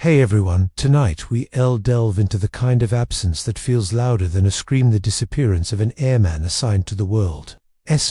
Hey everyone, tonight we'll delve into the kind of absence that feels louder than a scream, the disappearance of an airman assigned to the world's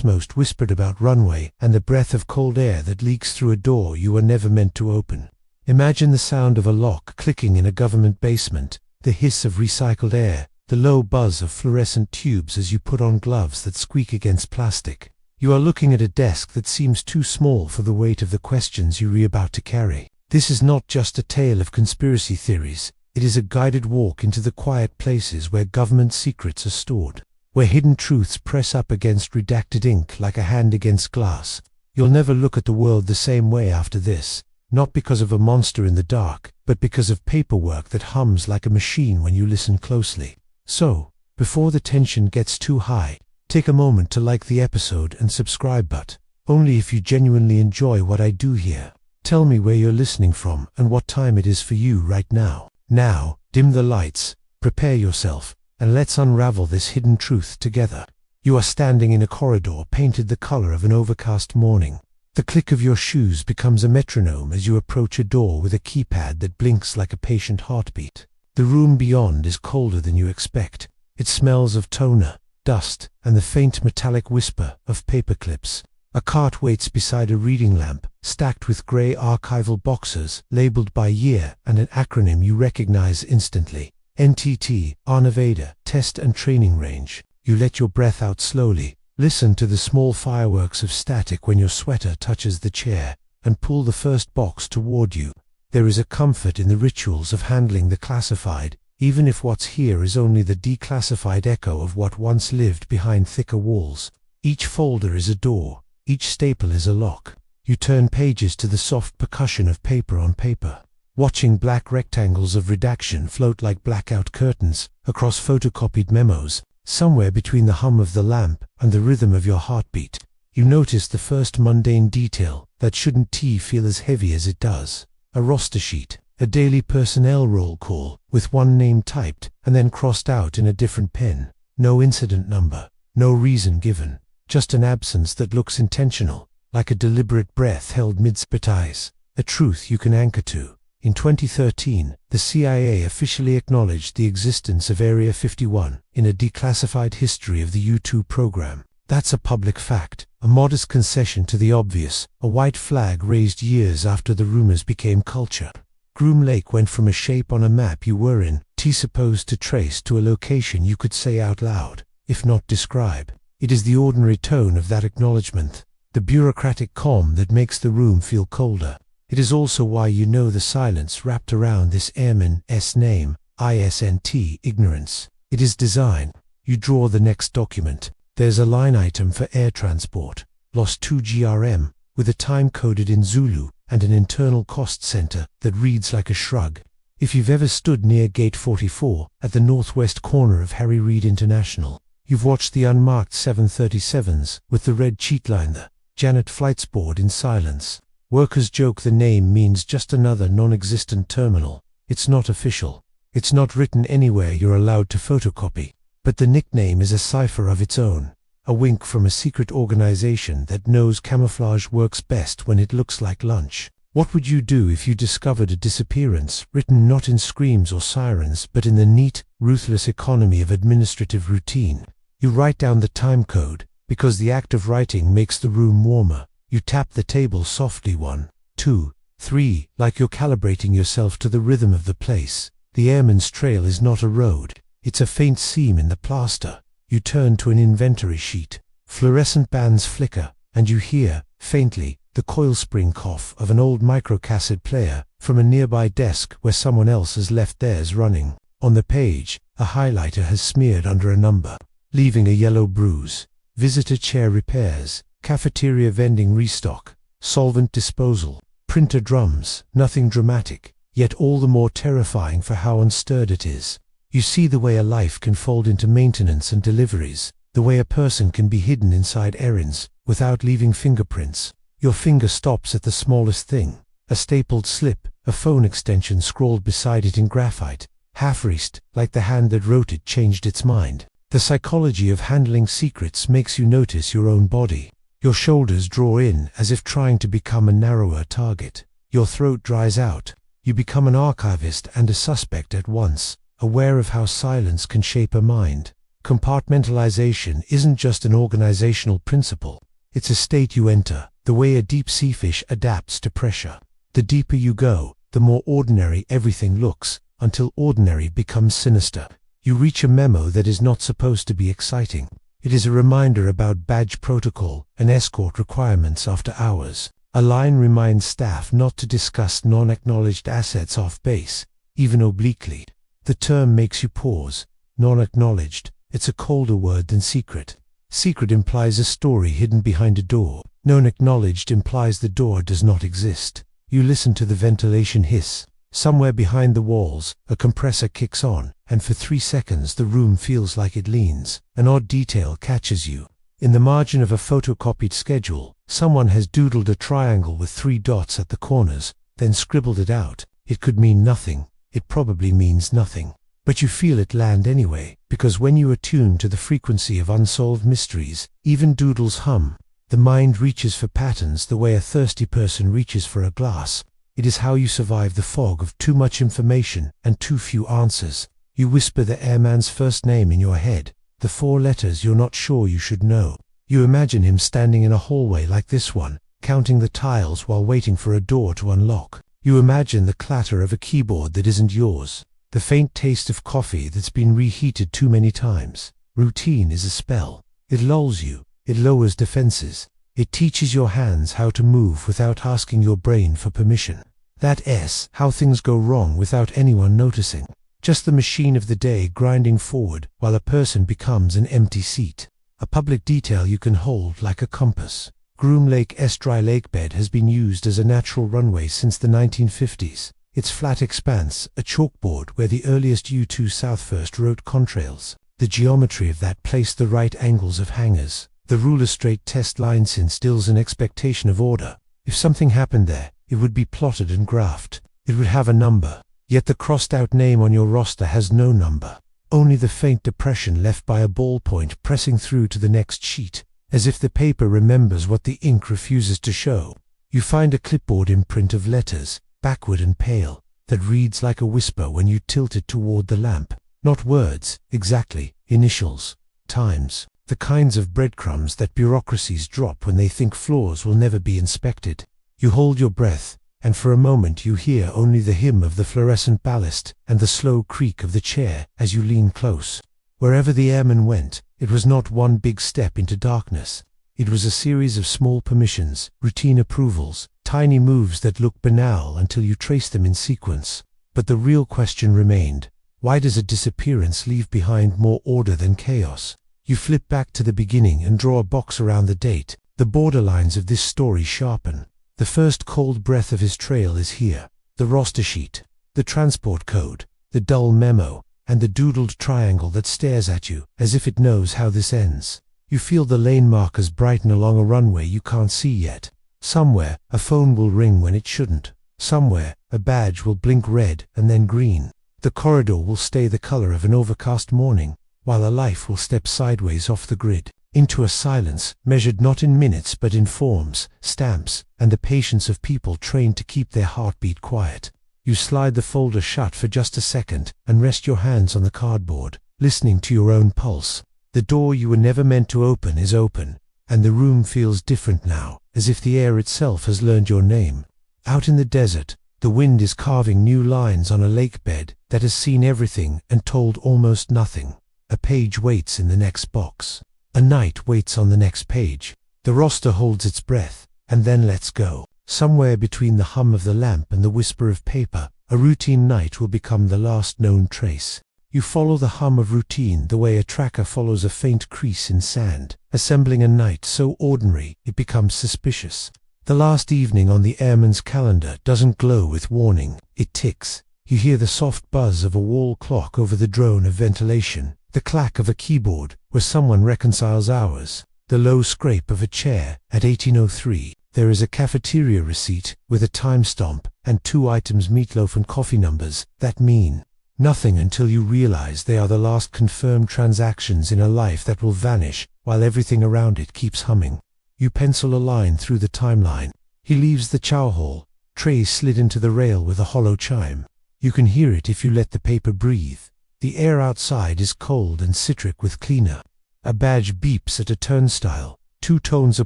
most whispered about runway, and the breath of cold air that leaks through a door you were never meant to open. Imagine the sound of a lock clicking in a government basement, the hiss of recycled air, the low buzz of fluorescent tubes as you put on gloves that squeak against plastic. You are looking at a desk that seems too small for the weight of the questions you're about to carry. This is not just a tale of conspiracy theories, it is a guided walk into the quiet places where government secrets are stored, where hidden truths press up against redacted ink like a hand against glass. You'll never look at the world the same way after this, not because of a monster in the dark, but because of paperwork that hums like a machine when you listen closely. So, before the tension gets too high, take a moment to like the episode and subscribe, but only if you genuinely enjoy what I do here. Tell me where you're listening from and what time it is for you right now. Now, dim the lights, prepare yourself, and let's unravel this hidden truth together. You are standing in a corridor painted the color of an overcast morning. The click of your shoes becomes a metronome as you approach a door with a keypad that blinks like a patient heartbeat. The room beyond is colder than you expect. It smells of toner, dust, and the faint metallic whisper of paperclips. A cart waits beside a reading lamp, stacked with grey archival boxes labeled by year and an acronym you recognize instantly. NTT, Nevada, Test and Training Range. You let your breath out slowly, listen to the small fireworks of static when your sweater touches the chair, and pull the first box toward you. There is a comfort in the rituals of handling the classified, even if what's here is only the declassified echo of what once lived behind thicker walls. Each folder is a door. Each staple is a lock. You turn pages to the soft percussion of paper on paper, watching black rectangles of redaction float like blackout curtains across photocopied memos. Somewhere between the hum of the lamp and the rhythm of your heartbeat, you notice the first mundane detail that shouldn't feel as heavy as it does. A roster sheet, a daily personnel roll call, with one name typed and then crossed out in a different pen. No incident number, no reason given. Just an absence that looks intentional, like a deliberate breath held mid-spit, a truth you can anchor to. In 2013, the CIA officially acknowledged the existence of Area 51 in a declassified history of the U-2 program. That's a public fact, a modest concession to the obvious, a white flag raised years after the rumors became culture. Groom Lake went from a shape on a map you were in, supposed to trace, to a location you could say out loud, if not describe. It is the ordinary tone of that acknowledgement, the bureaucratic calm that makes the room feel colder. It is also why you know the silence wrapped around this airman's name, ISNT, ignorance. It is design. You draw the next document. There's a line item for air transport, lost 2 GRM, with a time coded in Zulu and an internal cost center that reads like a shrug. If you've ever stood near Gate 44 at the northwest corner of Harry Reid International, you've watched the unmarked 737s with the red cheat line, the Janet Flights board, in silence. Workers joke the name means just another non-existent terminal. It's not official. It's not written anywhere you're allowed to photocopy. But the nickname is a cipher of its own, a wink from a secret organization that knows camouflage works best when it looks like lunch. What would you do if you discovered a disappearance written not in screams or sirens but in the neat, ruthless economy of administrative routine? You write down the time code, because the act of writing makes the room warmer. You tap the table softly, 1, 2, 3, like you're calibrating yourself to the rhythm of the place. The airman's trail is not a road, it's a faint seam in the plaster. You turn to an inventory sheet. Fluorescent bands flicker, and you hear, faintly, the coil spring cough of an old microcassette player from a nearby desk where someone else has left theirs running. On the page, a highlighter has smeared under a number, leaving a yellow bruise. Visitor chair repairs, cafeteria vending restock, solvent disposal, printer drums. Nothing dramatic, yet all the more terrifying for how unstirred it is. You see the way a life can fold into maintenance and deliveries, the way a person can be hidden inside errands without leaving fingerprints. Your finger stops at the smallest thing, a stapled slip, a phone extension scrawled beside it in graphite, half-erased, like the hand that wrote it changed its mind. The psychology of handling secrets makes you notice your own body. Your shoulders draw in as if trying to become a narrower target. Your throat dries out. You become an archivist and a suspect at once, aware of how silence can shape a mind. Compartmentalization isn't just an organizational principle. It's a state you enter, the way a deep-sea fish adapts to pressure. The deeper you go, the more ordinary everything looks, until ordinary becomes sinister. You reach a memo that is not supposed to be exciting. It is a reminder about badge protocol and escort requirements after hours. A line reminds staff not to discuss non-acknowledged assets off base, even obliquely. The term makes you pause. Non-acknowledged. It's a colder word than secret. Secret implies a story hidden behind a door. Non-acknowledged implies the door does not exist. You listen to the ventilation hiss. Somewhere behind the walls, a compressor kicks on, and for 3 seconds the room feels like it leans. An odd detail catches you. In the margin of a photocopied schedule, someone has doodled a triangle with 3 dots at the corners, then scribbled it out. It could mean nothing. It probably means nothing. But you feel it land anyway, because when you attune to the frequency of unsolved mysteries, even doodles hum. The mind reaches for patterns the way a thirsty person reaches for a glass. It is how you survive the fog of too much information and too few answers. You whisper the airman's first name in your head, the 4 letters you're not sure you should know. You imagine him standing in a hallway like this one, counting the tiles while waiting for a door to unlock. You imagine the clatter of a keyboard that isn't yours, the faint taste of coffee that's been reheated too many times. Routine is a spell. It lulls you. It lowers defenses. It teaches your hands how to move without asking your brain for permission. That S, how things go wrong without anyone noticing. Just the machine of the day grinding forward while a person becomes an empty seat. A public detail you can hold like a compass. Groom Lake's dry lakebed has been used as a natural runway since the 1950s. Its flat expanse, a chalkboard where the earliest U2 South First wrote contrails. The geometry of that placed the right angles of hangers. The ruler-straight test line instills an expectation of order. If something happened there, it would be plotted and graphed. It would have a number. Yet the crossed-out name on your roster has no number. Only the faint depression left by a ballpoint pressing through to the next sheet, as if the paper remembers what the ink refuses to show. You find a clipboard imprint of letters, backward and pale, that reads like a whisper when you tilt it toward the lamp. Not words, exactly, initials, times. The kinds of breadcrumbs that bureaucracies drop when they think floors will never be inspected. You hold your breath, and for a moment you hear only the hum of the fluorescent ballast and the slow creak of the chair as you lean close. Wherever the airman went, it was not one big step into darkness. It was a series of small permissions, routine approvals, tiny moves that look banal until you trace them in sequence. But the real question remained. Why does a disappearance leave behind more order than chaos? You flip back to the beginning and draw a box around the date. The borderlines of this story sharpen. The first cold breath of his trail is here. The roster sheet, the transport code, the dull memo, and the doodled triangle that stares at you as if it knows how this ends. You feel the lane markers brighten along a runway you can't see yet. Somewhere, a phone will ring when it shouldn't. Somewhere, a badge will blink red and then green. The corridor will stay the color of an overcast morning, while a life will step sideways off the grid, into a silence measured not in minutes but in forms, stamps, and the patience of people trained to keep their heartbeat quiet. You slide the folder shut for just a second and rest your hands on the cardboard, listening to your own pulse. The door you were never meant to open is open, and the room feels different now, as if the air itself has learned your name. Out in the desert, the wind is carving new lines on a lake bed that has seen everything and told almost nothing. A page waits in the next box. A night waits on the next page. The roster holds its breath, and then lets go. Somewhere between the hum of the lamp and the whisper of paper, a routine night will become the last known trace. You follow the hum of routine the way a tracker follows a faint crease in sand, assembling a night so ordinary it becomes suspicious. The last evening on the airman's calendar doesn't glow with warning. It ticks. You hear the soft buzz of a wall clock over the drone of ventilation, the clack of a keyboard where someone reconciles hours, the low scrape of a chair at 1803. There is a cafeteria receipt with a time stamp and 2 items, meatloaf and coffee numbers, that mean nothing until you realize they are the last confirmed transactions in a life that will vanish while everything around it keeps humming. You pencil a line through the timeline. He leaves the chow hall, Trays slid into the rail with a hollow chime. You can hear it if you let the paper breathe. The air outside is cold and citric with cleaner. A badge beeps at a turnstile. 2 tones a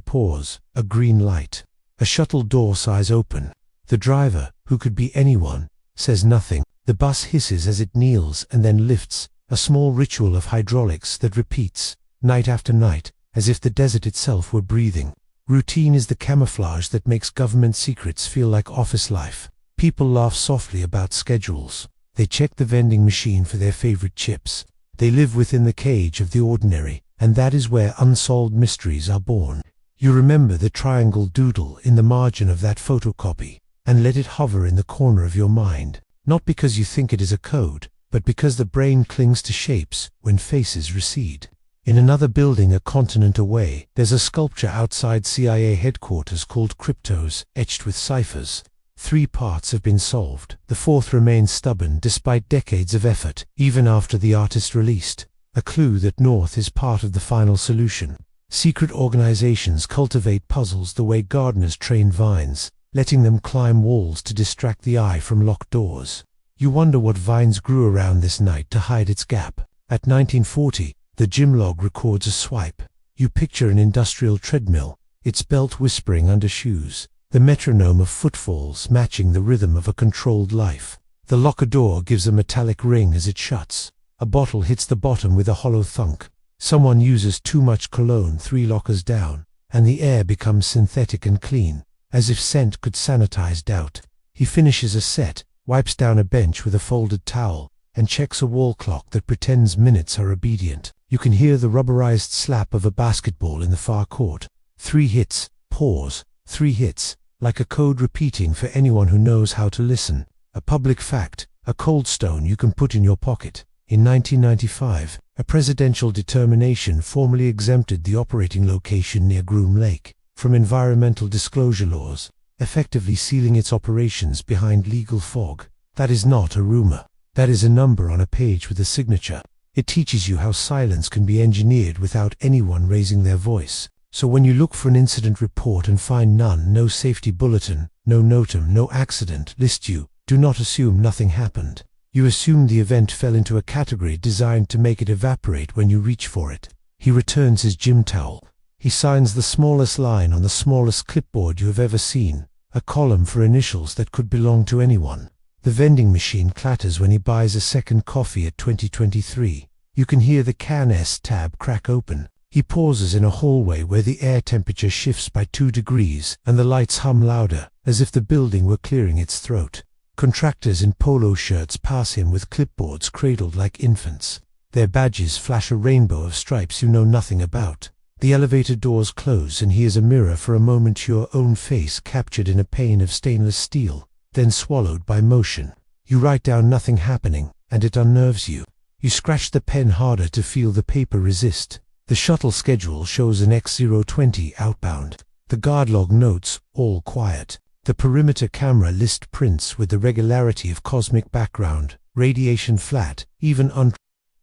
pause, a green light. A shuttle door sighs open. The driver, who could be anyone, says nothing. The bus hisses as it kneels and then lifts, a small ritual of hydraulics that repeats, night after night, as if the desert itself were breathing. Routine is the camouflage that makes government secrets feel like office life. People laugh softly about schedules. They check the vending machine for their favorite chips. They live within the cage of the ordinary, and that is where unsolved mysteries are born. You remember the triangle doodle in the margin of that photocopy, and let it hover in the corner of your mind, not because you think it is a code, but because the brain clings to shapes when faces recede. In another building a continent away, there's a sculpture outside CIA headquarters called Cryptos, etched with ciphers. 3 parts have been solved. The 4th remains stubborn despite decades of effort, even after the artist released. A clue that North is part of the final solution. Secret organizations cultivate puzzles the way gardeners train vines, letting them climb walls to distract the eye from locked doors. You wonder what vines grew around this night to hide its gap. At 1940, the gym log records a swipe. You picture an industrial treadmill, its belt whispering under shoes, the metronome of footfalls matching the rhythm of a controlled life. The locker door gives a metallic ring as it shuts. A bottle hits the bottom with a hollow thunk. Someone uses too much cologne 3 lockers down, and the air becomes synthetic and clean, as if scent could sanitize doubt. He finishes a set, wipes down a bench with a folded towel, and checks a wall clock that pretends minutes are obedient. You can hear the rubberized slap of a basketball in the far court. 3 hits, pause, 3 hits, like a code repeating for anyone who knows how to listen. A public fact, a cold stone you can put in your pocket. In 1995, a presidential determination formally exempted the operating location near Groom Lake from environmental disclosure laws, effectively sealing its operations behind legal fog. That is not a rumor. That is a number on a page with a signature. It teaches you how silence can be engineered without anyone raising their voice. So when you look for an incident report and find none, no safety bulletin, no notum, no accident list, you do not assume nothing happened. You assume the event fell into a category designed to make it evaporate when you reach for it. He returns his gym towel. He signs the smallest line on the smallest clipboard you have ever seen, a column for initials that could belong to anyone. The vending machine clatters when he buys a second coffee at 2023. You can hear the Can S tab crack open. He pauses in a hallway where the air temperature shifts by 2 degrees and the lights hum louder, as if the building were clearing its throat. Contractors in polo shirts pass him with clipboards cradled like infants. Their badges flash a rainbow of stripes you know nothing about. The elevator doors close and he is a mirror for a moment, your own face captured in a pane of stainless steel, then swallowed by motion. You write down nothing happening, and it unnerves you. You scratch the pen harder to feel the paper resist. The shuttle schedule shows an X020 outbound. The guard log notes, all quiet. The perimeter camera list prints with the regularity of cosmic background, radiation flat, even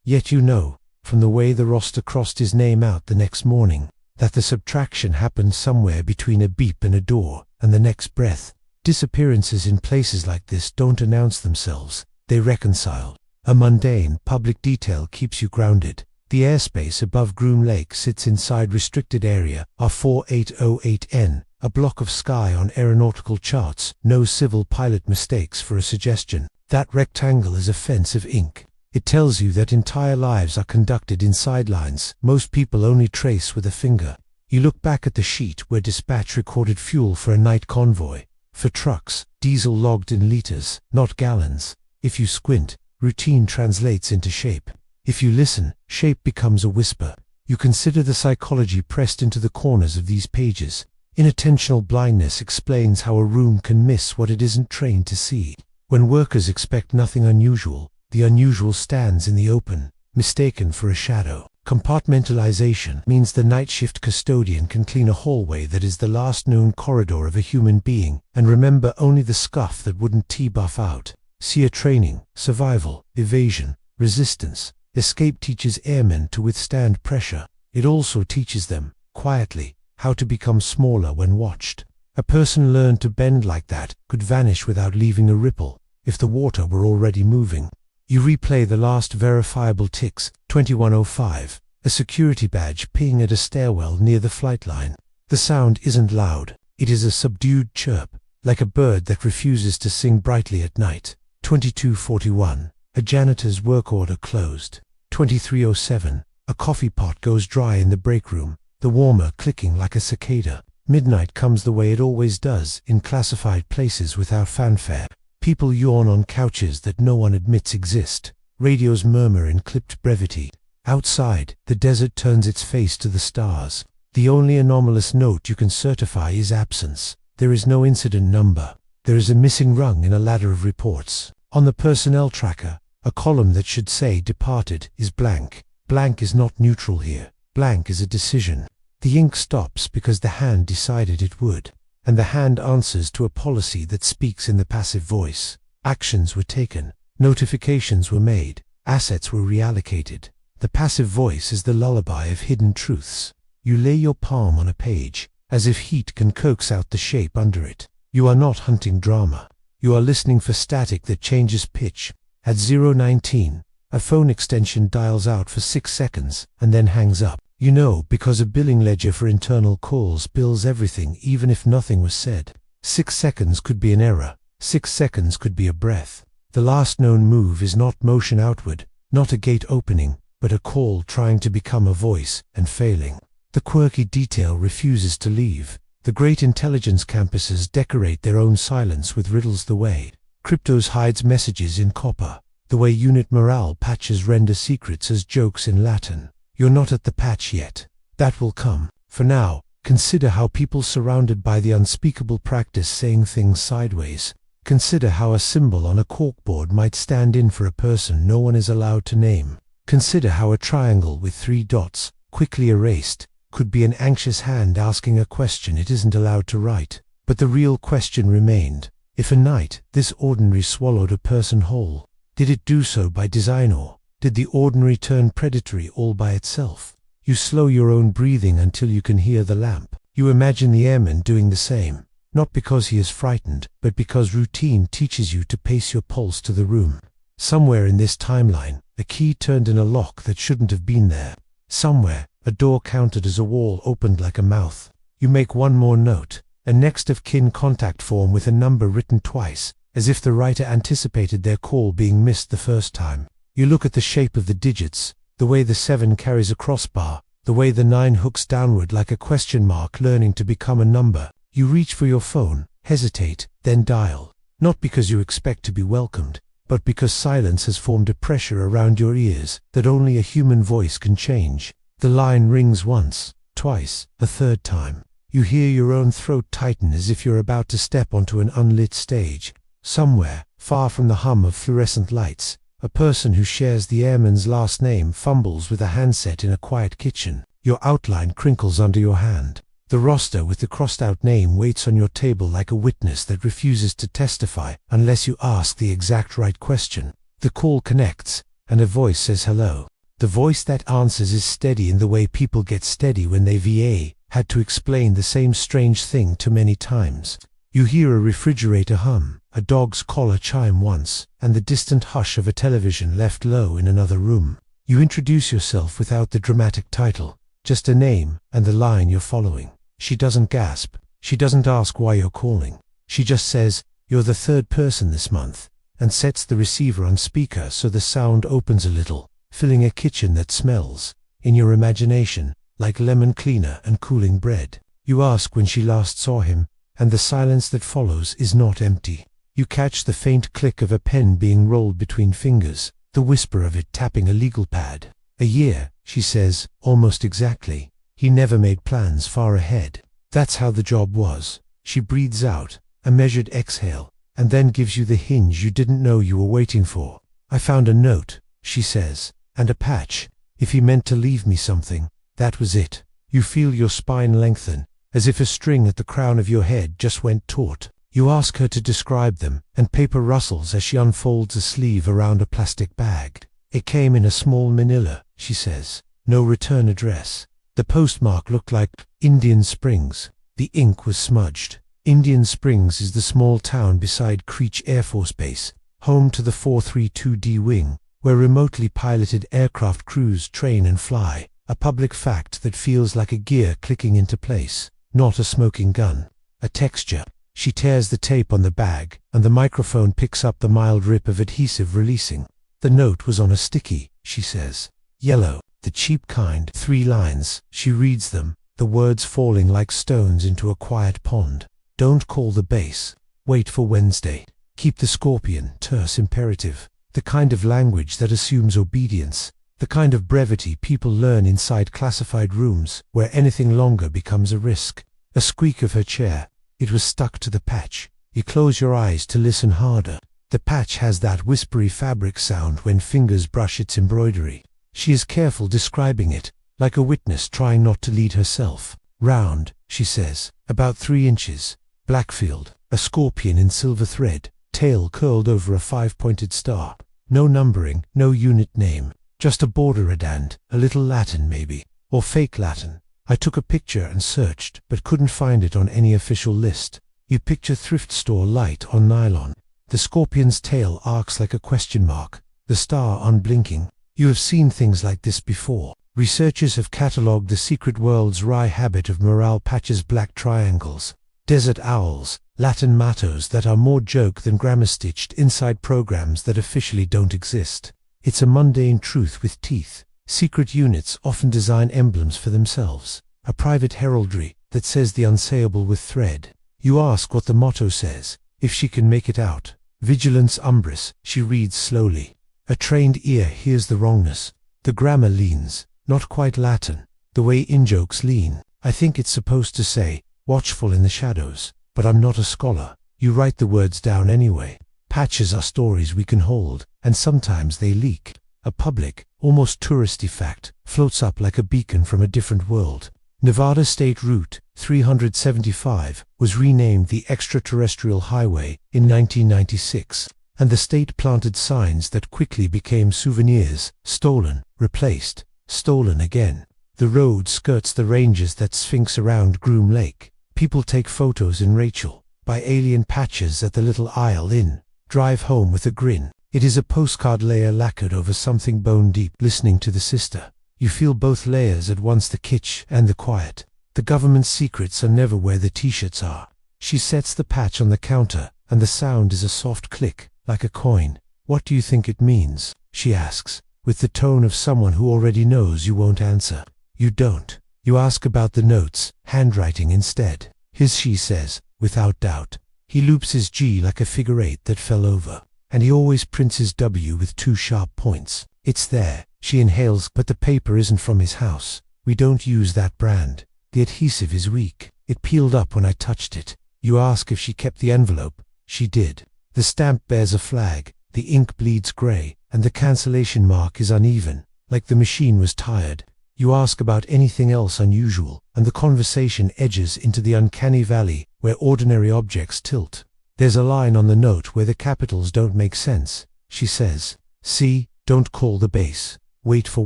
Yet you know, from the way the roster crossed his name out the next morning, that the subtraction happened somewhere between a beep in a door and the next breath. Disappearances in places like this don't announce themselves, they reconcile. A mundane, public detail keeps you grounded. The airspace above Groom Lake sits inside restricted area R4808N, a block of sky on aeronautical charts, no civil pilot mistakes for a suggestion. That rectangle is a fence of ink. It tells you that entire lives are conducted in sidelines most people only trace with a finger. You look back at the sheet where dispatch recorded fuel for a night convoy. For trucks, diesel logged in liters, not gallons. If you squint, routine translates into shape. If you listen, shape becomes a whisper. You consider the psychology pressed into the corners of these pages. Inattentional blindness explains how a room can miss what it isn't trained to see. When workers expect nothing unusual, the unusual stands in the open, mistaken for a shadow. Compartmentalization means the night shift custodian can clean a hallway that is the last known corridor of a human being, and remember only the scuff that wouldn't T-buff out. SEER training, survival, evasion, resistance. Escape teaches airmen to withstand pressure. It also teaches them, quietly, how to become smaller when watched. A person learned to bend like that could vanish without leaving a ripple, if the water were already moving. You replay the last verifiable ticks, 2105, a security badge ping at a stairwell near the flight line. The sound isn't loud, it is a subdued chirp, like a bird that refuses to sing brightly at night. 2241, a janitor's work order closed. 2307, a coffee pot goes dry in the break room, the warmer clicking like a cicada. Midnight comes the way it always does in classified places without fanfare. People yawn on couches that no one admits exist. Radios murmur in clipped brevity. Outside, the desert turns its face to the stars. The only anomalous note you can certify is absence. There is no incident number. There is a missing rung in a ladder of reports. On the personnel tracker, a column that should say departed is blank. Blank is not neutral here. Blank is a decision. The ink stops because the hand decided it would, and the hand answers to a policy that speaks in the passive voice. Actions were taken, notifications were made, assets were reallocated. The passive voice is the lullaby of hidden truths. You lay your palm on a page, as if heat can coax out the shape under it. You are not hunting drama. You are listening for static that changes pitch. At 019, a phone extension dials out for 6 seconds and then hangs up. You know because a billing ledger for internal calls bills everything even if nothing was said. 6 seconds could be an error. 6 seconds could be a breath. The last known move is not motion outward, not a gate opening, but a call trying to become a voice and failing. The quirky detail refuses to leave. The great intelligence campuses decorate their own silence with riddles the way Cryptos hides messages in copper, the way unit morale patches render secrets as jokes in Latin. You're not at the patch yet. That will come. For now, consider how people surrounded by the unspeakable practice saying things sideways. Consider how a symbol on a corkboard might stand in for a person no one is allowed to name. Consider how a triangle with 3 dots, quickly erased, could be an anxious hand asking a question it isn't allowed to write. But the real question remained. If a night, this ordinary swallowed a person whole, did it do so by design, or did the ordinary turn predatory all by itself? You slow your own breathing until you can hear the lamp. You imagine the airman doing the same, not because he is frightened, but because routine teaches you to pace your pulse to the room. Somewhere in this timeline, a key turned in a lock that shouldn't have been there. Somewhere, a door counted as a wall opened like a mouth. You make one more note, a next of kin contact form with a number written twice, as if the writer anticipated their call being missed the first time. You look at the shape of the digits, the way the 7 carries a crossbar, the way the 9 hooks downward like a question mark learning to become a number. You reach for your phone, hesitate, then dial. Not because you expect to be welcomed, but because silence has formed a pressure around your ears that only a human voice can change. The line rings once, twice, a third time. You hear your own throat tighten as if you're about to step onto an unlit stage. Somewhere, far from the hum of fluorescent lights, a person who shares the airman's last name fumbles with a handset in a quiet kitchen. Your outline crinkles under your hand. The roster with the crossed-out name waits on your table like a witness that refuses to testify unless you ask the exact right question. The call connects, and a voice says hello. The voice that answers is steady in the way people get steady when they VA had to explain the same strange thing too many times. You hear a refrigerator hum, a dog's collar chime once, and the distant hush of a television left low in another room. You introduce yourself without the dramatic title, just a name and the line you're following. She doesn't gasp. She doesn't ask why you're calling. She just says, "You're the 3rd person this month," and sets the receiver on speaker so the sound opens a little, filling a kitchen that smells, in your imagination, like lemon cleaner and cooling bread. You ask when she last saw him, and the silence that follows is not empty. You catch the faint click of a pen being rolled between fingers, the whisper of it tapping a legal pad. "A year," she says, almost exactly. He never made plans far ahead. That's how the job was. She breathes out, a measured exhale, and then gives you the hinge you didn't know you were waiting for. "I found a note," she says, "and a patch. If he meant to leave me something, that was it." You feel your spine lengthen, as if a string at the crown of your head just went taut. You ask her to describe them, and paper rustles as she unfolds a sleeve around a plastic bag. "It came in a small manila," she says. "No return address." The postmark looked like Indian Springs. The ink was smudged. Indian Springs is the small town beside Creech Air Force Base, home to the 432D wing, where remotely piloted aircraft crews train and fly, a public fact that feels like a gear clicking into place, not a smoking gun. A texture. She tears the tape on the bag, and the microphone picks up the mild rip of adhesive releasing. The note was on a sticky, she says. Yellow, the cheap kind. 3 lines. She reads them, the words falling like stones into a quiet pond. Don't call the base. Wait for Wednesday. Keep the scorpion. Terse imperative. The kind of language that assumes obedience. The kind of brevity people learn inside classified rooms, where anything longer becomes a risk. A squeak of her chair. It was stuck to the patch. You close your eyes to listen harder. The patch has that whispery fabric sound when fingers brush its embroidery. She is careful describing it, like a witness trying not to lead herself. Round, she says, about 3 inches. Blackfield, a scorpion in silver thread, tail curled over a 5-pointed star. No numbering, no unit name, just a border addend, a little Latin maybe, or fake Latin. I took a picture and searched, but couldn't find it on any official list. You picture thrift store light on nylon. The scorpion's tail arcs like a question mark, the star unblinking. You have seen things like this before. Researchers have catalogued the secret world's wry habit of morale patches, black triangles, desert owls, Latin mottos that are more joke than grammar stitched inside programs that officially don't exist. It's a mundane truth with teeth. Secret units often design emblems for themselves, a private heraldry that says the unsayable with thread. You ask what the motto says, if she can make it out. Vigilance umbris, she reads slowly. A trained ear hears the wrongness. The grammar leans, not quite Latin, the way in-jokes lean. I think it's supposed to say, watchful in the shadows, but I'm not a scholar. You write the words down anyway. Patches are stories we can hold, and sometimes they leak. A public, almost touristy fact floats up like a beacon from a different world. Nevada State Route 375 was renamed the Extraterrestrial Highway in 1996, and the state planted signs that quickly became souvenirs: stolen, replaced, stolen again. The road skirts the ranges that sphinx around Groom Lake. People take photos in Rachel, buy alien patches at the Little Isle Inn, drive home with a grin. It is a postcard layer lacquered over something bone deep. Listening to the sister, you feel both layers at once, the kitsch and the quiet. The government's secrets are never where the t-shirts are. She sets the patch on the counter, and the sound is a soft click, like a coin. What do you think it means? She asks, with the tone of someone who already knows you won't answer. You don't. You ask about the notes, handwriting instead. His, she says, without doubt. He loops his G like a figure 8 that fell over. And he always prints his W with 2 sharp points. It's there, she inhales, but the paper isn't from his house. We don't use that brand. The adhesive is weak. It peeled up when I touched it. You ask if she kept the envelope. She did. The stamp bears a flag, the ink bleeds grey, and the cancellation mark is uneven, like the machine was tired. You ask about anything else unusual, and the conversation edges into the uncanny valley where ordinary objects tilt. There's a line on the note where the capitals don't make sense. She says, "See, don't call the base. Wait for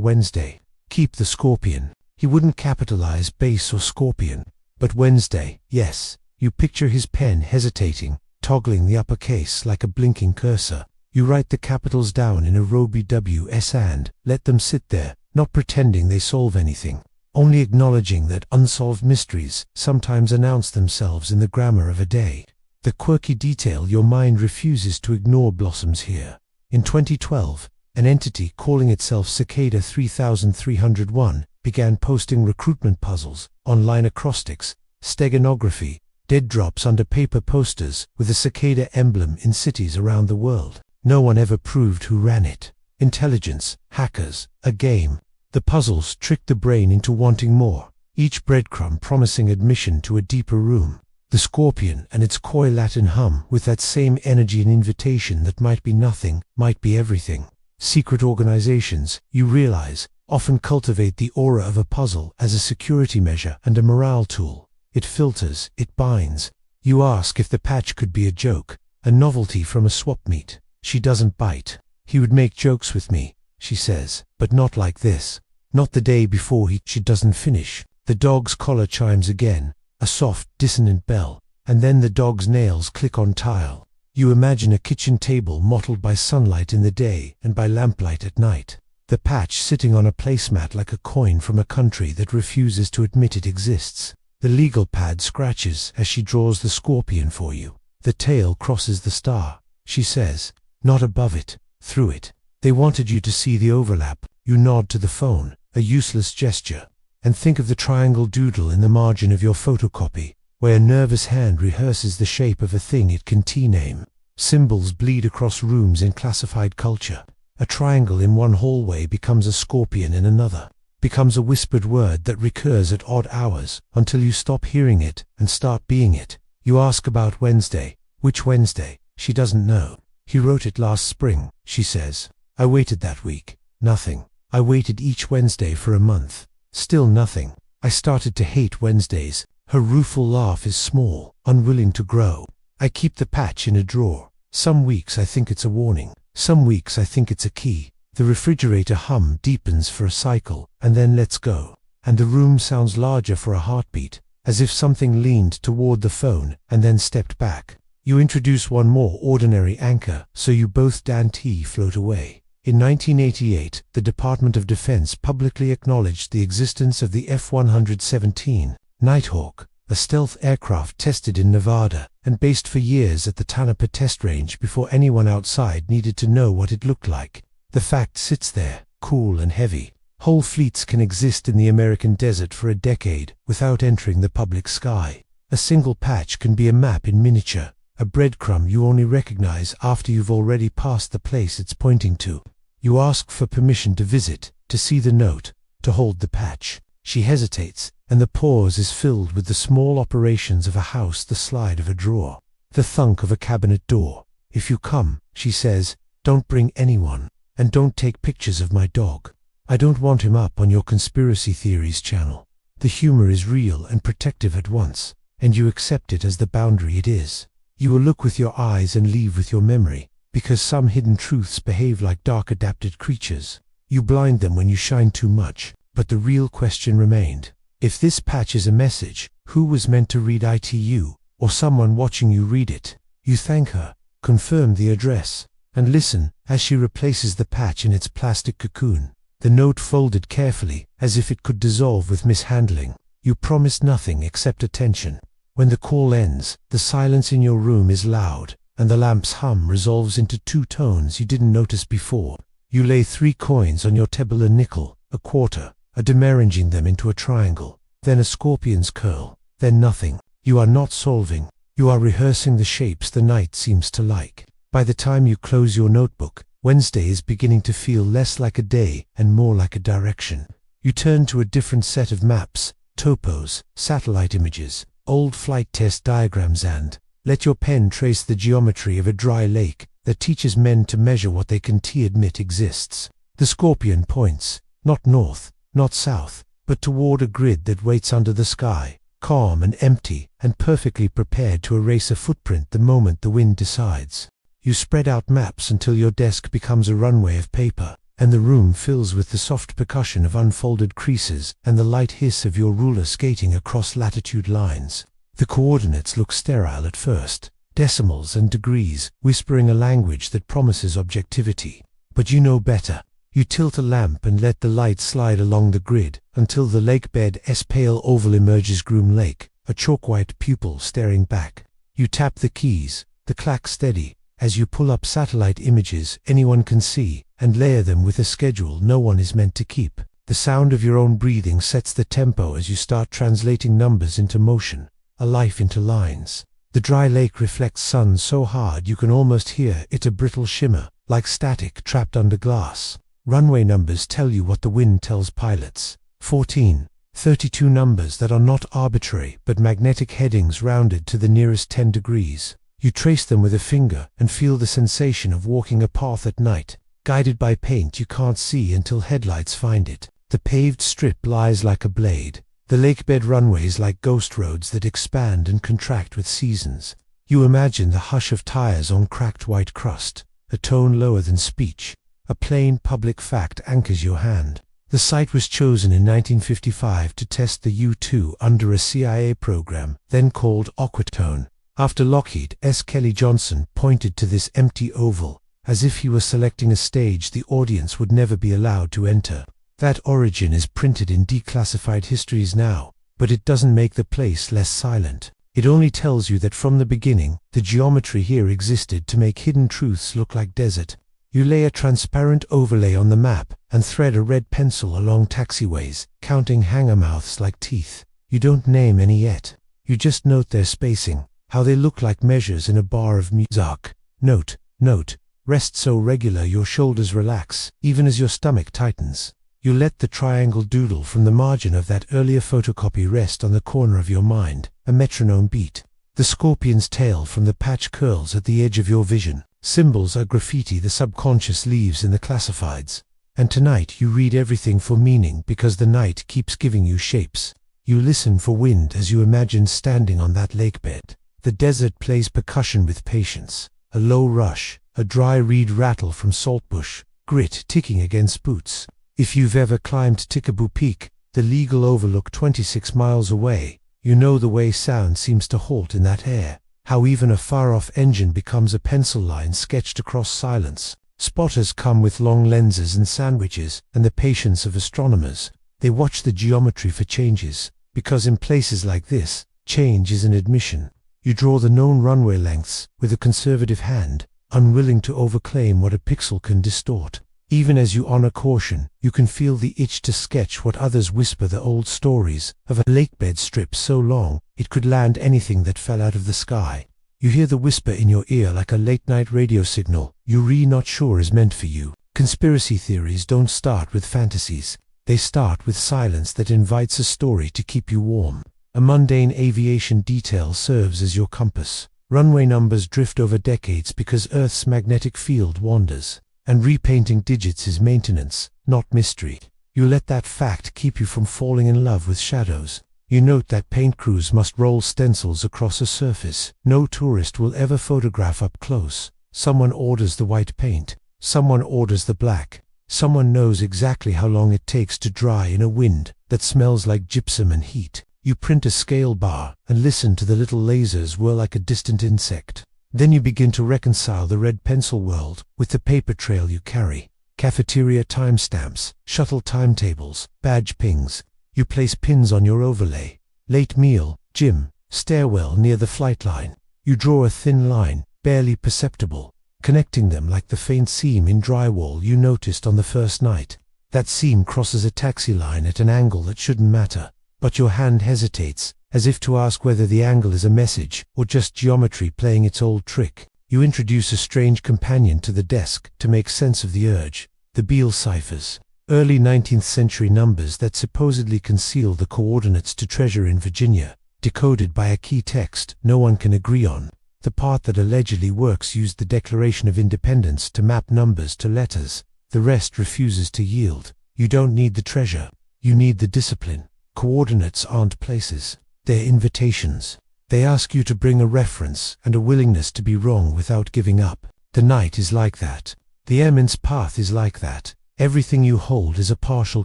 Wednesday. Keep the scorpion." He wouldn't capitalize base or scorpion. But Wednesday, yes. You picture his pen hesitating, toggling the uppercase like a blinking cursor. You write the capitals down in a Roby WS and let them sit there, not pretending they solve anything, only acknowledging that unsolved mysteries sometimes announce themselves in the grammar of a day. The quirky detail your mind refuses to ignore blossoms here. In 2012, an entity calling itself Cicada 3301 began posting recruitment puzzles, online acrostics, steganography, dead drops under paper posters with a cicada emblem in cities around the world. No one ever proved who ran it. Intelligence, hackers, a game. The puzzles tricked the brain into wanting more, each breadcrumb promising admission to a deeper room. The scorpion and its coy Latin hum with that same energy and invitation that might be nothing, might be everything. Secret organizations, you realize, often cultivate the aura of a puzzle as a security measure and a morale tool. It filters, it binds. You ask if the patch could be a joke, a novelty from a swap meet. She doesn't bite. He would make jokes with me, she says, but not like this. Not the day before she doesn't finish. The dog's collar chimes again, a soft, dissonant bell. and then the dog's nails click on tile. You imagine a kitchen table mottled by sunlight in the day and by lamplight at night. The patch sitting on a placemat like a coin from a country that refuses to admit it exists. The legal pad scratches as she draws the scorpion for you. The tail crosses the star. She says, not above it, through it. They wanted you to see the overlap. You nod to the phone, a useless gesture. And think of the triangle doodle in the margin of your photocopy, where a nervous hand rehearses the shape of a thing it can T-name. Symbols bleed across rooms in classified culture. A triangle in one hallway becomes a scorpion in another, becomes a whispered word that recurs at odd hours until you stop hearing it and start being it. You ask about Wednesday. Which Wednesday? She doesn't know. He wrote it last spring, she says. I waited that week. Nothing. I waited each Wednesday for a month. Still nothing. I started to hate Wednesdays. Her rueful laugh is small, unwilling to grow. I keep the patch in a drawer. Some weeks I think it's a warning. Some weeks I think it's a key. The refrigerator hum deepens for a cycle, and then lets go. And the room sounds larger for a heartbeat, as if something leaned toward the phone and then stepped back. You introduce one more ordinary anchor, so you both Dante float away. In 1988, the Department of Defense publicly acknowledged the existence of the F-117 Nighthawk, a stealth aircraft tested in Nevada and based for years at the Tonopah test range before anyone outside needed to know what it looked like. The fact sits there, cool and heavy. Whole fleets can exist in the American desert for a decade without entering the public sky. A single patch can be a map in miniature, a breadcrumb you only recognize after you've already passed the place it's pointing to. You ask for permission to visit, to see the note, to hold the patch. She hesitates, and the pause is filled with the small operations of a house, the slide of a drawer, the thunk of a cabinet door. If you come, she says, don't bring anyone, and don't take pictures of my dog. I don't want him up on your conspiracy theories channel. The humor is real and protective at once, and you accept it as the boundary it is. You will look with your eyes and leave with your memory, because some hidden truths behave like dark adapted creatures. You blind them when you shine too much, but the real question remained. If this patch is a message, who was meant to read it to you, or someone watching you read it? You thank her, confirm the address, and listen as she replaces the patch in its plastic cocoon, the note folded carefully as if it could dissolve with mishandling. You promise nothing except attention. When the call ends, the silence in your room is loud, and the lamp's hum resolves into two tones you didn't notice before. You lay 3 coins on your table, a nickel, a quarter, demeranging them into a triangle, then a scorpion's curl, then nothing. You are not solving. You are rehearsing the shapes the night seems to like. By the time you close your notebook, Wednesday is beginning to feel less like a day and more like a direction. You turn to a different set of maps, topos, satellite images, old flight test diagrams, and let your pen trace the geometry of a dry lake that teaches men to measure what they can admit exists. The scorpion points, not north, not south, but toward a grid that waits under the sky, calm and empty and perfectly prepared to erase a footprint the moment the wind decides. You spread out maps until your desk becomes a runway of paper, and the room fills with the soft percussion of unfolded creases and the light hiss of your ruler skating across latitude lines. The coordinates look sterile at first, decimals and degrees whispering a language that promises objectivity. But you know better. You tilt a lamp and let the light slide along the grid until the lake bed's pale oval emerges Groom Lake, a chalk-white pupil staring back. You tap the keys, the clack steady, as you pull up satellite images anyone can see and layer them with a schedule no one is meant to keep. The sound of your own breathing sets the tempo as you start translating numbers into motion, a life into lines. The dry lake reflects sun so hard you can almost hear it, a brittle shimmer, like static trapped under glass. Runway numbers tell you what the wind tells pilots. 14, 32 numbers that are not arbitrary but magnetic headings rounded to the nearest 10 degrees. You trace them with a finger and feel the sensation of walking a path at night, guided by paint you can't see until headlights find it. The paved strip lies like a blade, the lakebed runways like ghost roads that expand and contract with seasons. You imagine the hush of tires on cracked white crust, a tone lower than speech. A plain public fact anchors your hand. The site was chosen in 1955 to test the U-2 under a CIA program, then called Aquatone. After Lockheed S. Kelly Johnson pointed to this empty oval, as if he were selecting a stage the audience would never be allowed to enter. That origin is printed in declassified histories now, but it doesn't make the place less silent. It only tells you that from the beginning, the geometry here existed to make hidden truths look like desert. You lay a transparent overlay on the map and thread a red pencil along taxiways, counting hangar mouths like teeth. You don't name any yet. You just note their spacing, how they look like measures in a bar of music. Note, rest so regular your shoulders relax, even as your stomach tightens. You let the triangle doodle from the margin of that earlier photocopy rest on the corner of your mind, a metronome beat. The scorpion's tail from the patch curls at the edge of your vision. Symbols are graffiti the subconscious leaves in the classifieds. And tonight you read everything for meaning because the night keeps giving you shapes. You listen for wind as you imagine standing on that lakebed. The desert plays percussion with patience. A low rush, a dry reed rattle from saltbush, grit ticking against boots. If you've ever climbed Tikaboo Peak, the legal overlook 26 miles away, you know the way sound seems to halt in that air, how even a far-off engine becomes a pencil line sketched across silence. Spotters come with long lenses and sandwiches, and the patience of astronomers. They watch the geometry for changes, because in places like this, change is an admission. You draw the known runway lengths with a conservative hand, unwilling to overclaim what a pixel can distort. Even as you honor caution, you can feel the itch to sketch what others whisper, the old stories of a lakebed strip so long it could land anything that fell out of the sky. You hear the whisper in your ear like a late-night radio signal you're not sure is meant for you. Conspiracy theories don't start with fantasies. They start with silence that invites a story to keep you warm. A mundane aviation detail serves as your compass. Runway numbers drift over decades because Earth's magnetic field wanders. And repainting digits is maintenance, not mystery. You let that fact keep you from falling in love with shadows. You note that paint crews must roll stencils across a surface no tourist will ever photograph up close. Someone orders the white paint. Someone orders the black. Someone knows exactly how long it takes to dry in a wind that smells like gypsum and heat. You print a scale bar and listen to the little lasers whir like a distant insect. Then you begin to reconcile the red pencil world with the paper trail you carry. Cafeteria timestamps, shuttle timetables, badge pings. You place pins on your overlay. Late meal, gym, stairwell near the flight line. You draw a thin line, barely perceptible, connecting them like the faint seam in drywall you noticed on the first night. That seam crosses a taxi line at an angle that shouldn't matter, but your hand hesitates, as if to ask whether the angle is a message or just geometry playing its old trick. You introduce a strange companion to the desk to make sense of the urge. The Beale ciphers, early 19th century numbers that supposedly conceal the coordinates to treasure in Virginia, decoded by a key text no one can agree on. The part that allegedly works used the Declaration of Independence to map numbers to letters. The rest refuses to yield. You don't need the treasure. You need the discipline. Coordinates aren't places. They're invitations. They ask you to bring a reference and a willingness to be wrong without giving up. The night is like that. The Airman's path is like that. Everything you hold is a partial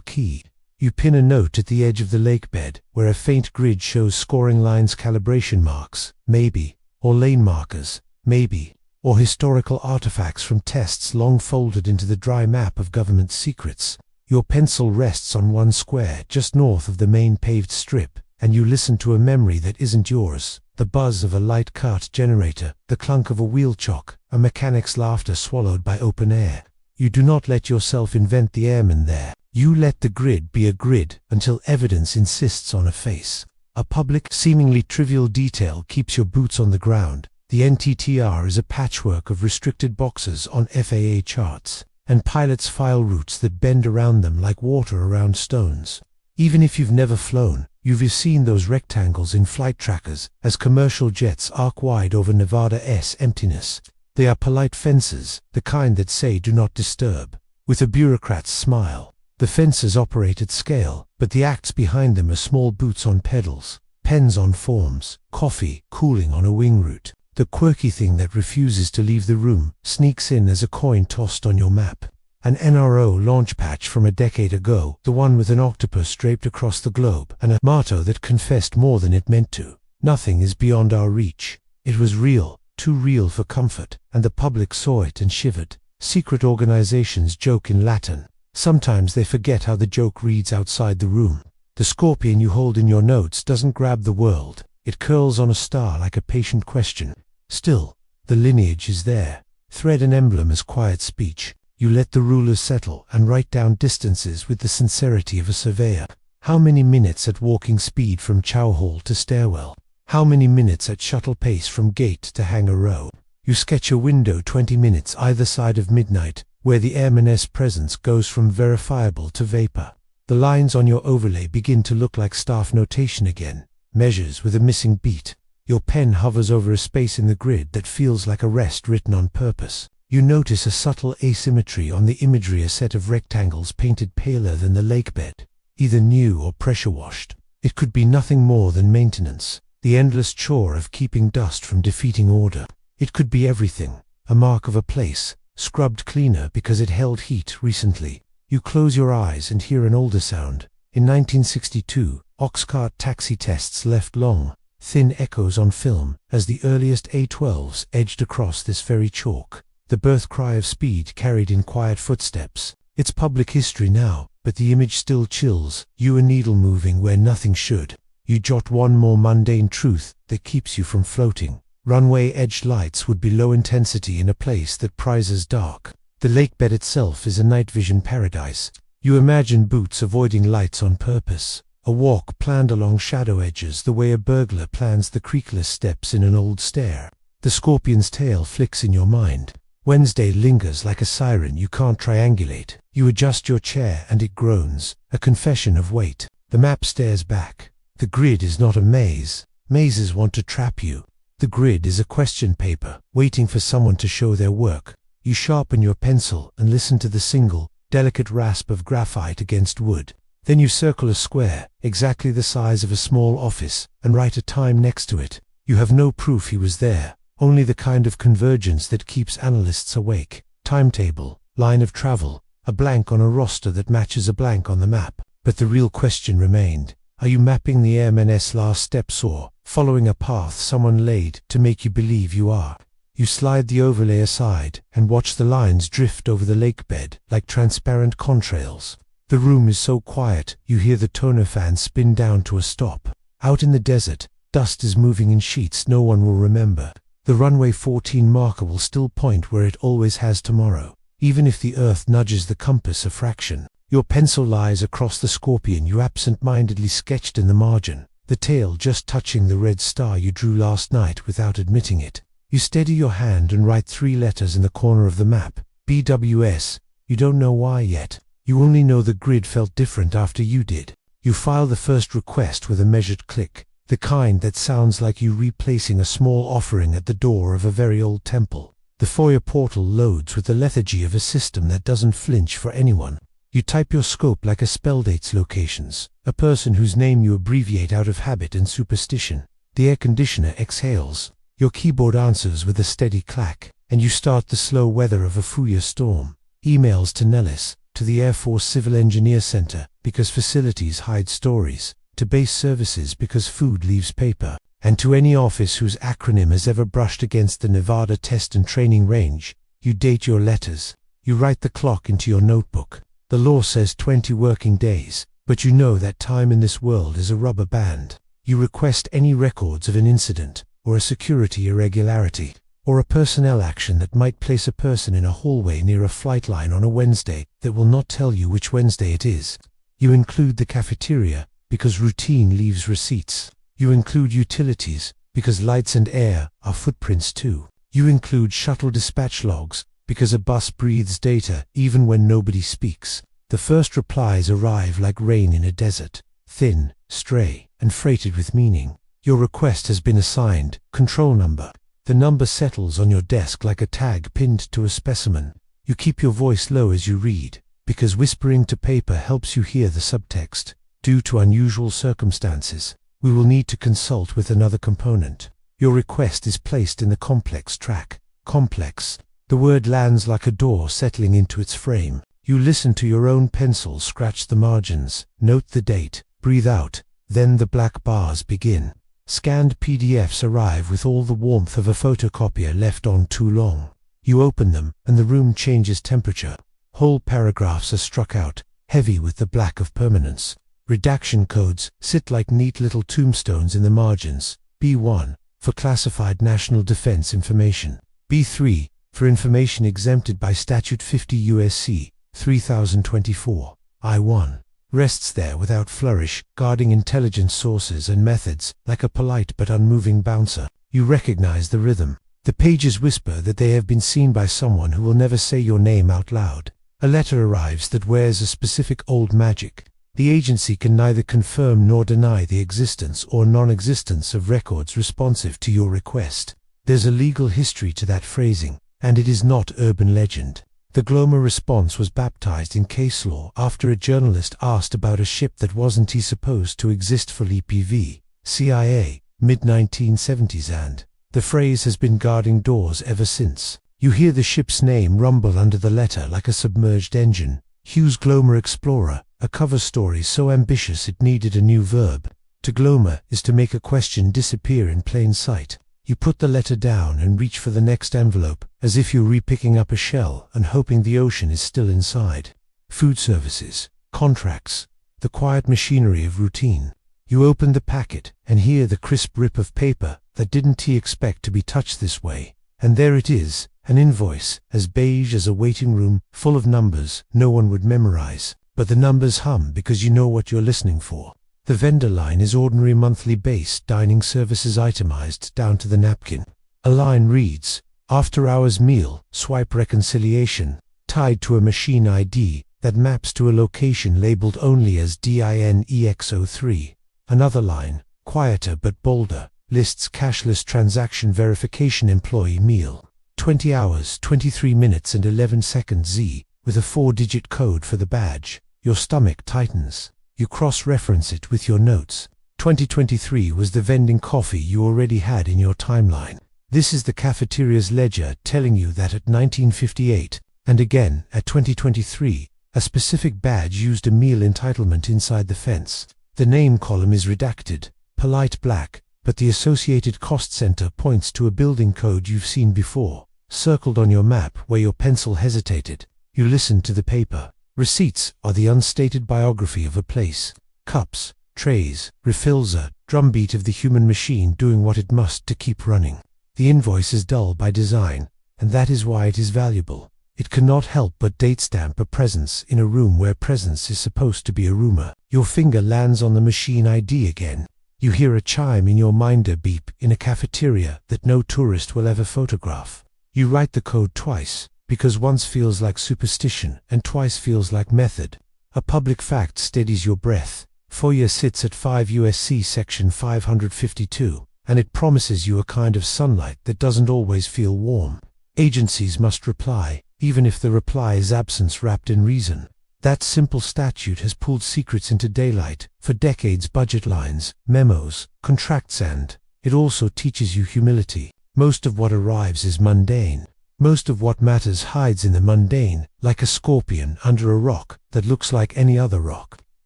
key. You pin a note at the edge of the lakebed where a faint grid shows scoring lines, calibration marks, maybe, or lane markers, maybe, or historical artifacts from tests long folded into the dry map of government secrets. Your pencil rests on one square just north of the main paved strip, and you listen to a memory that isn't yours. The buzz of a light cart generator, the clunk of a wheel chock, a mechanic's laughter swallowed by open air. You do not let yourself invent the Airman there. You let the grid be a grid until evidence insists on a face. A public, seemingly trivial detail keeps your boots on the ground. The NTTR is a patchwork of restricted boxes on FAA charts, and pilots' file routes that bend around them like water around stones. Even if you've never flown, you've seen those rectangles in flight trackers as commercial jets arc wide over Nevada's emptiness. They are polite fences, the kind that say do not disturb, with a bureaucrat's smile. The fences operate at scale, but the acts behind them are small boots on pedals, pens on forms, coffee cooling on a wing route. The quirky thing that refuses to leave the room sneaks in as a coin tossed on your map. An NRO launch patch from a decade ago, the one with an octopus draped across the globe, and a motto that confessed more than it meant to. Nothing is beyond our reach. It was real, too real for comfort, and the public saw it and shivered. Secret organizations joke in Latin. Sometimes they forget how the joke reads outside the room. The scorpion you hold in your notes doesn't grab the world. It curls on a star like a patient question. Still, the lineage is there. Thread and emblem as quiet speech. You let the rulers settle and write down distances with the sincerity of a surveyor. How many minutes at walking speed from chow hall to stairwell? How many minutes at shuttle pace from gate to hangar row? You sketch a window 20 minutes either side of midnight, where the Airman's presence goes from verifiable to vapor. The lines on your overlay begin to look like staff notation again, measures with a missing beat. Your pen hovers over a space in the grid that feels like a rest written on purpose. You notice a subtle asymmetry on the imagery, a set of rectangles painted paler than the lakebed, either new or pressure-washed. It could be nothing more than maintenance, the endless chore of keeping dust from defeating order. It could be everything, a mark of a place, scrubbed cleaner because it held heat recently. You close your eyes and hear an older sound. In 1962, oxcart taxi tests left long, thin echoes on film as the earliest A12s edged across this very chalk. The birth cry of speed carried in quiet footsteps. It's public history now, but the image still chills, you a needle moving where nothing should. You jot one more mundane truth that keeps you from floating. Runway-edged lights would be low intensity in a place that prizes dark. The lakebed itself is a night vision paradise. You imagine boots avoiding lights on purpose. A walk planned along shadow edges the way a burglar plans the creakless steps in an old stair. The scorpion's tail flicks in your mind. Wednesday lingers like a siren you can't triangulate. You adjust your chair and it groans, a confession of weight. The map stares back. The grid is not a maze. Mazes want to trap you. The grid is a question paper, waiting for someone to show their work. You sharpen your pencil and listen to the single, delicate rasp of graphite against wood. Then you circle a square, exactly the size of a small office, and write a time next to it. You have no proof he was there, only the kind of convergence that keeps analysts awake. Timetable, line of travel, a blank on a roster that matches a blank on the map. But the real question remained. Are you mapping the Airman's last steps or following a path someone laid to make you believe you are? You slide the overlay aside and watch the lines drift over the lakebed like transparent contrails. The room is so quiet you hear the toner fan spin down to a stop. Out in the desert, dust is moving in sheets no one will remember. The runway 14 marker will still point where it always has tomorrow, even if the earth nudges the compass a fraction. Your pencil lies across the scorpion you absent-mindedly sketched in the margin, the tail just touching the red star you drew last night without admitting it. You steady your hand and write 3 letters in the corner of the map, BWS. You don't know why yet. You only know the grid felt different after you did. You file the first request with a measured click, the kind that sounds like you replacing a small offering at the door of a very old temple. The foyer portal loads with the lethargy of a system that doesn't flinch for anyone. You type your scope like a spell date's locations, a person whose name you abbreviate out of habit and superstition. The air conditioner exhales. Your keyboard answers with a steady clack, and you start the slow weather of a Fuya storm. Emails to Nellis, to the Air Force Civil Engineer Center, because facilities hide stories, to base services because food leaves paper, and to any office whose acronym has ever brushed against the Nevada Test and Training Range. You date your letters. You write the clock into your notebook. The law says 20 working days, but you know that time in this world is a rubber band. You request any records of an incident, or a security irregularity, or a personnel action that might place a person in a hallway near a flight line on a Wednesday that will not tell you which Wednesday it is. You include the cafeteria, because routine leaves receipts. You include utilities, because lights and air are footprints too. You include shuttle dispatch logs, because a bus breathes data even when nobody speaks. The first replies arrive like rain in a desert, thin, stray, and freighted with meaning. Your request has been assigned, control number. The number settles on your desk like a tag pinned to a specimen. You keep your voice low as you read, because whispering to paper helps you hear the subtext. Due to unusual circumstances, we will need to consult with another component. Your request is placed in the complex track. Complex. The word lands like a door settling into its frame. You listen to your own pencil scratch the margins, note the date, breathe out, then the black bars begin. Scanned PDFs arrive with all the warmth of a photocopier left on too long. You open them, and the room changes temperature. Whole paragraphs are struck out, heavy with the black of permanence. Redaction codes sit like neat little tombstones in the margins. B1, for classified national defense information. B3, for information exempted by Statute 50 U.S.C. 3024. I1 rests there without flourish, guarding intelligence sources and methods, like a polite but unmoving bouncer. You recognize the rhythm. The pages whisper that they have been seen by someone who will never say your name out loud. A letter arrives that wears a specific old magic. The agency can neither confirm nor deny the existence or non-existence of records responsive to your request. There's a legal history to that phrasing, and it is not urban legend. The Glomar response was baptized in case law after a journalist asked about a ship that wasn't supposed to exist for EPV, CIA, mid-1970s, and the phrase has been guarding doors ever since. You hear the ship's name rumble under the letter like a submerged engine. Hughes Glomar Explorer, a cover story so ambitious it needed a new verb. To Glomar is to make a question disappear in plain sight. You put the letter down and reach for the next envelope, as if you're re-picking up a shell and hoping the ocean is still inside. Food services, contracts, the quiet machinery of routine. You open the packet and hear the crisp rip of paper that didn't he expect to be touched this way. And there it is, an invoice, as beige as a waiting room, full of numbers no one would memorize. But the numbers hum because you know what you're listening for. The vendor line is ordinary monthly base dining services itemized down to the napkin. A line reads, after hours meal, swipe reconciliation, tied to a machine ID that maps to a location labeled only as DINEX03. Another line, quieter but bolder, lists cashless transaction verification employee meal. 20 hours, 23 minutes and 11 seconds Z, with a 4-digit code for the badge. Your stomach tightens. You cross-reference it with your notes. 2023 was the vending coffee you already had in your timeline. This is the cafeteria's ledger telling you that at 1958, and again at 2023, a specific badge used a meal entitlement inside the fence. The name column is redacted, polite black, but the associated cost center points to a building code you've seen before, circled on your map where your pencil hesitated. You listen to the paper. Receipts are the unstated biography of a place. Cups, trays, refills, a drumbeat of the human machine doing what it must to keep running. The invoice is dull by design, and that is why it is valuable. It cannot help but date stamp a presence in a room where presence is supposed to be a rumor. Your finger lands on the machine ID again. You hear a chime in your minder beep in a cafeteria that no tourist will ever photograph. You write the code twice, because once feels like superstition and twice feels like method. A public fact steadies your breath. FOIA sits at 5 USC section 552, and it promises you a kind of sunlight that doesn't always feel warm. Agencies must reply, even if the reply is absence wrapped in reason. That simple statute has pulled secrets into daylight for decades. Budget lines, memos, contracts, and it also teaches you humility. Most of what arrives is mundane. Most of what matters hides in the mundane, like a scorpion under a rock that looks like any other rock.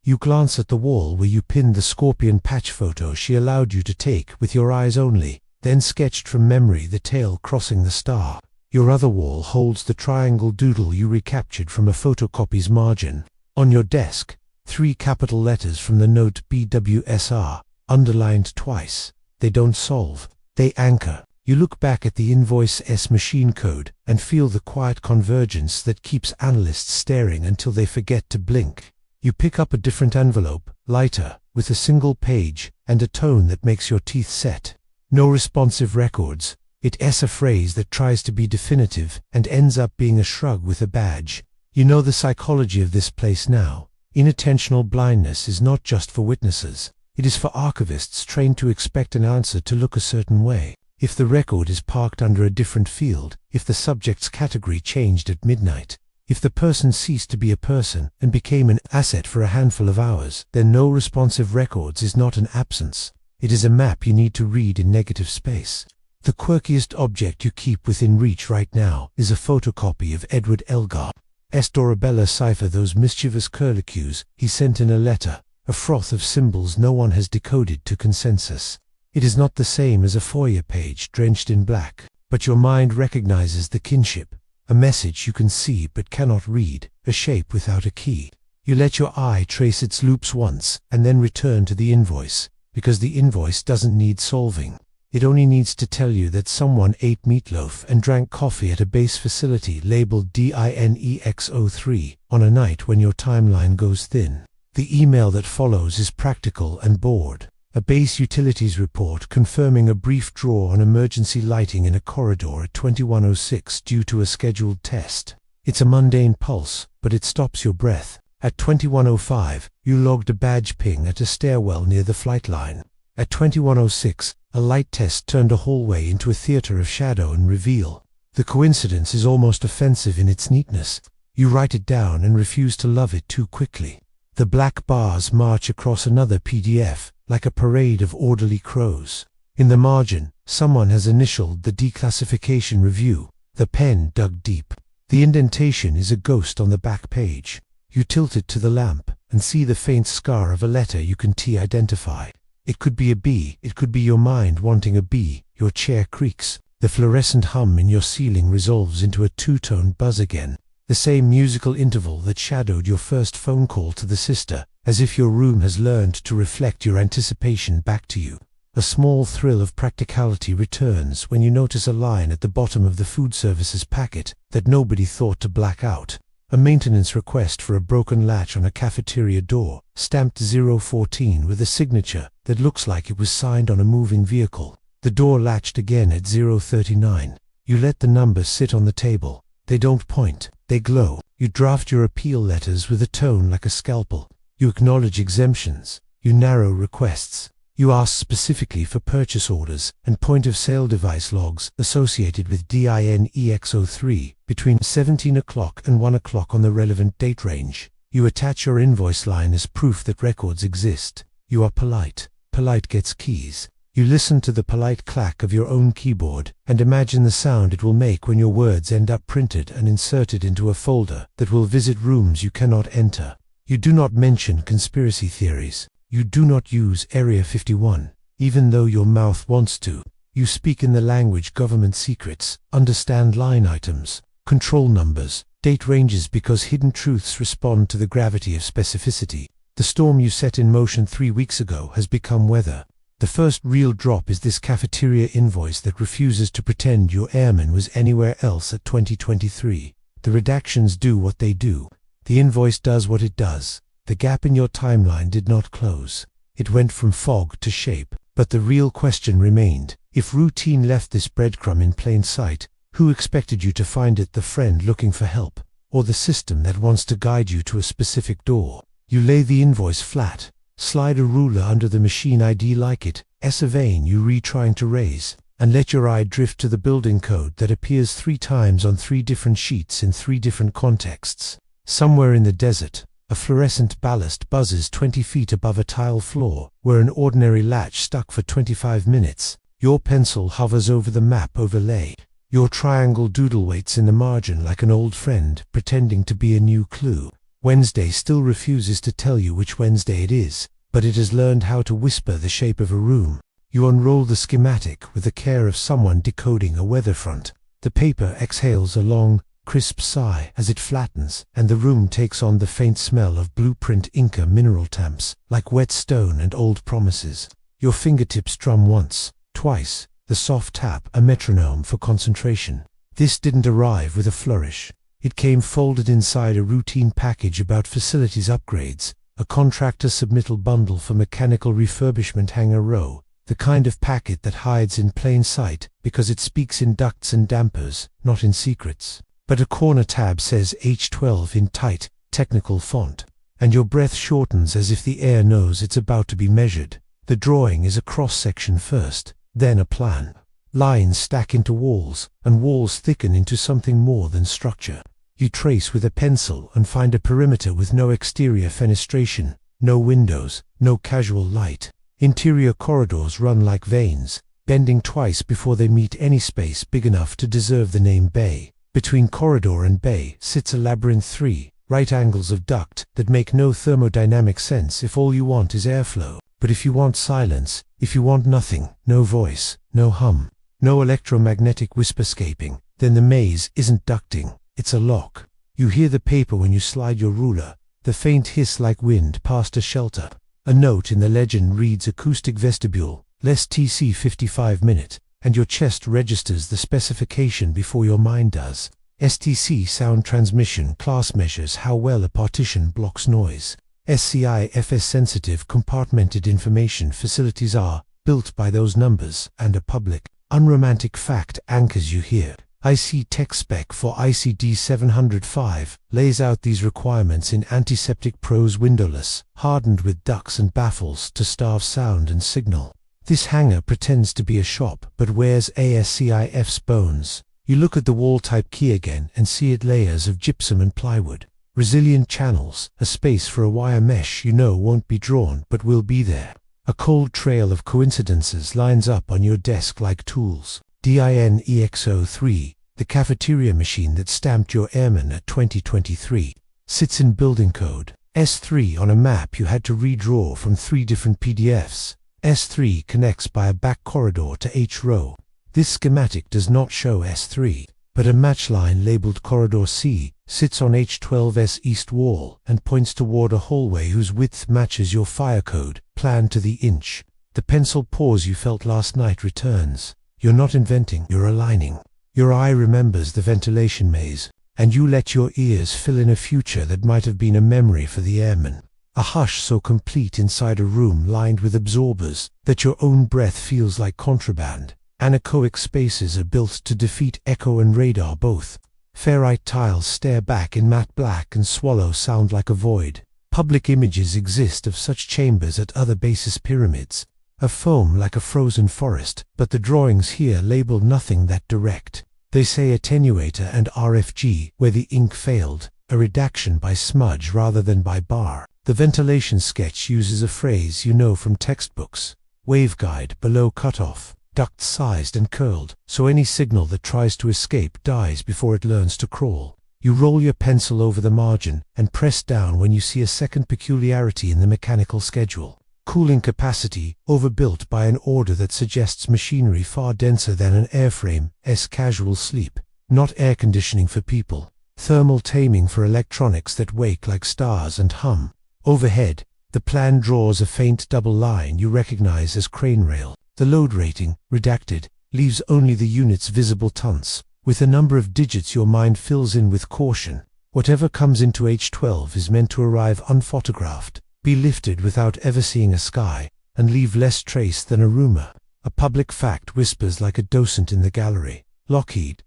You glance at the wall where you pinned the scorpion patch photo she allowed you to take with your eyes only, then sketched from memory the tail crossing the star. Your other wall holds the triangle doodle you recaptured from a photocopy's margin. On your desk, 3 capital letters from the note BWSR, underlined twice. They don't solve, they anchor. You look back at the invoice S machine code and feel the quiet convergence that keeps analysts staring until they forget to blink. You pick up a different envelope, lighter, with a single page and a tone that makes your teeth set. No responsive records. It's a phrase that tries to be definitive and ends up being a shrug with a badge. You know the psychology of this place now. Inattentional blindness is not just for witnesses. It is for archivists trained to expect an answer to look a certain way. If the record is parked under a different field, if the subject's category changed at midnight, if the person ceased to be a person and became an asset for a handful of hours, then no responsive records is not an absence. It is a map you need to read in negative space. The quirkiest object you keep within reach right now is a photocopy of Edward Elgar. Dorabella cipher those mischievous curlicues he sent in a letter, a froth of symbols no one has decoded to consensus. It is not the same as a foyer page drenched in black, but your mind recognizes the kinship, a message you can see but cannot read, a shape without a key. You let your eye trace its loops once, and then return to the invoice, because the invoice doesn't need solving. It only needs to tell you that someone ate meatloaf and drank coffee at a base facility labeled DINEX03 on a night when your timeline goes thin. The email that follows is practical and bored. A base utilities report confirming a brief draw on emergency lighting in a corridor at 2106 due to a scheduled test. It's a mundane pulse, but it stops your breath. At 2105, you logged a badge ping at a stairwell near the flight line. At 2106, a light test turned a hallway into a theater of shadow and reveal. The coincidence is almost offensive in its neatness. You write it down and refuse to love it too quickly. The black bars march across another PDF, like a parade of orderly crows. In the margin, someone has initialed the declassification review, the pen dug deep. The indentation is a ghost on the back page. You tilt it to the lamp and see the faint scar of a letter you can identify. It could be a B, it could be your mind wanting a B. Your chair creaks. The fluorescent hum in your ceiling resolves into a two-tone buzz again. The same musical interval that shadowed your first phone call to the sister, as if your room has learned to reflect your anticipation back to you. A small thrill of practicality returns when you notice a line at the bottom of the food services packet that nobody thought to black out. A maintenance request for a broken latch on a cafeteria door, stamped 014 with a signature that looks like it was signed on a moving vehicle. The door latched again at 039. You let the numbers sit on the table. They don't point, they glow. You draft your appeal letters with a tone like a scalpel. You acknowledge exemptions. You narrow requests. You ask specifically for purchase orders and point-of-sale device logs associated with DINEX03 between 17 o'clock and 1 o'clock on the relevant date range. You attach your invoice line as proof that records exist. You are polite. Polite gets keys. You listen to the polite clack of your own keyboard and imagine the sound it will make when your words end up printed and inserted into a folder that will visit rooms you cannot enter. You do not mention conspiracy theories. You do not use Area 51, even though your mouth wants to. You speak in the language government secrets, understand line items, control numbers, date ranges because hidden truths respond to the gravity of specificity. The storm you set in motion 3 weeks ago has become weather. The first real drop is this cafeteria invoice that refuses to pretend your Airman was anywhere else at 2023. The redactions do what they do. The invoice does what it does. The gap in your timeline did not close. It went from fog to shape. But the real question remained. If routine left this breadcrumb in plain sight, who expected you to find it, the friend looking for help, or the system that wants to guide you to a specific door? You lay the invoice flat, slide a ruler under the machine ID like it, a vein you retrying to raise, and let your eye drift to the building code that appears 3 times on 3 different sheets in 3 different contexts. Somewhere in the desert, a fluorescent ballast buzzes 20 feet above a tile floor, where an ordinary latch stuck for 25 minutes. Your pencil hovers over the map overlay. Your triangle doodle waits in the margin like an old friend, pretending to be a new clue. Wednesday still refuses to tell you which Wednesday it is, but it has learned how to whisper the shape of a room. You unroll the schematic with the care of someone decoding a weather front. The paper exhales a long, crisp sigh as it flattens, and the room takes on the faint smell of blueprint Inca mineral tamps, like wet stone and old promises. Your fingertips drum once, twice, the soft tap a metronome for concentration. This didn't arrive with a flourish. It came folded inside a routine package about facilities upgrades, a contractor submittal bundle for mechanical refurbishment hangar row, the kind of packet that hides in plain sight because it speaks in ducts and dampers, not in secrets. But a corner tab says H12 in tight, technical font, and your breath shortens as if the air knows it's about to be measured. The drawing is a cross-section first, then a plan. Lines stack into walls, and walls thicken into something more than structure. You trace with a pencil and find a perimeter with no exterior fenestration, no windows, no casual light. Interior corridors run like veins, bending twice before they meet any space big enough to deserve the name bay. Between corridor and bay sits a labyrinth 3 right angles of duct that make no thermodynamic sense if all you want is airflow. But if you want silence, if you want nothing, no voice, no hum, no electromagnetic whisperscaping, then the maze isn't ducting, it's a lock. You hear the paper when you slide your ruler, the faint hiss like wind past a shelter. A note in the legend reads acoustic vestibule, less TC 55 minute, and your chest registers the specification before your mind does. STC sound transmission class measures how well a partition blocks noise. SCIFS sensitive compartmented information facilities are built by those numbers, and a public, unromantic fact anchors you here. IC Tech Spec for ICD 705 lays out these requirements in antiseptic prose windowless, hardened with ducts and baffles to starve sound and signal. This hangar pretends to be a shop, but wears ASCIF's bones. You look at the wall-type key again and see it layers of gypsum and plywood. Resilient channels, a space for a wire mesh you know won't be drawn but will be there. A cold trail of coincidences lines up on your desk like tools. DIN EX03, the cafeteria machine that stamped your Airman at 2023, sits in building code. S3 on a map you had to redraw from 3 different PDFs. S3 connects by a back corridor to H row. This schematic does not show S3, but a match line labeled Corridor C sits on H12's east wall and points toward a hallway whose width matches your fire code, planned to the inch. The pencil pause you felt last night returns. You're not inventing, you're aligning. Your eye remembers the ventilation maze, and you let your ears fill in a future that might have been a memory for the Airman. A hush so complete inside a room lined with absorbers that your own breath feels like contraband. Anechoic spaces are built to defeat echo and radar both. Ferrite tiles stare back in matte black and swallow sound like a void. Public images exist of such chambers at other bases pyramids. A foam like a frozen forest, but the drawings here label nothing that direct. They say attenuator and RFG where the ink failed, a redaction by smudge rather than by bar. The ventilation sketch uses a phrase you know from textbooks. Waveguide below cutoff, duct sized and curled, so any signal that tries to escape dies before it learns to crawl. You roll your pencil over the margin and press down when you see a second peculiarity in the mechanical schedule. Cooling capacity, overbuilt by an order that suggests machinery far denser than an airframe's casual sleep. Not air conditioning for people. Thermal taming for electronics that wake like stars and hum. Overhead, the plan draws a faint double line you recognize as crane rail. The load rating, redacted, leaves only the unit's visible tons. With a number of digits your mind fills in with caution. Whatever comes into H12 is meant to arrive unphotographed, be lifted without ever seeing a sky, and leave less trace than a rumor. A public fact whispers like a docent in the gallery. Lockheed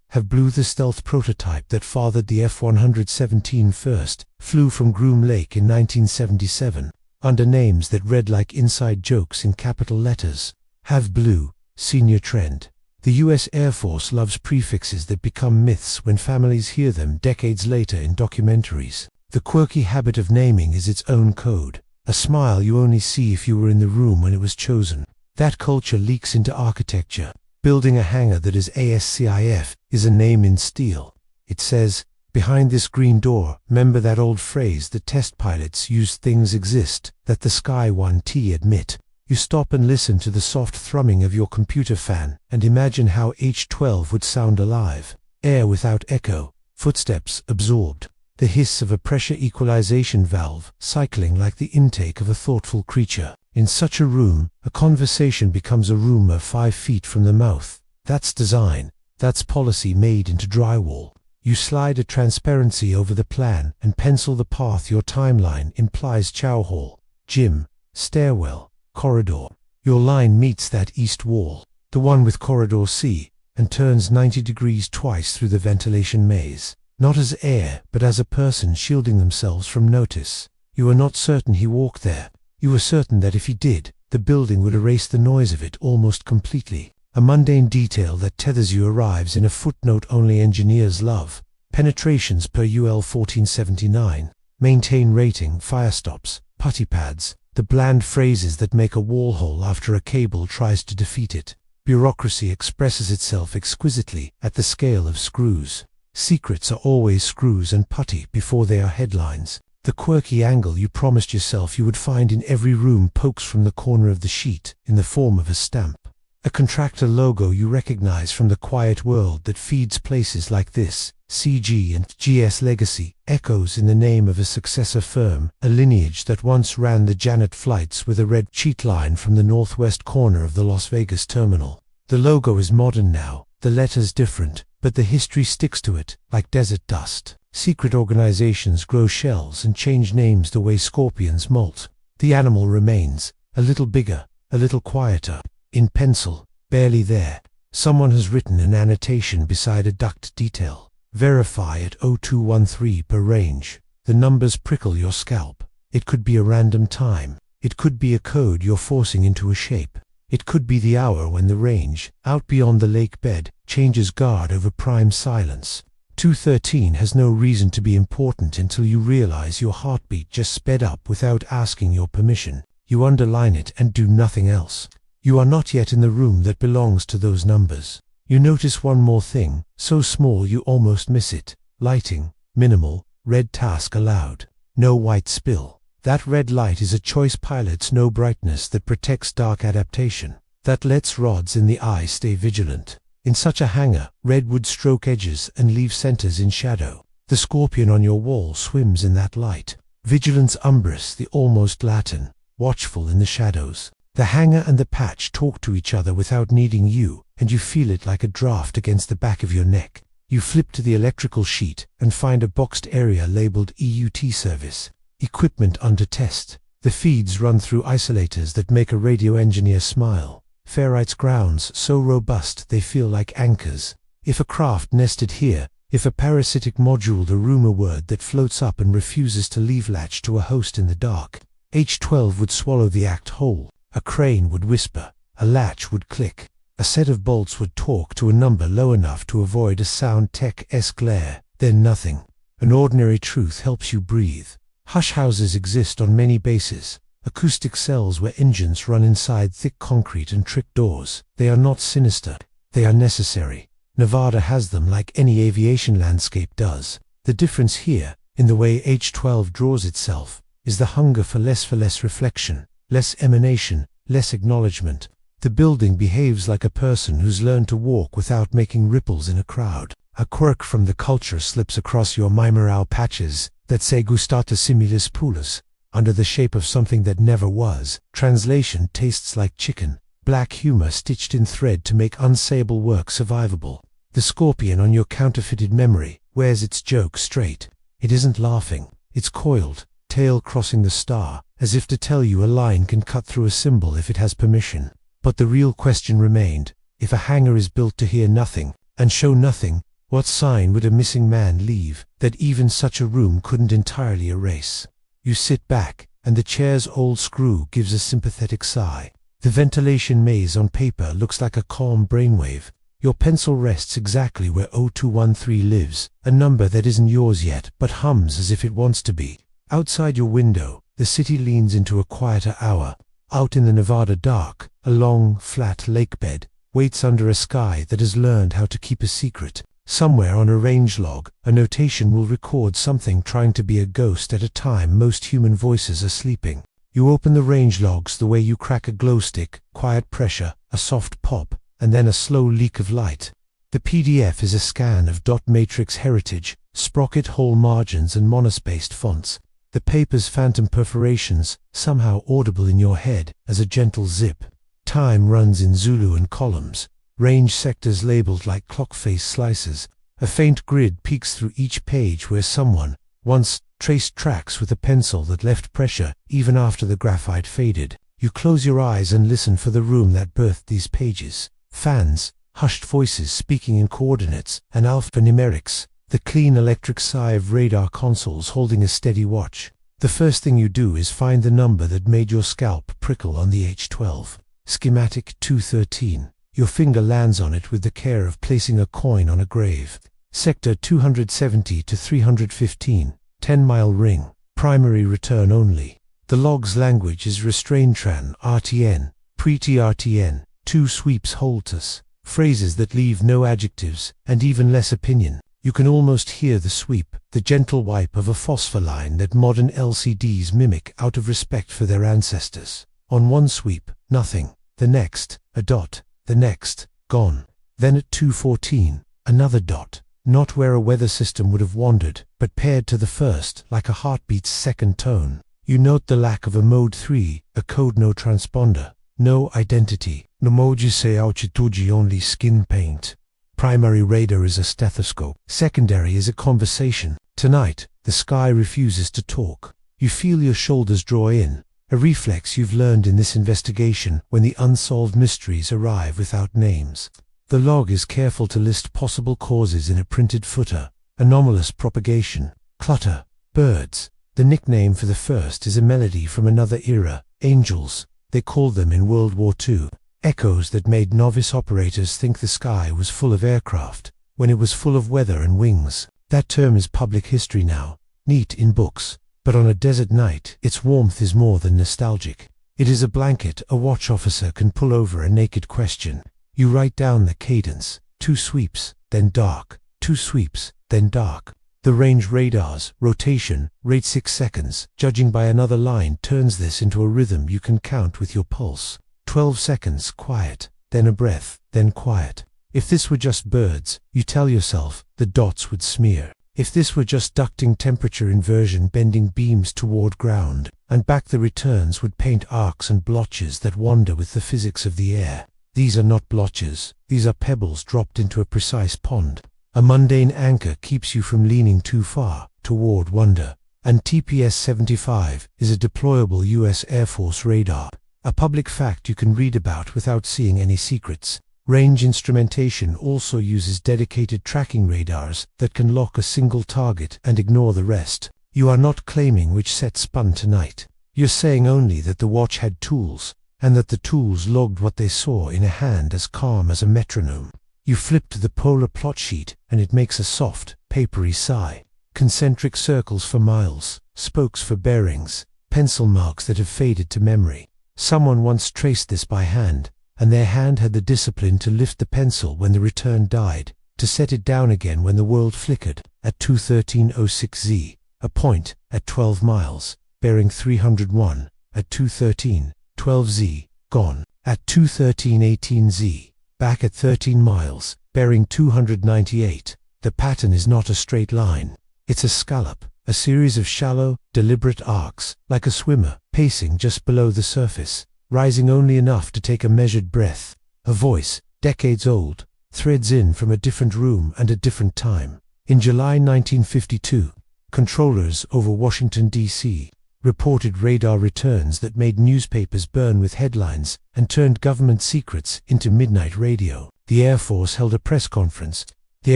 have blew the stealth prototype that fathered the F-117 first, flew from Groom Lake in 1977, under names that read like inside jokes in capital letters. Have blue, senior trend. The US Air Force loves prefixes that become myths when families hear them decades later in documentaries. The quirky habit of naming is its own code, a smile you only see if you were in the room when it was chosen. That culture leaks into architecture. Building a hangar that is ASCIF is a name in steel. It says, behind this green door, remember that old phrase that test pilots use, things exist, that the Sky 1T admit. You stop and listen to the soft thrumming of your computer fan and imagine how H12 would sound alive. Air without echo, footsteps absorbed. The hiss of a pressure equalization valve, cycling like the intake of a thoughtful creature. In such a room, a conversation becomes a rumor 5 feet from the mouth. That's design. That's policy made into drywall. You slide a transparency over the plan and pencil the path your timeline implies: chow hall, gym, stairwell, corridor. Your line meets that east wall, the one with corridor C, and turns 90 degrees twice through the ventilation maze. Not as air, but as a person shielding themselves from notice. You are not certain he walked there. You are certain that if he did, the building would erase the noise of it almost completely. A mundane detail that tethers you arrives in a footnote only engineers love. Penetrations per UL 1479. Maintain rating, fire stops, putty pads. The bland phrases that make a wall hole after a cable tries to defeat it. Bureaucracy expresses itself exquisitely at the scale of screws. Secrets are always screws and putty before they are headlines. The quirky angle you promised yourself you would find in every room pokes from the corner of the sheet in the form of a stamp. A contractor logo you recognize from the quiet world that feeds places like this. CG and GS Legacy echoes in the name of a successor firm, a lineage that once ran the Janet flights with a red cheat line from the northwest corner of the Las Vegas terminal. The logo is modern now, the letters different, but the history sticks to it, like desert dust. Secret organizations grow shells and change names the way scorpions molt. The animal remains, a little bigger, a little quieter. In pencil, barely there, someone has written an annotation beside a duct detail. Verify at 0213 per range. The numbers prickle your scalp. It could be a random time. It could be a code you're forcing into a shape. It could be the hour when the range, out beyond the lake bed, changes guard over prime silence. 213 has no reason to be important until you realize your heartbeat just sped up without asking your permission. You underline it and do nothing else. You are not yet in the room that belongs to those numbers. You notice one more thing, so small you almost miss it. Lighting, minimal, red task allowed. No white spill. That red light is a choice pilot's no brightness that protects dark adaptation. That lets rods in the eye stay vigilant. In such a hangar, red would stroke edges and leave centers in shadow. The scorpion on your wall swims in that light. Vigilance umbris, the almost Latin, watchful in the shadows. The hangar and the patch talk to each other without needing you, and you feel it like a draft against the back of your neck. You flip to the electrical sheet and find a boxed area labeled EUT service. Equipment under test. The feeds run through isolators that make a radio engineer smile. Ferrite's grounds so robust they feel like anchors. If a craft nested here, if a parasitic module, the rumor word that floats up and refuses to leave, latch to a host in the dark. H12 would swallow the act whole. A crane would whisper, a latch would click, a set of bolts would talk to a number low enough to avoid a sound tech-esque glare, then nothing. An ordinary truth helps you breathe. Hush houses exist on many bases, acoustic cells where engines run inside thick concrete and trick doors. They are not sinister, they are necessary. Nevada has them like any aviation landscape does. The difference here, in the way H12 draws itself, is the hunger for less reflection. Less emanation, less acknowledgement. The building behaves like a person who's learned to walk without making ripples in a crowd. A quirk from the culture slips across your Mimorau patches that say gustata similis pulus, under the shape of something that never was. Translation tastes like chicken. Black humor stitched in thread to make unsayable work survivable. The scorpion on your counterfeited memory wears its joke straight. It isn't laughing, it's coiled, tail crossing the star, as if to tell you a line can cut through a symbol if it has permission. But the real question remained, if a hangar is built to hear nothing, and show nothing, what sign would a missing man leave, that even such a room couldn't entirely erase? You sit back, and the chair's old screw gives a sympathetic sigh. The ventilation maze on paper looks like a calm brainwave. Your pencil rests exactly where 0213 lives, a number that isn't yours yet, but hums as if it wants to be. Outside your window, the city leans into a quieter hour. Out in the Nevada dark, a long, flat lake bed waits under a sky that has learned how to keep a secret. Somewhere on a range log, a notation will record something trying to be a ghost at a time most human voices are sleeping. You open the range logs the way you crack a glow stick, quiet pressure, a soft pop, and then a slow leak of light. The PDF is a scan of dot matrix heritage, sprocket hole margins and monospaced fonts. The paper's phantom perforations, somehow audible in your head as a gentle zip. Time runs in Zulu and columns, range sectors labeled like clock face slices. A faint grid peeks through each page where someone once traced tracks with a pencil that left pressure even after the graphite faded. You close your eyes and listen for the room that birthed these pages. Fans, hushed voices speaking in coordinates, and alphanumerics. The clean electric sigh of radar consoles holding a steady watch. The first thing you do is find the number that made your scalp prickle on the H12. Schematic 213. Your finger lands on it with the care of placing a coin on a grave. Sector 270 to 315, 10-mile ring, primary return only. The log's language is restraintran RTN, pre-TRTN, 2 sweeps holtus, phrases that leave no adjectives, and even less opinion. You can almost hear the sweep, the gentle wipe of a phosphor line that modern LCDs mimic out of respect for their ancestors. On one sweep, nothing. The next, a dot. The next, gone. Then at 2:14, another dot. Not where a weather system would have wandered, but paired to the first, like a heartbeat's second tone. You note the lack of a mode 3, a code no transponder. No identity. No moji se auchituji, only skin paint. Primary radar is a stethoscope. Secondary is a conversation. Tonight, the sky refuses to talk. You feel your shoulders draw in, a reflex you've learned in this investigation when the unsolved mysteries arrive without names. The log is careful to list possible causes in a printed footer: anomalous propagation, clutter, birds. The nickname for the first is a melody from another era, angels, they called them in World War II. Echoes that made novice operators think the sky was full of aircraft, when it was full of weather and wings. That term is public history now, neat in books, but on a desert night, its warmth is more than nostalgic. It is a blanket a watch officer can pull over a naked question. You write down the cadence: 2 sweeps, then dark, 2 sweeps, then dark. The range radar's rotation, rate 6 seconds, judging by another line, turns this into a rhythm you can count with your pulse. 12 seconds, quiet, then a breath, then quiet. If this were just birds, you tell yourself, the dots would smear. If this were just ducting temperature inversion bending beams toward ground, and back the returns would paint arcs and blotches that wander with the physics of the air. These are not blotches, these are pebbles dropped into a precise pond. A mundane anchor keeps you from leaning too far toward wonder. And TPS-75 is a deployable US Air Force radar. A public fact you can read about without seeing any secrets. Range instrumentation also uses dedicated tracking radars that can lock a single target and ignore the rest. You are not claiming which set spun tonight. You're saying only that the watch had tools, and that the tools logged what they saw in a hand as calm as a metronome. You flip to the polar plot sheet, and it makes a soft, papery sigh. Concentric circles for miles, spokes for bearings, pencil marks that have faded to memory. Someone once traced this by hand, and their hand had the discipline to lift the pencil when the return died, to set it down again when the world flickered. At 2:13:06Z, a point, at 12 miles, bearing 301, at 2:13:12Z, gone. At 2:13:18Z, back at 13 miles, bearing 298. The pattern is not a straight line. It's a scallop, a series of shallow, deliberate arcs, like a swimmer, pacing just below the surface, rising only enough to take a measured breath. A voice, decades old, threads in from a different room and a different time. In July 1952, controllers over Washington, D.C., reported radar returns that made newspapers burn with headlines and turned government secrets into midnight radio. The Air Force held a press conference. The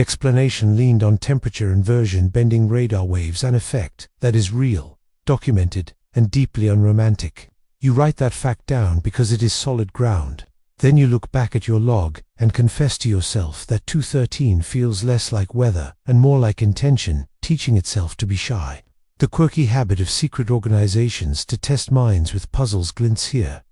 explanation leaned on temperature inversion bending radar waves, an effect that is real, documented, and deeply unromantic. You write that fact down because it is solid ground. Then you look back at your log and confess to yourself that 2:13 feels less like weather and more like intention, teaching itself to be shy. The quirky habit of secret organizations to test minds with puzzles glints here.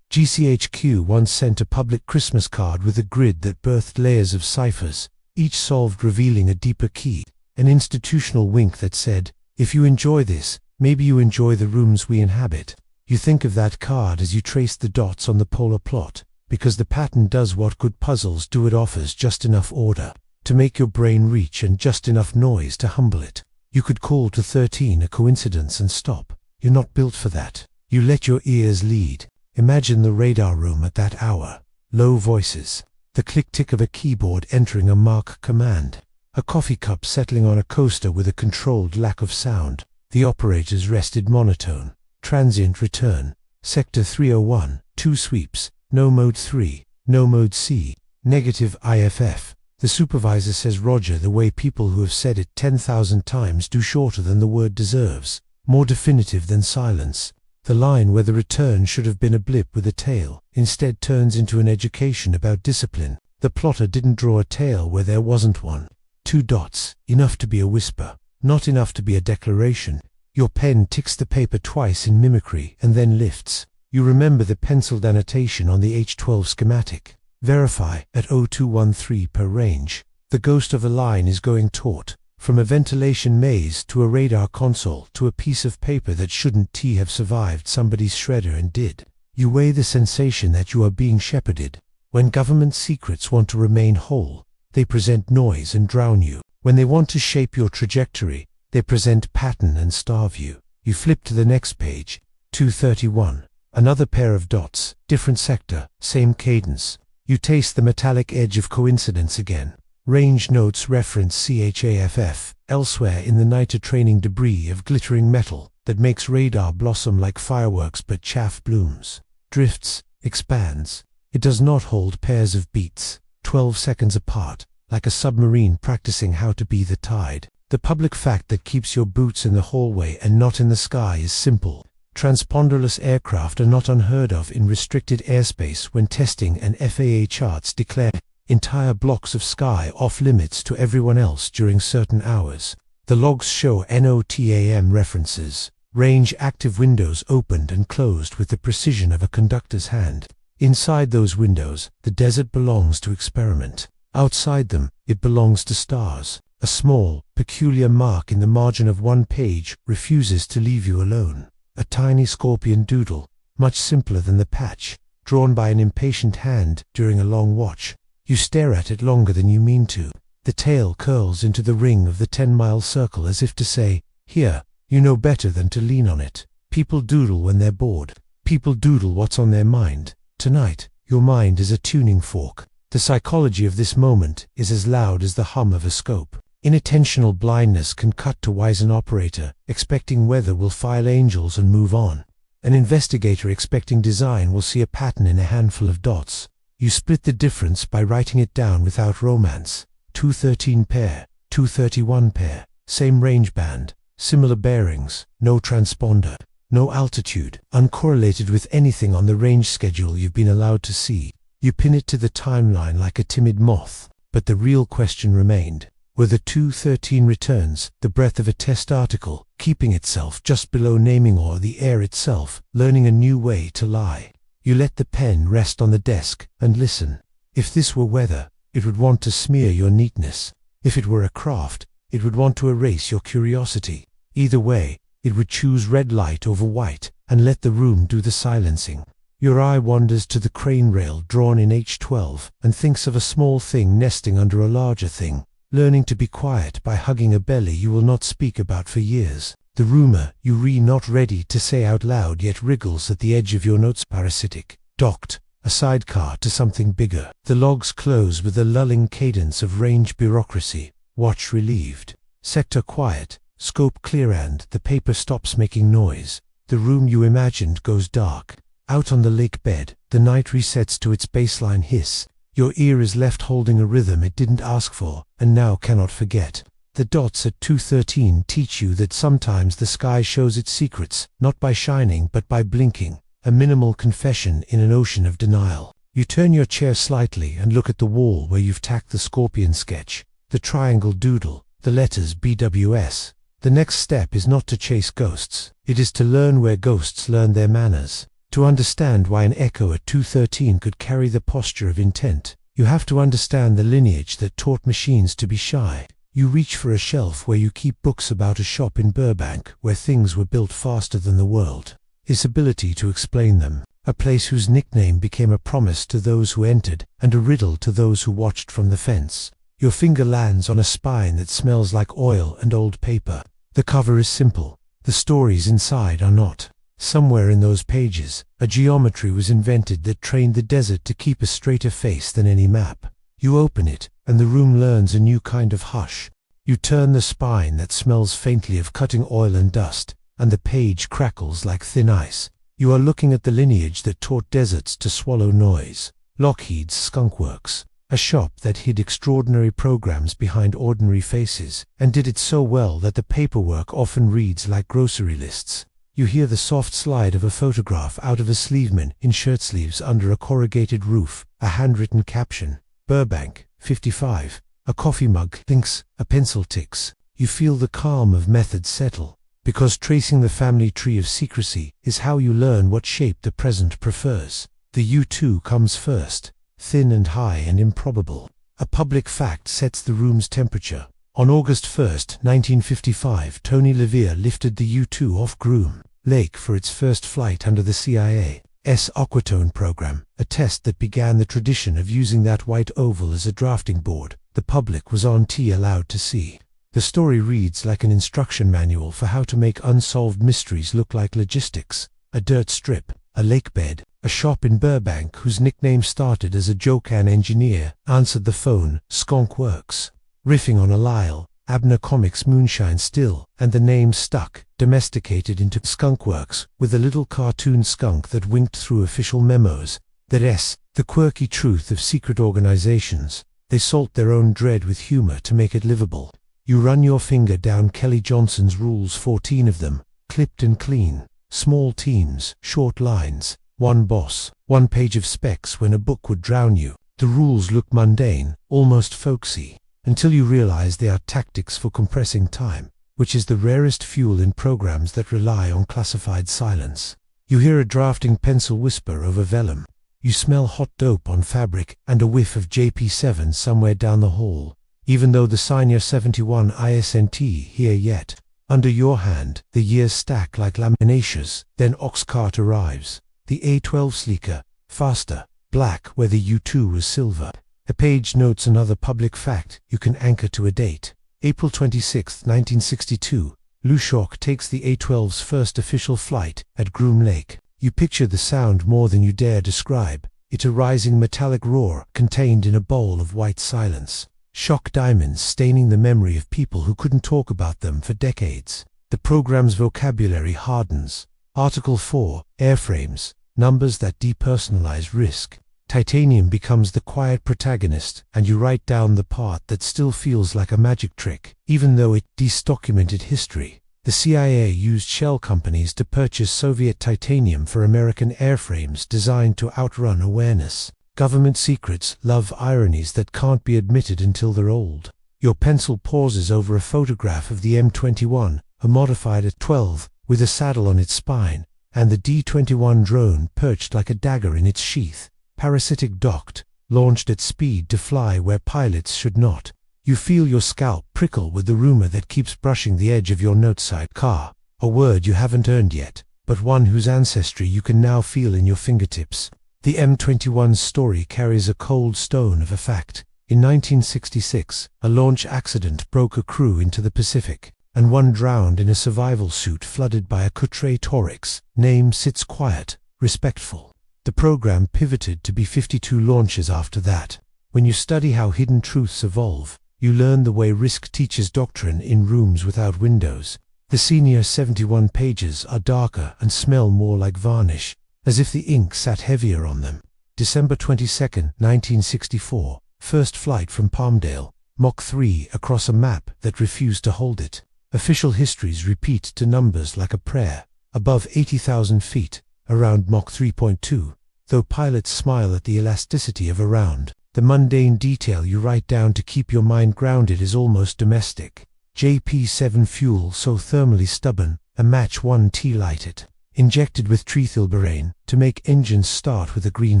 GCHQ once sent a public Christmas card with a grid that birthed layers of ciphers, each solved revealing a deeper key, an institutional wink that said, if you enjoy this, maybe you enjoy the rooms we inhabit. You think of that card as you trace the dots on the polar plot, because the pattern does what good puzzles do: it offers just enough order to make your brain reach and just enough noise to humble it. You could call 2:13 a coincidence and stop. You're not built for that. You let your ears lead. Imagine the radar room at that hour. Low voices. The click-tick of a keyboard entering a mark command. A coffee cup settling on a coaster with a controlled lack of sound. The operator's rested monotone. Transient return. Sector 301. 2 sweeps. No mode 3. No mode C. Negative IFF. The supervisor says Roger the way people who have said it 10,000 times do, shorter than the word deserves. More definitive than silence. The line where the return should have been a blip with a tail, instead turns into an education about discipline. The plotter didn't draw a tail where there wasn't one. 2 dots, enough to be a whisper, not enough to be a declaration. Your pen ticks the paper twice in mimicry and then lifts. You remember the penciled annotation on the H12 schematic. Verify at 0213 per range. The ghost of a line is going taut, from a ventilation maze to a radar console to a piece of paper that shouldn't have survived somebody's shredder and did. You weigh the sensation that you are being shepherded. When government secrets want to remain whole, they present noise and drown you. When they want to shape your trajectory, they present pattern and starve you. You flip to the next page. 231. Another pair of dots, different sector, same cadence. You taste the metallic edge of coincidence again. Range notes reference CHAFF, elsewhere in the nitre training debris of glittering metal that makes radar blossom like fireworks but chaff blooms. Drifts, expands. It does not hold pairs of beats, 12 seconds apart, like a submarine practicing how to be the tide. The public fact that keeps your boots in the hallway and not in the sky is simple. Transponderless aircraft are not unheard of in restricted airspace when testing, and FAA charts declare entire blocks of sky off limits to everyone else during certain hours. The logs show NOTAM references. Range active windows opened and closed with the precision of a conductor's hand. Inside those windows, the desert belongs to experiment. Outside them, it belongs to stars. A small, peculiar mark in the margin of one page refuses to leave you alone. A tiny scorpion doodle, much simpler than the patch, drawn by an impatient hand during a long watch. You stare at it longer than you mean to. The tail curls into the ring of the 10-mile circle as if to say, here, you know better than to lean on it. People doodle when they're bored. People doodle what's on their mind. Tonight, your mind is a tuning fork. The psychology of this moment is as loud as the hum of a scope. Inattentional blindness can cut to wise an operator, expecting weather will file angels and move on. An investigator expecting design will see a pattern in a handful of dots. You split the difference by writing it down without romance. 213 pair, 231 pair, same range band, similar bearings, no transponder, no altitude, uncorrelated with anything on the range schedule you've been allowed to see. You pin it to the timeline like a timid moth, but the real question remained. Were the 213 returns the breath of a test article, keeping itself just below naming, or the air itself, learning a new way to lie? You let the pen rest on the desk and listen. If this were weather, it would want to smear your neatness. If it were a craft, it would want to erase your curiosity. Either way, it would choose red light over white and let the room do the silencing. Your eye wanders to the crane rail drawn in H12 and thinks of a small thing nesting under a larger thing, learning to be quiet by hugging a belly you will not speak about for years. The rumor you read not ready to say out loud yet wriggles at the edge of your notes. Parasitic, docked, a sidecar to something bigger. The logs close with a lulling cadence of range bureaucracy. Watch relieved. Sector quiet, scope clear, and the paper stops making noise. The room you imagined goes dark. Out on the lake bed, the night resets to its baseline hiss. Your ear is left holding a rhythm it didn't ask for and now cannot forget. The dots at 213 teach you that sometimes the sky shows its secrets, not by shining but by blinking, a minimal confession in an ocean of denial. You turn your chair slightly and look at the wall where you've tacked the scorpion sketch, the triangle doodle, the letters BWS. The next step is not to chase ghosts, it is to learn where ghosts learn their manners. To understand why an echo at 213 could carry the posture of intent, you have to understand the lineage that taught machines to be shy. You reach for a shelf where you keep books about a shop in Burbank where things were built faster than the world. His ability to explain them, a place whose nickname became a promise to those who entered and a riddle to those who watched from the fence. Your finger lands on a spine that smells like oil and old paper. The cover is simple. The stories inside are not. Somewhere in those pages, a geometry was invented that trained the desert to keep a straighter face than any map. You open it, and the room learns a new kind of hush. You turn the spine that smells faintly of cutting oil and dust, and the page crackles like thin ice. You are looking at the lineage that taught deserts to swallow noise. Lockheed's Skunk Works, a shop that hid extraordinary programs behind ordinary faces, and did it so well that the paperwork often reads like grocery lists. You hear the soft slide of a photograph out of a sleeveman in shirt sleeves under a corrugated roof, a handwritten caption, Burbank, 55, a coffee mug clinks, a pencil ticks. You feel the calm of method settle, because tracing the family tree of secrecy is how you learn what shape the present prefers. The U2 comes first, thin and high and improbable. A public fact sets the room's temperature. On August 1st, 1955, Tony LeVere lifted the U-2 off Groom Lake for its first flight under the CIA's Aquatone program, a test that began the tradition of using that white oval as a drafting board. The public was allowed to see. The story reads like an instruction manual for how to make unsolved mysteries look like logistics. A dirt strip, a lake bed, a shop in Burbank whose nickname started as a joke. An engineer answered the phone, Skunk Works. Riffing on a Lyle Abner Comics moonshine still, and the name stuck, domesticated into Skunkworks, with a little cartoon skunk that winked through official memos. The quirky truth of secret organizations. They salt their own dread with humor to make it livable. You run your finger down Kelly Johnson's rules, 14 of them, clipped and clean. Small teams, short lines, one boss, one page of specs when a book would drown you. The rules look mundane, almost folksy, until you realize they are tactics for compressing time, which is the rarest fuel in programs that rely on classified silence. You hear a drafting pencil whisper over vellum. You smell hot dope on fabric and a whiff of JP7 somewhere down the hall, even though the Senior 71 isn't here yet. Under your hand, the years stack like laminaceous. Then Oxcart arrives. The A12 sleeker, faster, black where the U2 was silver. A page notes another public fact you can anchor to a date. April 26, 1962, Lou Shock takes the A12's first official flight at Groom Lake. You picture the sound more than you dare describe. It's a rising metallic roar contained in a bowl of white silence. Shock diamonds staining the memory of people who couldn't talk about them for decades. The program's vocabulary hardens. Article 4, airframes, numbers that depersonalize risk. Titanium becomes the quiet protagonist, and you write down the part that still feels like a magic trick, even though it documented history. The CIA used shell companies to purchase Soviet titanium for American airframes designed to outrun awareness. Government secrets love ironies that can't be admitted until they're old. Your pencil pauses over a photograph of the M21, a modified A-12, with a saddle on its spine, and the D-21 drone perched like a dagger in its sheath. Parasitic docked, launched at speed to fly where pilots should not. You feel your scalp prickle with the rumor that keeps brushing the edge of your noteside car. A word you haven't earned yet, but one whose ancestry you can now feel in your fingertips. The M21's story carries a cold stone of a fact. In 1966, a launch accident broke a crew into the Pacific, and one drowned in a survival suit flooded by a Coutre Torix. Name sits quiet, respectful. The program pivoted to be 52 launches after that. When you study how hidden truths evolve, you learn the way risk teaches doctrine in rooms without windows. The Senior 71 pages are darker and smell more like varnish, as if the ink sat heavier on them. December 22, 1964, first flight from Palmdale, Mach 3 across a map that refused to hold it. Official histories repeat to numbers like a prayer. Above 80,000 feet, around Mach 3.2, though pilots smile at the elasticity of around. The mundane detail you write down to keep your mind grounded is almost domestic. JP7 fuel so thermally stubborn, a Match 1T lighted, injected with trethylbarane to make engines start with a green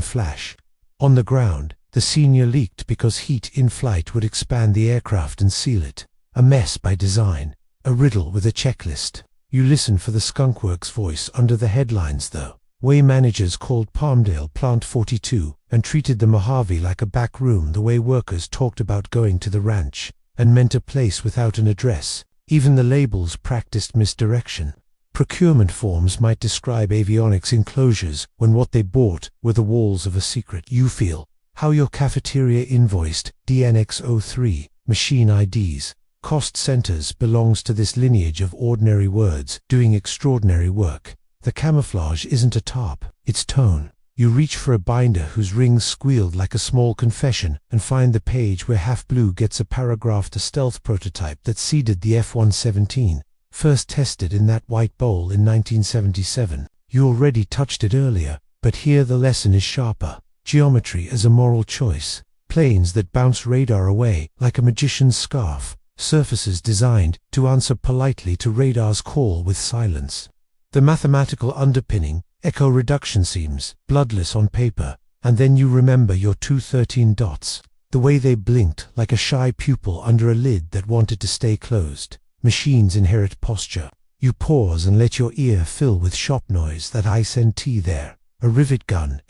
flash. On the ground, the Senior leaked because heat in flight would expand the aircraft and seal it. A mess by design, a riddle with a checklist. You listen for the Skunkworks voice under the headlines though. Way managers called Palmdale Plant 42 and treated the Mojave like a back room the way workers talked about going to the ranch, and meant a place without an address. Even the labels practiced misdirection. Procurement forms might describe avionics enclosures when what they bought were the walls of a secret. You feel how your cafeteria invoiced DNX03, machine IDs. Cost centers belongs to this lineage of ordinary words doing extraordinary work. The camouflage isn't a tarp, it's tone. You reach for a binder whose rings squealed like a small confession and find the page where Half Blue gets a paragraph to stealth prototype that seeded the F-117, first tested in that white bowl in 1977. You already touched it earlier, but here the lesson is sharper. Geometry as a moral choice. Planes that bounce radar away like a magician's scarf. Surfaces designed to answer politely to radar's call with silence. The mathematical underpinning, echo reduction seems bloodless on paper, and then you remember your 213 dots. The way they blinked, like a shy pupil under a lid that wanted to stay closed. Machines inherit posture. You pause and let your ear fill with shop noise, that ice and tea there. A rivet gun,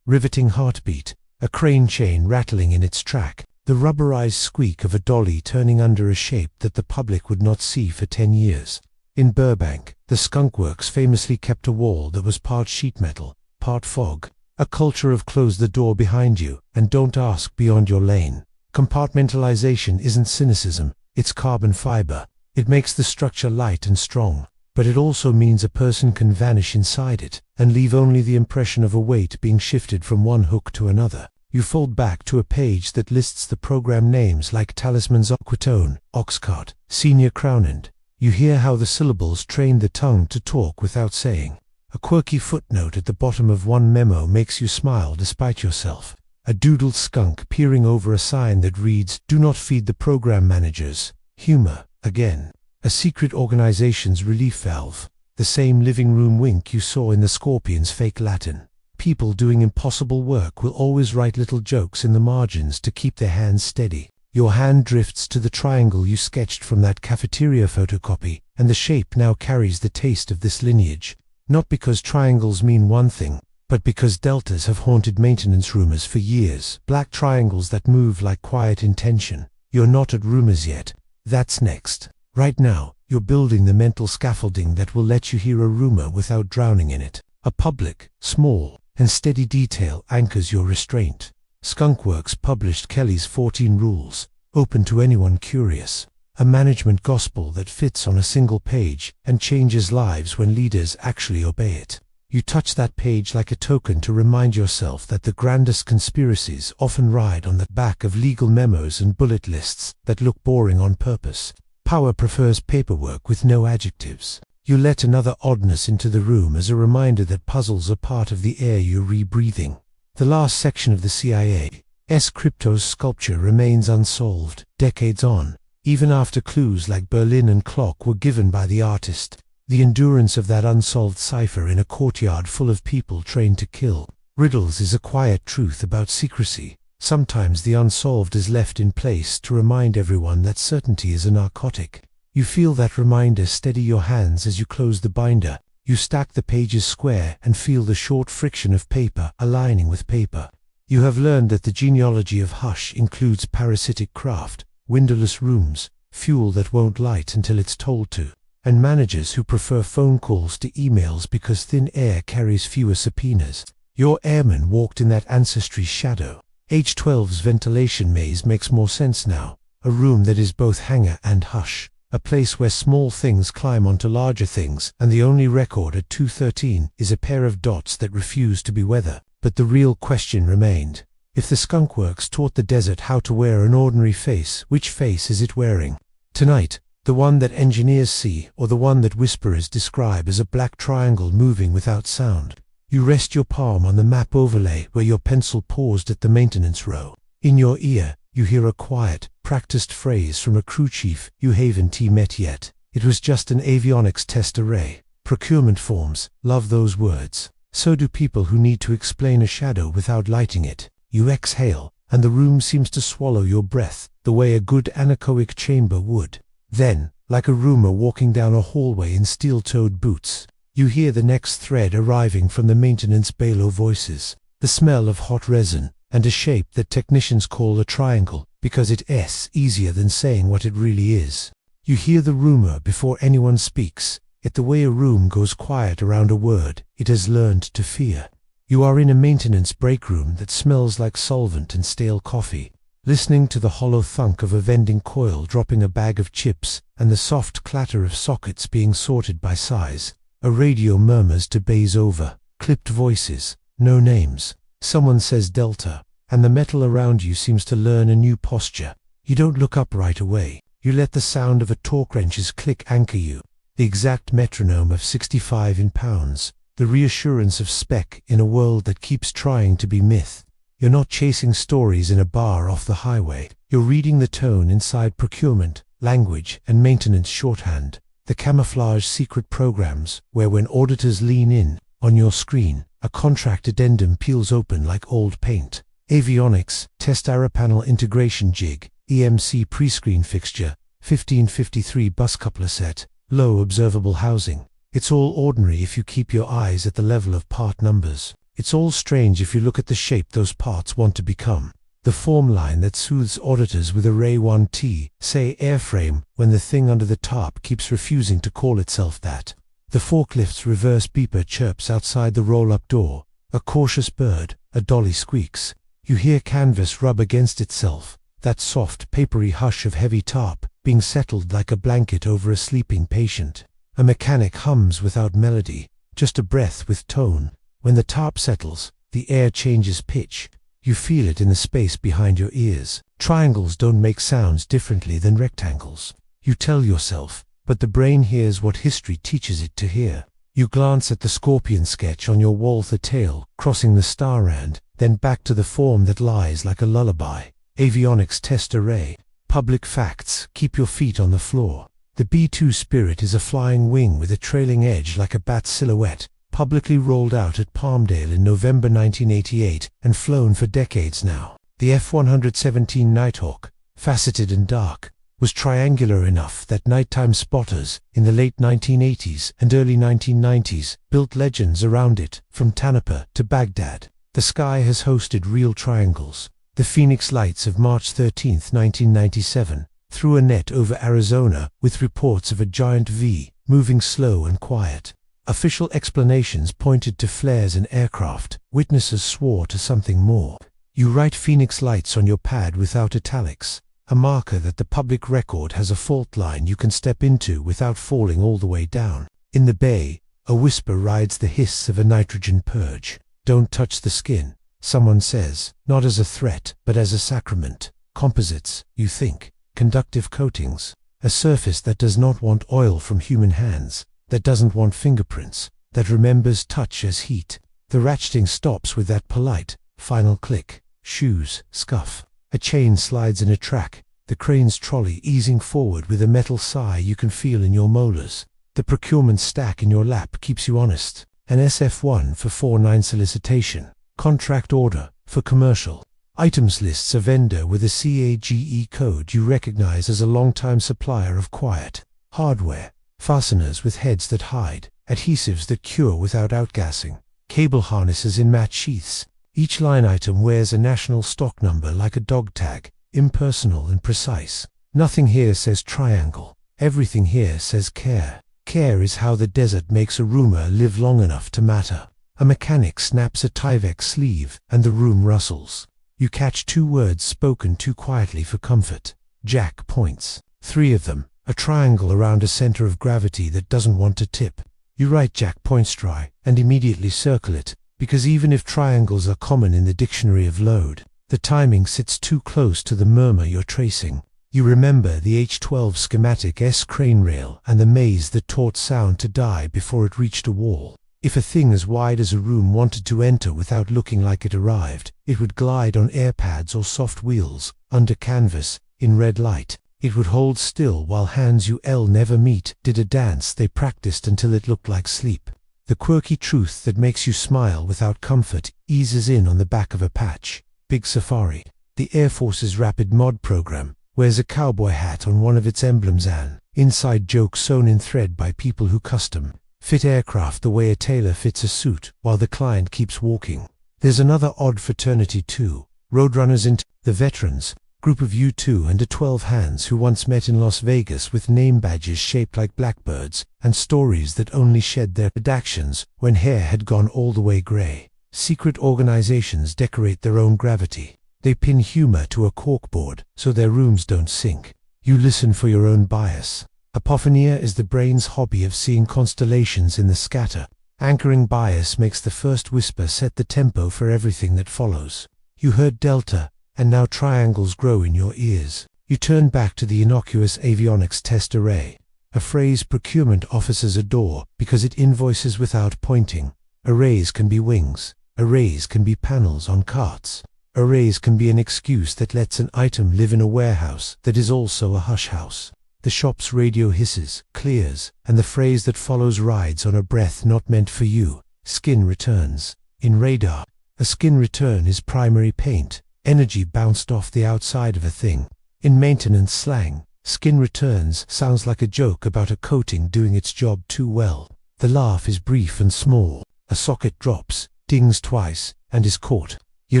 riveting heartbeat. A crane chain rattling in its track. The rubberized squeak of a dolly turning under a shape that the public would not see for 10 years. In Burbank, the skunkworks famously kept a wall that was part sheet metal, part fog. A culture of close the door behind you and don't ask beyond your lane. Compartmentalization isn't cynicism, it's carbon fiber. It makes the structure light and strong, but it also means a person can vanish inside it and leave only the impression of a weight being shifted from one hook to another. You fold back to a page that lists the program names like Talisman's Aquatone, Oxcart, Senior Crownend. You hear how the syllables train the tongue to talk without saying. A quirky footnote at the bottom of one memo makes you smile despite yourself. A doodled skunk peering over a sign that reads, "Do not feed the program managers." Humor, again. A secret organization's relief valve. The same living room wink you saw in the Scorpion's fake Latin. People doing impossible work will always write little jokes in the margins to keep their hands steady. Your hand drifts to the triangle you sketched from that cafeteria photocopy, and the shape now carries the taste of this lineage. Not because triangles mean one thing, but because deltas have haunted maintenance rumors for years. Black triangles that move like quiet intention. You're not at rumors yet. That's next. Right now, you're building the mental scaffolding that will let you hear a rumor without drowning in it. A public, small, and steady detail anchors your restraint. Skunkworks published Kelly's 14 Rules, open to anyone curious. A management gospel that fits on a single page and changes lives when leaders actually obey it. You touch that page like a token to remind yourself that the grandest conspiracies often ride on the back of legal memos and bullet lists that look boring on purpose. Power prefers paperwork with no adjectives. You let another oddness into the room as a reminder that puzzles are part of the air you're rebreathing. The last section of the CIA's crypto's sculpture remains unsolved, decades on, even after clues like Berlin and clock were given by the artist. The endurance of that unsolved cipher in a courtyard full of people trained to kill. Riddles is a quiet truth about secrecy. Sometimes the unsolved is left in place to remind everyone that certainty is a narcotic. You feel that reminder steady your hands as you close the binder. You stack the pages square and feel the short friction of paper aligning with paper. You have learned that the genealogy of hush includes parasitic craft, windowless rooms, fuel that won't light until it's told to, and managers who prefer phone calls to emails because thin air carries fewer subpoenas. Your airman walked in that ancestry's shadow. H12's ventilation maze makes more sense now. A room that is both hangar and hush. A place where small things climb onto larger things, and the only record at 2:13 is a pair of dots that refuse to be weather. But the real question remained. If the skunkworks taught the desert how to wear an ordinary face, which face is it wearing? Tonight, the one that engineers see, or the one that whisperers describe as a black triangle moving without sound? You rest your palm on the map overlay where your pencil paused at the maintenance row. In your ear, you hear a quiet, practiced phrase from a crew chief you haven't met yet. It was just an avionics test array. Procurement forms, love those words. So do people who need to explain a shadow without lighting it. You exhale, and the room seems to swallow your breath, the way a good anechoic chamber would. Then, like a rumor walking down a hallway in steel-toed boots, you hear the next thread arriving from the maintenance balo voices. The smell of hot resin, and a shape that technicians call a triangle, because it's easier than saying what it really is. You hear the rumor before anyone speaks, yet the way a room goes quiet around a word, it has learned to fear. You are in a maintenance break room that smells like solvent and stale coffee, listening to the hollow thunk of a vending coil dropping a bag of chips and the soft clatter of sockets being sorted by size. A radio murmurs to bays over, clipped voices, no names. Someone says Delta, and the metal around you seems to learn a new posture. You don't look up right away. You let the sound of a torque wrench's click anchor you. The exact metronome of 65 in pounds. The reassurance of spec in a world that keeps trying to be myth. You're not chasing stories in a bar off the highway. You're reading the tone inside procurement, language, and maintenance shorthand. The camouflage secret programs where when auditors lean in, on your screen, a contract addendum peels open like old paint. Avionics, test panel integration jig, EMC prescreen fixture, 1553 bus coupler set, low observable housing. It's all ordinary if you keep your eyes at the level of part numbers. It's all strange if you look at the shape those parts want to become. The form line that soothes auditors with Array 1T, say airframe, when the thing under the tarp keeps refusing to call itself that. The forklift's reverse beeper chirps outside the roll-up door. A cautious bird, a dolly squeaks. You hear canvas rub against itself, that soft, papery hush of heavy tarp, being settled like a blanket over a sleeping patient. A mechanic hums without melody, just a breath with tone. When the tarp settles, the air changes pitch. You feel it in the space behind your ears. Triangles don't make sounds differently than rectangles. You tell yourself, but the brain hears what history teaches it to hear. You glance at the scorpion sketch on your wall, the tail crossing the star rand, then back to the form that lies like a lullaby. Avionics test array. Public facts, keep your feet on the floor. The B-2 Spirit is a flying wing with a trailing edge like a bat silhouette, publicly rolled out at Palmdale in November 1988 and flown for decades now. The F-117 Nighthawk, faceted and dark, was triangular enough that nighttime spotters in the late 1980s and early 1990s built legends around it, from Tanapa to Baghdad. The sky has hosted real triangles. The Phoenix lights of March 13, 1997, threw a net over Arizona with reports of a giant V, moving slow and quiet. Official explanations pointed to flares in aircraft. Witnesses swore to something more. You write Phoenix lights on your pad without italics, a marker that the public record has a fault line you can step into without falling all the way down. In the bay, a whisper rides the hiss of a nitrogen purge. Don't touch the skin, someone says, not as a threat, but as a sacrament. Composites, you think. Conductive coatings. A surface that does not want oil from human hands, that doesn't want fingerprints, that remembers touch as heat. The ratcheting stops with that polite, final click. Shoes, scuff. A chain slides in a track, the crane's trolley easing forward with a metal sigh you can feel in your molars. The procurement stack in your lap keeps you honest. An SF1 for 4.9 solicitation. Contract order for commercial. Items lists a vendor with a CAGE code you recognize as a long-time supplier of quiet hardware. Fasteners with heads that hide. Adhesives that cure without outgassing. Cable harnesses in match sheaths. Each line item wears a national stock number like a dog tag, impersonal and precise. Nothing here says triangle. Everything here says care. Care is how the desert makes a rumor live long enough to matter. A mechanic snaps a Tyvek sleeve, and the room rustles. You catch two words spoken too quietly for comfort. Jack points. 3 of them. A triangle around a center of gravity that doesn't want to tip. You write Jack points dry, and immediately circle it, because even if triangles are common in the dictionary of load, the timing sits too close to the murmur you're tracing. You remember the H-12 schematic S crane rail and the maze that taught sound to die before it reached a wall. If a thing as wide as a room wanted to enter without looking like it arrived, it would glide on air pads or soft wheels, under canvas, in red light. It would hold still while hands you'll never meet did a dance they practiced until it looked like sleep. The quirky truth that makes you smile without comfort eases in on the back of a patch. Big Safari. The Air Force's Rapid Mod program wears a cowboy hat on one of its emblems, an inside joke sewn in thread by people who custom fit aircraft the way a tailor fits a suit while the client keeps walking. There's another odd fraternity too. Roadrunners into the Veterans, group of U2 and a 12 hands who once met in Las Vegas with name badges shaped like blackbirds and stories that only shed their redactions when hair had gone all the way gray. Secret organizations decorate their own gravity. They pin humor to a corkboard so their rooms don't sink. You listen for your own bias. Apophenia is the brain's hobby of seeing constellations in the scatter. Anchoring bias makes the first whisper set the tempo for everything that follows. You heard delta, and now triangles grow in your ears. You turn back to the innocuous avionics test array. A phrase procurement officers adore because it invoices without pointing. Arrays can be wings. Arrays can be panels on carts. Arrays can be an excuse that lets an item live in a warehouse that is also a hush house. The shop's radio hisses, clears, and the phrase that follows rides on a breath not meant for you. Skin returns. In radar, A skin return is primary paint, energy bounced off the outside of a thing. In maintenance slang, skin returns sounds like a joke about a coating doing its job too well. The laugh is brief and small. A socket drops, dings twice, and is caught. You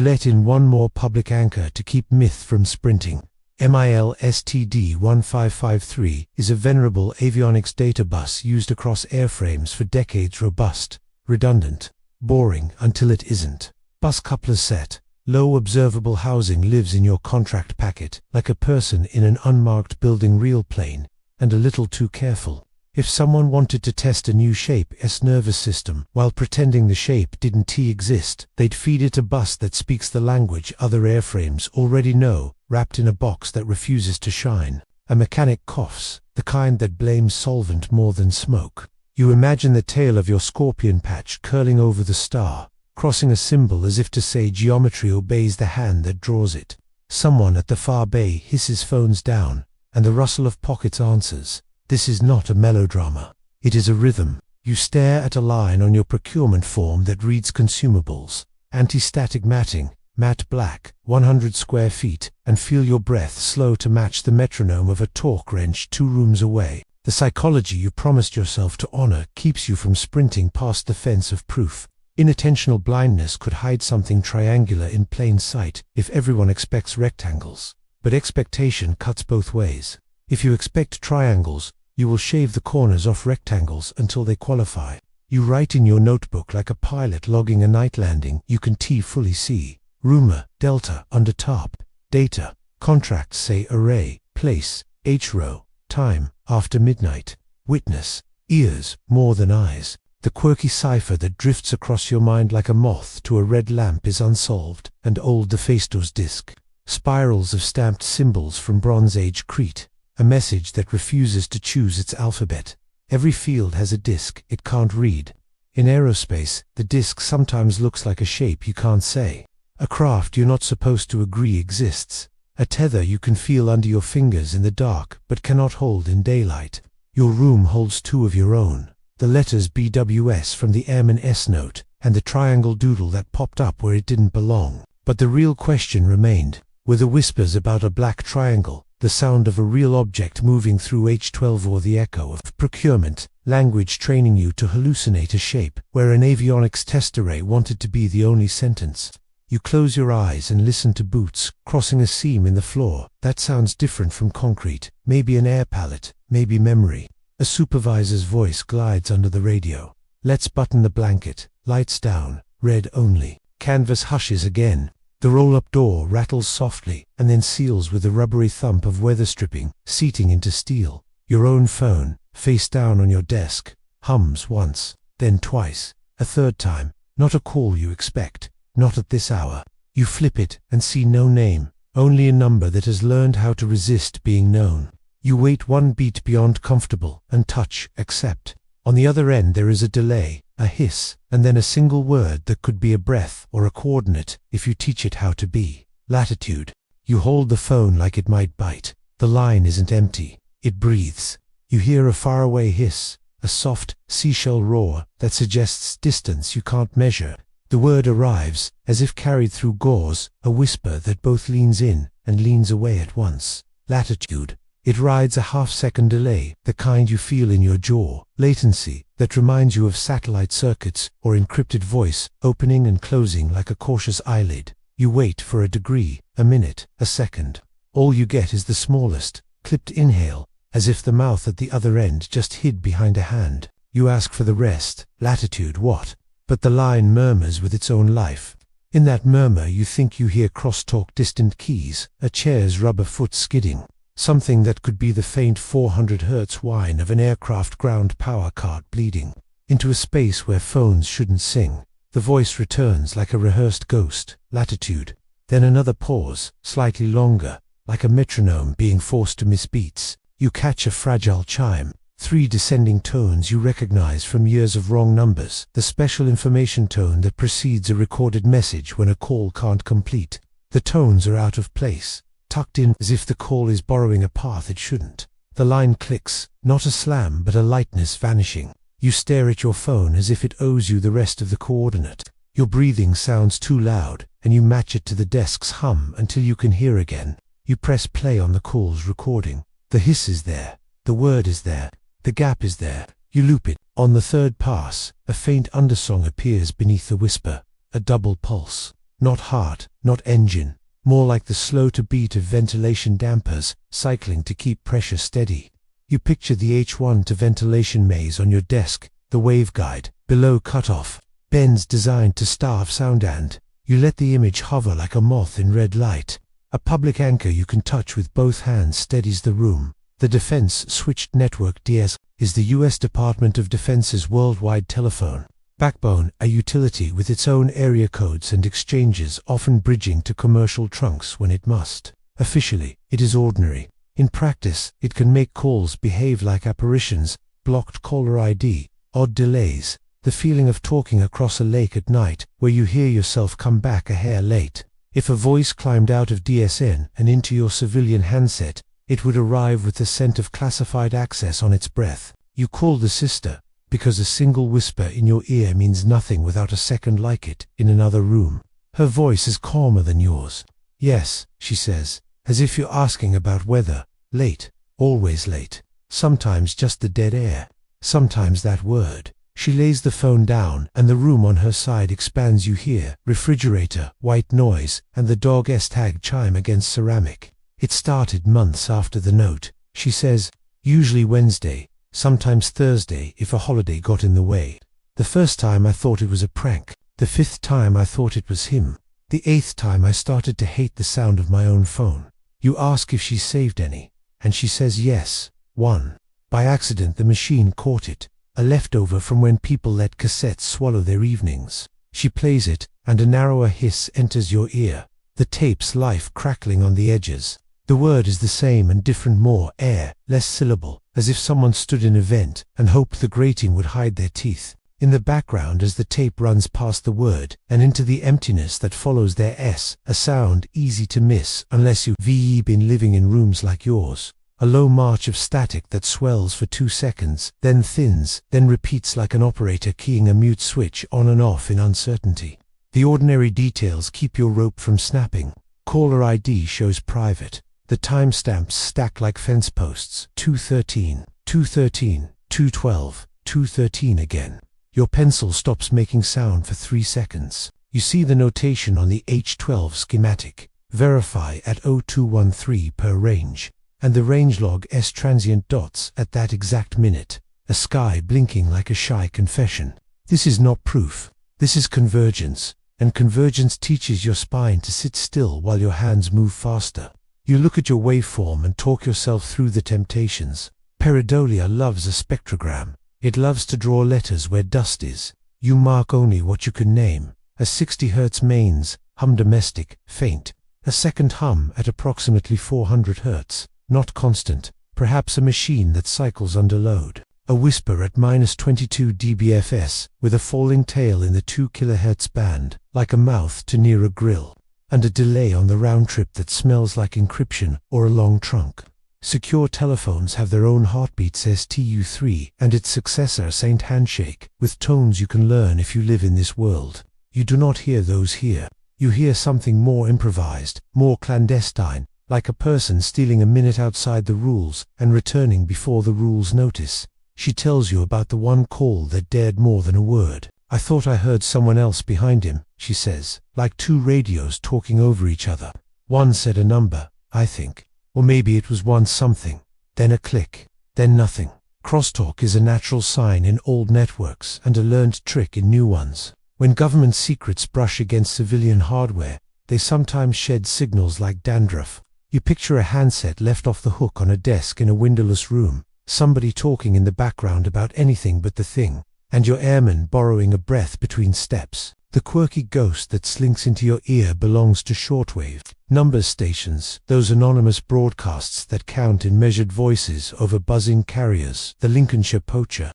let in one more public anchor to keep myth from sprinting. MILSTD 1553 is a venerable avionics data bus used across airframes for decades. Robust, redundant, boring until it isn't. Bus coupler set. Low observable housing lives in your contract packet, like a person in an unmarked building real plane, and a little too careful. If someone wanted to test a new shape's nervous system while pretending the shape didn't exist, they'd feed it a bus that speaks the language other airframes already know, wrapped in a box that refuses to shine. A mechanic coughs, the kind that blames solvent more than smoke. You imagine the tail of your scorpion patch curling over the star, crossing a symbol as if to say geometry obeys the hand that draws it. Someone at the far bay hisses phones down, and the rustle of pockets answers. This is not a melodrama. It is a rhythm. You stare at a line on your procurement form that reads consumables, anti-static matting, matte black, 100 square feet, and feel your breath slow to match the metronome of a torque wrench 2 rooms away. The psychology you promised yourself to honor keeps you from sprinting past the fence of proof. Inattentional blindness could hide something triangular in plain sight if everyone expects rectangles. But expectation cuts both ways. If you expect triangles, you will shave the corners off rectangles until they qualify. You write in your notebook like a pilot logging a night landing you can fully see. Rumor, delta, under tarp, data, contracts say array, place, h-row, time, after midnight, witness, ears, more than eyes. The quirky cipher that drifts across your mind like a moth to a red lamp is unsolved, and old Hephaestus disc. Spirals of stamped symbols from Bronze Age Crete. A message that refuses to choose its alphabet. Every field has a disk it can't read. In aerospace, the disk sometimes looks like a shape you can't say. A craft you're not supposed to agree exists. A tether you can feel under your fingers in the dark but cannot hold in daylight. Your room holds 2 of your own. The letters BWS from the Airman S note, and the triangle doodle that popped up where it didn't belong. But the real question remained. Were the whispers about a black triangle the sound of a real object moving through H12 or the echo of procurement, language training you to hallucinate a shape where an avionics test array wanted to be the only sentence? You close your eyes and listen to boots crossing a seam in the floor. That sounds different from concrete, maybe an air pallet, maybe memory. A supervisor's voice glides under the radio. Let's button the blanket, lights down, red only. Canvas hushes again. The roll-up door rattles softly and then seals with the rubbery thump of weather stripping, seating into steel. Your own phone, face down on your desk, hums once, then twice, a third time. Not a call you expect, not at this hour. You flip it and see no name, only a number that has learned how to resist being known. You wait 1 beat beyond comfortable and touch accept. On the other end there is a delay, a hiss, and then a single word that could be a breath or a coordinate if you teach it how to be. Latitude. You hold the phone like it might bite. The line isn't empty. It breathes. You hear a faraway hiss, a soft, seashell roar that suggests distance you can't measure. The word arrives, as if carried through gauze, a whisper that both leans in and leans away at once. Latitude. It rides a half-second delay, the kind you feel in your jaw. Latency, that reminds you of satellite circuits or encrypted voice, opening and closing like a cautious eyelid. You wait for a degree, a minute, a second. All you get is the smallest, clipped inhale, as if the mouth at the other end just hid behind a hand. You ask for the rest. Latitude what? But the line murmurs with its own life. In that murmur you think you hear crosstalk distant keys, a chair's rubber foot skidding. Something that could be the faint 400 Hz whine of an aircraft ground power cart bleeding. Into a space where phones shouldn't sing. The voice returns like a rehearsed ghost. Latitude. Then another pause, slightly longer, like a metronome being forced to miss beats. You catch a fragile chime. 3 descending tones you recognize from years of wrong numbers. The special information tone that precedes a recorded message when a call can't complete. The tones are out of place, tucked in as if the call is borrowing a path it shouldn't. The line clicks, not a slam but a lightness vanishing. You stare at your phone as if it owes you the rest of the coordinate. Your breathing sounds too loud, and you match it to the desk's hum until you can hear again. You press play on the call's recording. The hiss is there. The word is there. The gap is there. You loop it. On the third pass, a faint undersong appears beneath the whisper. A double pulse. Not heart, not engine. More like the slow-to-beat of ventilation dampers, cycling to keep pressure steady. You picture the H1 to ventilation maze on your desk, the waveguide, below cutoff, bends designed to starve sound, and you let the image hover like a moth in red light. A public anchor you can touch with both hands steadies the room. The Defense Switched Network (DS) is the U.S. Department of Defense's worldwide telephone backbone, a utility with its own area codes and exchanges, often bridging to commercial trunks when it must. Officially, it is ordinary. In practice, it can make calls behave like apparitions, blocked caller ID, odd delays, the feeling of talking across a lake at night where you hear yourself come back a hair late. If a voice climbed out of DSN and into your civilian handset, it would arrive with the scent of classified access on its breath. You call the sister, because a single whisper in your ear means nothing without a second like it in another room. Her voice is calmer than yours. Yes, she says, as if you're asking about weather. Late, always late. Sometimes just the dead air. Sometimes that word. She lays the phone down, and the room on her side expands. You hear refrigerator, white noise, and the dog S-tag chime against ceramic. It started months after the note. She says, usually Wednesday, sometimes Thursday if a holiday got in the way. The first time I thought it was a prank. The fifth time I thought it was him. The eighth time I started to hate the sound of my own phone. You ask if she saved any, and she says yes, one. By accident the machine caught it, a leftover from when people let cassettes swallow their evenings. She plays it, and a narrower hiss enters your ear, the tape's life crackling on the edges. The word is the same and different, more air, less syllable, as if someone stood in a vent and hoped the grating would hide their teeth. In the background as the tape runs past the word and into the emptiness that follows their S, a sound easy to miss unless you've been living in rooms like yours. A low march of static that swells for 2 seconds, then thins, then repeats like an operator keying a mute switch on and off in uncertainty. The ordinary details keep your rope from snapping. Caller ID shows private. The timestamps stack like fence posts. 2:13, 2:13, 2:12, 2:13 again. Your pencil stops making sound for 3 seconds. You see the notation on the H12 schematic. Verify at 0213 per range. And the range log S transient dots at that exact minute. A sky blinking like a shy confession. This is not proof. This is convergence. And convergence teaches your spine to sit still while your hands move faster. You look at your waveform and talk yourself through the temptations. Pareidolia loves a spectrogram. It loves to draw letters where dust is. You mark only what you can name. A 60 Hz mains, hum domestic, faint. A second hum at approximately 400 Hz, not constant. Perhaps a machine that cycles under load. A whisper at -22 dBFS, with a falling tail in the 2 kHz band, like a mouth to near a grill. And a delay on the round trip that smells like encryption or a long trunk. Secure telephones have their own heartbeat, says TU3, and its successor Saint Handshake, with tones you can learn if you live in this world. You do not hear those here. You hear something more improvised, more clandestine, like a person stealing a minute outside the rules and returning before the rules notice. She tells you about the one call that dared more than a word. I thought I heard someone else behind him, she says, like 2 radios talking over each other. One said a number, I think. Or maybe it was one something. Then a click. Then nothing. Crosstalk is a natural sign in old networks and a learned trick in new ones. When government secrets brush against civilian hardware, they sometimes shed signals like dandruff. You picture a handset left off the hook on a desk in a windowless room, somebody talking in the background about anything but the thing, and your airman borrowing a breath between steps. The quirky ghost that slinks into your ear belongs to shortwave. Numbers stations, those anonymous broadcasts that count in measured voices over buzzing carriers. The Lincolnshire poacher.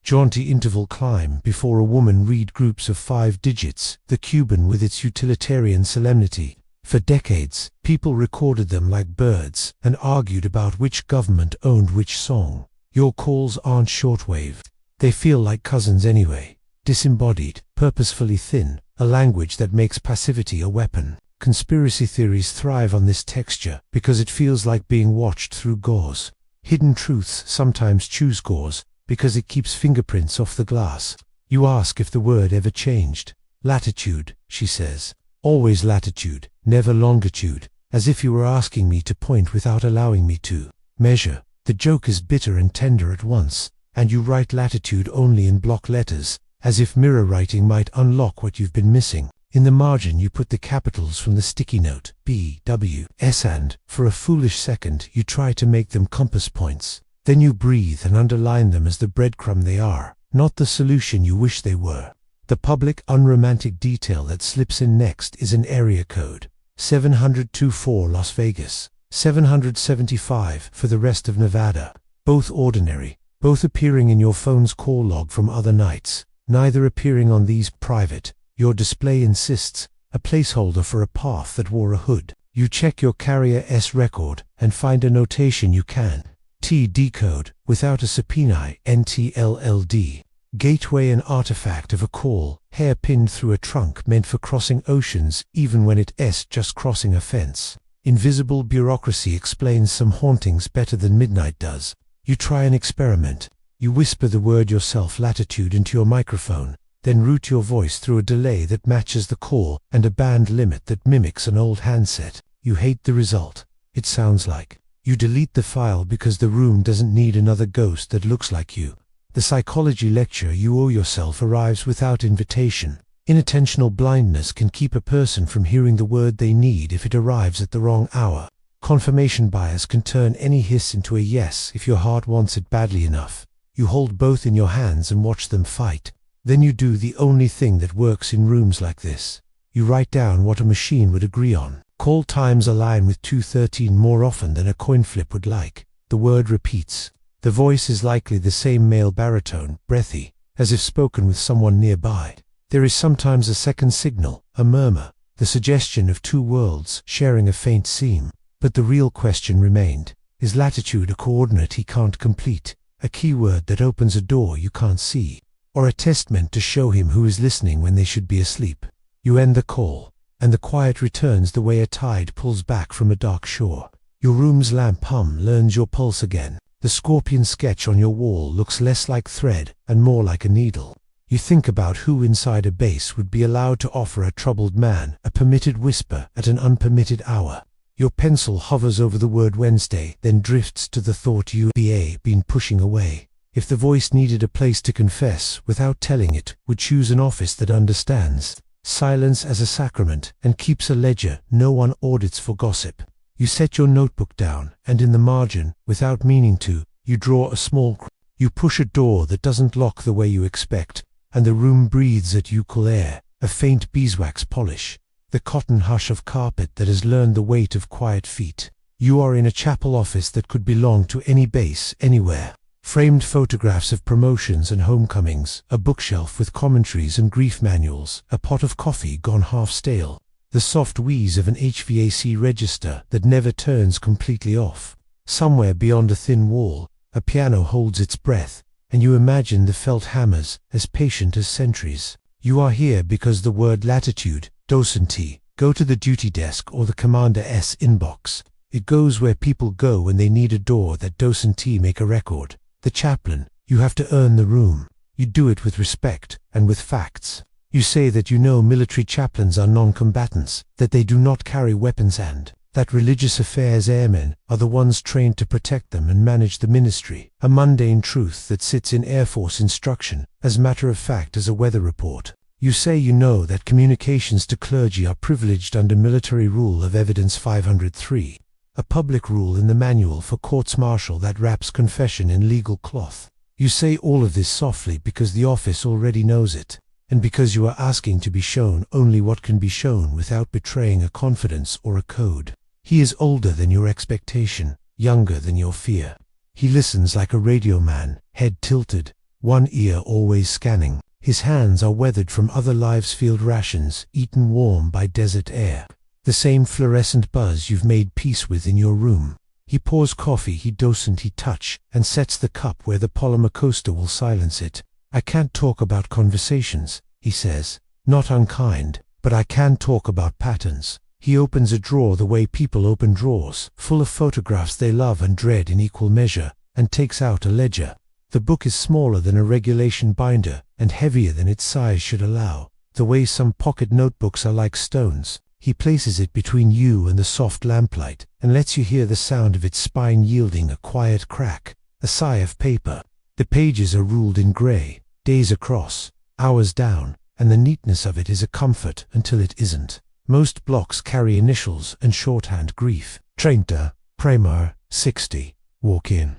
Jaunty interval climb before a woman read groups of 5 digits. The Cuban with its utilitarian solemnity. For decades, people recorded them like birds and argued about which government owned which song. Your calls aren't shortwave. They feel like cousins anyway. disembodied, purposefully thin, a language that makes passivity a weapon. Conspiracy theories thrive on this texture because it feels like being watched through gauze. Hidden truths sometimes choose gauze because it keeps fingerprints off the glass. You ask if the word ever changed. Latitude, she says. Always latitude, never longitude, as if you were asking me to point without allowing me to. Measure. The joke is bitter and tender at once, and you write latitude only in block letters, as if mirror writing might unlock what you've been missing. In the margin you put the capitals from the sticky note, B, W, S, and, for a foolish second, you try to make them compass points. Then you breathe and underline them as the breadcrumb they are, not the solution you wish they were. The public, unromantic detail that slips in next is an area code. 702-4 Las Vegas, 775 for the rest of Nevada. Both ordinary, both appearing in your phone's call log from other nights, neither appearing on these private. Your display insists, a placeholder for a path that wore a hood. You check your carrier S record and find a notation you can decode without a subpoena, NTLLD. Gateway, an artifact of a call, hair pinned through a trunk meant for crossing oceans even when it's just crossing a fence. Invisible bureaucracy explains some hauntings better than midnight does. You try an experiment. You whisper the word yourself, latitude, into your microphone, then route your voice through a delay that matches the call and a band limit that mimics an old handset. You hate the result. It sounds like. You delete the file because the room doesn't need another ghost that looks like you. The psychology lecture you owe yourself arrives without invitation. Inattentional blindness can keep a person from hearing the word they need if it arrives at the wrong hour. Confirmation bias can turn any hiss into a yes if your heart wants it badly enough. You hold both in your hands and watch them fight. Then you do the only thing that works in rooms like this. You write down what a machine would agree on. Call times align with 213 more often than a coin flip would like. The word repeats. The voice is likely the same male baritone, breathy, as if spoken with someone nearby. There is sometimes a second signal, a murmur, the suggestion of two worlds sharing a faint seam. But the real question remained. Is latitude a coordinate he can't complete, a keyword that opens a door you can't see, or a testament to show him who is listening when they should be asleep? You end the call, and the quiet returns the way a tide pulls back from a dark shore. Your room's lamp hum learns your pulse again. The scorpion sketch on your wall looks less like thread and more like a needle. You think about who inside a base would be allowed to offer a troubled man a permitted whisper at an unpermitted hour. Your pencil hovers over the word Wednesday, then drifts to the thought you've been pushing away. If the voice needed a place to confess without telling it, would choose an office that understands silence as a sacrament and keeps a ledger no one audits for gossip. You set your notebook down, and in the margin, without meaning to, you draw a small You push a door that doesn't lock the way you expect, and the room breathes at you cool air, a faint beeswax polish, the cotton hush of carpet that has learned the weight of quiet feet. You are in a chapel office that could belong to any base, anywhere. Framed photographs of promotions and homecomings, a bookshelf with commentaries and grief manuals, a pot of coffee gone half stale, the soft wheeze of an HVAC register that never turns completely off. Somewhere beyond a thin wall, a piano holds its breath, and you imagine the felt hammers as patient as sentries. You are here because the word latitude, docenti, go to the duty desk or the Commander S inbox. It goes where people go when they need a door that docenti make a record. The chaplain, you have to earn the room. You do it with respect and with facts. You say that you know military chaplains are non-combatants, that they do not carry weapons, and that religious affairs airmen are the ones trained to protect them and manage the ministry, a mundane truth that sits in Air Force instruction, as matter of fact as a weather report. You say you know that communications to clergy are privileged under Military Rule of Evidence 503, a public rule in the manual for courts-martial that wraps confession in legal cloth. You say all of this softly because the office already knows it, and because you are asking to be shown only what can be shown without betraying a confidence or a code. He is older than your expectation, younger than your fear. He listens like a radio man, head tilted, one ear always scanning. His hands are weathered from other lives' field rations, eaten warm by desert air. The same fluorescent buzz you've made peace with in your room. He pours coffee he doesn't touch, and sets the cup where the polymer coaster will silence it. I can't talk about conversations, he says. Not unkind, but I can talk about patterns. He opens a drawer the way people open drawers, full of photographs they love and dread in equal measure, and takes out a ledger. The book is smaller than a regulation binder, and heavier than its size should allow. The way some pocket notebooks are like stones. He places it between you and the soft lamplight, and lets you hear the sound of its spine yielding a quiet crack, a sigh of paper. The pages are ruled in grey, days across, hours down, and the neatness of it is a comfort until it isn't. Most blocks carry initials and shorthand grief. Treinta, Primar, 60. Walk in.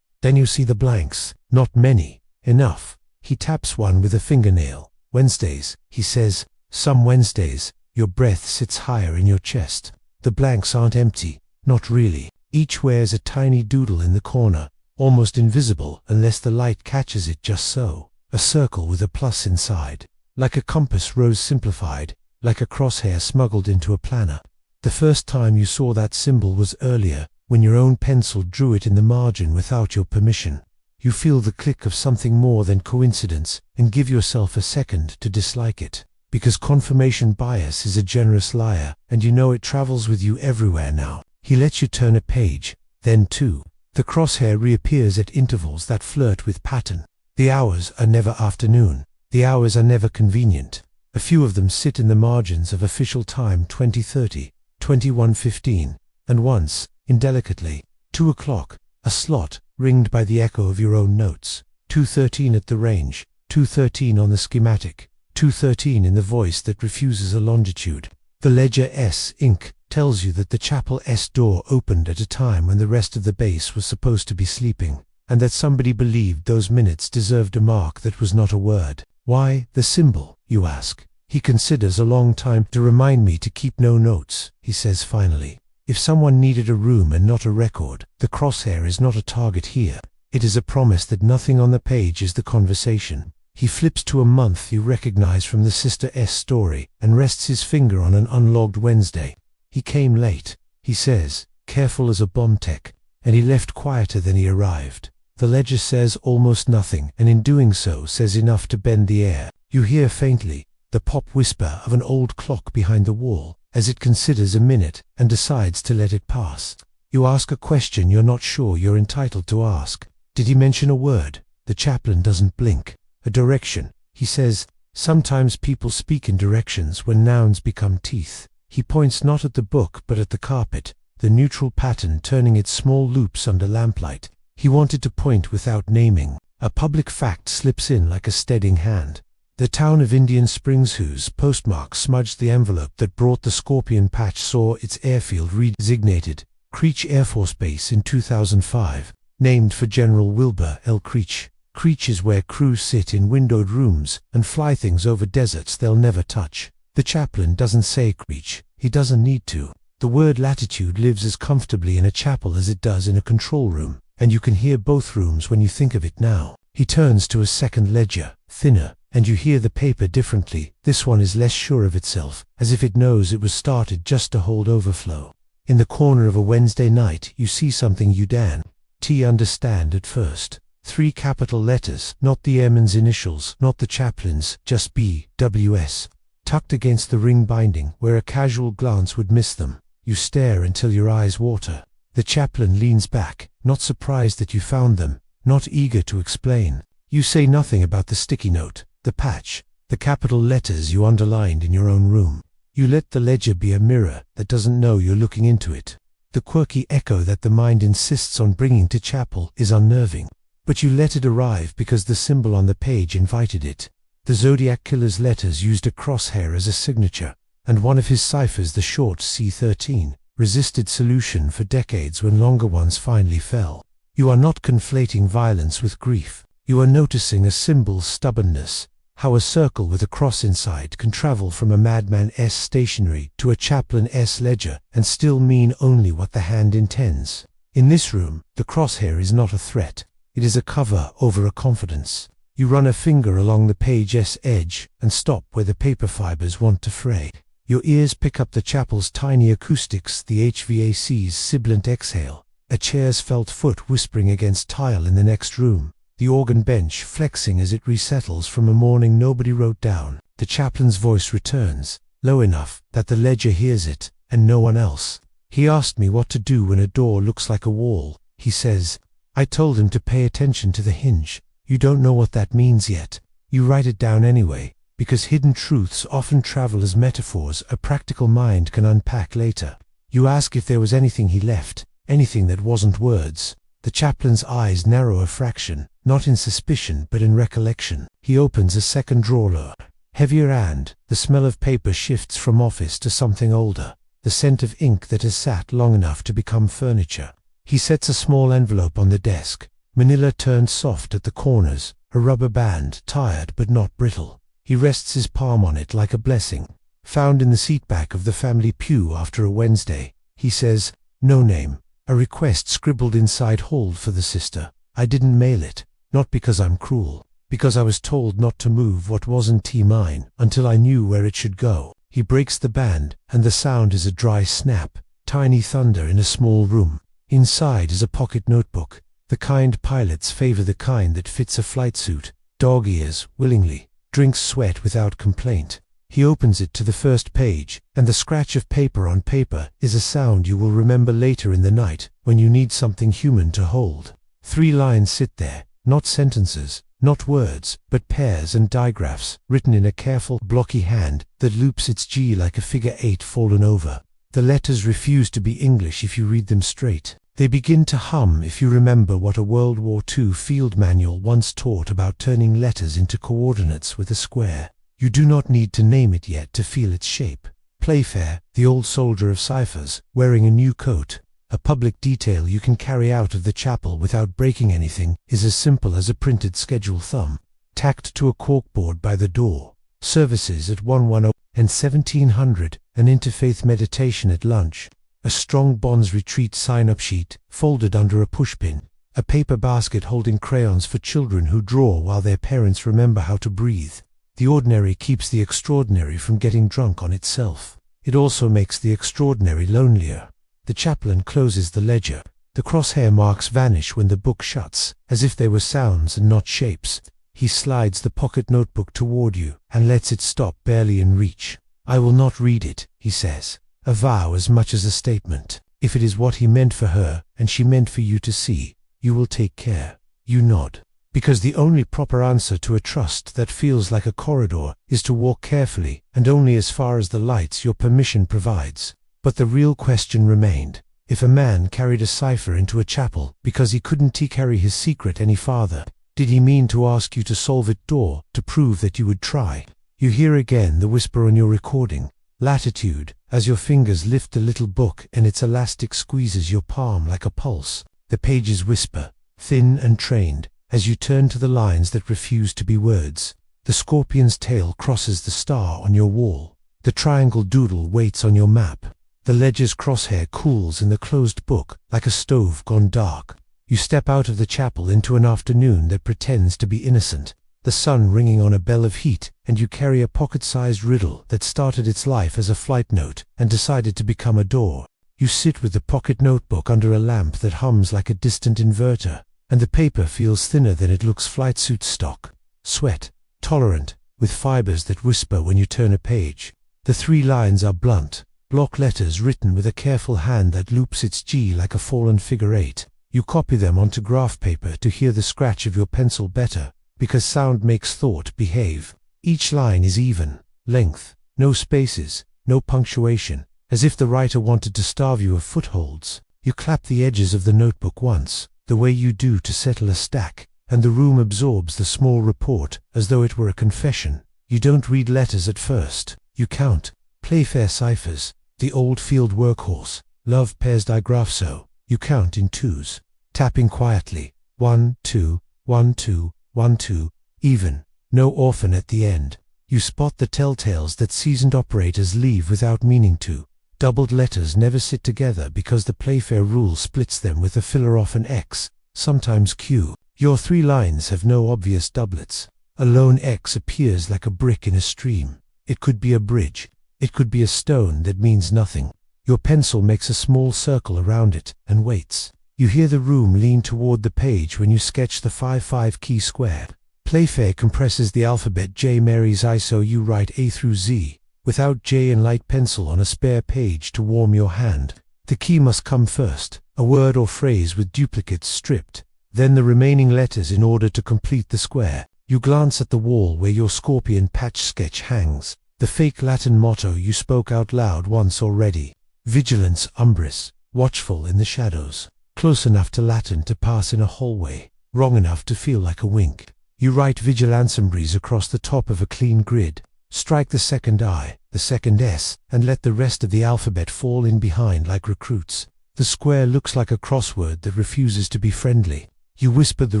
Then you see the blanks. Not many. Enough. He taps one with a fingernail. Wednesdays, he says. Some Wednesdays, your breath sits higher in your chest. The blanks aren't empty. Not really. Each wears a tiny doodle in the corner, almost invisible unless the light catches it just so. A circle with a plus inside. Like a compass rose simplified. Like a crosshair smuggled into a planner. The first time you saw that symbol was earlier, when your own pencil drew it in the margin without your permission. You feel the click of something more than coincidence, and give yourself a second to dislike it. Because confirmation bias is a generous liar, and you know it travels with you everywhere now. He lets you turn a page, then two. The crosshair reappears at intervals that flirt with pattern. The hours are never afternoon. The hours are never convenient. A few of them sit in the margins of official time 20:30, 21:15, and once, indelicately, 2 o'clock, a slot, ringed by the echo of your own notes. 2:13 at the range, 2:13 on the schematic, 2:13 in the voice that refuses a longitude. The ledger S ink tells you that the chapel S door opened at a time when the rest of the base was supposed to be sleeping, and that somebody believed those minutes deserved a mark that was not a word. Why the symbol, you ask? He considers a long time. To remind me to keep no notes, he says finally. If someone needed a room and not a record, the crosshair is not a target here. It is a promise that nothing on the page is the conversation. He flips to a month you recognize from the Sister S story and rests his finger on an unlogged Wednesday. He came late, he says, careful as a bomb tech, and he left quieter than he arrived. The ledger says almost nothing, and in doing so says enough to bend the air. You hear faintly the pop whisper of an old clock behind the wall, as it considers a minute and decides to let it pass. You ask a question you're not sure you're entitled to ask. Did he mention a word? The chaplain doesn't blink. A direction, he says. Sometimes people speak in directions when nouns become teeth. He points not at the book but at the carpet, the neutral pattern turning its small loops under lamplight. He wanted to point without naming. A public fact slips in like a steadying hand. The town of Indian Springs, whose postmark smudged the envelope that brought the Scorpion patch, saw its airfield redesignated Creech Air Force Base in 2005, named for General Wilbur L. Creech. Creech is where crews sit in windowed rooms and fly things over deserts they'll never touch. The chaplain doesn't say Creech. He doesn't need to. The word latitude lives as comfortably in a chapel as it does in a control room, and you can hear both rooms when you think of it now. He turns to a second ledger, thinner, and you hear the paper differently. This one is less sure of itself, as if it knows it was started just to hold overflow. In the corner of a Wednesday night, you see something you don't understand at first. 3 capital letters, not the Airman's initials, not the chaplain's, just B.W.S. tucked against the ring binding, where a casual glance would miss them. You stare until your eyes water. The chaplain leans back, not surprised that you found them, not eager to explain. You say nothing about the sticky note, the patch, the capital letters you underlined in your own room. You let the ledger be a mirror that doesn't know you're looking into it. The quirky echo that the mind insists on bringing to chapel is unnerving. But you let it arrive because the symbol on the page invited it. The Zodiac Killer's letters used a crosshair as a signature, and one of his ciphers, the short C13, resisted solution for decades when longer ones finally fell. You are not conflating violence with grief. You are noticing a symbol's stubbornness, how a circle with a cross inside can travel from a madman S stationery to a chaplain S ledger and still mean only what the hand intends. In this room, the crosshair is not a threat. It is a cover over a confidence. You run a finger along the page's edge and stop where the paper fibers want to fray. Your ears pick up the chapel's tiny acoustics, the HVAC's sibilant exhale, a chair's felt foot whispering against tile in the next room, the organ bench flexing as it resettles from a morning nobody wrote down. The chaplain's voice returns, low enough that the ledger hears it, and no one else. He asked me what to do when a door looks like a wall, he says. I told him to pay attention to the hinge. You don't know what that means yet. You write it down anyway, because hidden truths often travel as metaphors a practical mind can unpack later. You ask if there was anything he left, anything that wasn't words. The chaplain's eyes narrow a fraction, not in suspicion but in recollection. He opens a second drawer. Heavier, and the smell of paper shifts from office to something older, the scent of ink that has sat long enough to become furniture. He sets a small envelope on the desk, manila turned soft at the corners, a rubber band, tired but not brittle. He rests his palm on it like a blessing. Found in the seatback of the family pew after a Wednesday. He says, no name. A request scribbled inside, hold for the sister. I didn't mail it, not because I'm cruel, because I was told not to move what wasn't mine until I knew where it should go. He breaks the band, and the sound is a dry snap, tiny thunder in a small room. Inside is a pocket notebook, the kind pilots favor, the kind that fits a flight suit. Dog ears, willingly, drinks sweat without complaint. He opens it to the first page, and the scratch of paper on paper is a sound you will remember later in the night when you need something human to hold. 3 lines sit there, not sentences, not words, but pairs and digraphs, written in a careful, blocky hand that loops its G like a figure 8 fallen over. The letters refuse to be English if you read them straight. They begin to hum if you remember what a World War II field manual once taught about turning letters into coordinates with a square. You do not need to name it yet to feel its shape. Playfair, the old soldier of ciphers, wearing a new coat. A public detail you can carry out of the chapel without breaking anything is as simple as a printed schedule thumb, tacked to a corkboard by the door. Services at 110 and 1700, an interfaith meditation at lunch. A strong bonds retreat sign-up sheet, folded under a pushpin. A paper basket holding crayons for children who draw while their parents remember how to breathe. The ordinary keeps the extraordinary from getting drunk on itself. It also makes the extraordinary lonelier. The chaplain closes the ledger. The crosshair marks vanish when the book shuts, as if they were sounds and not shapes. He slides the pocket notebook toward you and lets it stop barely in reach. I will not read it, he says. A vow as much as a statement. If it is what he meant for her, and she meant for you to see, you will take care. You nod. Because the only proper answer to a trust that feels like a corridor is to walk carefully and only as far as the lights your permission provides. But the real question remained. If a man carried a cipher into a chapel because he couldn't carry his secret any farther, did he mean to ask you to solve it door to prove that you would try? You hear again the whisper on your recording. Latitude, as your fingers lift the little book and its elastic squeezes your palm like a pulse. The pages whisper, thin and trained, as you turn to the lines that refuse to be words. The scorpion's tail crosses the star on your wall. The triangle doodle waits on your map. The ledger's crosshair cools in the closed book like a stove gone dark. You step out of the chapel into an afternoon that pretends to be innocent. The sun ringing on a bell of heat, and you carry a pocket-sized riddle that started its life as a flight note and decided to become a door. You sit with the pocket notebook under a lamp that hums like a distant inverter, and the paper feels thinner than it looks. Flight suit stock. Sweat. Tolerant, with fibers that whisper when you turn a page. The 3 lines are blunt, block letters written with a careful hand that loops its G like a fallen figure 8. You copy them onto graph paper to hear the scratch of your pencil better, because sound makes thought behave. Each line is even length, no spaces, no punctuation, as if the writer wanted to starve you of footholds. You clap the edges of the notebook once, the way you do to settle a stack, and the room absorbs the small report as though it were a confession. You don't read letters at first. You count. Playfair ciphers, the old field workhorse. Love pairs digraphso. You count in 2s, tapping quietly. 1, 2, 1, 2, 1, 2, even. No orphan at the end. You spot the telltales that seasoned operators leave without meaning to. Doubled letters never sit together because the Playfair rule splits them with a filler, often X, sometimes Q. Your 3 lines have no obvious doublets. A lone X appears like a brick in a stream. It could be a bridge. It could be a stone that means nothing. Your pencil makes a small circle around it and waits. You hear the room lean toward the page when you sketch the 5-5 key square. Playfair compresses the alphabet J Mary's I, so you write A through Z, without J and light pencil on a spare page to warm your hand. The key must come first, a word or phrase with duplicates stripped, then the remaining letters in order to complete the square. You glance at the wall where your scorpion patch sketch hangs, the fake Latin motto you spoke out loud once already. Vigilance umbris, watchful in the shadows. Close enough to Latin to pass in a hallway, wrong enough to feel like a wink. You write vigilance umbris across the top of a clean grid. Strike the second I, the second S, and let the rest of the alphabet fall in behind like recruits. The square looks like a crossword that refuses to be friendly. You whisper the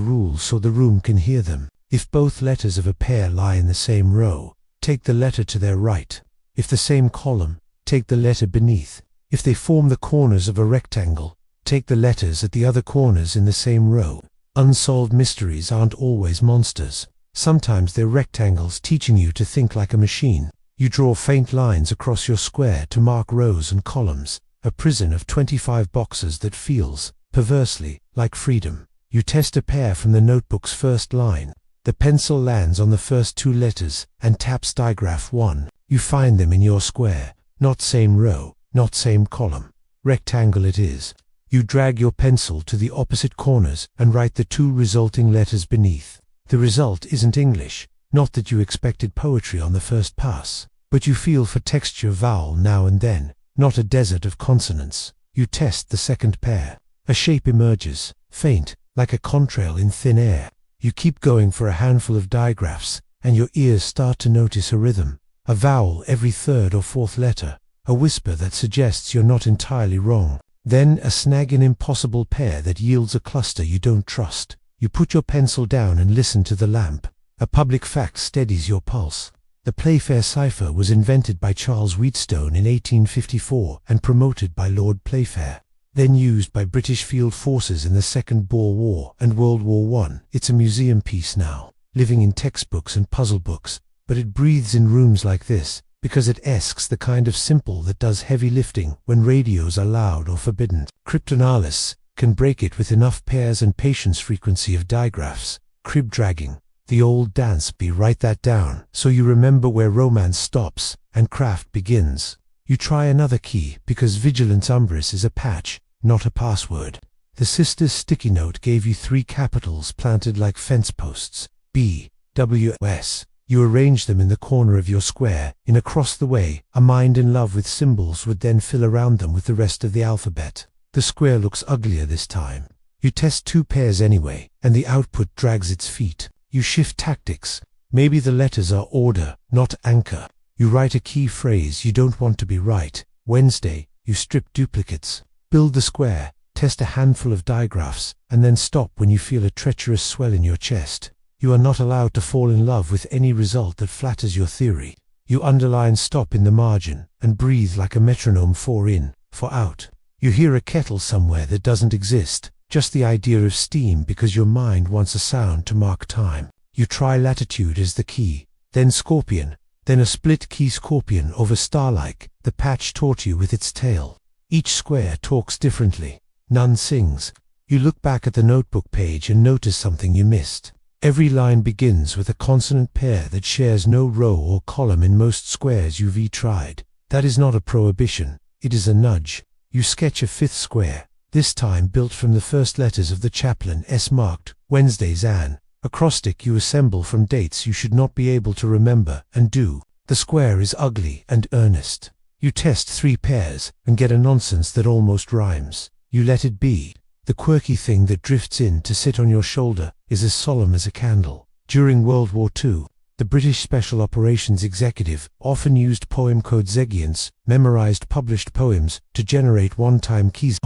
rules so the room can hear them. If both letters of a pair lie in the same row, take the letter to their right. If the same column, take the letter beneath. If they form the corners of a rectangle, take the letters at the other corners in the same row. Unsolved mysteries aren't always monsters. Sometimes they're rectangles teaching you to think like a machine. You draw faint lines across your square to mark rows and columns, a prison of 25 boxes that feels, perversely, like freedom. You test a pair from the notebook's first line. The pencil lands on the first two letters and taps digraph 1. You find them in your square. Not same row, not same column. Rectangle it is. You drag your pencil to the opposite corners and write the two resulting letters beneath. The result isn't English, not that you expected poetry on the first pass, but you feel for texture vowel now and then, not a desert of consonants. You test the second pair. A shape emerges, faint, like a contrail in thin air. You keep going for a handful of digraphs, and your ears start to notice a rhythm, a vowel every third or fourth letter, a whisper that suggests you're not entirely wrong. Then a snag, an impossible pair that yields a cluster you don't trust. You put your pencil down and listen to the lamp. A public fact steadies your pulse. The Playfair cipher was invented by Charles Wheatstone in 1854 and promoted by Lord Playfair. Then used by British field forces in the Second Boer War and World War I. It's a museum piece now, living in textbooks and puzzle books, but it breathes in rooms like this, because it asks the kind of simple that does heavy lifting when radios are loud or forbidden. Cryptanalysts can break it with enough pairs and patience frequency of digraphs. Crib dragging, the old dance. Write that down so you remember where romance stops and craft begins. You try another key because vigilance umbris is a patch, not a password. The sister's sticky note gave you 3 capitals planted like fence posts. B, W, S. You arrange them in the corner of your square. In across the way, a mind in love with symbols would then fill around them with the rest of the alphabet. The square looks uglier this time. You test 2 pairs anyway, and the output drags its feet. You shift tactics. Maybe the letters are order, not anchor. You write a key phrase you don't want to be right. Wednesday, you strip duplicates. Build the square, test a handful of digraphs, and then stop when you feel a treacherous swell in your chest. You are not allowed to fall in love with any result that flatters your theory. You underline stop in the margin and breathe like a metronome, 4 in, 4 out. You hear a kettle somewhere that doesn't exist, just the idea of steam because your mind wants a sound to mark time. You try latitude as the key, then scorpion, then a split key scorpion over star-like, the patch taught you with its tail. Each square talks differently. None sings. You look back at the notebook page and notice something you missed. Every line begins with a consonant pair that shares no row or column in most squares you've tried. That is not a prohibition, it is a nudge. You sketch a 5th square, this time built from the first letters of the chaplain S marked, Wednesday's Anne. Acrostic you assemble from dates you should not be able to remember, and do. The square is ugly and earnest. You test 3 pairs, and get a nonsense that almost rhymes. You let it be. The quirky thing that drifts in to sit on your shoulder is as solemn as a candle. During World War II, the British Special Operations Executive often used poem codeseggiants, memorized published poems, to generate one-time keys.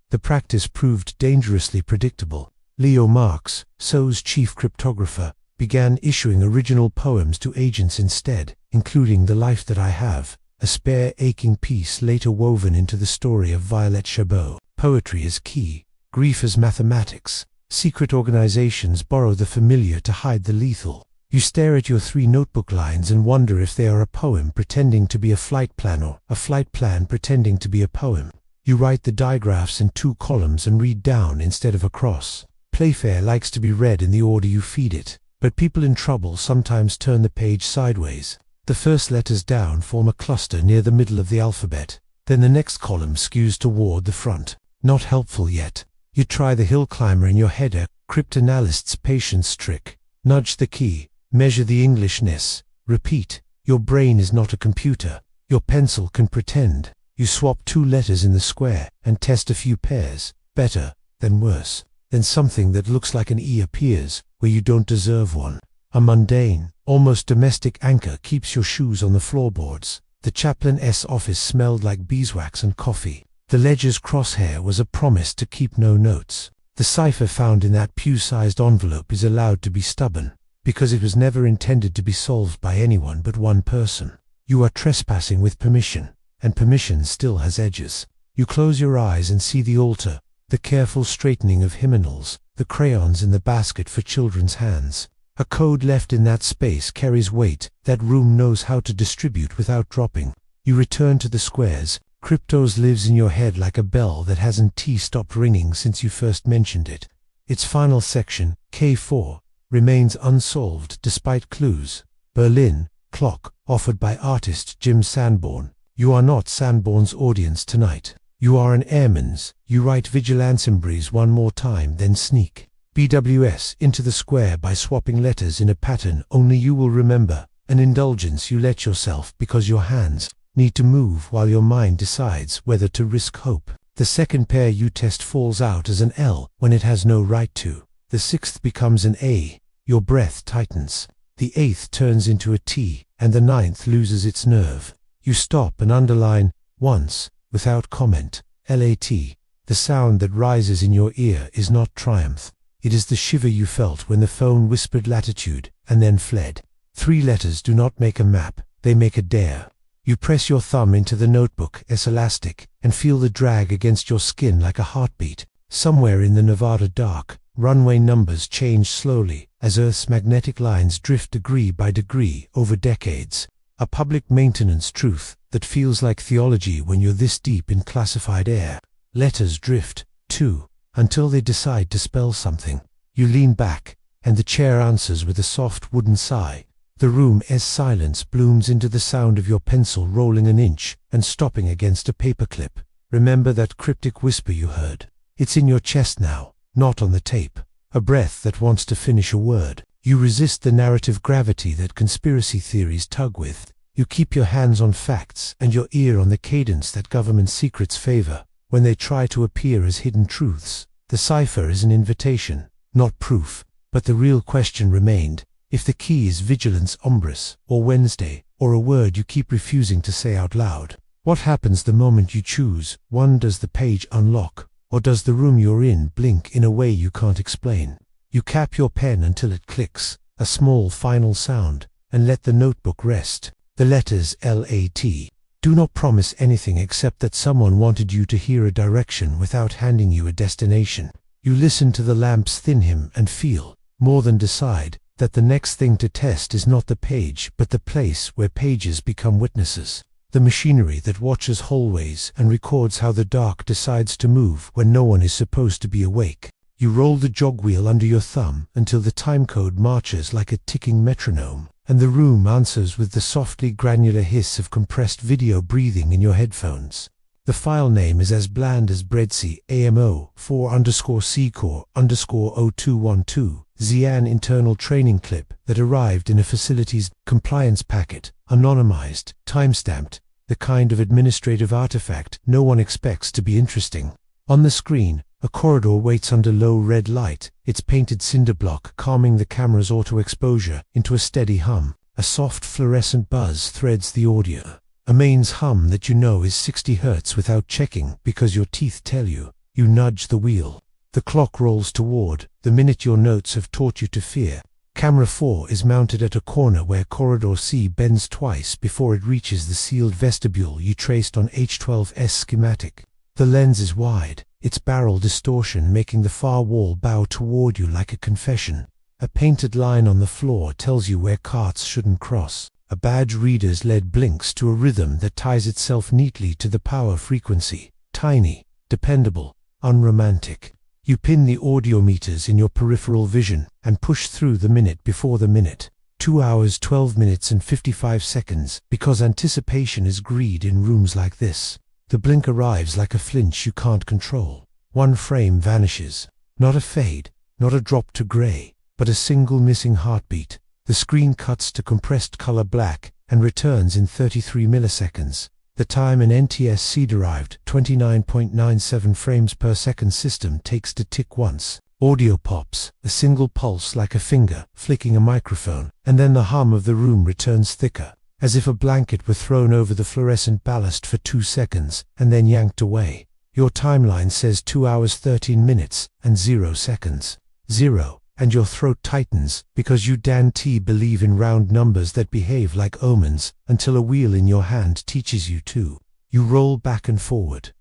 The practice proved dangerously predictable. Leo Marx, SO's chief cryptographer, began issuing original poems to agents instead, including The Life That I Have, a spare aching piece later woven into the story of Violette Chabot. Poetry is key. Grief as mathematics. Secret organizations borrow the familiar to hide the lethal. You stare at your 3 notebook lines and wonder if they are a poem pretending to be a flight plan or a flight plan pretending to be a poem. You write the digraphs in 2 columns and read down instead of across. Playfair likes to be read in the order you feed it, but people in trouble sometimes turn the page sideways. The first letters down form a cluster near the middle of the alphabet. Then the next column skews toward the front. Not helpful yet. You try the hill climber in your head, a cryptanalyst's patience trick. Nudge the key, measure the Englishness, repeat. Your brain is not a computer. Your pencil can pretend. You swap 2 letters in the square and test a few pairs. Better, then worse. Then something that looks like an E appears where you don't deserve one. A mundane, almost domestic anchor keeps your shoes on the floorboards. The chaplain's office smelled like beeswax and coffee. The ledger's crosshair was a promise to keep no notes. The cipher found in that pew-sized envelope is allowed to be stubborn, because it was never intended to be solved by anyone but one person. You are trespassing with permission, and permission still has edges. You close your eyes and see the altar, the careful straightening of hymnals, the crayons in the basket for children's hands. A code left in that space carries weight that room knows how to distribute without dropping. You return to the squares. Cryptos lives in your head like a bell that hasn't stopped ringing since you first mentioned it. Its final section, K4, remains unsolved despite clues. Berlin, clock, offered by artist Jim Sanborn. You are not Sanborn's audience tonight. You are an airman's. You write Vigilantimbres one more time, then sneak BWS into the square by swapping letters in a pattern only you will remember. An indulgence you let yourself because your hands need to move while your mind decides whether to risk hope. The second pair you test falls out as an L when it has no right to. The 6th becomes an A. Your breath tightens. The 8th turns into a T, and the 9th loses its nerve. You stop and underline once, without comment. LAT. The sound that rises in your ear is not triumph. It is the shiver you felt when the phone whispered latitude and then fled. 3 letters do not make a map, they make a dare. You press your thumb into the notebook as elastic and feel the drag against your skin like a heartbeat. Somewhere in the Nevada dark, runway numbers change slowly as Earth's magnetic lines drift degree by degree over decades. A public maintenance truth that feels like theology when you're this deep in classified air. Letters drift, too, until they decide to spell something. You lean back, and the chair answers with a soft wooden sigh. The room's silence blooms into the sound of your pencil rolling an inch and stopping against a paperclip. Remember that cryptic whisper you heard. It's in your chest now, not on the tape. A breath that wants to finish a word. You resist the narrative gravity that conspiracy theories tug with. You keep your hands on facts and your ear on the cadence that government secrets favor when they try to appear as hidden truths. The cipher is an invitation, not proof, but the real question remained. If the key is vigilance ombris, or Wednesday, or a word you keep refusing to say out loud, what happens the moment you choose one? Does the page unlock, or does the room you're in blink in a way you can't explain? You cap your pen until it clicks, a small final sound, and let the notebook rest. The letters LAT do not promise anything except that someone wanted you to hear a direction without handing you a destination. You listen to the lamp's thin hymn and feel, more than decide, that the next thing to test is not the page but the place where pages become witnesses. The machinery that watches hallways and records how the dark decides to move when no one is supposed to be awake. You roll the jog wheel under your thumb until the timecode marches like a ticking metronome, and the room answers with the softly granular hiss of compressed video breathing in your headphones. The file name is as bland as breadsy AMO 4_C__0212 Xi'an internal training clip that arrived in a facility's compliance packet, anonymized, timestamped, the kind of administrative artifact no one expects to be interesting. On the screen, a corridor waits under low red light, its painted cinder block calming the camera's auto-exposure into a steady hum. A soft fluorescent buzz threads the audio. A mains hum that you know is 60 Hz without checking because your teeth tell you. You nudge the wheel. The clock rolls toward the minute your notes have taught you to fear. Camera 4 is mounted at a corner where corridor C bends twice before it reaches the sealed vestibule you traced on H12's schematic. The lens is wide, its barrel distortion making the far wall bow toward you like a confession. A painted line on the floor tells you where carts shouldn't cross. A badge reader's LED blinks to a rhythm that ties itself neatly to the power frequency. Tiny, dependable, unromantic. You pin the audiometers in your peripheral vision and push through the minute before the minute. 2 hours 12 minutes and 55 seconds, because anticipation is greed in rooms like this. The blink arrives like a flinch you can't control. One frame vanishes. Not a fade, not a drop to grey, but a single missing heartbeat. The screen cuts to compressed color black and returns in 33 milliseconds. The time an NTSC-derived 29.97 frames per second system takes to tick once. Audio pops, a single pulse like a finger flicking a microphone, and then the hum of the room returns thicker, as if a blanket were thrown over the fluorescent ballast for 2 seconds and then yanked away. Your timeline says 2 hours 13 minutes and 0 seconds. 0, and your throat tightens because you believe in round numbers that behave like omens until a wheel in your hand teaches you to. You roll back and forward,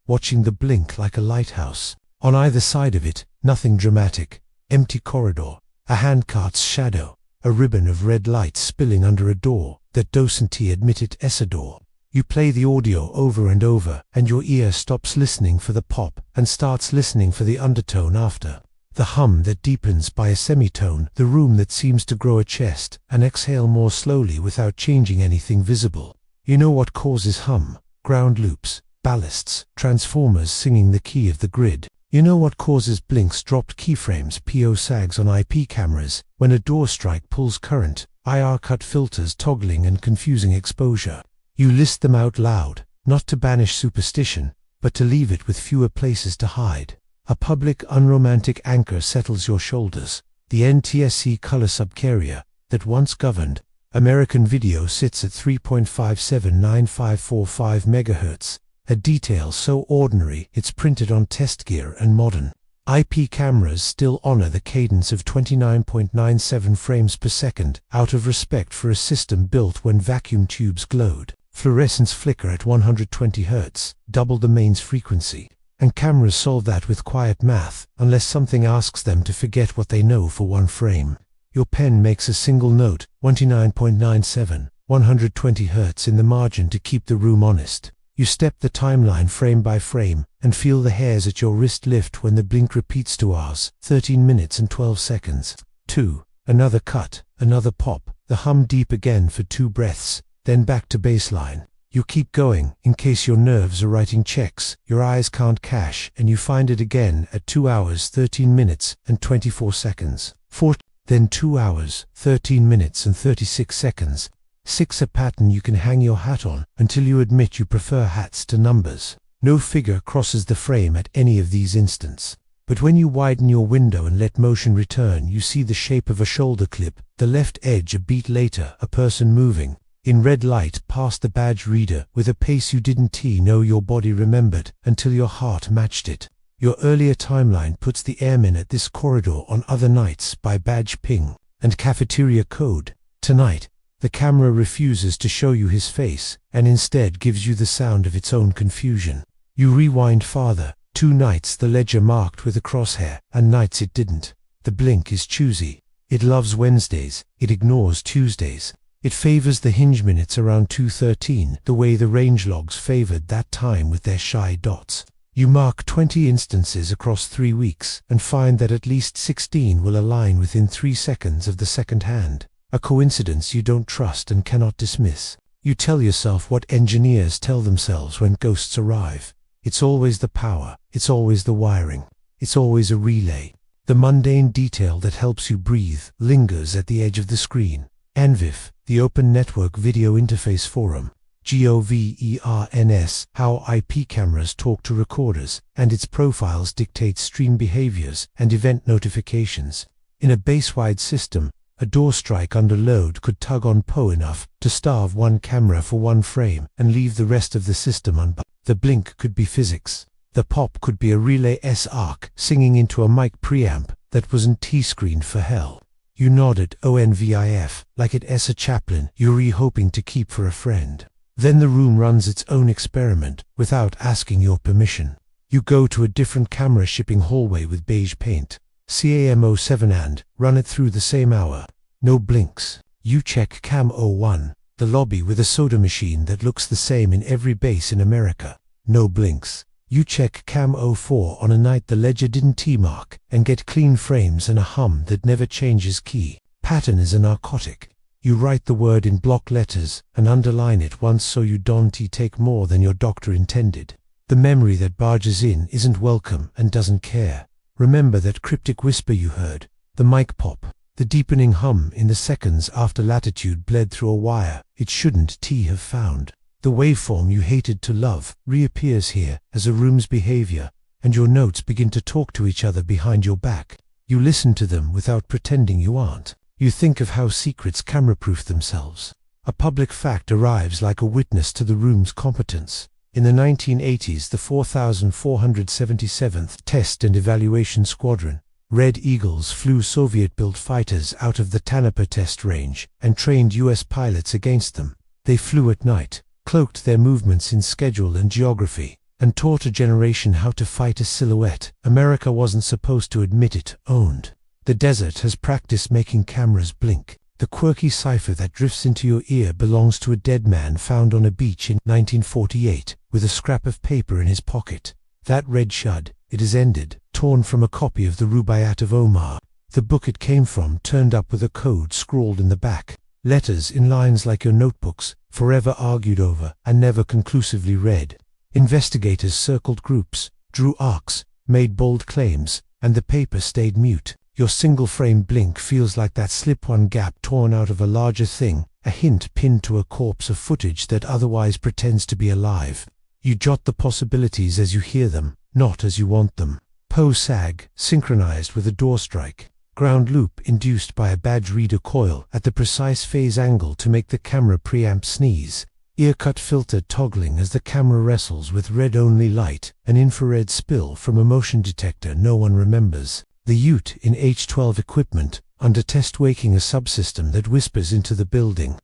watching the blink like a lighthouse. On either side of it, nothing dramatic. Empty corridor, a handcart's shadow, a ribbon of red light spilling under a door that docently admitted as a door. You play the audio over and over, and your ear stops listening for the pop and starts listening for the undertone after. The hum that deepens by a semitone, the room that seems to grow a chest and exhale more slowly without changing anything visible. You know what causes hum? Ground loops, ballasts, transformers singing the key of the grid. You know what causes blinks, dropped keyframes, PO sags on IP cameras, when a door strike pulls current, IR cut filters toggling and confusing exposure. You list them out loud, not to banish superstition, but to leave it with fewer places to hide. A public unromantic anchor settles your shoulders. The NTSC color subcarrier that once governed American video sits at 3.579545 MHz. A detail so ordinary it's printed on test gear and modern. IP cameras still honor the cadence of 29.97 frames per second out of respect for a system built when vacuum tubes glowed. Fluorescents flicker at 120 Hz, double the mains frequency. And cameras solve that with quiet math, unless something asks them to forget what they know for one frame. Your pen makes a single note, 29.97, 120 Hz in the margin to keep the room honest. You step the timeline frame by frame and feel the hairs at your wrist lift when the blink repeats to hours, 13 minutes and 12 seconds. 2. Another cut, another pop, the hum deep again for 2 breaths, then back to baseline. You keep going in case your nerves are writing checks, your eyes can't cache, and you find it again at 2 hours 13 minutes and 24 seconds. 4. Then 2 hours, 13 minutes and 36 seconds. 6. A pattern you can hang your hat on until you admit you prefer hats to numbers. No figure crosses the frame at any of these instants. But when you widen your window and let motion return, you see the shape of a shoulder clip, the left edge a beat later, a person moving. In red light past the badge reader with a pace you didn't know your body remembered until your heart matched it. Your earlier timeline puts the Airman at this corridor on other nights by badge ping and cafeteria code. Tonight, the camera refuses to show you his face and instead gives you the sound of its own confusion. You rewind farther, 2 nights the ledger marked with a crosshair and nights it didn't. The blink is choosy. It loves Wednesdays, it ignores Tuesdays. It favors the hinge minutes around 2:13, the way the range logs favored that time with their shy dots. You mark 20 instances across 3 weeks and find that at least 16 will align within 3 seconds of the second hand. A coincidence you don't trust and cannot dismiss. You tell yourself what engineers tell themselves when ghosts arrive. It's always the power, it's always the wiring, it's always a relay. The mundane detail that helps you breathe lingers at the edge of the screen. NVIF, the Open Network Video Interface Forum, GOVERNS, how IP cameras talk to recorders, and its profiles dictate stream behaviors and event notifications. In a base-wide system, a door strike under load could tug on PO enough to starve one camera for one frame and leave the rest of the system unbound. The blink could be physics. The pop could be a relay S-arc singing into a mic preamp that wasn't T-screened for hell. You nodded ONVIF, like it a chaplain you're hoping to keep for a friend. Then the room runs its own experiment without asking your permission. You go to a different camera shipping hallway with beige paint. CAM07 and run it through the same hour. No blinks. You check Cam 01, the lobby with a soda machine that looks the same in every base in America. no blinks. You check cam 04 on a night the ledger didn't T-mark and get clean frames and a hum that never changes key. Pattern is a narcotic. You write the word in block letters and underline it once so you don't take more than your doctor intended. The memory that barges in isn't welcome and doesn't care. Remember that cryptic whisper you heard, the mic pop, the deepening hum in the seconds after latitude bled through a wire it shouldn't have found. The waveform you hated to love reappears here as a room's behavior, and your notes begin to talk to each other behind your back. You listen to them without pretending you aren't. You think of how secrets camera-proof themselves. A public fact arrives like a witness to the room's competence. In the 1980s, the 4,477th Test and Evaluation Squadron, Red Eagles, flew Soviet-built fighters out of the Tanapa test range and trained US pilots against them. They flew at night, cloaked their movements in schedule and geography, and taught a generation how to fight a silhouette America wasn't supposed to admit it owned. The desert has practiced making cameras blink. The quirky cipher that drifts into your ear belongs to a dead man found on a beach in 1948 with a scrap of paper in his pocket. That read shud, "It is ended," torn from a copy of the Rubaiyat of Omar. The book it came from turned up with a code scrawled in the back. Letters in lines like your notebooks, forever argued over and never conclusively read. Investigators circled groups, drew arcs, made bold claims, and the paper stayed mute. Your single-frame blink feels like that slip-one gap torn out of a larger thing, a hint pinned to a corpse of footage that otherwise pretends to be alive. You jot the possibilities as you hear them, not as you want them. Pose sag, synchronized with a door strike. Ground loop induced by a badge reader coil at the precise phase angle to make the camera preamp sneeze. Ear cut filter toggling as the camera wrestles with red-only light, an infrared spill from a motion detector no one remembers. The Ute in H-12 equipment, under test waking a subsystem that whispers into the building.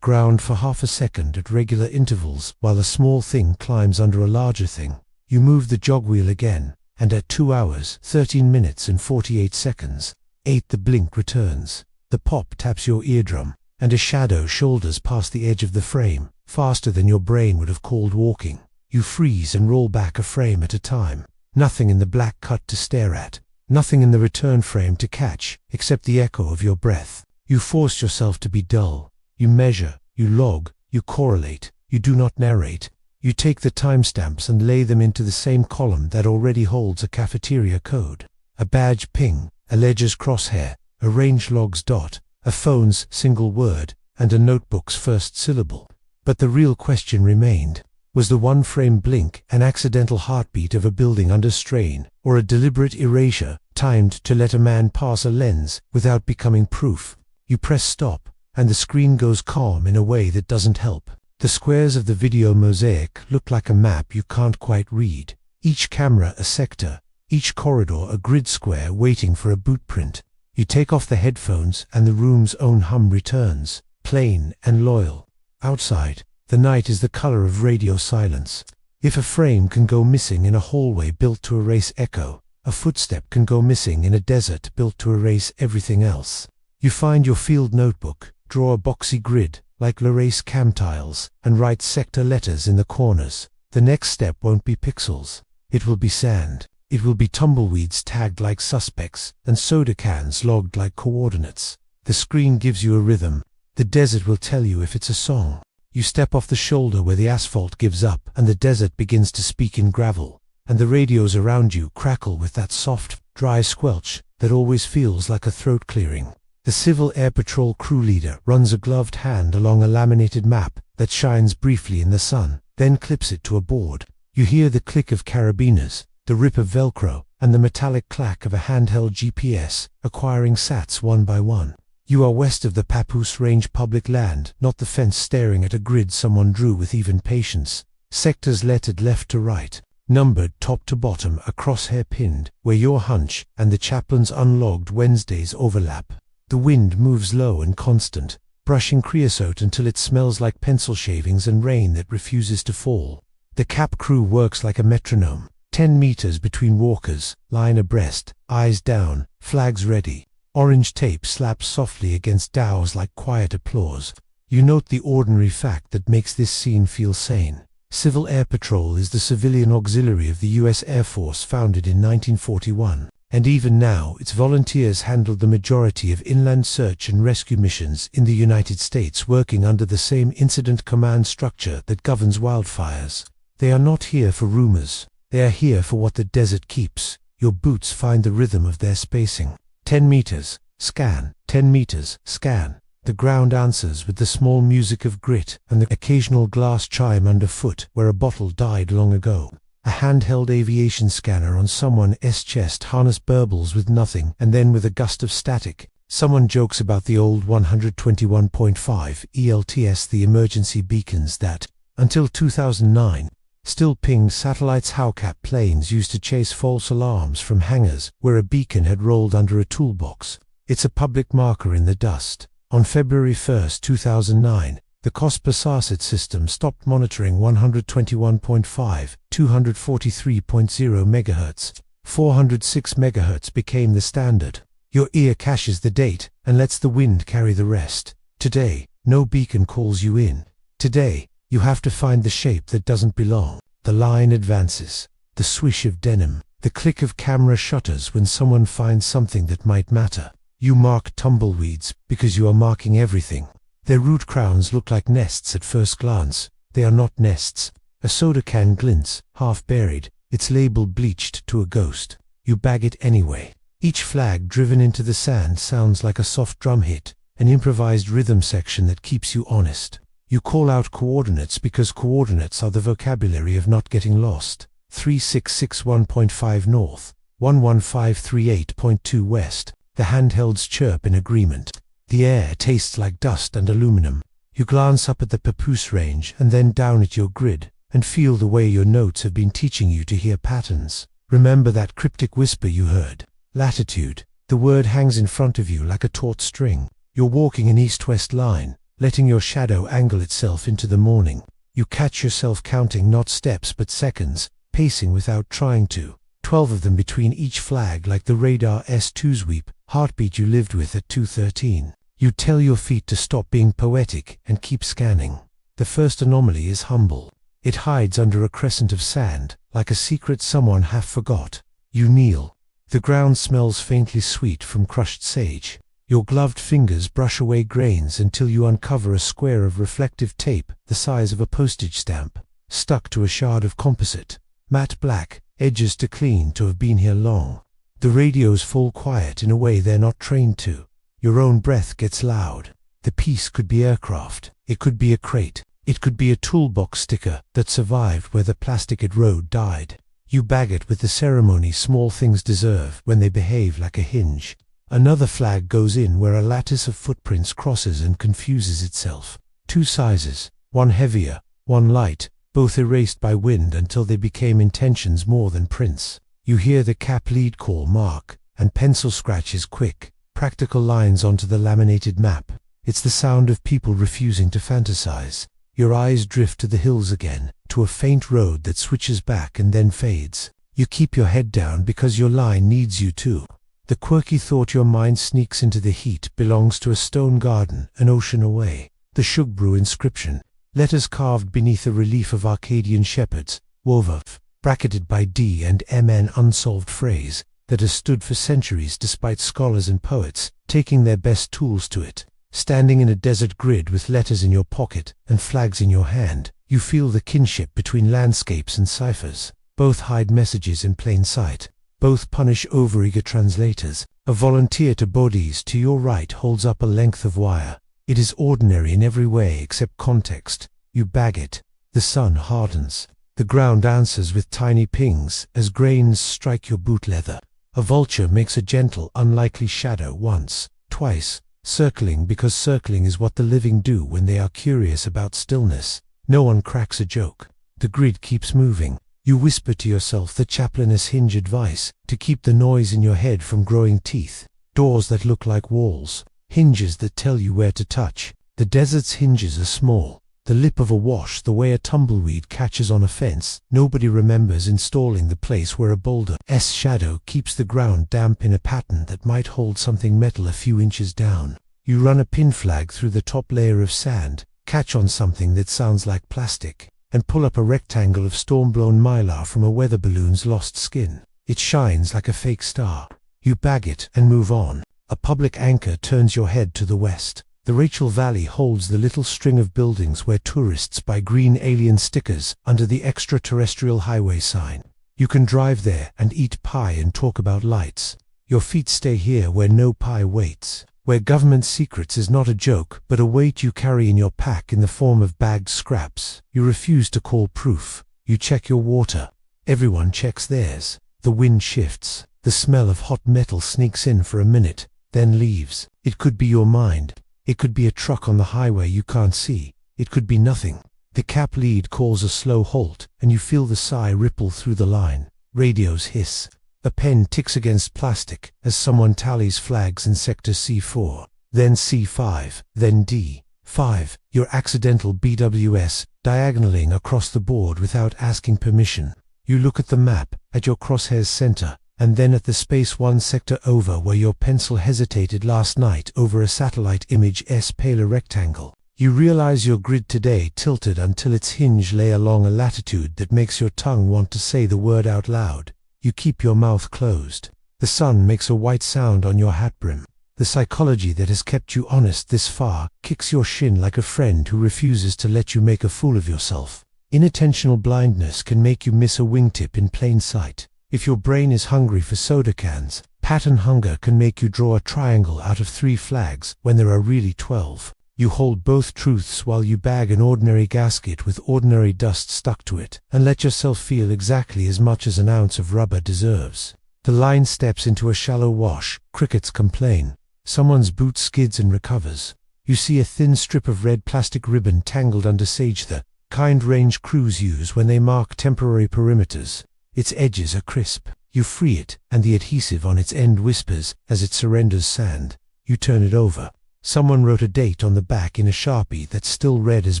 Ground for half a second at regular intervals while a small thing climbs under a larger thing. You move the jog wheel again, and at 2 hours, 13 minutes and 48 seconds, 8 the blink returns. The pop taps your eardrum, and a shadow shoulders past the edge of the frame, faster than your brain would have called walking. You freeze and roll back a frame at a time. Nothing in the black cut to stare at. Nothing in the return frame to catch, except the echo of your breath. You force yourself to be dull. You measure, you log, you correlate, you do not narrate. You take the timestamps and lay them into the same column that already holds a cafeteria code. A badge ping, a ledger's crosshair, a range log's dot, a phone's single word, and a notebook's first syllable. But the real question remained. Was the one-frame blink an accidental heartbeat of a building under strain, or a deliberate erasure, timed to let a man pass a lens without becoming proof? You press stop, and the screen goes calm in a way that doesn't help. The squares of the video mosaic look like a map you can't quite read. Each camera a sector, each corridor a grid square waiting for a bootprint. You take off the headphones and the room's own hum returns, plain and loyal. Outside, the night is the color of radio silence. If a frame can go missing in a hallway built to erase echo, a footstep can go missing in a desert built to erase everything else. You find your field notebook, draw a boxy grid, like Larace cam tiles, and write sector letters in the corners. The next step won't be pixels. It will be sand. It will be tumbleweeds tagged like suspects, and soda cans logged like coordinates. The screen gives you a rhythm. The desert will tell you if it's a song. You step off the shoulder where the asphalt gives up and the desert begins to speak in gravel, and the radios around you crackle with that soft, dry squelch that always feels like a throat clearing. The Civil Air Patrol crew leader runs a gloved hand along a laminated map that shines briefly in the sun, then clips it to a board. You hear the click of carabiners, the rip of Velcro, and the metallic clack of a handheld GPS, acquiring sats one by one. You are west of the Papoose Range public land, not the fence staring at a grid someone drew with even patience. Sectors lettered left to right, numbered top to bottom, a crosshair pinned, where your hunch and the chaplain's unlogged Wednesdays overlap. The wind moves low and constant, brushing creosote until it smells like pencil shavings and rain that refuses to fall. The cap crew works like a metronome, 10 meters between walkers, line abreast, eyes down, flags ready. Orange tape slaps softly against dowels like quiet applause. You note the ordinary fact that makes this scene feel sane. Civil Air Patrol is the civilian auxiliary of the U.S. Air Force, founded in 1941. And even now, its volunteers handle the majority of inland search and rescue missions in the United States, working under the same incident command structure that governs wildfires. They are not here for rumors. They are here for what the desert keeps. Your boots find the rhythm of their spacing. 10 meters, scan. 10 meters, scan. The ground answers with the small music of grit and the occasional glass chime underfoot where a bottle died long ago. A handheld aviation scanner on someone's chest harness burbles with nothing, and then with a gust of static, someone jokes about the old 121.5 ELTS, the emergency beacons that, until 2009, still pinged satellites. Howcat planes used to chase false alarms from hangars where a beacon had rolled under a toolbox. It's a public marker in the dust. On February 1, 2009, the Cosper-Sarset system stopped monitoring 121.5, 243.0 MHz. 406 MHz became the standard. Your ear caches the date and lets the wind carry the rest. Today, no beacon calls you in. Today, you have to find the shape that doesn't belong. The line advances. The swish of denim. The click of camera shutters when someone finds something that might matter. You mark tumbleweeds because you are marking everything. Their root crowns look like nests at first glance. They are not nests. A soda can glints, half buried, its label bleached to a ghost. You bag it anyway. Each flag driven into the sand sounds like a soft drum hit, an improvised rhythm section that keeps you honest. You call out coordinates because coordinates are the vocabulary of not getting lost. 3661.5 north, 11538.2 west. The handhelds chirp in agreement. The air tastes like dust and aluminum. You glance up at the papoose range and then down at your grid, and feel the way your notes have been teaching you to hear patterns. Remember that cryptic whisper you heard. Latitude. The word hangs in front of you like a taut string. You're walking an east-west line, letting your shadow angle itself into the morning. You catch yourself counting not steps but seconds, pacing without trying to. 12 of them between each flag, like the radar S2 sweep, heartbeat you lived with at 2:13. You tell your feet to stop being poetic and keep scanning. The first anomaly is humble. It hides under a crescent of sand, like a secret someone half forgot. You kneel. The ground smells faintly sweet from crushed sage. Your gloved fingers brush away grains until you uncover a square of reflective tape the size of a postage stamp, stuck to a shard of composite. Matte black, edges too clean to have been here long. The radios fall quiet in a way they're not trained to. Your own breath gets loud. The piece could be aircraft. It could be a crate. It could be a toolbox sticker that survived where the plastic it rode died. You bag it with the ceremony small things deserve when they behave like a hinge. Another flag goes in where a lattice of footprints crosses and confuses itself. 2 sizes, one heavier, one light, both erased by wind until they became intentions more than prints. You hear the cap lead call mark, and pencil scratches quick, practical lines onto the laminated map. It's the sound of people refusing to fantasize. Your eyes drift to the hills again, to a faint road that switches back and then fades. You keep your head down because your line needs you to. The quirky thought your mind sneaks into the heat belongs to a stone garden an ocean away. The Shugbrew inscription, letters carved beneath a relief of Arcadian shepherds, wove of, bracketed by D and MN, unsolved phrase that has stood for centuries despite scholars and poets taking their best tools to it. Standing in a desert grid with letters in your pocket and flags in your hand, you feel the kinship between landscapes and ciphers. Both hide messages in plain sight. Both punish overeager translators. A volunteer to bodies to your right holds up a length of wire. It is ordinary in every way except context. You bag it. The sun hardens. The ground answers with tiny pings as grains strike your boot leather. A vulture makes a gentle, unlikely shadow once, twice, circling because circling is what the living do when they are curious about stillness. No one cracks a joke. The grid keeps moving. You whisper to yourself the chaplainess hinge advice to keep the noise in your head from growing teeth. Doors that look like walls. Hinges that tell you where to touch. The desert's hinges are small. The lip of a wash, the way a tumbleweed catches on a fence. Nobody remembers installing the place where a boulder's shadow keeps the ground damp in a pattern that might hold something metal a few inches down. You run a pin flag through the top layer of sand, catch on something that sounds like plastic. and pull up a rectangle of storm-blown mylar from a weather balloon's lost skin. It shines like a fake star. You bag it and move on. A public anchor turns your head to the west. The Rachel Valley holds the little string of buildings where tourists buy green alien stickers under the extraterrestrial highway sign. You can drive there and eat pie and talk about lights. Your feet stay here where no pie waits, where government secrets is not a joke but a weight you carry in your pack in the form of bagged scraps. You refuse to call proof. You check your water. Everyone checks theirs. The wind shifts. The smell of hot metal sneaks in for a minute, then leaves. It could be your mind. It could be a truck on the highway you can't see. It could be nothing. The cap lead calls a slow halt, and you feel the sigh ripple through the line. Radios hiss. A pen ticks against plastic as someone tallies flags in Sector C4, then C5, then D5. Your accidental BWS, diagonaling across the board without asking permission. You look at the map, at your crosshairs center, and then at the Space 1 sector over where your pencil hesitated last night over a satellite image paler rectangle. You realize your grid today tilted until its hinge lay along a latitude that makes your tongue want to say the word out loud. You keep your mouth closed. The sun makes a white sound on your hat brim. The psychology that has kept you honest this far kicks your shin like a friend who refuses to let you make a fool of yourself. Inattentional blindness can make you miss a wingtip in plain sight. If your brain is hungry for soda cans, pattern hunger can make you draw a triangle out of 3 flags when there are really 12. You hold both truths while you bag an ordinary gasket with ordinary dust stuck to it, and let yourself feel exactly as much as an ounce of rubber deserves. The line steps into a shallow wash. Crickets complain. Someone's boot skids and recovers. You see a thin strip of red plastic ribbon tangled under sage, the kind range crews use when they mark temporary perimeters. Its edges are crisp. You free it, and the adhesive on its end whispers as it surrenders sand. You turn it over. Someone wrote a date on the back in a Sharpie that's still red as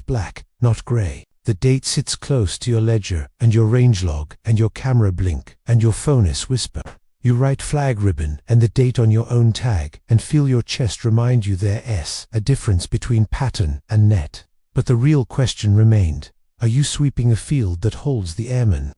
black, not grey. The date sits close to your ledger, and your range log, and your camera blink, and your phonus whisper. You write flag ribbon and the date on your own tag, and feel your chest remind you there's a difference between pattern and net. But the real question remained. Are you sweeping a field that holds the Airman's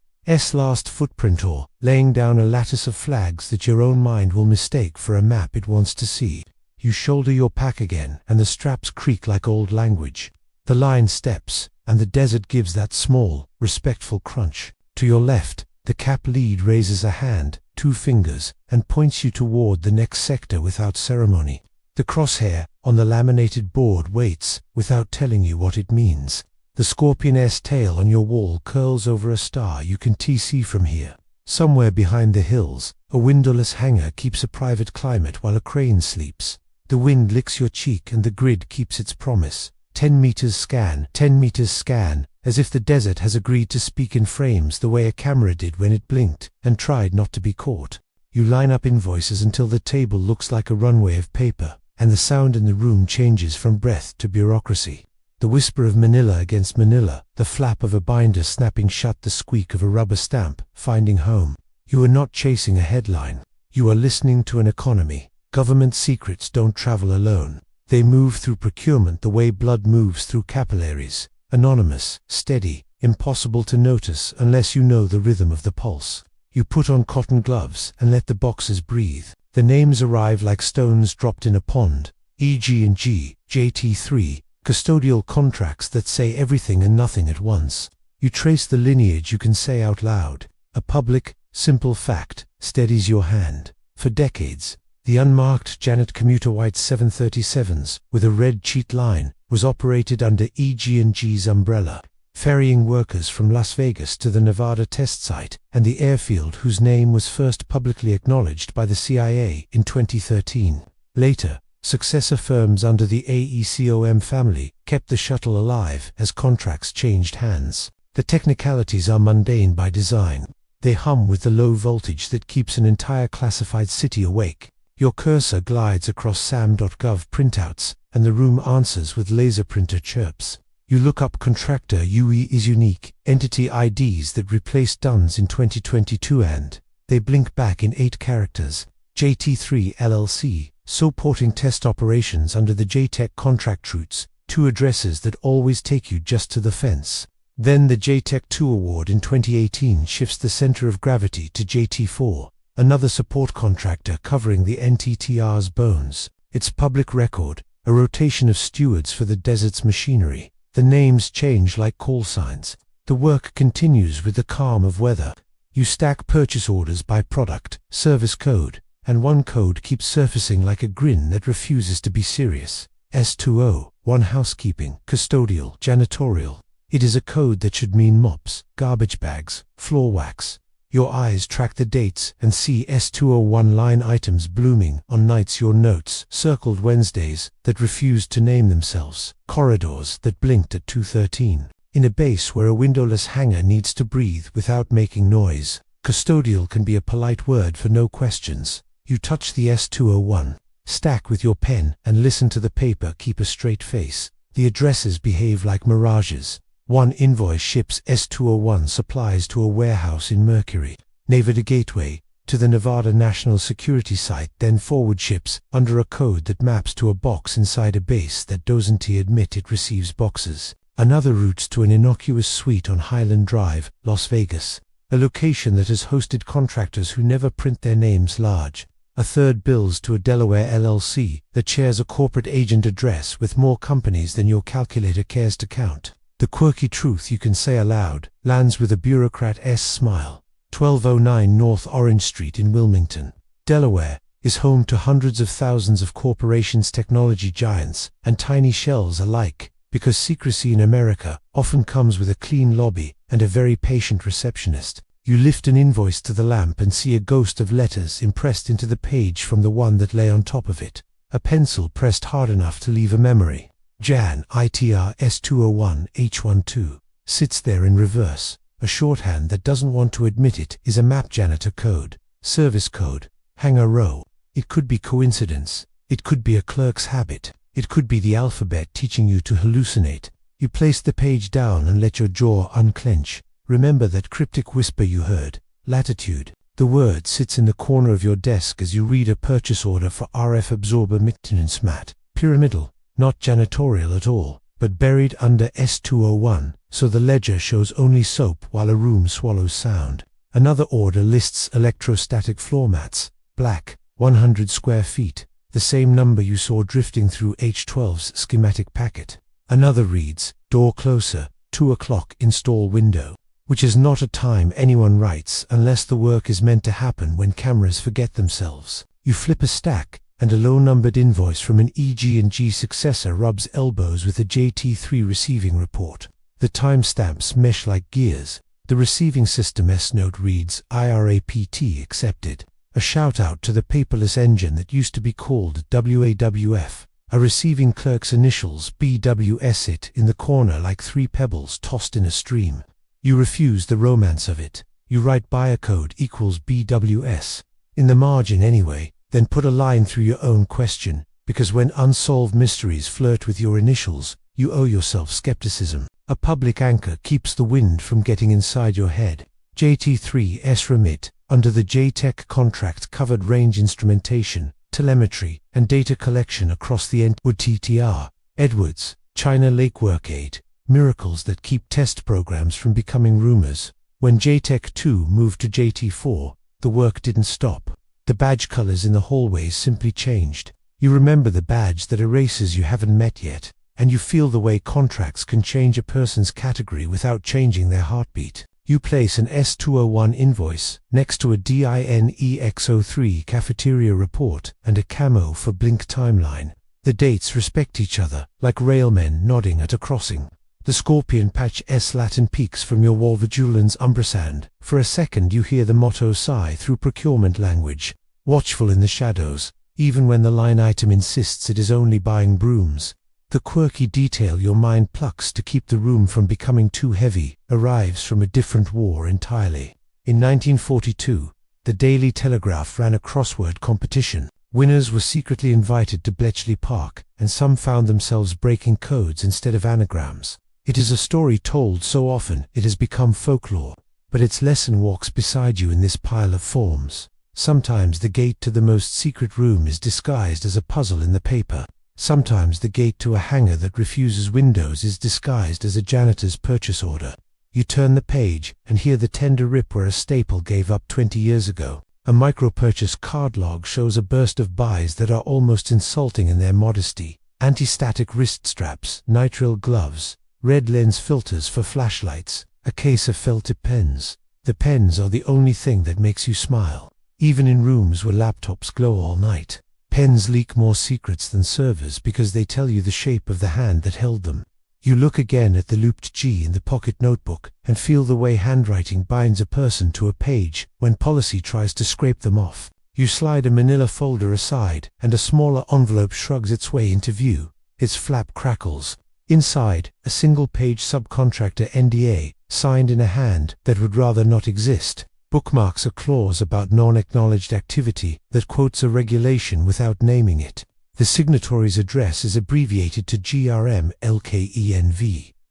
last footprint, or laying down a lattice of flags that your own mind will mistake for a map it wants to see? You shoulder your pack again, and the straps creak like old language. The line steps, and the desert gives that small, respectful crunch. To your left, the cap lead raises a hand, 2 fingers, and points you toward the next sector without ceremony. The crosshair, on the laminated board, waits, without telling you what it means. The scorpion's tail on your wall curls over a star you can see from here. Somewhere behind the hills, a windowless hangar keeps a private climate while a crane sleeps. The wind licks your cheek and the grid keeps its promise. 10 meters scan, 10 meters scan, as if the desert has agreed to speak in frames the way a camera did when it blinked and tried not to be caught. You line up invoices until the table looks like a runway of paper, and the sound in the room changes from breath to bureaucracy. The whisper of Manila against Manila, the flap of a binder snapping shut, the squeak of a rubber stamp finding home. You are not chasing a headline. You are listening to an economy. Government secrets don't travel alone. They move through procurement the way blood moves through capillaries. Anonymous, steady, impossible to notice unless you know the rhythm of the pulse. You put on cotton gloves and let the boxes breathe. The names arrive like stones dropped in a pond. EG&G, JT3, custodial contracts that say everything and nothing at once. You trace the lineage you can say out loud. A public, simple fact steadies your hand. For decades, the unmarked Janet commuter white 737s, with a red cheat line, was operated under EG&G's umbrella, ferrying workers from Las Vegas to the Nevada test site and the airfield whose name was first publicly acknowledged by the CIA in 2013. Later, successor firms under the AECOM family kept the shuttle alive as contracts changed hands. The technicalities are mundane by design. They hum with the low voltage that keeps an entire classified city awake. Your cursor glides across sam.gov printouts, and the room answers with laser printer chirps. You look up contractor UE is unique, entity IDs that replaced DUNS in 2022 and they blink back in 8 characters. JT3 LLC, supporting test operations under the JTEC contract routes, 2 addresses that always take you just to the fence. Then the JTech 2 award in 2018 shifts the center of gravity to JT4, another support contractor covering the NTTR's bones. It's public record, a rotation of stewards for the desert's machinery. The names change like call signs. The work continues with the calm of weather. You stack purchase orders by product, service code, and one code keeps surfacing like a grin that refuses to be serious. S20, one housekeeping, custodial, janitorial. It is a code that should mean mops, garbage bags, floor wax. Your eyes track the dates and see S201 line items blooming on nights your notes circled Wednesdays that refused to name themselves, corridors that blinked at 2:13. In a base where a windowless hangar needs to breathe without making noise, custodial can be a polite word for no questions. You touch the S201, stack with your pen and listen to the paper keep a straight face. The addresses behave like mirages. One invoice ships S201 supplies to a warehouse in Mercury, Nevada Gateway, to the Nevada National Security Site, then forward ships under a code that maps to a box inside a base that doesn't admit it receives boxes. Another routes to an innocuous suite on Highland Drive, Las Vegas, a location that has hosted contractors who never print their names large. A third bills to a Delaware LLC that shares a corporate agent address with more companies than your calculator cares to count. The quirky truth you can say aloud lands with a bureaucrat's smile. 1209 North Orange Street in Wilmington, Delaware, is home to hundreds of thousands of corporations, technology giants, and tiny shells alike, because secrecy in America often comes with a clean lobby and a very patient receptionist. You lift an invoice to the lamp and see a ghost of letters impressed into the page from the one that lay on top of it. A pencil pressed hard enough to leave a memory. Jan ITR S201 H12 sits there in reverse. A shorthand that doesn't want to admit it is a map janitor code, service code, hangar row. It could be coincidence. It could be a clerk's habit. It could be the alphabet teaching you to hallucinate. You place the page down and let your jaw unclench. Remember that cryptic whisper you heard. Latitude. The word sits in the corner of your desk as you read a purchase order for RF absorber maintenance mat. Pyramidal. Not janitorial at all, but buried under S201, so the ledger shows only soap while a room swallows sound. Another order lists electrostatic floor mats, black, 100 square feet, the same number you saw drifting through H12's schematic packet. Another reads, door closer, 2 o'clock, install window, which is not a time anyone writes unless the work is meant to happen when cameras forget themselves. You flip a stack, and a low-numbered invoice from an EG&G successor rubs elbows with a JT3 receiving report. The timestamps mesh like gears. The receiving system S-note reads, IRAPT accepted. A shout-out to the paperless engine that used to be called WAWF. A receiving clerk's initials BWS it in the corner like 3 pebbles tossed in a stream. You refuse the romance of it. You write buyer code equals BWS. In the margin anyway. Then put a line through your own question, because when unsolved mysteries flirt with your initials, you owe yourself skepticism. A public anchor keeps the wind from getting inside your head. JT3's remit, under the JTech contract, covered range instrumentation, telemetry, and data collection across the Edward TTR. Edwards, China Lake Work 8, miracles that keep test programs from becoming rumors. When JTech 2 moved to JT4, the work didn't stop. The badge colors in the hallways simply changed. You remember the badge that erases you haven't met yet, and you feel the way contracts can change a person's category without changing their heartbeat. You place an S201 invoice next to a DINEX03 cafeteria report and a camo for blink timeline. The dates respect each other, like railmen nodding at a crossing. The scorpion patch S Latin peaks from your Wolverjulen's umbrasand. For a second you hear the motto sigh through procurement language, watchful in the shadows, even when the line item insists it is only buying brooms. The quirky detail your mind plucks to keep the room from becoming too heavy arrives from a different war entirely. In 1942, the Daily Telegraph ran a crossword competition. Winners were secretly invited to Bletchley Park, and some found themselves breaking codes instead of anagrams. It is a story told so often it has become folklore, but its lesson walks beside you in this pile of forms. Sometimes the gate to the most secret room is disguised as a puzzle in the paper. Sometimes the gate to a hangar that refuses windows is disguised as a janitor's purchase order. You turn the page and hear the tender rip where a staple gave up 20 years ago. A micro-purchase card log shows a burst of buys that are almost insulting in their modesty. Anti-static wrist straps, nitrile gloves, red lens filters for flashlights, a case of felt tip pens. The pens are the only thing that makes you smile. Even in rooms where laptops glow all night, pens leak more secrets than servers because they tell you the shape of the hand that held them. You look again at the looped G in the pocket notebook and feel the way handwriting binds a person to a page when policy tries to scrape them off. You slide a manila folder aside and a smaller envelope shrugs its way into view. Its flap crackles. Inside, a single-page subcontractor NDA, signed in a hand that would rather not exist, bookmarks a clause about non-acknowledged activity that quotes a regulation without naming it. The signatory's address is abbreviated to GRM-LKENV.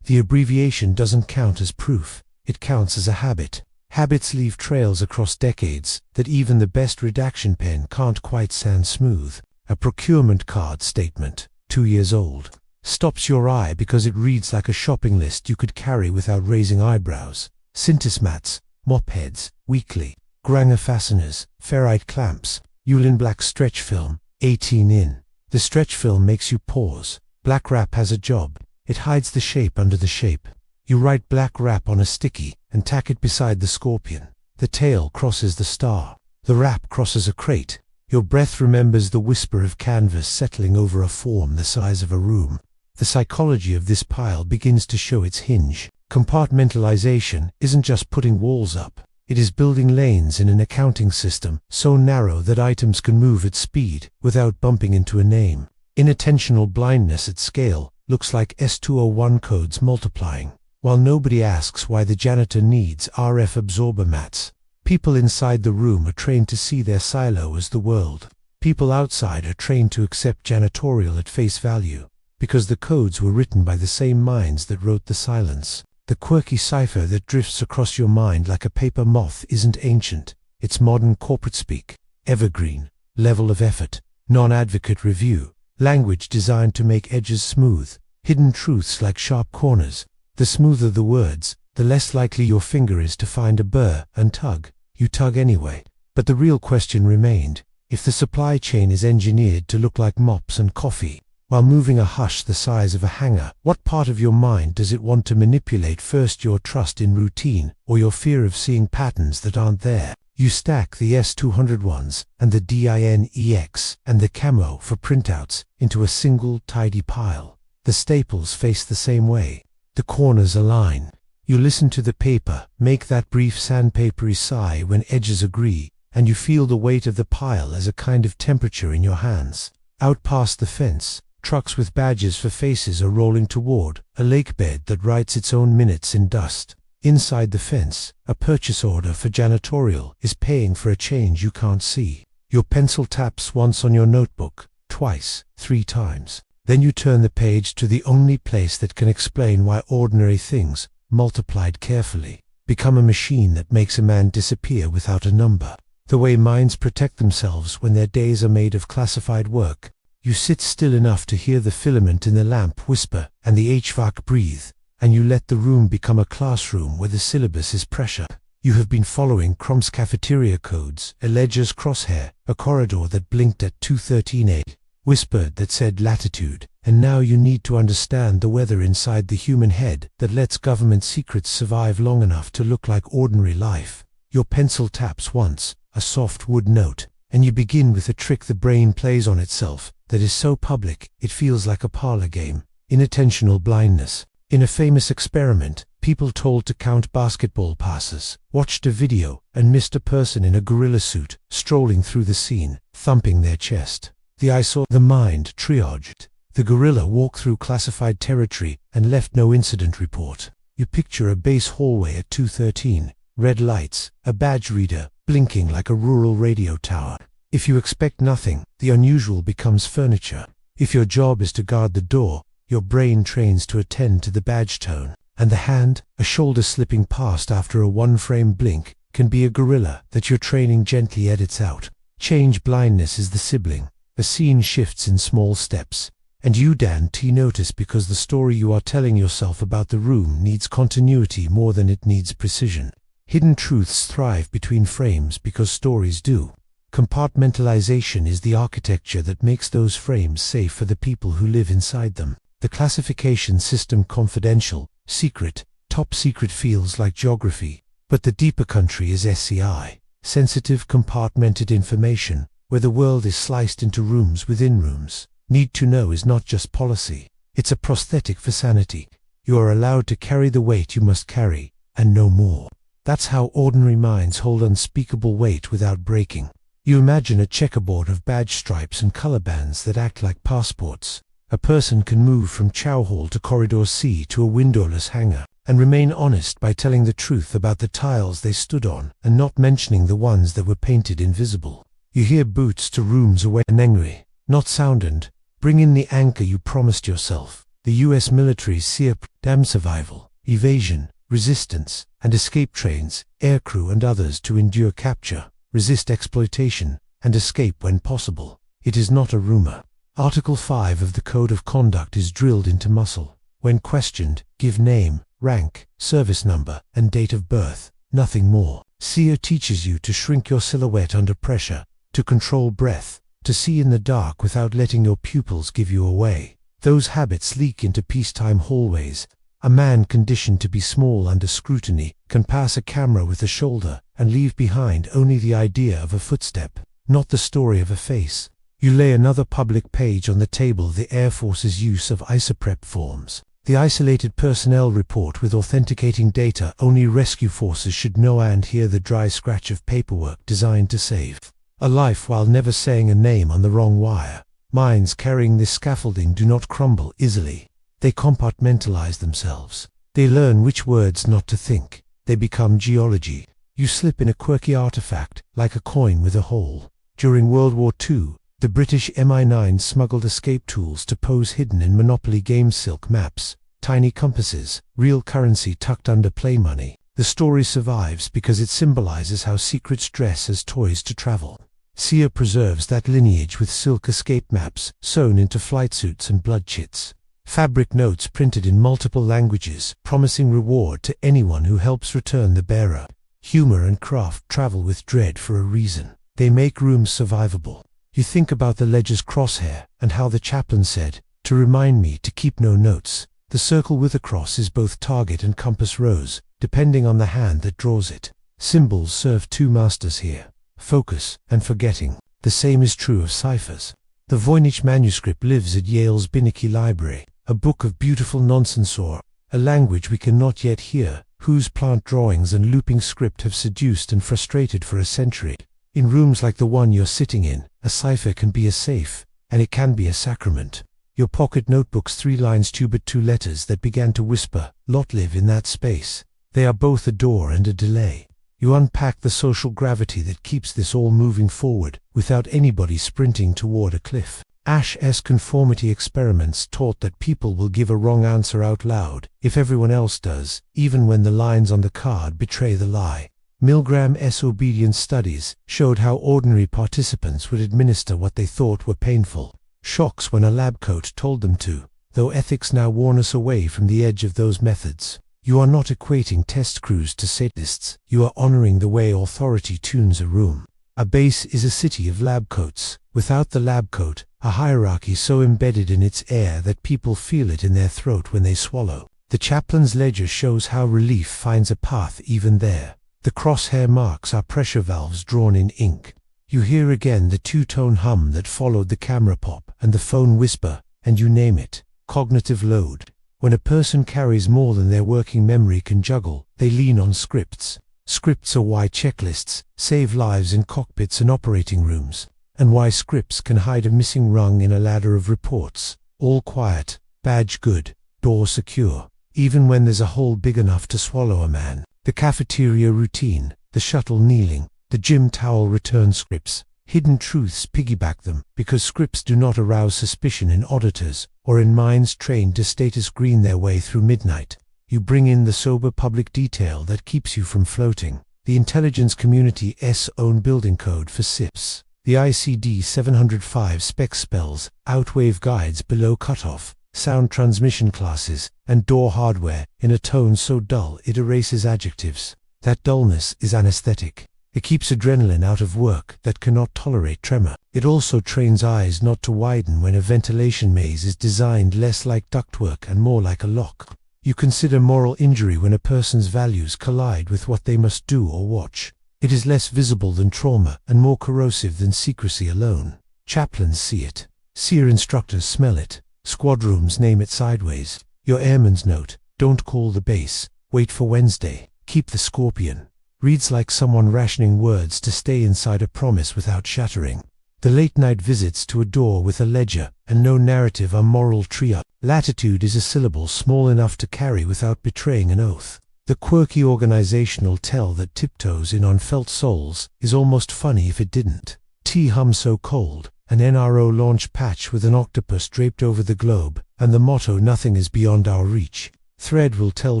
The abbreviation doesn't count as proof, it counts as a habit. Habits leave trails across decades that even the best redaction pen can't quite sand smooth. A procurement card statement, 2 years old, stops your eye because it reads like a shopping list you could carry without raising eyebrows. Sintis mats, mop heads, weekly, Granger fasteners, ferrite clamps, Yulin black stretch film, 18 in. The stretch film makes you pause. Black wrap has a job. It hides the shape under the shape. You write black wrap on a sticky and tack it beside the scorpion. The tail crosses the star. The wrap crosses a crate. Your breath remembers the whisper of canvas settling over a form the size of a room. The psychology of this pile begins to show its hinge. Compartmentalization isn't just putting walls up. It is building lanes in an accounting system so narrow that items can move at speed without bumping into a name. Inattentional blindness at scale looks like S201 codes multiplying. While nobody asks why the janitor needs RF absorber mats, people inside the room are trained to see their silo as the world. People outside are trained to accept janitorial at face value, because the codes were written by the same minds that wrote the silence. The quirky cipher that drifts across your mind like a paper moth isn't ancient, it's modern corporate speak. Evergreen, level of effort, non-advocate review, language designed to make edges smooth, hidden truths like sharp corners. The smoother the words, the less likely your finger is to find a burr and tug. You tug anyway. But the real question remained, if the supply chain is engineered to look like mops and coffee, while moving a hush the size of a hanger, what part of your mind does it want to manipulate first, your trust in routine or your fear of seeing patterns that aren't there? You stack the S201s and the DINEX and the camo for printouts into a single tidy pile. The staples face the same way. The corners align. You listen to the paper, make that brief sandpapery sigh when edges agree, and you feel the weight of the pile as a kind of temperature in your hands. Out past the fence, trucks with badges for faces are rolling toward a lake bed that writes its own minutes in dust. Inside the fence, a purchase order for janitorial is paying for a change you can't see. Your pencil taps once on your notebook, twice, 3 times. Then you turn the page to the only place that can explain why ordinary things, multiplied carefully, become a machine that makes a man disappear without a number. The way minds protect themselves when their days are made of classified work. You sit still enough to hear the filament in the lamp whisper and the HVAC breathe, and you let the room become a classroom where the syllabus is pressure. You have been following Crumb's cafeteria codes, a ledger's crosshair, a corridor that blinked at 2:13 whispered that said latitude, and now you need to understand the weather inside the human head that lets government secrets survive long enough to look like ordinary life. Your pencil taps once, a soft wood note, and you begin with a trick the brain plays on itself that is so public it feels like a parlor game. Inattentional blindness. In a famous experiment, people told to count basketball passes watched a video and missed a person in a gorilla suit strolling through the scene, thumping their chest. The eye saw, the mind triaged. The gorilla walked through classified territory and left no incident report. You picture a base hallway at 2:13, red lights, a badge reader blinking like a rural radio tower. If you expect nothing, the unusual becomes furniture. If your job is to guard the door, your brain trains to attend to the badge tone. And the hand, a shoulder slipping past after a one-frame blink, can be a gorilla that your training gently edits out. Change blindness is the sibling. The scene shifts in small steps. And you, Dan T, notice because the story you are telling yourself about the room needs continuity more than it needs precision. Hidden truths thrive between frames because stories do. Compartmentalization is the architecture that makes those frames safe for the people who live inside them. The classification system confidential, secret, top secret feels like geography, but the deeper country is SCI, sensitive compartmented information, where the world is sliced into rooms within rooms. Need to know is not just policy, it's a prosthetic for sanity. You are allowed to carry the weight you must carry, and no more. That's how ordinary minds hold unspeakable weight without breaking. You imagine a checkerboard of badge stripes and color bands that act like passports. A person can move from chow hall to corridor C to a windowless hangar, and remain honest by telling the truth about the tiles they stood on, and not mentioning the ones that were painted invisible. You hear boots to rooms away and angry, not sound. Bring in the anchor you promised yourself. The US military's damn survival, evasion, resistance, and escape trains, aircrew and others to endure capture, resist exploitation, and escape when possible. It is not a rumor. Article 5 of the Code of Conduct is drilled into muscle. When questioned, give name, rank, service number, and date of birth, nothing more. SEER teaches you to shrink your silhouette under pressure, to control breath, to see in the dark without letting your pupils give you away. Those habits leak into peacetime hallways. A man conditioned to be small under scrutiny can pass a camera with a shoulder and leave behind only the idea of a footstep, not the story of a face. You lay another public page on the table, the Air Force's use of ISOPREP forms. The isolated personnel report with authenticating data only rescue forces should know, and hear the dry scratch of paperwork designed to save a life while never saying a name on the wrong wire. Minds carrying this scaffolding do not crumble easily. They compartmentalize themselves. They learn which words not to think. They become geology. You slip in a quirky artifact, like a coin with a hole. During World War II, the British MI9 smuggled escape tools to pose hidden in Monopoly game silk maps, tiny compasses, real currency tucked under play money. The story survives because it symbolizes how secrets dress as toys to travel. SEER preserves that lineage with silk escape maps sewn into flight suits and blood chits. Fabric notes printed in multiple languages, promising reward to anyone who helps return the bearer. Humor and craft travel with dread for a reason. They make rooms survivable. You think about the ledger's crosshair, and how the chaplain said, "To remind me to keep no notes." The circle with a cross is both target and compass rose, depending on the hand that draws it. Symbols serve two masters here: focus and forgetting. The same is true of ciphers. The Voynich manuscript lives at Yale's Binnicky Library, a book of beautiful nonsense, or a language we cannot yet hear, whose plant drawings and looping script have seduced and frustrated for a century. In rooms like the one you're sitting in, a cipher can be a safe, and it can be a sacrament. Your pocket notebook's 3 lines, 2 but 2 letters that began to whisper, "Lot live in that space." They are both a door and a delay. You unpack the social gravity that keeps this all moving forward, without anybody sprinting toward a cliff. Ash's conformity experiments taught that people will give a wrong answer out loud, if everyone else does, even when the lines on the card betray the lie. Milgram's obedience studies showed how ordinary participants would administer what they thought were painful shocks when a lab coat told them to, though ethics now warn us away from the edge of those methods. You are not equating test crews to sadists. You are honoring the way authority tunes a room. A base is a city of lab coats. Without the lab coat, a hierarchy so embedded in its air that people feel it in their throat when they swallow. The chaplain's ledger shows how relief finds a path even there. The crosshair marks are pressure valves drawn in ink. You hear again the two-tone hum that followed the camera pop and the phone whisper, and you name it: cognitive load. When a person carries more than their working memory can juggle, they lean on scripts. Scripts are why checklists save lives in cockpits and operating rooms, and why scripts can hide a missing rung in a ladder of reports. All quiet, badge good, door secure, even when there's a hole big enough to swallow a man. The cafeteria routine, the shuttle kneeling, the gym towel return scripts. Hidden truths piggyback them, because scripts do not arouse suspicion in auditors, or in minds trained to status green their way through midnight. You bring in the sober public detail that keeps you from floating. The intelligence community's own building code for SIPs. The ICD 705 spec spells, outwave guides below cutoff, sound transmission classes, and door hardware in a tone so dull it erases adjectives. That dullness is anesthetic. It keeps adrenaline out of work that cannot tolerate tremor. It also trains eyes not to widen when a ventilation maze is designed less like ductwork and more like a lock. You consider moral injury when a person's values collide with what they must do or watch. It is less visible than trauma and more corrosive than secrecy alone. Chaplains see it. SEER instructors smell it. Squad rooms name it sideways. Your airman's note, don't call the base, wait for Wednesday, keep the scorpion, reads like someone rationing words to stay inside a promise without shattering. The late-night visits to a door with a ledger and no narrative are moral triage. Latitude is a syllable small enough to carry without betraying an oath. The quirky organizational tell that tiptoes in on felt soles is almost funny if it didn't. Tea hum so cold, an NRO launch patch with an octopus draped over the globe, and the motto nothing is beyond our reach. Thread will tell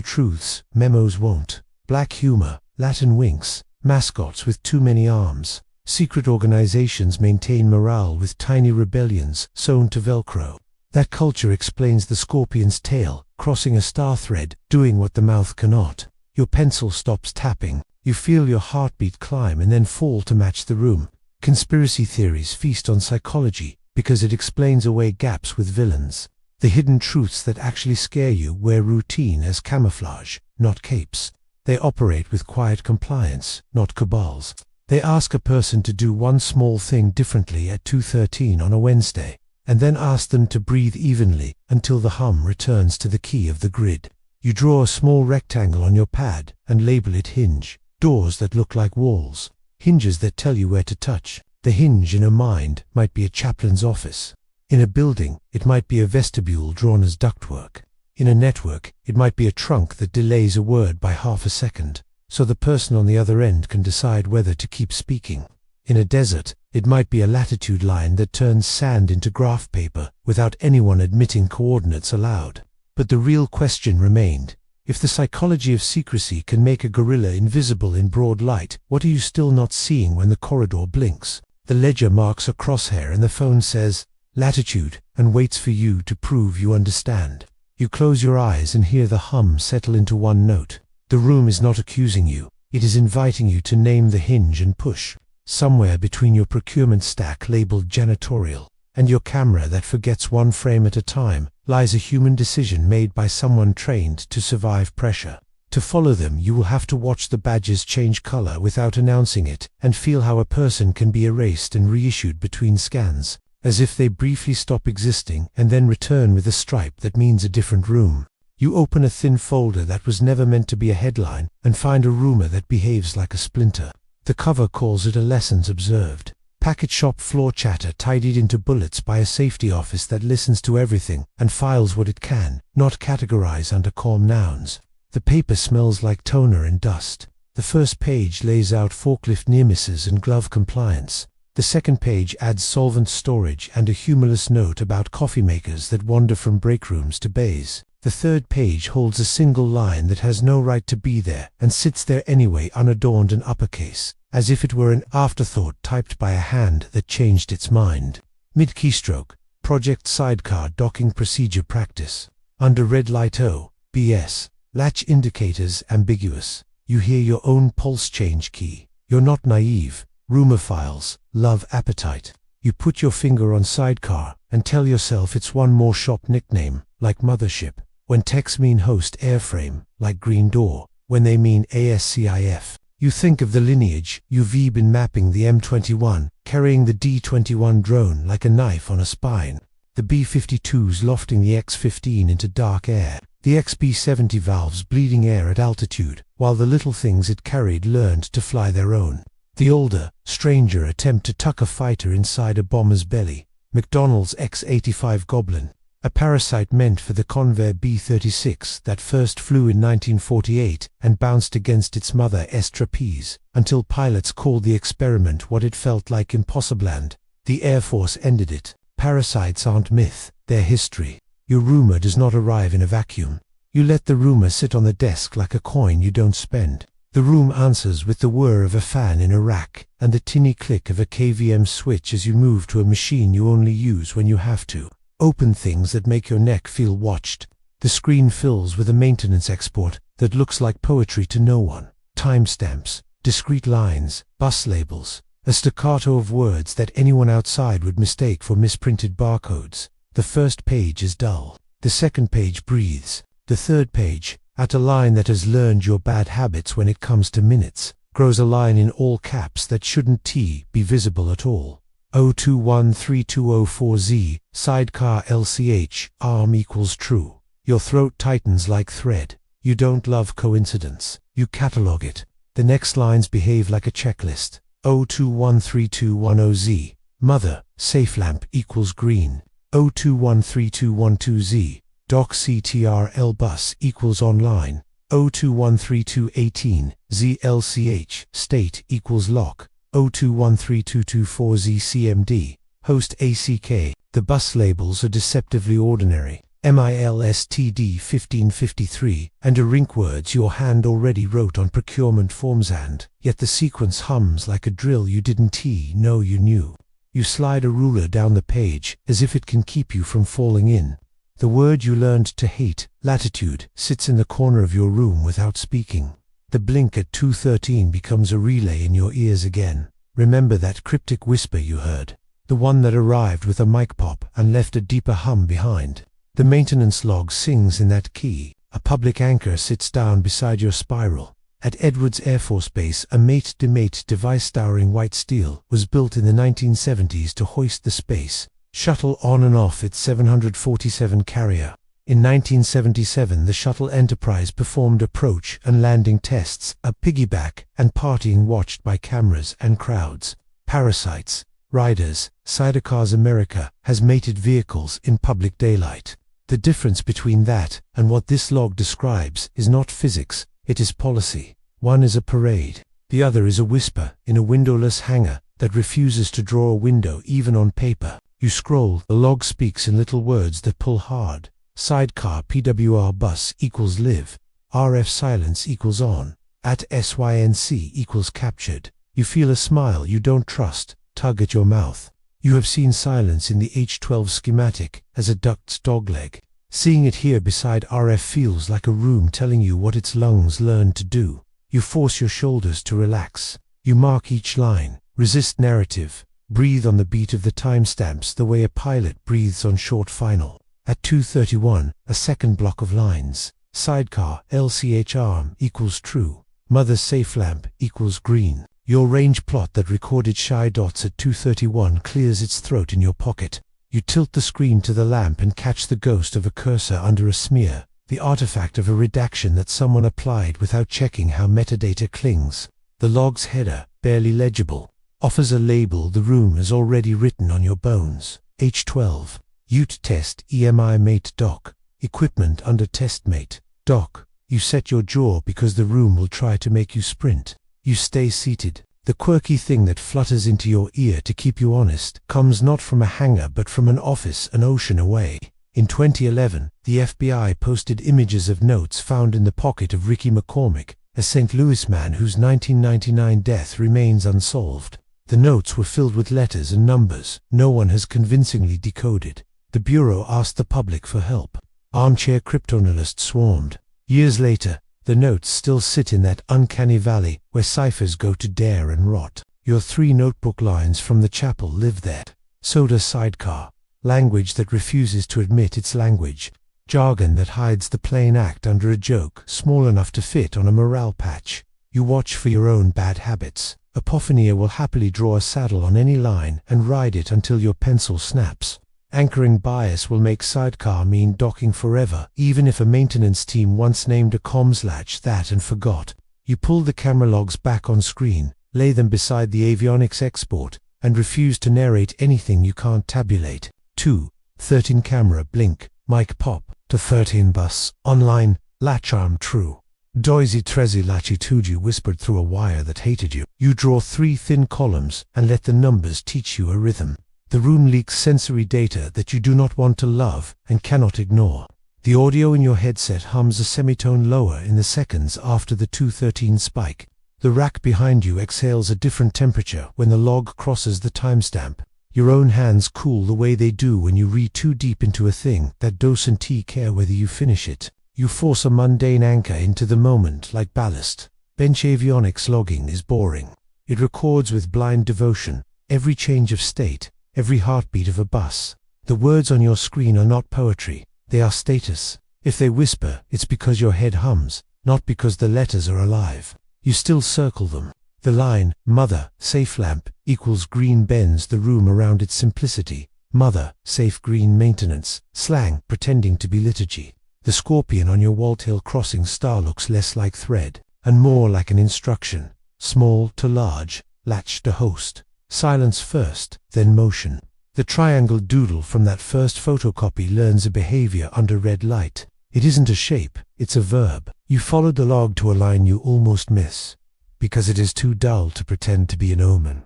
truths, memos won't. Black humor, Latin winks, mascots with too many arms. Secret organizations maintain morale with tiny rebellions sewn to Velcro. That culture explains the scorpion's tail, crossing a star thread, doing what the mouth cannot. Your pencil stops tapping. You feel your heartbeat climb and then fall to match the room. Conspiracy theories feast on psychology because it explains away gaps with villains. The hidden truths that actually scare you wear routine as camouflage, not capes. They operate with quiet compliance, not cabals. They ask a person to do one small thing differently at 2:13 on a Wednesday, and then ask them to breathe evenly until the hum returns to the key of the grid. You draw a small rectangle on your pad and label it hinge. Doors that look like walls. Hinges that tell you where to touch. The hinge in a mind might be a chaplain's office. In a building, it might be a vestibule drawn as ductwork. In a network, it might be a trunk that delays a word by half a second, so the person on the other end can decide whether to keep speaking. In a desert, it might be a latitude line that turns sand into graph paper without anyone admitting coordinates aloud. But the real question remained. If the psychology of secrecy can make a gorilla invisible in broad light, what are you still not seeing when the corridor blinks? The ledger marks a crosshair and the phone says, latitude, and waits for you to prove you understand. You close your eyes and hear the hum settle into one note. The room is not accusing you. It is inviting you to name the hinge and push. Somewhere between your procurement stack labeled janitorial and your camera that forgets one frame at a time lies a human decision made by someone trained to survive pressure. To follow them, you will have to watch the badges change color without announcing it and feel how a person can be erased and reissued between scans, as if they briefly stop existing and then return with a stripe that means a different room. You open a thin folder that was never meant to be a headline and find a rumor that behaves like a splinter. The cover calls it a lessons observed. Packet shop floor chatter tidied into bullets by a safety office that listens to everything and files what it can, not categorize under calm nouns. The paper smells like toner and dust. The first page lays out forklift near misses and glove compliance. The second page adds solvent storage and a humorless note about coffee makers that wander from break rooms to bays. The third page holds a single line that has no right to be there and sits there anyway, unadorned and uppercase, as if it were an afterthought typed by a hand that changed its mind. Mid-keystroke, Project Sidecar Docking Procedure Practice. Under red light O, BS. Latch indicators ambiguous. You hear your own pulse change key. You're not naive. Rumor files, love appetite. You put your finger on sidecar and tell yourself it's one more shop nickname, like mothership. When techs mean host airframe, like green door. When they mean ASCIF. You think of the lineage. You've been mapping the M21, carrying the D21 drone like a knife on a spine. The B-52s lofting the X-15 into dark air. The XB-70 valves bleeding air at altitude, while the little things it carried learned to fly their own. The older, stranger attempt to tuck a fighter inside a bomber's belly. McDonnell's X-85 Goblin. A parasite meant for the Convair B-36 that first flew in 1948 and bounced against its mother S-trapeze, until pilots called the experiment what it felt like Impossibland. The Air Force ended it. Parasites aren't myth, they're history. Your rumor does not arrive in a vacuum. You let the rumor sit on the desk like a coin you don't spend. The The room answers with the whir of a fan in a rack and the tinny click of a KVM switch as you move to a machine you only use when you have to open things that make your neck feel watched. The screen fills with a maintenance export that looks like poetry to no one. Timestamps, discrete lines, bus labels, a staccato of words that anyone outside would mistake for misprinted barcodes. The first page is dull. The second page breathes. The third page, at a line that has learned your bad habits when it comes to minutes, grows a line in all caps that shouldn't be visible at all. 0213204Z, sidecar LCH, arm equals true. Your throat tightens like thread. You don't love coincidence. You catalog it. The next lines behave like a checklist. 0213210Z, mother, safe lamp equals green. 0213212Z, doc CTRL bus equals online. 0213218, ZLCH, state equals lock. 0213224Z CMD, host ACK. The bus labels are deceptively ordinary. MILSTD 1553, and a rink words your hand already wrote on procurement forms, and yet the sequence hums like a drill you didn't know you knew. You slide a ruler down the page as if it can keep you from falling in. The word you learned to hate, latitude, sits in the corner of your room without speaking. The blink at 2:13 becomes a relay in your ears again. Remember that cryptic whisper you heard, the one that arrived with a mic pop and left a deeper hum behind. The maintenance log sings in that key. A public anchor sits down beside your spiral. At Edwards Air Force Base, a mate-to-mate device towering white steel was built in the 1970s to hoist the space shuttle on and off its 747 carrier. In 1977, the shuttle Enterprise performed approach and landing tests, a piggyback, and partying watched by cameras and crowds. Parasites, riders, Sidecar's America has mated vehicles in public daylight. The difference between that and what this log describes is not physics, it is policy. One is a parade. The other is a whisper in a windowless hangar that refuses to draw a window even on paper. You scroll, the log speaks in little words that pull hard. Sidecar PWR bus equals live. RF silence equals on. At SYNC equals captured. You feel a smile you don't trust tug at your mouth. You have seen silence in the H12 schematic as a duck's dogleg. Seeing it here beside RF feels like a room telling you what its lungs learned to do. You force your shoulders to relax. You mark each line, resist narrative, breathe on the beat of the timestamps the way a pilot breathes on short final. At 2:31, a second block of lines. Sidecar LCH arm equals true. Mother safe lamp equals green. Your range plot that recorded shy dots at 2:31 clears its throat in your pocket. You tilt the screen to the lamp and catch the ghost of a cursor under a smear, the artifact of a redaction that someone applied without checking how metadata clings. The log's header, barely legible, offers a label the room has already written on your bones. H12. Ute test EMI mate doc. Equipment under test mate. Doc. You set your jaw because the room will try to make you sprint. You stay seated. The quirky thing that flutters into your ear to keep you honest comes not from a hangar but from an office an ocean away. In 2011, the FBI posted images of notes found in the pocket of Ricky McCormick, a St. Louis man whose 1999 death remains unsolved. The notes were filled with letters and numbers no one has convincingly decoded. The Bureau asked the public for help. Armchair cryptanalysts swarmed. Years later, the notes still sit in that uncanny valley where ciphers go to dare and rot. Your 3 notebook lines from the chapel live there. So does Sidecar. Language that refuses to admit its language. Jargon that hides the plain act under a joke small enough to fit on a morale patch. You watch for your own bad habits. Apophenia will happily draw a saddle on any line and ride it until your pencil snaps. Anchoring bias will make Sidecar mean docking forever, even if a maintenance team once named a comms latch that and forgot. You pull the camera logs back on screen, lay them beside the avionics export, and refuse to narrate anything you can't tabulate. 2:13 camera blink, mic pop, to 13 bus, online, latch arm true. Doisy trezi latitude you whispered through a wire that hated you. You draw 3 thin columns and let the numbers teach you a rhythm. The room leaks sensory data that you do not want to love and cannot ignore. The audio in your headset hums a semitone lower in the seconds after the 213 spike. The rack behind you exhales a different temperature when the log crosses the timestamp. Your own hands cool the way they do when you read too deep into a thing that doesn't care whether you finish it. You force a mundane anchor into the moment like ballast. Bench avionics logging is boring. It records with blind devotion every change of state, every heartbeat of a bus. The words on your screen are not poetry, they are status. If they whisper, it's because your head hums, not because the letters are alive. You still circle them. The line, "Mother, safe lamp," equals green bends the room around its simplicity. Mother, safe green maintenance, slang pretending to be liturgy. The scorpion on your Waltail Crossing star looks less like thread, and more like an instruction. Small to large, latch to host. Silence first, then motion. The triangle doodle from that first photocopy learns a behavior under red light. It isn't a shape, it's a verb. You followed the log to a line you almost miss, because it is too dull to pretend to be an omen.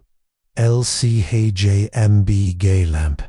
LCHJMB gay lamp.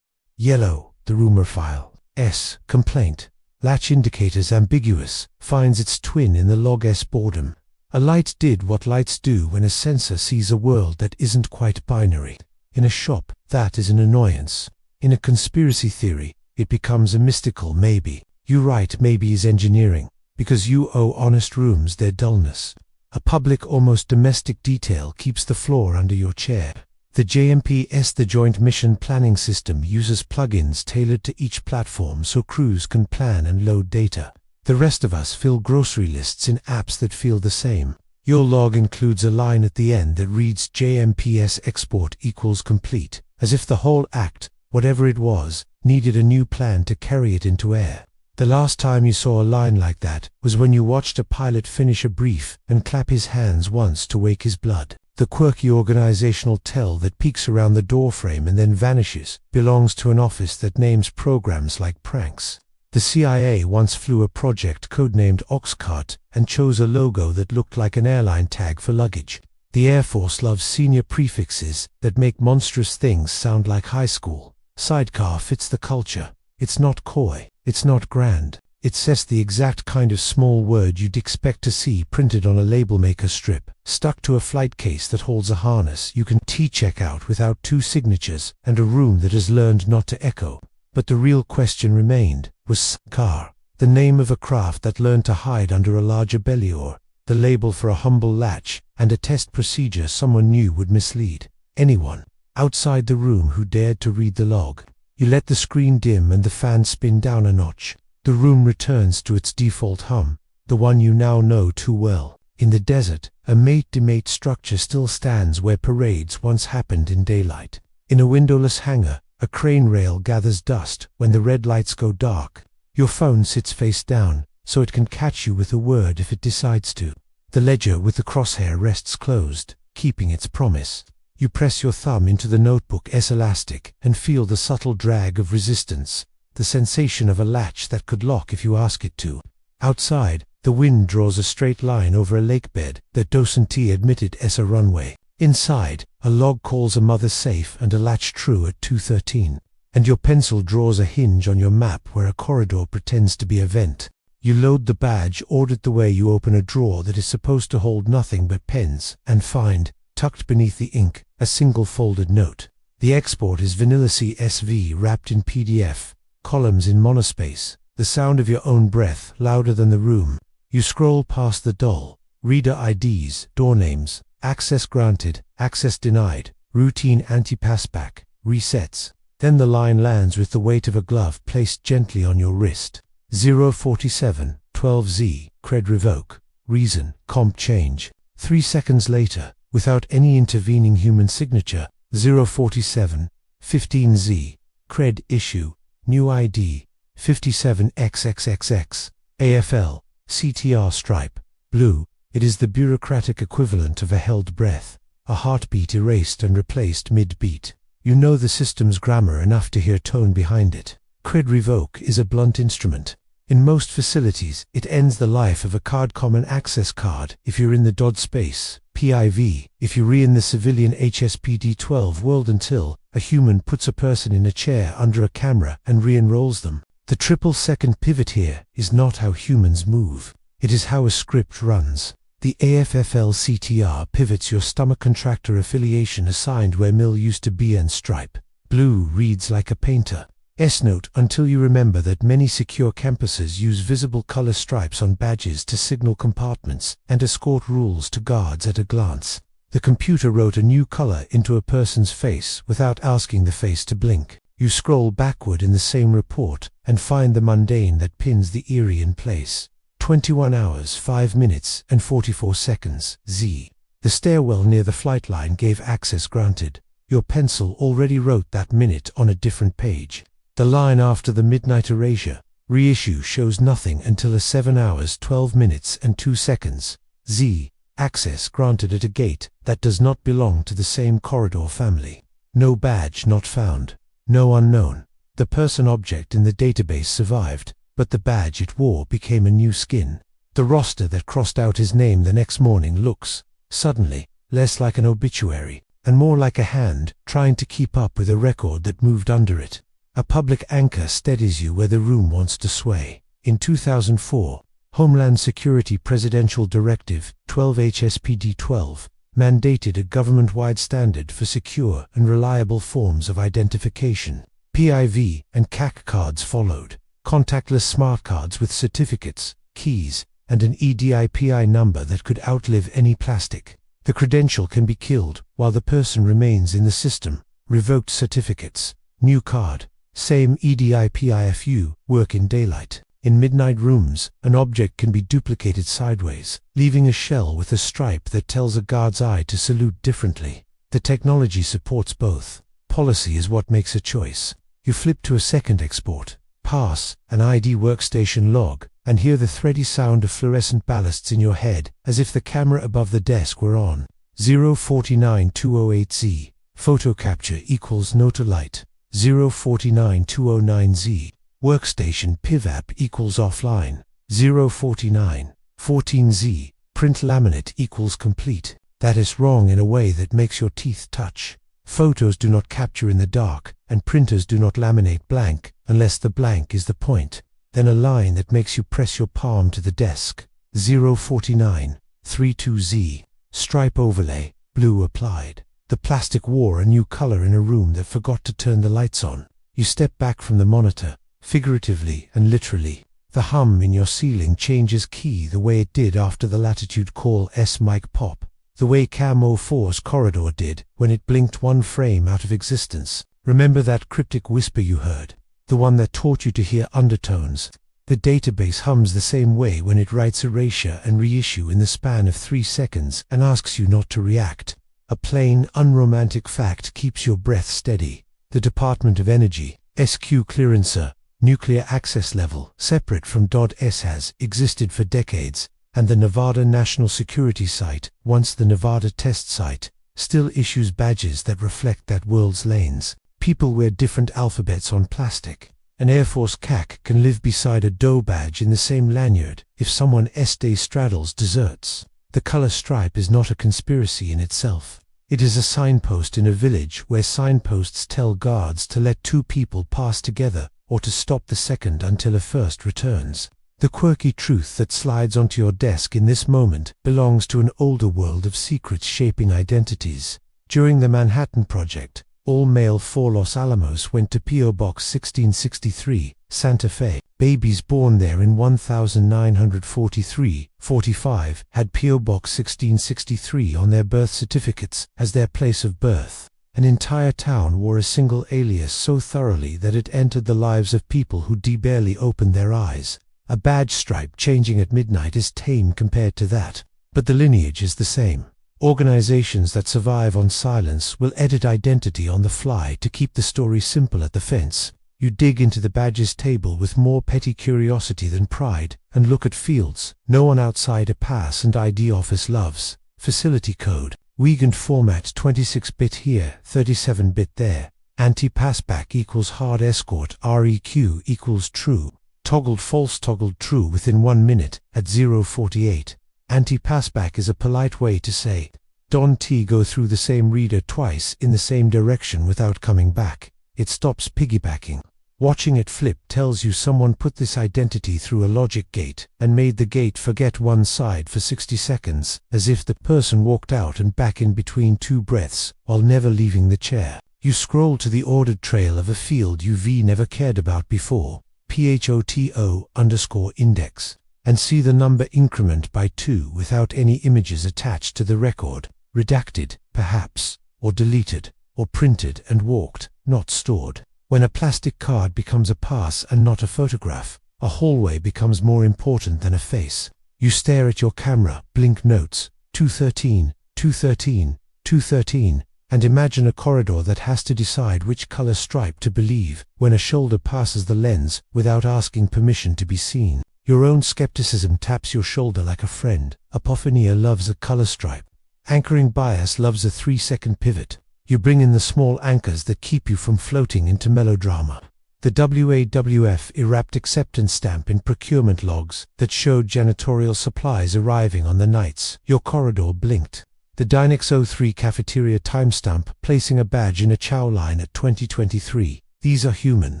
Yellow, the rumor file. S, complaint. Latch indicators ambiguous, finds its twin in the log S boredom. A light did what lights do when a sensor sees a world that isn't quite binary. In a shop, that is an annoyance. In a conspiracy theory, it becomes a mystical maybe. You write maybe is engineering, because you owe honest rooms their dullness. A public, almost domestic detail keeps the floor under your chair. The JMPS, the Joint Mission Planning System, uses plugins tailored to each platform so crews can plan and load data. The rest of us fill grocery lists in apps that feel the same. Your log includes a line at the end that reads JMPS export equals complete, as if the whole act, whatever it was, needed a new plan to carry it into air. The last time you saw a line like that was when you watched a pilot finish a brief and clap his hands once to wake his blood. The quirky organizational tell that peeks around the doorframe and then vanishes belongs to an office that names programs like pranks. The CIA once flew a project codenamed Oxcart and chose a logo that looked like an airline tag for luggage. The Air Force loves senior prefixes that make monstrous things sound like high school. Sidecar fits the culture. It's not coy. It's not grand. It says the exact kind of small word you'd expect to see printed on a label maker strip, stuck to a flight case that holds a harness you can T-check out without two signatures, and a room that has learned not to echo. But the real question remained, was car the name of a craft that learned to hide under a larger bellior, the label for a humble latch, and a test procedure someone knew would mislead anyone outside the room who dared to read the log? You let the screen dim and the fan spin down a notch. The room returns to its default hum, the one you now know too well. In the desert, a mate-to-mate structure still stands where parades once happened in daylight. In a windowless hangar, a crane rail gathers dust when the red lights go dark. Your phone sits face down, so it can catch you with a word if it decides to. The ledger with the crosshair rests closed, keeping its promise. You press your thumb into the notebook S elastic and feel the subtle drag of resistance, the sensation of a latch that could lock if you ask it to. Outside, the wind draws a straight line over a lake bed that doesn't admitted as a runway. Inside, a log calls a mother safe and a latch true at 2:13. And your pencil draws a hinge on your map where a corridor pretends to be a vent. You load the badge ordered the way you open a drawer that is supposed to hold nothing but pens, and find, tucked beneath the ink, a single folded note. The export is vanilla CSV wrapped in PDF, columns in monospace, the sound of your own breath louder than the room. You scroll past the dull, reader IDs, door names, access granted, access denied, routine anti-passback, resets. Then the line lands with the weight of a glove placed gently on your wrist. 047, 12Z, cred revoke, reason, comp change. 3 seconds later, without any intervening human signature, 047, 15Z, cred issue, new ID, 57XXXX, AFL, CTR stripe, blue. It is the bureaucratic equivalent of a held breath, a heartbeat erased and replaced mid-beat. You know the system's grammar enough to hear tone behind it. Cred revoke is a blunt instrument. In most facilities, it ends the life of a card common access card if you're in the DOD space, PIV, if you're in the civilian HSPD-12 world until a human puts a person in a chair under a camera and re-enrolls them. The triple-second pivot here is not how humans move. It is how a script runs. The AFFLCTR pivots your stomach contractor affiliation assigned where mill used to be and stripe. Blue reads like a painter. S-note until you remember that many secure campuses use visible color stripes on badges to signal compartments and escort rules to guards at a glance. The computer wrote a new color into a person's face without asking the face to blink. You scroll backward in the same report and find the mundane that pins the eerie in place. 21 hours, 5 minutes, and 44 seconds, Z. The stairwell near the flight line gave access granted. Your pencil already wrote that minute on a different page. The line after the midnight erasure, reissue, shows nothing until 7 hours, 12 minutes, and 2 seconds, Z. Access granted at a gate that does not belong to the same corridor family. No badge not found. No unknown. The person object in the database survived, but the badge it wore became a new skin. The roster that crossed out his name the next morning looks, suddenly, less like an obituary, and more like a hand trying to keep up with a record that moved under it. A public anchor steadies you where the room wants to sway. In 2004, Homeland Security Presidential Directive 12 HSPD 12 mandated a government-wide standard for secure and reliable forms of identification. PIV and CAC cards followed. Contactless smart cards with certificates, keys, and an EDIPI number that could outlive any plastic. The credential can be killed while the person remains in the system. Revoked certificates. New card. Same EDIPIFU, work in daylight. In midnight rooms, an object can be duplicated sideways, leaving a shell with a stripe that tells a guard's eye to salute differently. The technology supports both. Policy is what makes a choice. You flip to a second export, pass an ID workstation log, and hear the thready sound of fluorescent ballasts in your head, as if the camera above the desk were on. 049208Z. Photo capture equals no to light. 049209Z. Workstation PivApp equals offline. 04914Z. Print laminate equals complete. That is wrong in a way that makes your teeth touch. Photos do not capture in the dark, and printers do not laminate blank, unless the blank is the point. Then a line that makes you press your palm to the desk. 04932Z. Stripe overlay, blue applied. The plastic wore a new color in a room that forgot to turn the lights on. You step back from the monitor, figuratively and literally. The hum in your ceiling changes key the way it did after the Latitude Call S mic pop. The way Cam 04's corridor did when it blinked one frame out of existence. Remember that cryptic whisper you heard? The one that taught you to hear undertones. The database hums the same way when it writes erasure and reissue in the span of 3 seconds and asks you not to react. A plain, unromantic fact keeps your breath steady. The Department of Energy, SQ clearancer, nuclear access level, separate from .S, has existed for decades, and the Nevada National Security Site, once the Nevada Test Site, still issues badges that reflect that world's lanes. People wear different alphabets on plastic. An Air Force CAC can live beside a DOE badge in the same lanyard if someone S-Day straddles desserts. The color stripe is not a conspiracy in itself. It is a signpost in a village where signposts tell guards to let 2 people pass together or to stop the second until a first returns. The quirky truth that slides onto your desk in this moment belongs to an older world of secrets shaping identities. During the Manhattan Project, all mail for Los Alamos went to P.O. Box 1663, Santa Fe. Babies born there in 1943-45 had P.O. Box 1663 on their birth certificates as their place of birth. An entire town wore a single alias so thoroughly that it entered the lives of people who barely opened their eyes. A badge stripe changing at midnight is tame compared to that, but the lineage is the same. Organizations that survive on silence will edit identity on the fly to keep the story simple at the fence. You dig into the badges table with more petty curiosity than pride and look at fields no one outside a pass and ID office loves. Facility code. Weigand format 26-bit here, 37-bit there. Anti-passback equals hard escort REQ equals true. Toggled false toggled true within 1 minute at 0:48. Anti-passback is a polite way to say, don't go through the same reader twice in the same direction without coming back. It stops piggybacking. Watching it flip tells you someone put this identity through a logic gate and made the gate forget one side for 60 seconds, as if the person walked out and back in between two breaths while never leaving the chair. You scroll to the ordered trail of a field UV never cared about before, PHOTO_index, and see the number increment by 2 without any images attached to the record, redacted, perhaps, or deleted, or printed and walked, not stored. When a plastic card becomes a pass and not a photograph, a hallway becomes more important than a face. You stare at your camera, blink notes, 213, 213, 213, and imagine a corridor that has to decide which color stripe to believe when a shoulder passes the lens without asking permission to be seen. Your own skepticism taps your shoulder like a friend. Apophenia loves a color stripe. Anchoring bias loves a 3-second pivot. You bring in the small anchors that keep you from floating into melodrama. The WAWF errapt acceptance stamp in procurement logs that showed janitorial supplies arriving on the nights your corridor blinked. The Dynex 03 cafeteria timestamp placing a badge in a chow line at 2023. These are human.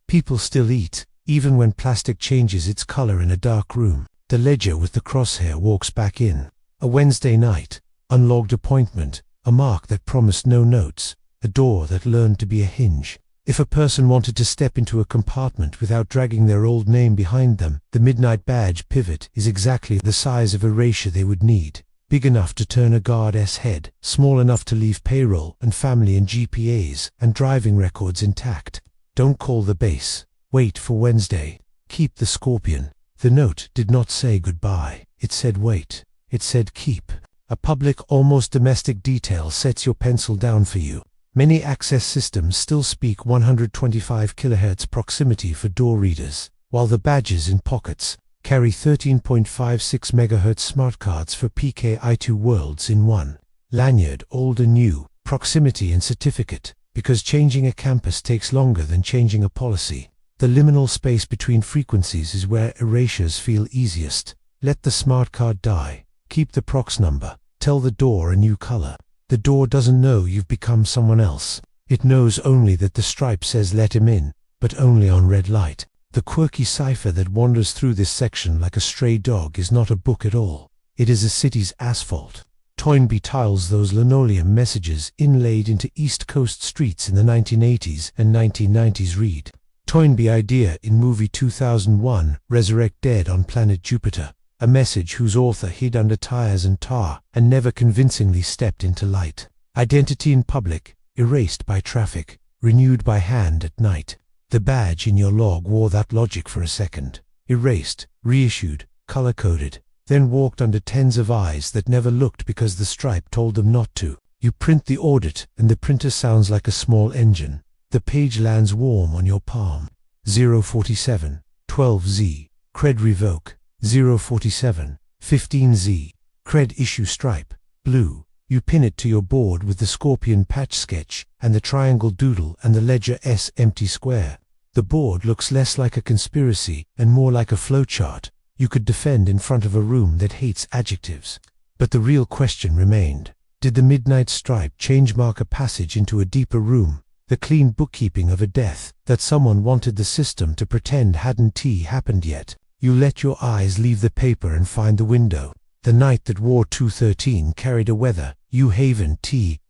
People still eat, even when plastic changes its color in a dark room. The ledger with the crosshair walks back in. A Wednesday night. Unlogged appointment. A mark that promised no notes, a door that learned to be a hinge. If a person wanted to step into a compartment without dragging their old name behind them, the midnight badge pivot is exactly the size of erasure they would need. Big enough to turn a guard's head, small enough to leave payroll and family and GPAs and driving records intact. Don't call the base. Wait for Wednesday. Keep the scorpion. The note did not say goodbye. It said wait. It said keep. A public, almost domestic detail sets your pencil down for you. Many access systems still speak 125 kHz proximity for door readers, while the badges in pockets carry 13.56 MHz smart cards for PKI2 worlds in one. Lanyard, old and new, proximity and certificate, because changing a campus takes longer than changing a policy. The liminal space between frequencies is where erasures feel easiest. Let the smart card die. Keep the prox number. Tell the door a new color. The door doesn't know you've become someone else. It knows only that the stripe says let him in, but only on red light. The quirky cipher that wanders through this section like a stray dog is not a book at all. It is a city's asphalt. Toynbee tiles those linoleum messages inlaid into East Coast streets in the 1980s and 1990s read. Toynbee idea in movie 2001, Resurrect Dead on Planet Jupiter. A message whose author hid under tires and tar and never convincingly stepped into light. Identity in public, erased by traffic, renewed by hand at night. The badge in your log wore that logic for a second. Erased, reissued, color-coded, then walked under tens of eyes that never looked because the stripe told them not to. You print the audit and the printer sounds like a small engine. The page lands warm on your palm. 047, 12Z, cred revoke. 047, 15Z, cred issue stripe, blue. You pin it to your board with the scorpion patch sketch and the triangle doodle and the ledger S empty square. The board looks less like a conspiracy and more like a flowchart you could defend in front of a room that hates adjectives. But the real question remained. Did the midnight stripe change mark a passage into a deeper room? The clean bookkeeping of a death that someone wanted the system to pretend hadn't happened yet. You let your eyes leave the paper and find the window. The night that wore 213 carried a weather, U-Haven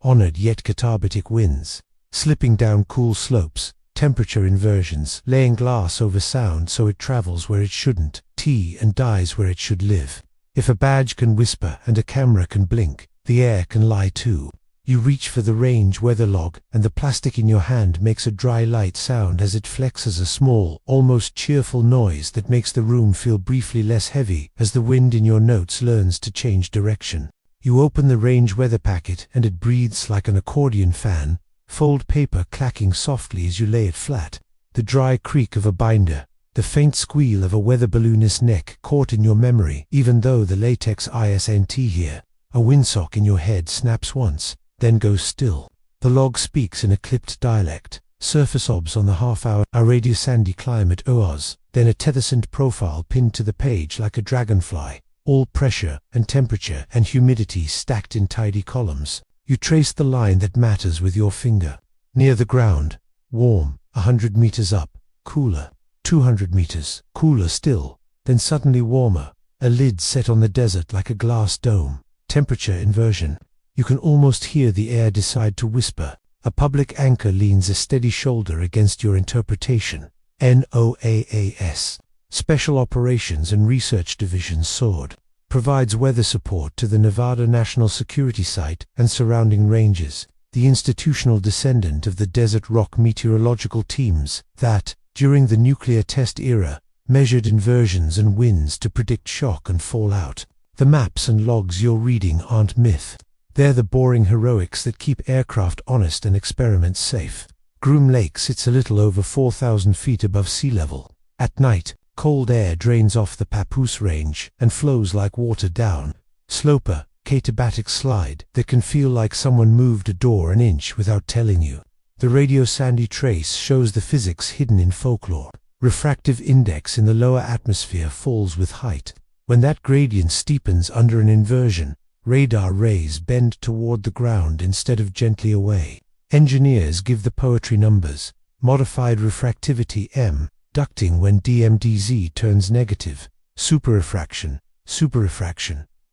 honored yet katabatic winds. Slipping down cool slopes, temperature inversions, laying glass over sound so it travels where it shouldn't, and dies where it should live. If a badge can whisper and a camera can blink, the air can lie too. You reach for the range weather log, and the plastic in your hand makes a dry light sound as it flexes a small, almost cheerful noise that makes the room feel briefly less heavy as the wind in your notes learns to change direction. You open the range weather packet and it breathes like an accordion fan, fold paper clacking softly as you lay it flat. The dry creak of a binder, the faint squeal of a weather balloonist's neck caught in your memory, even though the latex isn't here. A windsock in your head snaps once, then goes still. The log speaks in a clipped dialect. Surface obs on the half-hour radio sandy climate OOS, then a Tethersynth profile pinned to the page like a dragonfly. All pressure and temperature and humidity stacked in tidy columns. You trace the line that matters with your finger. Near the ground, warm, 100 meters up, cooler. 200 meters, cooler still, then suddenly warmer. A lid set on the desert like a glass dome. Temperature inversion. You can almost hear the air decide to whisper. A public anchor leans a steady shoulder against your interpretation. NOAAS. Special Operations and Research Division SWORD. Provides weather support to the Nevada National Security Site and surrounding ranges. The institutional descendant of the Desert Rock meteorological teams that, during the nuclear test era, measured inversions and winds to predict shock and fallout. The maps and logs you're reading aren't myth. They're the boring heroics that keep aircraft honest and experiments safe. Groom Lake sits a little over 4,000 feet above sea level. At night, cold air drains off the Papoose Range and flows like water down. Sloper, katabatic slide that can feel like someone moved a door an inch without telling you. The radio sandy trace shows the physics hidden in folklore. Refractive index in the lower atmosphere falls with height. When that gradient steepens under an inversion, radar rays bend toward the ground instead of gently away. Engineers give the poetry numbers. Modified refractivity M, ducting when DMDZ turns negative. Superrefraction,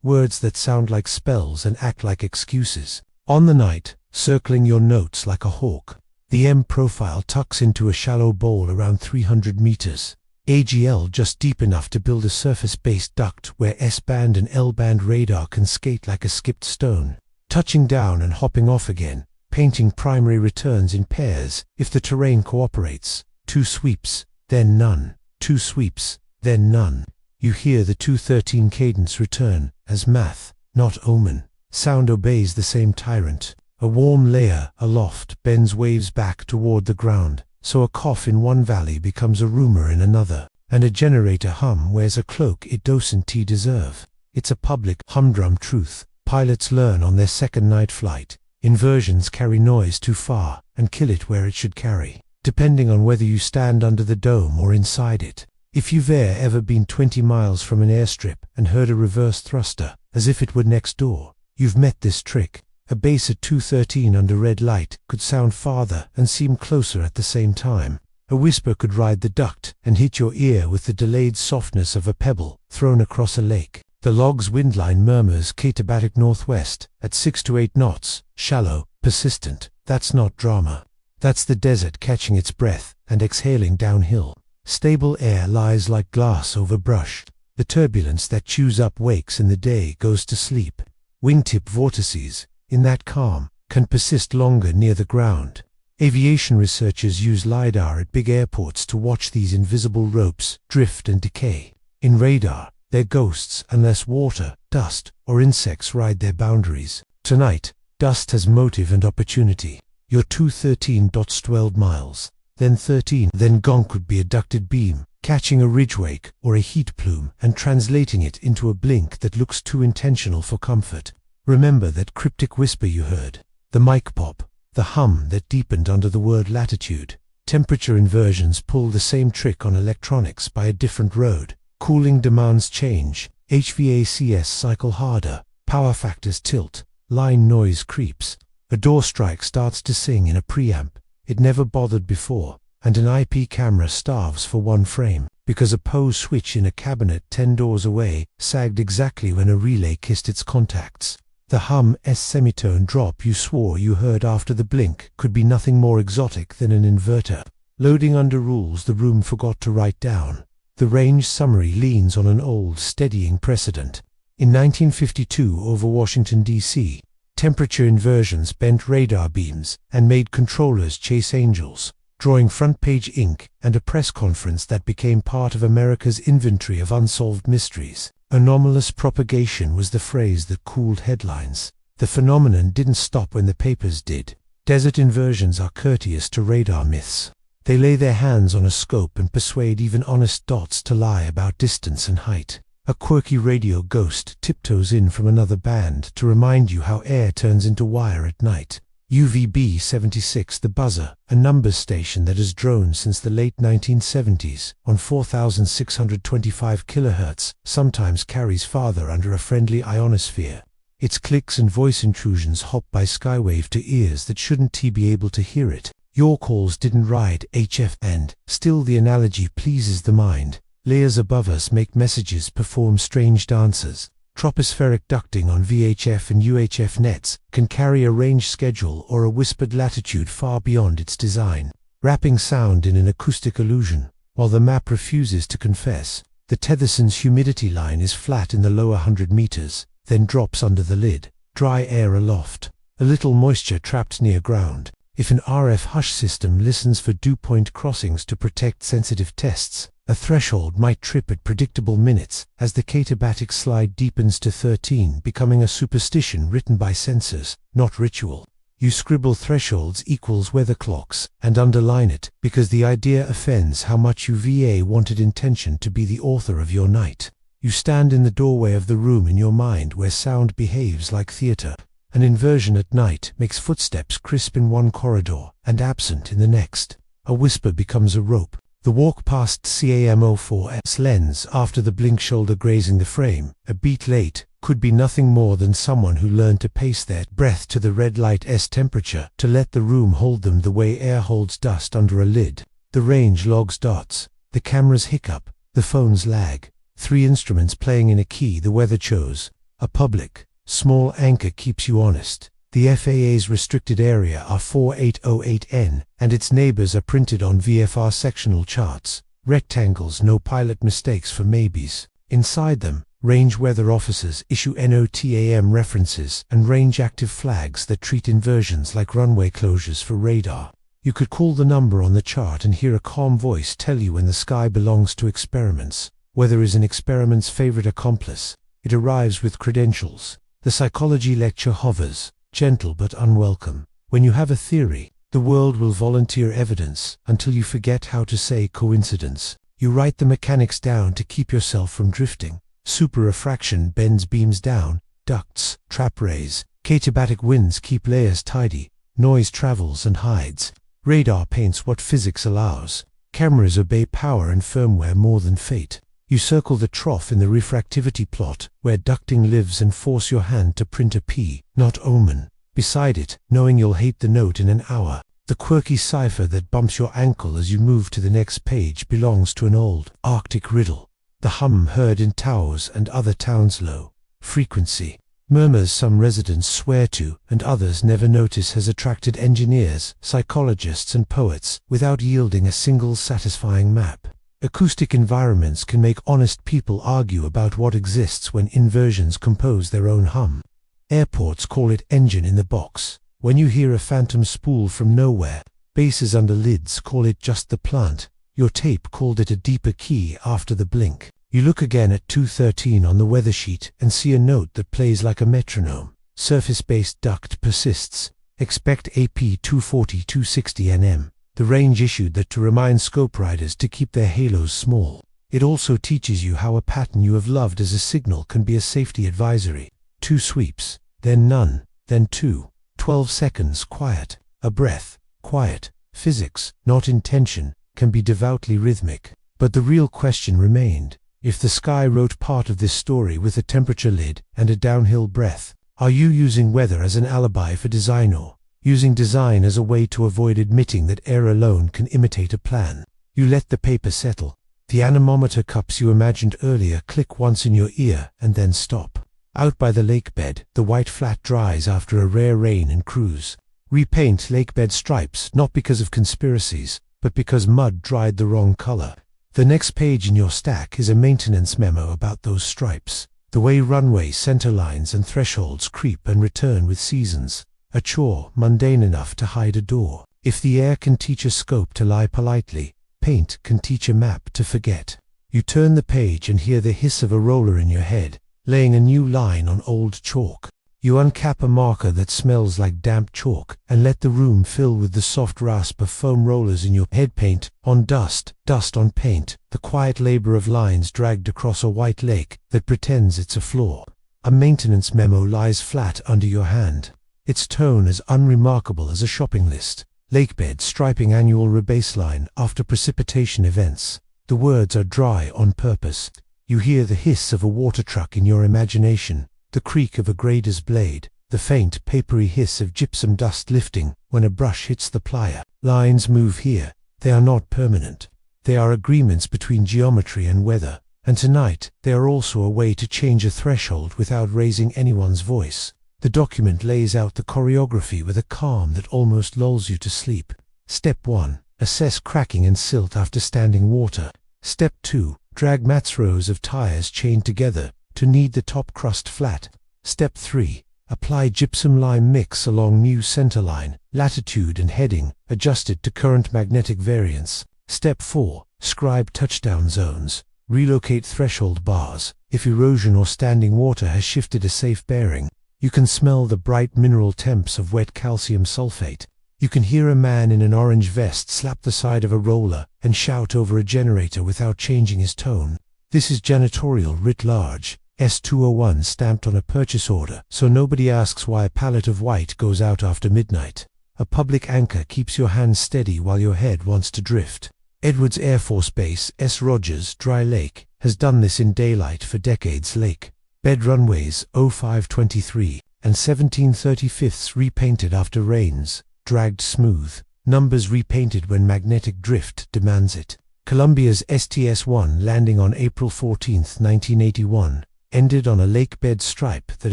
words that sound like spells and act like excuses. On the night, circling your notes like a hawk. The M profile tucks into a shallow bowl around 300 meters. AGL just deep enough to build a surface-based duct where S-band and L-band radar can skate like a skipped stone, touching down and hopping off again, painting primary returns in pairs if the terrain cooperates. 2 sweeps, then none. 2 sweeps, then none. You hear the 213 cadence return as math, not omen. Sound obeys the same tyrant. A warm layer aloft bends waves back toward the ground, so a cough in one valley becomes a rumor in another, and a generator hum wears a cloak it doesn't deserve. It's a public humdrum truth. Pilots learn on their second night flight. Inversions carry noise too far and kill it where it should carry, depending on whether you stand under the dome or inside it. If you've ever been 20 miles from an airstrip and heard a reverse thruster, as if it were next door, you've met this trick. A base at 213 under red light could sound farther and seem closer at the same time. A whisper could ride the duct and hit your ear with the delayed softness of a pebble thrown across a lake. The log's windline murmurs katabatic northwest at 6 to 8 knots, shallow, persistent. That's not drama. That's the desert catching its breath and exhaling downhill. Stable air lies like glass over brush. The turbulence that chews up wakes in the day goes to sleep. Wingtip vortices, in that calm, can persist longer near the ground. Aviation researchers use LiDAR at big airports to watch these invisible ropes drift and decay. In radar, they're ghosts unless water, dust, or insects ride their boundaries. Tonight, dust has motive and opportunity. Your 213 dots 12 miles, then 13, then gone could be a ducted beam, catching a ridgewake or a heat plume and translating it into a blink that looks too intentional for comfort. Remember that cryptic whisper you heard, the mic pop, the hum that deepened under the word latitude. Temperature inversions pull the same trick on electronics by a different road. Cooling demands change, HVACs cycle harder, power factors tilt, line noise creeps. A door strike starts to sing in a preamp it never bothered before, and an IP camera starves for one frame, because a pose switch in a cabinet 10 doors away sagged exactly when a relay kissed its contacts. The hum semitone drop you swore you heard after the blink could be nothing more exotic than an inverter. Loading under rules the room forgot to write down. The range summary leans on an old, steadying precedent. In 1952 over Washington, D.C., temperature inversions bent radar beams and made controllers chase angels, drawing front-page ink and a press conference that became part of America's inventory of unsolved mysteries. Anomalous propagation was the phrase that cooled headlines. The phenomenon didn't stop when the papers did. Desert inversions are courteous to radar myths. They lay their hands on a scope and persuade even honest dots to lie about distance and height. A quirky radio ghost tiptoes in from another band to remind you how air turns into wire at night. UVB 76 The Buzzer, a numbers station that has droned since the late 1970s on 4,625 kHz, sometimes carries farther under a friendly ionosphere. Its clicks and voice intrusions hop by skywave to ears that shouldn't be able to hear it. Your calls didn't ride HF, and still the analogy pleases the mind. Layers above us make messages perform strange dances. Tropospheric ducting on VHF and UHF nets can carry a range schedule or a whispered latitude far beyond its design, wrapping sound in an acoustic illusion. While the map refuses to confess, the Tetherson's humidity line is flat in the lower 100 meters, then drops under the lid. Dry air aloft, a little moisture trapped near ground. If an RF hush system listens for dew point crossings to protect sensitive tests, a threshold might trip at predictable minutes as the katabatic slide deepens to 13, becoming a superstition written by sensors, not ritual. You scribble thresholds equals weather clocks and underline it because the idea offends how much you wanted intention to be the author of your night. You stand in the doorway of the room in your mind where sound behaves like theater. An inversion at night makes footsteps crisp in one corridor and absent in the next. A whisper becomes a rope. The walk past CAM04's lens after the blink shoulder grazing the frame, a beat late, could be nothing more than someone who learned to pace their breath to the red light's temperature to let the room hold them the way air holds dust under a lid. The range logs dots. The cameras hiccup. The phones lag. 3 instruments playing in a key the weather chose. A public, small anchor keeps you honest. The FAA's restricted area are 4808N, and its neighbors are printed on VFR sectional charts. Rectangles, no pilot mistakes for maybes. Inside them, range weather officers issue NOTAM references and range active flags that treat inversions like runway closures for radar. You could call the number on the chart and hear a calm voice tell you when the sky belongs to experiments. Weather is an experiment's favorite accomplice. It arrives with credentials. The psychology lecture hovers, gentle but unwelcome. When you have a theory, the world will volunteer evidence until you forget how to say coincidence. You write the mechanics down to keep yourself from drifting. Superrefraction bends beams down, ducts, trap rays. Katabatic winds keep layers tidy. Noise travels and hides. Radar paints what physics allows. Cameras obey power and firmware more than fate. You circle the trough in the refractivity plot, where ducting lives, and force your hand to print a P, not omen. Beside it, knowing you'll hate the note in an hour, the quirky cipher that bumps your ankle as you move to the next page belongs to an old Arctic riddle. The hum heard in Taos and other towns low frequency. Murmurs some residents swear to and others never notice has attracted engineers, psychologists and poets without yielding a single satisfying map. Acoustic environments can make honest people argue about what exists when inversions compose their own hum. Airports call it engine in the box. When you hear a phantom spool from nowhere, bases under lids call it just the plant. Your tape called it a deeper key after the blink. You look again at 2:13 on the weather sheet and see a note that plays like a metronome. Surface-based duct persists. Expect AP 240-260 nm. The range issued that to remind scope riders to keep their halos small. It also teaches you how a pattern you have loved as a signal can be a safety advisory. 2 sweeps, then none, then 2. 12 seconds quiet. A breath, quiet. Physics, not intention, can be devoutly rhythmic. But the real question remained. If the sky wrote part of this story with a temperature lid and a downhill breath, are you using weather as an alibi for design, or using design as a way to avoid admitting that air alone can imitate a plan? You let the paper settle. The anemometer cups you imagined earlier click once in your ear and then stop. Out by the lake bed, the white flat dries after a rare rain and cruise. Repaint lakebed stripes, not because of conspiracies, but because mud dried the wrong color. The next page in your stack is a maintenance memo about those stripes. The way runway center lines and thresholds creep and return with seasons. A chore mundane enough to hide a door. If the air can teach a scope to lie politely, paint can teach a map to forget. You turn the page and hear the hiss of a roller in your head, laying a new line on old chalk. You uncap a marker that smells like damp chalk and let the room fill with the soft rasp of foam rollers in your head. Paint on dust, dust on paint, the quiet labor of lines dragged across a white lake that pretends it's a floor. A maintenance memo lies flat under your hand. Its tone as unremarkable as a shopping list. Lakebed striping annual rebaseline after precipitation events. The words are dry on purpose. You hear the hiss of a water truck in your imagination, the creak of a grader's blade, the faint, papery hiss of gypsum dust lifting when a brush hits the plier. Lines move here. They are not permanent. They are agreements between geometry and weather, and tonight they are also a way to change a threshold without raising anyone's voice. The document lays out the choreography with a calm that almost lulls you to sleep. Step 1. Assess cracking and silt after standing water. Step 2. Drag mats rows of tires chained together to knead the top crust flat. Step 3. Apply gypsum lime mix along new centerline, latitude and heading, adjusted to current magnetic variance. Step 4. Scribe touchdown zones. Relocate threshold bars if erosion or standing water has shifted a safe bearing. You can smell the bright mineral temps of wet calcium sulfate. You can hear a man in an orange vest slap the side of a roller and shout over a generator without changing his tone. This is janitorial writ large, S201 stamped on a purchase order, so nobody asks why a pallet of white goes out after midnight. A public anchor keeps your hands steady while your head wants to drift. Edwards Air Force Base, S. Rogers, Dry Lake, has done this in daylight for decades. Lake bed runways 0523 and 1735 repainted after rains, dragged smooth, numbers repainted when magnetic drift demands it. Columbia's STS-1 landing on April 14, 1981, ended on a lake bed stripe that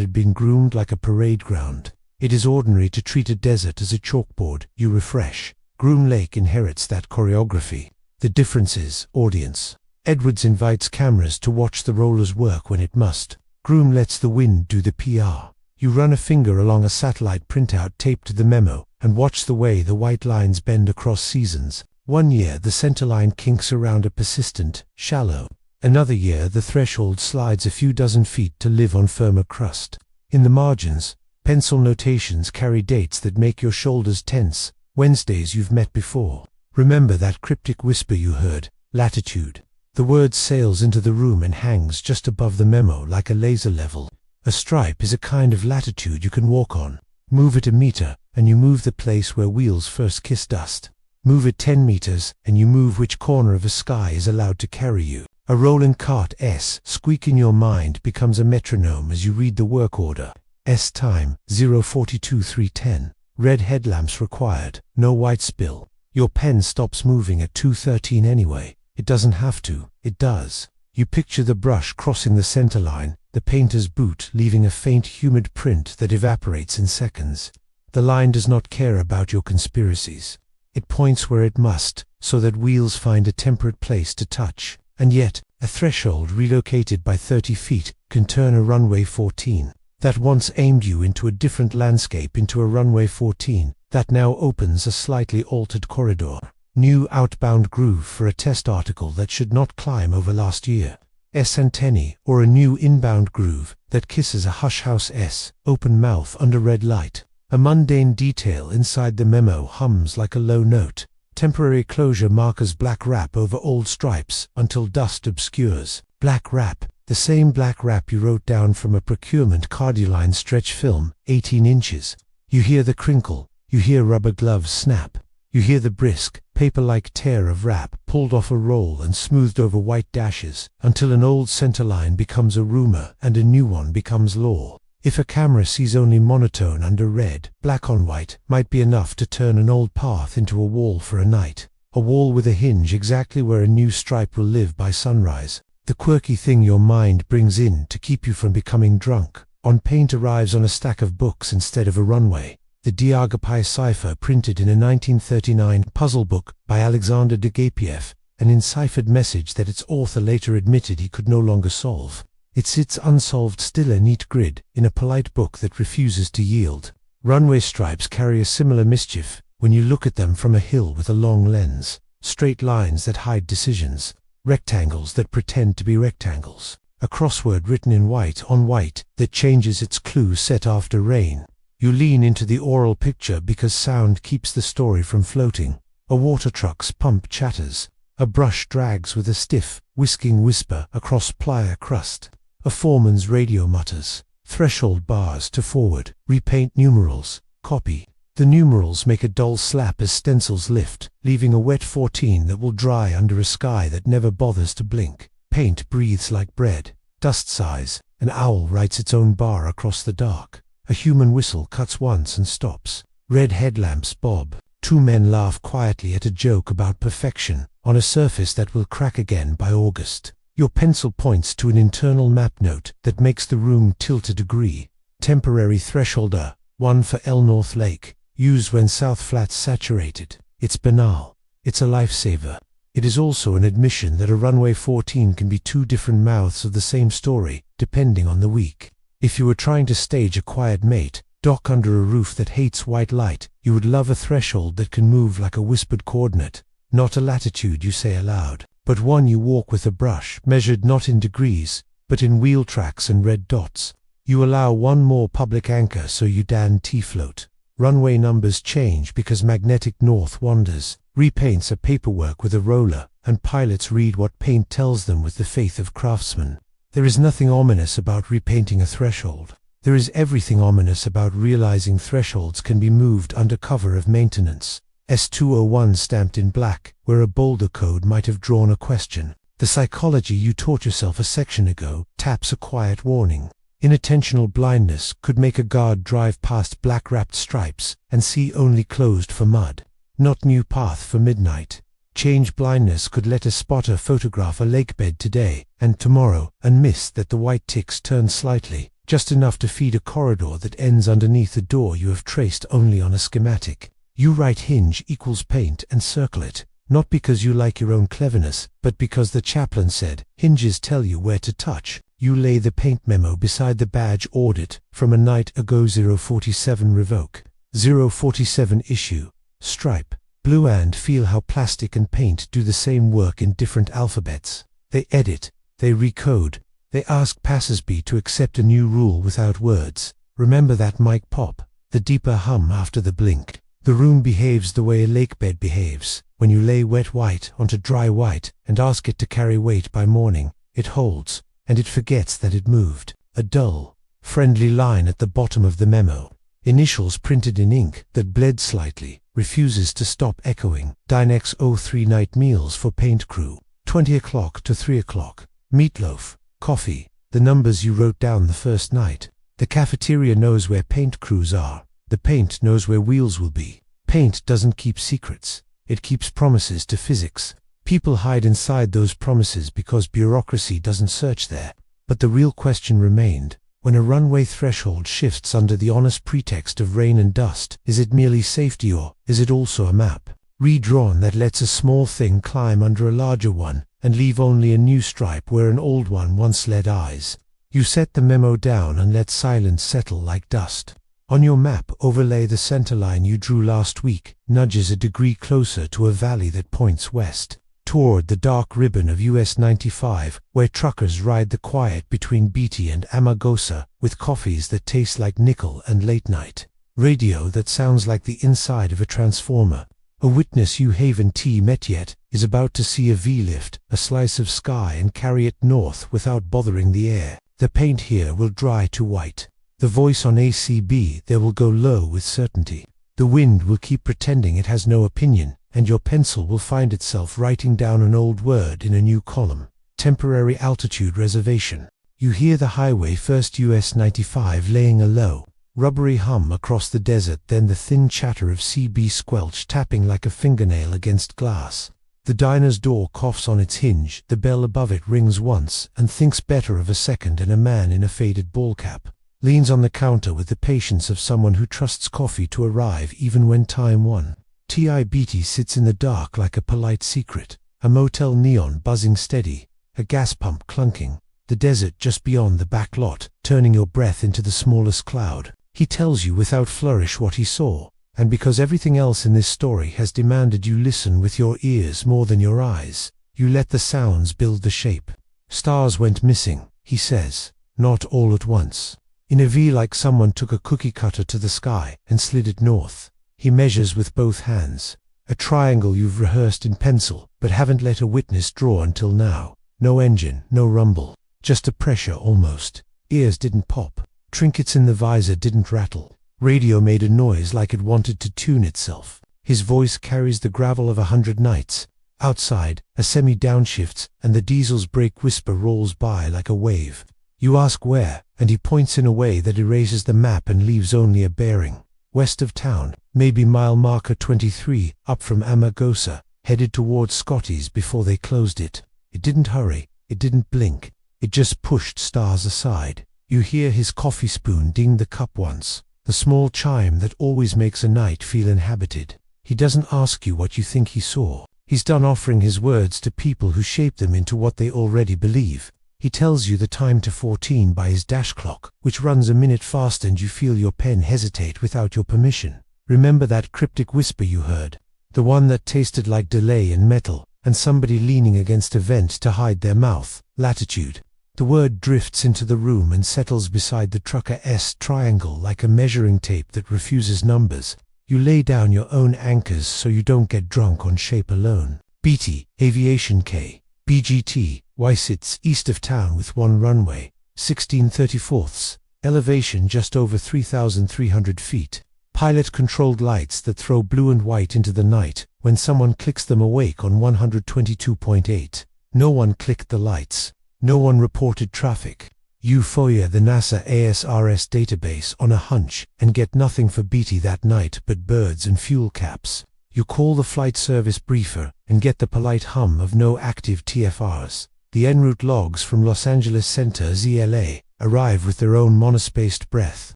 had been groomed like a parade ground. It is ordinary to treat a desert as a chalkboard you refresh. Groom Lake inherits that choreography. The difference is audience. Edwards invites cameras to watch the rollers work when it must. Groom lets the wind do the PR. You run a finger along a satellite printout taped to the memo and watch the way the white lines bend across seasons. One year the centerline kinks around a persistent, shallow. Another year the threshold slides a few dozen feet to live on firmer crust. In the margins, pencil notations carry dates that make your shoulders tense. Wednesdays you've met before. Remember that cryptic whisper you heard, latitude. The word sails into the room and hangs just above the memo like a laser level. A stripe is a kind of latitude you can walk on. Move it a meter, and you move the place where wheels first kiss dust. Move it 10 meters, and you move which corner of a sky is allowed to carry you. A rolling cart S squeak in your mind becomes a metronome as you read the work order. S time 042310. Red headlamps required, no white spill. Your pen stops moving at 2:13 anyway. It doesn't have to, it does. You picture the brush crossing the center line, the painter's boot leaving a faint humid print that evaporates in seconds. The line does not care about your conspiracies. It points where it must, so that wheels find a temperate place to touch. And yet, a threshold relocated by 30 feet can turn a runway 14. That once aimed you into a different landscape into a runway 14, that now opens a slightly altered corridor. New outbound groove for a test article that should not climb over last year. S antennae, or a new inbound groove that kisses a hush house S, open mouth under red light. A mundane detail inside the memo hums like a low note. Temporary closure markers black wrap over old stripes until dust obscures. Black wrap, the same black wrap you wrote down from a procurement Cardiline stretch film, 18 inches. You hear the crinkle, you hear rubber gloves snap. You hear the brisk, paper-like tear of wrap pulled off a roll and smoothed over white dashes until an old centerline becomes a rumor and a new one becomes law. If a camera sees only monotone under red, black on white might be enough to turn an old path into a wall for a night. A wall with a hinge exactly where a new stripe will live by sunrise. The quirky thing your mind brings in to keep you from becoming drunk. On paint arrives on a stack of books instead of a runway. The Diagapai cipher printed in a 1939 puzzle book by Alexander de Gapiev, an enciphered message that its author later admitted he could no longer solve. It sits unsolved still a neat grid in a polite book that refuses to yield. Runway stripes carry a similar mischief when you look at them from a hill with a long lens. Straight lines that hide decisions. Rectangles that pretend to be rectangles. A crossword written in white on white that changes its clue set after rain. You lean into the oral picture because sound keeps the story from floating. A water truck's pump chatters. A brush drags with a stiff, whisking whisper across plier crust. A foreman's radio mutters. Threshold bars to forward. Repaint numerals. Copy. The numerals make a dull slap as stencils lift, leaving a wet 14 that will dry under a sky that never bothers to blink. Paint breathes like bread. Dust sighs. An owl writes its own bar across the dark. A human whistle cuts once and stops. Red headlamps bob. Two men laugh quietly at a joke about perfection on a surface that will crack again by August. Your pencil points to an internal map note that makes the room tilt a degree. Temporary thresholder, one for L North Lake, used when South Flat's saturated. It's banal. It's a lifesaver. It is also an admission that a runway 14 can be two different mouths of the same story, depending on the week. If you were trying to stage a quiet mate, dock under a roof that hates white light, you would love a threshold that can move like a whispered coordinate, not a latitude you say aloud, but one you walk with a brush, measured not in degrees, but in wheel tracks and red dots. You allow one more public anchor so you Dan T-float. Runway numbers change because magnetic north wanders. Repaints are paperwork with a roller, and pilots read what paint tells them with the faith of craftsmen. There is nothing ominous about repainting a threshold. There is everything ominous about realizing thresholds can be moved under cover of maintenance. S201 stamped in black, where a bolder code might have drawn a question. The psychology you taught yourself a section ago taps a quiet warning. Inattentional blindness could make a guard drive past black-wrapped stripes and see only closed for mud, not new path for midnight. Change blindness could let a spotter photograph a lakebed today and tomorrow and miss that the white ticks turn slightly, just enough to feed a corridor that ends underneath a door you have traced only on a schematic. You write hinge equals paint and circle it, not because you like your own cleverness, but because the chaplain said, hinges tell you where to touch. You lay the paint memo beside the badge audit from a night ago. 047 revoke. 047 issue. Stripe. Blue and feel how plastic and paint do the same work in different alphabets. They edit. They recode. They ask passersby to accept a new rule without words. Remember that mic pop, the deeper hum after the blink. The room behaves the way a lakebed behaves. When you lay wet white onto dry white and ask it to carry weight by morning, it holds, and it forgets that it moved. A dull, friendly line at the bottom of the memo. Initials printed in ink that bled slightly, refuses to stop echoing. Dynex 03 night meals for paint crew. 20 o'clock to 3 o'clock. Meatloaf, coffee, the numbers you wrote down the first night. The cafeteria knows where paint crews are. The paint knows where wheels will be. Paint doesn't keep secrets. It keeps promises to physics. People hide inside those promises because bureaucracy doesn't search there. But the real question remained. When a runway threshold shifts under the honest pretext of rain and dust, is it merely safety or is it also a map, redrawn that lets a small thing climb under a larger one and leave only a new stripe where an old one once led eyes? You set the memo down and let silence settle like dust. On your map overlay the center line you drew last week, nudges a degree closer to a valley that points west, toward the dark ribbon of US 95, where truckers ride the quiet between Beatty and Amagosa, with coffees that taste like nickel and late night, radio that sounds like the inside of a transformer. A witness you haven't met yet is about to see a V-lift, a slice of sky, and carry it north without bothering the air. The paint here will dry to white. The voice on ACB there will go low with certainty. The wind will keep pretending it has no opinion, and your pencil will find itself writing down an old word in a new column. Temporary altitude reservation. You hear the highway first US 95 laying a low, rubbery hum across the desert, then the thin chatter of CB squelch tapping like a fingernail against glass. The diner's door coughs on its hinge, the bell above it rings once and thinks better of a second, and a man in a faded ball cap leans on the counter with the patience of someone who trusts coffee to arrive even when time won. TIBT sits in the dark like a polite secret, a motel neon buzzing steady, a gas pump clunking, the desert just beyond the back lot, turning your breath into the smallest cloud. He tells you without flourish what he saw, and because everything else in this story has demanded you listen with your ears more than your eyes, you let the sounds build the shape. Stars went missing, he says, not all at once. In a V, like someone took a cookie cutter to the sky and slid it north. He measures with both hands. A triangle you've rehearsed in pencil, but haven't let a witness draw until now. No engine, no rumble, just a pressure almost. Ears didn't pop. Trinkets in the visor didn't rattle. Radio made a noise like it wanted to tune itself. His voice carries the gravel of 100 nights. Outside, a semi-downshifts, and the diesel's brake whisper rolls by like a wave. You ask where, and he points in a way that erases the map and leaves only a bearing. West of town, maybe mile marker 23, up from Amagosa, headed towards Scotty's before they closed it. It didn't hurry, it didn't blink, it just pushed stars aside. You hear his coffee spoon ding the cup once, the small chime that always makes a night feel inhabited. He doesn't ask you what you think he saw. He's done offering his words to people who shape them into what they already believe. He tells you the time to 14 by his dash clock, which runs a minute fast, and you feel your pen hesitate without your permission. Remember that cryptic whisper you heard? The one that tasted like delay and metal, and somebody leaning against a vent to hide their mouth. Latitude. The word drifts into the room and settles beside the trucker S triangle like a measuring tape that refuses numbers. You lay down your own anchors so you don't get drunk on shape alone. BT, Aviation K. BGT, Y sits east of town with one runway, 16/34, elevation just over 3,300 feet. Pilot-controlled lights that throw blue and white into the night when someone clicks them awake on 122.8. No one clicked the lights. No one reported traffic. You FOIA the NASA ASRS database on a hunch and get nothing for BT that night but birds and fuel caps. You call the flight service briefer and get the polite hum of no active TFRs. The en route logs from Los Angeles Center ZLA arrive with their own monospaced breath,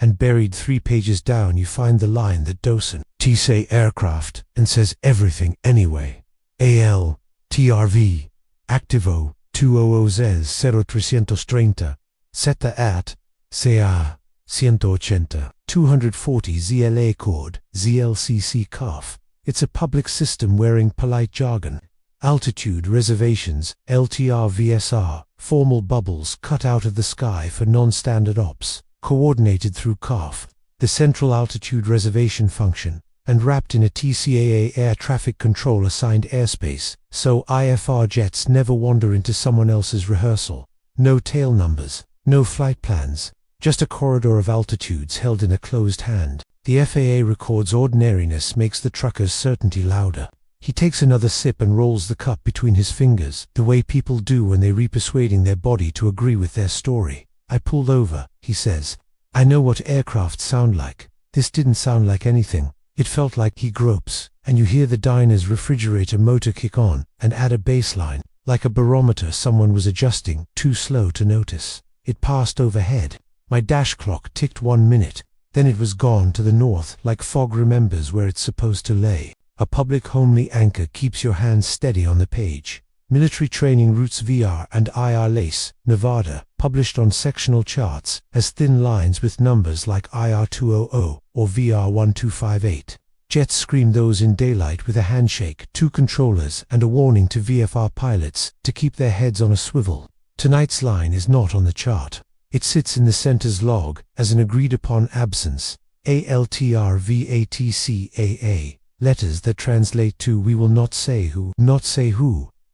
and buried 3 pages down you find the line that Dosen T say aircraft and says everything anyway. AL, TRV, Activo, 200-0330, Seta at, CA, 180, 240 ZLA chord, ZLCC CAF. It's a public system wearing polite jargon. Altitude reservations, LTR-VSR, formal bubbles cut out of the sky for non-standard ops, coordinated through CAF, the Central Altitude Reservation Function, and wrapped in a TCAA air traffic control assigned airspace, so IFR jets never wander into someone else's rehearsal. No tail numbers, no flight plans, just a corridor of altitudes held in a closed hand. The FAA records ordinariness makes the trucker's certainty louder. He takes another sip and rolls the cup between his fingers, the way people do when they repersuading their body to agree with their story. I pulled over, he says. I know what aircraft sound like. This didn't sound like anything. It felt like he gropes, and you hear the diner's refrigerator motor kick on and add a baseline, like a barometer someone was adjusting, too slow to notice. It passed overhead. My dash clock ticked 1 minute. Then it was gone to the north, like fog remembers where it's supposed to lay. A public homely anchor keeps your hands steady on the page. Military Training Routes VR and IR Lace, Nevada, published on sectional charts as thin lines with numbers like IR200 or VR1258. Jets scream those in daylight with a handshake, 2 controllers, and a warning to VFR pilots to keep their heads on a swivel. Tonight's line is not on the chart. It sits in the center's log as an agreed-upon absence, ALTRVATCAA, letters that translate to "we will not say who,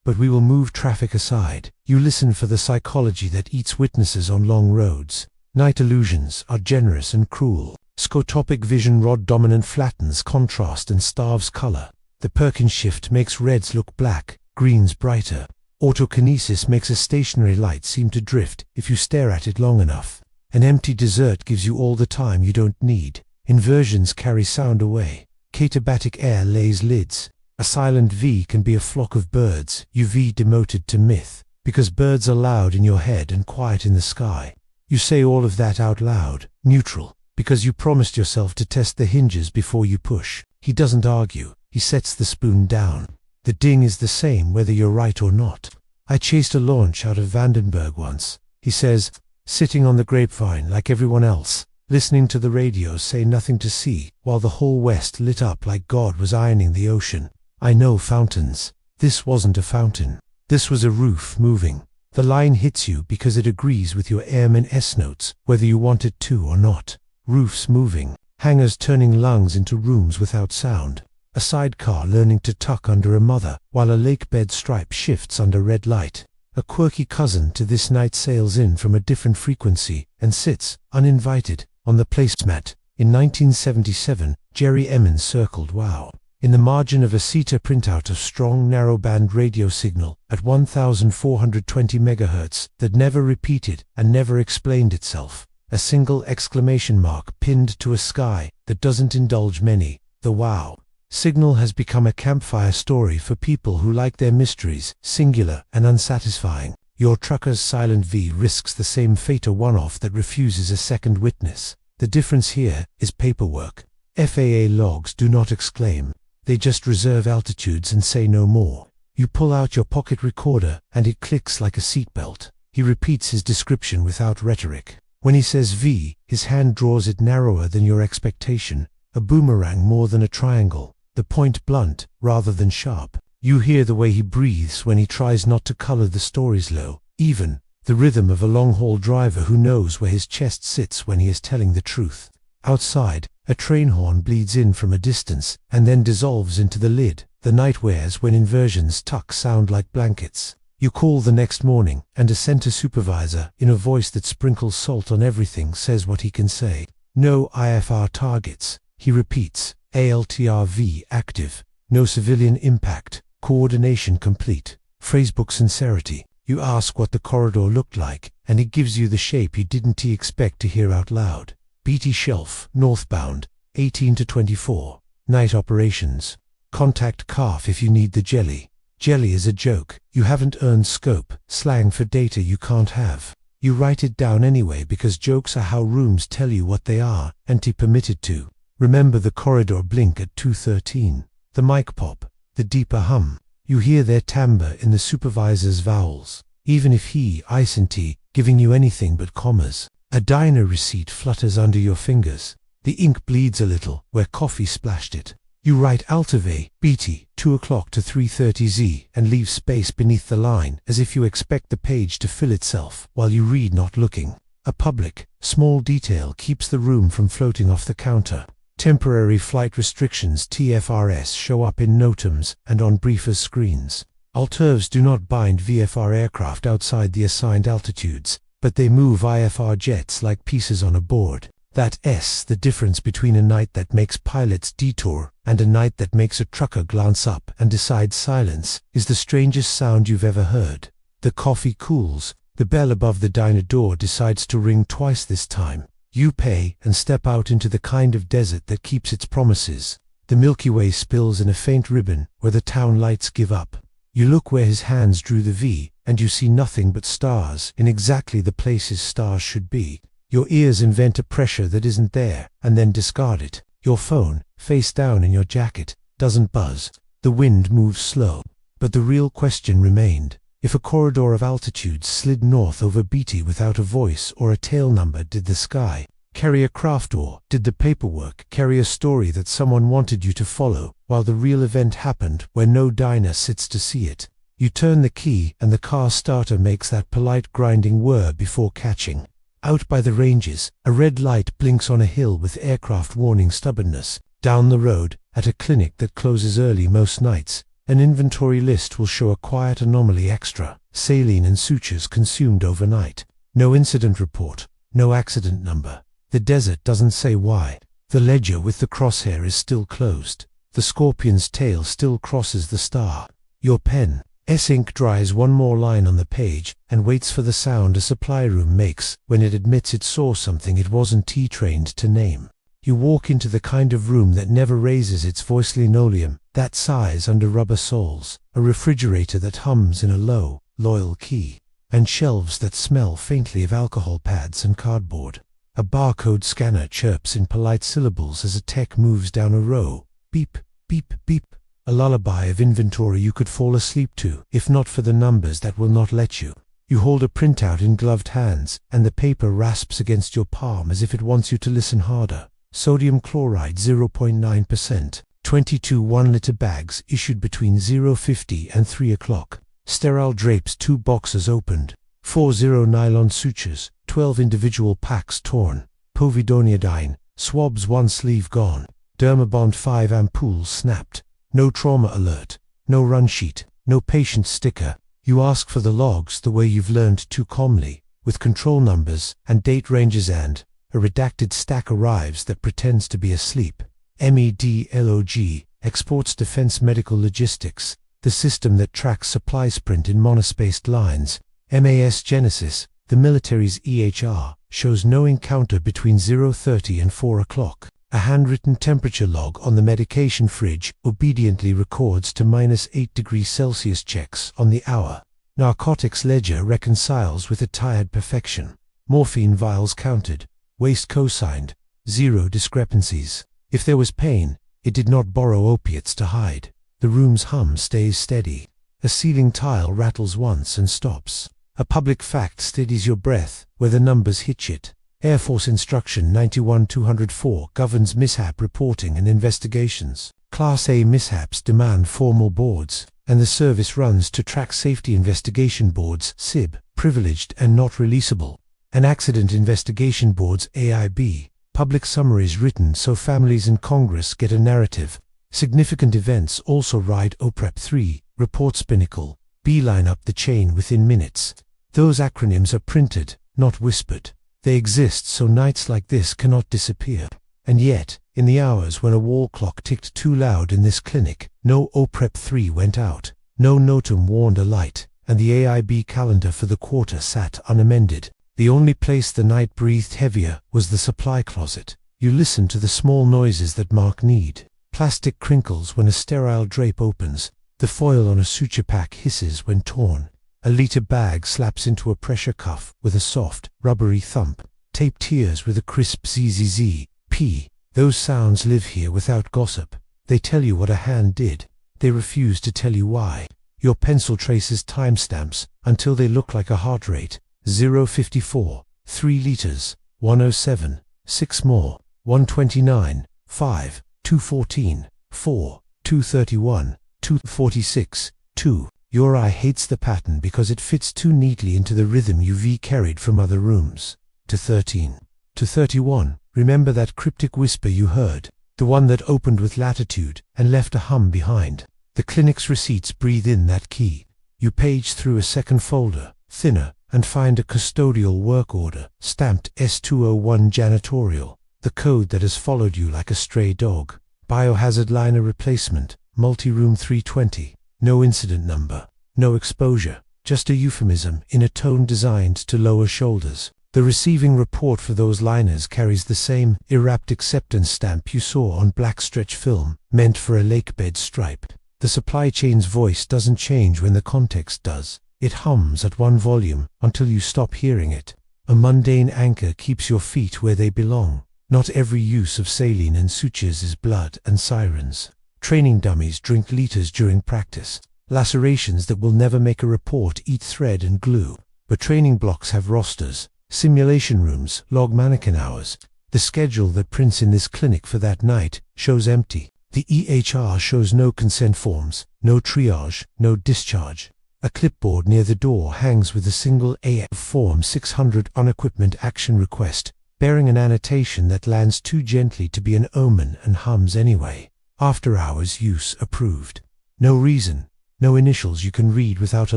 but we will move traffic aside." You listen for the psychology that eats witnesses on long roads. Night illusions are generous and cruel. Scotopic vision rod dominant flattens contrast and starves color. The Perkin shift makes reds look black, greens brighter. Autokinesis makes a stationary light seem to drift if you stare at it long enough. An empty dessert gives you all the time you don't need. Inversions carry sound away. Katabatic air lays lids. A silent V can be a flock of birds, UV demoted to myth, because birds are loud in your head and quiet in the sky. You say all of that out loud, neutral, because you promised yourself to test the hinges before you push. He doesn't argue, he sets the spoon down. The ding is the same whether you're right or not. I chased a launch out of Vandenberg once, he says, sitting on the grapevine like everyone else, listening to the radio say nothing to see, while the whole West lit up like God was ironing the ocean. I know fountains. This wasn't a fountain. This was a roof moving. The line hits you because it agrees with your Airman S notes, whether you want it to or not. Roofs moving. Hangars turning lungs into rooms without sound. A sidecar learning to tuck under a mother, while a lake bed stripe shifts under red light. A quirky cousin to this night sails in from a different frequency and sits, uninvited, on the placemat. In 1977, Jerry Emmons circled WOW. In the margin of a CETA printout of strong narrowband radio signal at 1420 MHz that never repeated and never explained itself. A single exclamation mark pinned to a sky that doesn't indulge many. The wow signal has become a campfire story for people who like their mysteries, singular and unsatisfying. Your trucker's silent V risks the same fate, a one-off that refuses a second witness. The difference here is paperwork. FAA logs do not exclaim. They just reserve altitudes and say no more. You pull out your pocket recorder and it clicks like a seatbelt. He repeats his description without rhetoric. When he says V, his hand draws it narrower than your expectation, a boomerang more than a triangle, the point blunt rather than sharp. You hear the way he breathes when he tries not to color the stories low, even the rhythm of a long-haul driver who knows where his chest sits when he is telling the truth. Outside, a train horn bleeds in from a distance and then dissolves into the lid. The night wears when inversions tuck sound like blankets. You call the next morning, and a center supervisor, in a voice that sprinkles salt on everything, says what he can say. No IFR targets, he repeats. ALTRV active. No civilian impact. Coordination complete. Phrasebook sincerity. You ask what the corridor looked like, and it gives you the shape you didn't expect to hear out loud. BT Shelf, northbound, 18 to 24. Night operations. Contact CARF if you need the jelly. Jelly is a joke. You haven't earned scope, slang for data you can't have. You write it down anyway because jokes are how rooms tell you what they are, and permitted to. Remember the corridor blink at 2:13. The mic pop, the deeper hum. You hear their timbre in the supervisor's vowels, even if he isn't giving you anything but commas. A diner receipt flutters under your fingers. The ink bleeds a little where coffee splashed it. You write Altave, BT, 2 o'clock to 3:30 Z and leave space beneath the line as if you expect the page to fill itself while you read, not looking. A public, small detail keeps the room from floating off the counter. Temporary flight restrictions TFRS show up in NOTAMs and on briefers' screens. ALTERVs do not bind VFR aircraft outside the assigned altitudes, but they move IFR jets like pieces on a board. That's the difference between a night that makes pilots detour and a night that makes a trucker glance up and decide silence is the strangest sound you've ever heard. The coffee cools. The bell above the diner door decides to ring twice this time. You pay and step out into the kind of desert that keeps its promises. The Milky Way spills in a faint ribbon where the town lights give up. You look where his hands drew the V, and you see nothing but stars in exactly the places stars should be. Your ears invent a pressure that isn't there, and then discard it. Your phone, face down in your jacket, doesn't buzz. The wind moves slow. But the real question remained. If a corridor of altitudes slid north over BT without a voice or a tail number, did the sky carry a craft, or did the paperwork carry a story that someone wanted you to follow, while the real event happened where no diner sits to see it? You turn the key and the car starter makes that polite grinding whir before catching. Out by the ranges, a red light blinks on a hill with aircraft warning stubbornness. Down the road, at a clinic that closes early most nights, an inventory list will show a quiet anomaly extra, saline and sutures consumed overnight. No incident report, no accident number. The desert doesn't say why. The ledger with the crosshair is still closed. The scorpion's tail still crosses the star. Your pen, ink dries one more line on the page and waits for the sound a supply room makes when it admits it saw something it wasn't trained to name. You walk into the kind of room that never raises its voice, linoleum that sighs under rubber soles, a refrigerator that hums in a low, loyal key, and shelves that smell faintly of alcohol pads and cardboard. A barcode scanner chirps in polite syllables as a tech moves down a row. Beep, beep, beep. A lullaby of inventory you could fall asleep to, if not for the numbers that will not let you. You hold a printout in gloved hands, and the paper rasps against your palm as if it wants you to listen harder. Sodium chloride 0.9%. 22 1-liter bags issued between 0:50 and 3 o'clock. Sterile drapes, 2 boxes opened. 40 nylon sutures, 12 individual packs torn. Povidoniodine, swabs 1 sleeve gone. Dermabond 5 ampoules snapped. No trauma alert, no run sheet, no patient sticker. You ask for the logs the way you've learned too calmly, with control numbers and date ranges, and a redacted stack arrives that pretends to be asleep. MEDLOG, exports defense medical logistics, the system that tracks supply sprint in monospaced lines. MAS Genesis, the military's EHR, shows no encounter between 0:30 and 4 o'clock. A handwritten temperature log on the medication fridge obediently records to -8°C checks on the hour. Narcotics ledger reconciles with a tired perfection. Morphine vials counted, waste co-signed, 0 discrepancies. If there was pain, it did not borrow opiates to hide. The room's hum stays steady. A ceiling tile rattles once and stops. A public fact steadies your breath where the numbers hitch it. Air Force Instruction 91-204 governs mishap reporting and investigations. Class A mishaps demand formal boards, and the service runs to track safety investigation boards (SIB), privileged and not releasable, and accident investigation boards (AIB). Public summaries written so families and Congress get a narrative. Significant events also ride OPREP 3, reports Pinnacle, beeline up the chain within minutes. Those acronyms are printed, not whispered. They exist so nights like this cannot disappear. And yet, in the hours when a wall clock ticked too loud in this clinic, no OPREP 3 went out, no NOTAM warned a light, and the AIB calendar for the quarter sat unamended. The only place the night breathed heavier was the supply closet. You listen to the small noises that mark need. Plastic crinkles when a sterile drape opens. The foil on a suture pack hisses when torn. A liter bag slaps into a pressure cuff with a soft, rubbery thump. Tape tears with a crisp zzz. P. Those sounds live here without gossip. They tell you what a hand did. They refuse to tell you why. Your pencil traces timestamps until they look like a heart rate. 0:54, 3 liters, 107, 6 more, 129, 5, 214, 4, 231, 246, 2. Your eye hates the pattern because it fits too neatly into the rhythm you've carried from other rooms. To 13. To 31, remember that cryptic whisper you heard, the one that opened with latitude and left a hum behind. The clinic's receipts breathe in that key. You page through a second folder, thinner, and find a custodial work order, stamped S201 janitorial, the code that has followed you like a stray dog. Biohazard liner replacement, multi-room 320, no incident number, no exposure, just a euphemism in a tone designed to lower shoulders. The receiving report for those liners carries the same irrapt acceptance stamp you saw on black stretch film, meant for a lakebed stripe. The supply chain's voice doesn't change when the context does. It hums at one volume until you stop hearing it. A mundane anchor keeps your feet where they belong. Not every use of saline and sutures is blood and sirens. Training dummies drink liters during practice. Lacerations that will never make a report eat thread and glue. But training blocks have rosters, simulation rooms, log mannequin hours. The schedule that prints in this clinic for that night shows empty. The EHR shows no consent forms, no triage, no discharge. A clipboard near the door hangs with a single AF Form 600 on-equipment action request, bearing an annotation that lands too gently to be an omen and hums anyway. After hours use approved. No reason, no initials you can read without a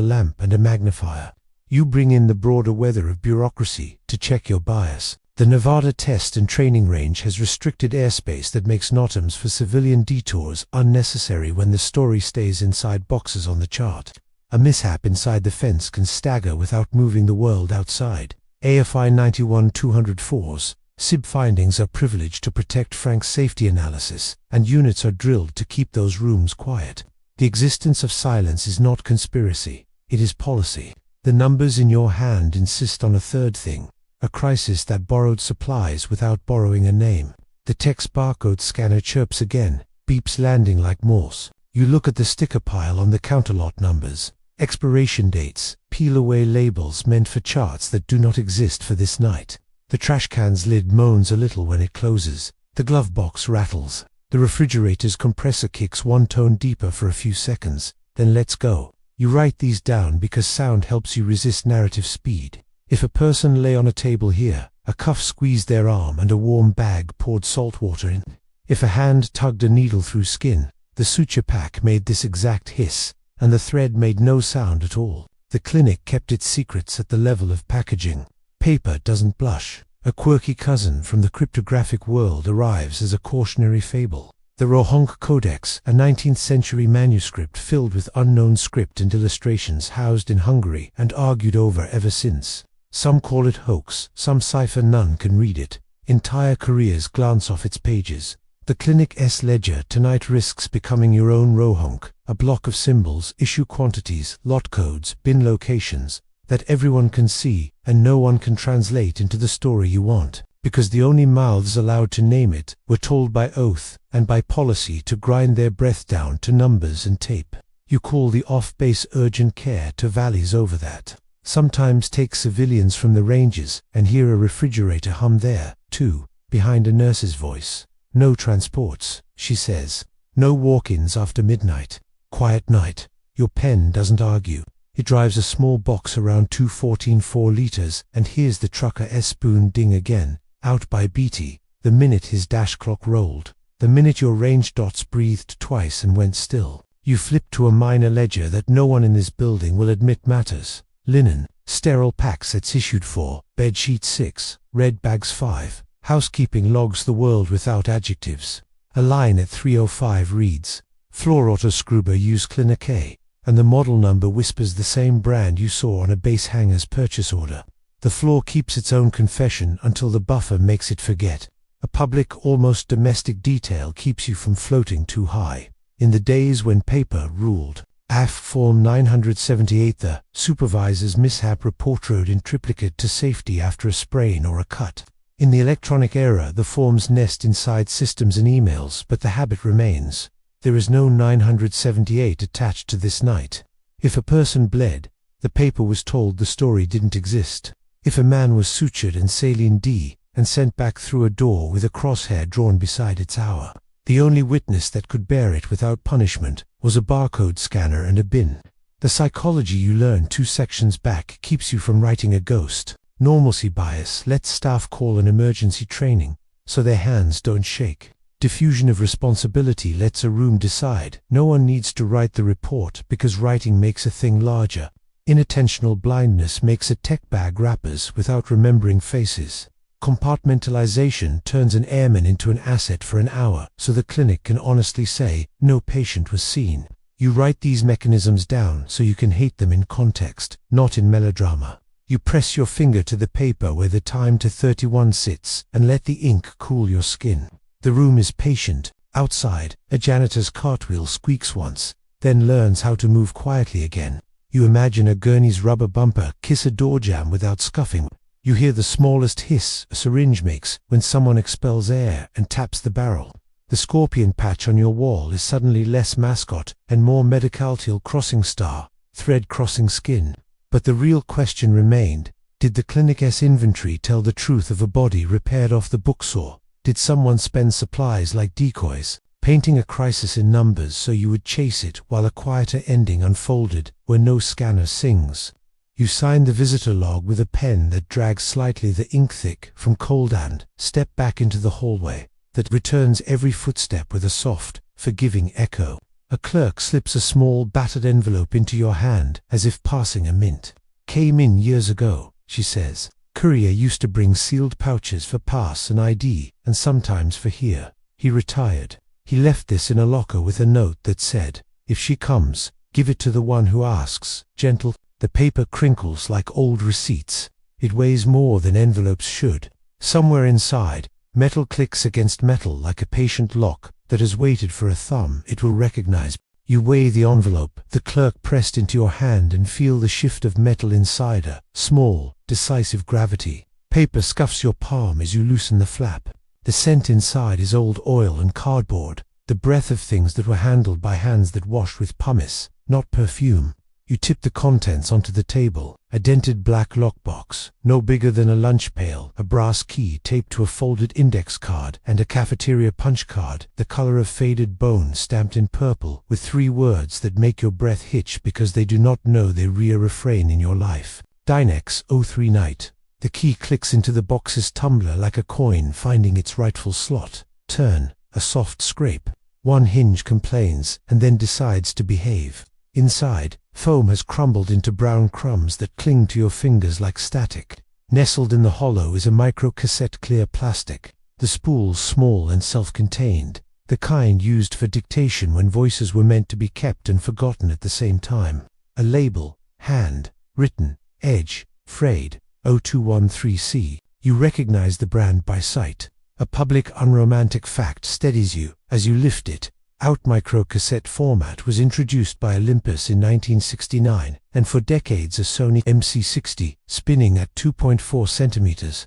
lamp and a magnifier. You bring in the broader weather of bureaucracy to check your bias. The Nevada test and training range has restricted airspace that makes NOTAMs for civilian detours unnecessary when the story stays inside boxes on the chart. A mishap inside the fence can stagger without moving the world outside. AFI 91-204's SIB findings are privileged to protect frank safety analysis, and units are drilled to keep those rooms quiet. The existence of silence is not conspiracy, it is policy. The numbers in your hand insist on a third thing, a crisis that borrowed supplies without borrowing a name. The text barcode scanner chirps again, beeps landing like Morse. You look at the sticker pile on the counterlot numbers. Expiration dates, peel away labels meant for charts that do not exist for this night. The trash can's lid moans a little when it closes. The glove box rattles. The refrigerator's compressor kicks one tone deeper for a few seconds, then lets go. You write these down because sound helps you resist narrative speed. If a person lay on a table here, a cuff squeezed their arm and a warm bag poured salt water in. If a hand tugged a needle through skin, the suture pack made this exact hiss, and the thread made no sound at all. The clinic kept its secrets at the level of packaging. Paper doesn't blush. A quirky cousin from the cryptographic world arrives as a cautionary fable. The Rohonk Codex, a 19th century manuscript filled with unknown script and illustrations housed in Hungary and argued over ever since. Some call it hoax, some cipher, none can read it. Entire careers glance off its pages. The Clinic S ledger tonight risks becoming your own Rohonk, a block of symbols, issue quantities, lot codes, bin locations, that everyone can see and no one can translate into the story you want, because the only mouths allowed to name it were told by oath and by policy to grind their breath down to numbers and tape. You call the off-base urgent care to valleys over that. Sometimes take civilians from the ranges and hear a refrigerator hum there, too, behind a nurse's voice. No transports, she says. No walk-ins after midnight. Quiet night. Your pen doesn't argue. It drives a small box around 214 4 liters and hears the trucker S-spoon ding again, out by Beatty, the minute his dash clock rolled. The minute your range dots breathed twice and went still. You flip to a minor ledger that no one in this building will admit matters. Linen, sterile pack sets issued 4, bed sheet 6, red bags 5, housekeeping logs the world without adjectives. A line at 305 reads, floor autoscruber use Clinic A, and the model number whispers the same brand you saw on a base hanger's purchase order. The floor keeps its own confession until the buffer makes it forget. A public, almost domestic detail keeps you from floating too high. In the days when paper ruled, AF Form 978, the supervisor's mishap report wrote in triplicate to safety after a sprain or a cut. In the electronic era, the forms nest inside systems and emails, but the habit remains. There is no 978 attached to this night. If a person bled, the paper was told the story didn't exist. If a man was sutured in saline D and sent back through a door with a crosshair drawn beside its hour, the only witness that could bear it without punishment was a barcode scanner and a bin. The psychology you learned 2 sections back keeps you from writing a ghost. Normalcy bias lets staff call an emergency training so their hands don't shake. Diffusion of responsibility lets a room decide no one needs to write the report because writing makes a thing larger. Inattentional blindness makes a tech bag rappers without remembering faces. Compartmentalization turns an airman into an asset for an hour so the clinic can honestly say, no patient was seen. You write these mechanisms down so you can hate them in context, not in melodrama. You press your finger to the paper where the time to 31 sits and let the ink cool your skin. The room is patient. Outside, a janitor's cartwheel squeaks once, then learns how to move quietly again. You imagine a gurney's rubber bumper kiss a door jamb without scuffing. You hear the smallest hiss a syringe makes when someone expels air and taps the barrel. The scorpion patch on your wall is suddenly less mascot and more medicaltial crossing star, thread crossing skin. But the real question remained, did the Clinic S inventory tell the truth of a body repaired off the booksaw? Did someone spend supplies like decoys, painting a crisis in numbers so you would chase it while a quieter ending unfolded where no scanner sings? You sign the visitor log with a pen that drags slightly the ink thick from cold and step back into the hallway that returns every footstep with a soft, forgiving echo. A clerk slips a small battered envelope into your hand as if passing a mint. Came in years ago, she says. Courier used to bring sealed pouches for pass and ID and sometimes for here. He retired. He left this in a locker with a note that said, if she comes, give it to the one who asks, gentle. The paper crinkles like old receipts. It weighs more than envelopes should. Somewhere inside, metal clicks against metal like a patient lock that has waited for a thumb it will recognize. You weigh the envelope, the clerk pressed into your hand, and feel the shift of metal inside her, small, decisive gravity. Paper scuffs your palm as you loosen the flap. The scent inside is old oil and cardboard, the breath of things that were handled by hands that washed with pumice, not perfume. You tip the contents onto the table, a dented black lockbox, no bigger than a lunch pail, a brass key taped to a folded index card, and a cafeteria punch card, the color of faded bone stamped in purple, with 3 words that make your breath hitch because they do not know their rear refrain in your life. Dynex 03 Night. The key clicks into the box's tumbler like a coin finding its rightful slot. Turn, a soft scrape. One hinge complains, and then decides to behave. Inside, foam has crumbled into brown crumbs that cling to your fingers like static. Nestled in the hollow is a micro-cassette clear plastic, the spools small and self-contained, the kind used for dictation when voices were meant to be kept and forgotten at the same time. A label, hand, written, edge, frayed, 0213C. You recognize the brand by sight. A public unromantic fact steadies you as you lift it out. Micro-cassette format was introduced by Olympus in 1969, and for decades a Sony MC60, spinning at 2.4 centimeters,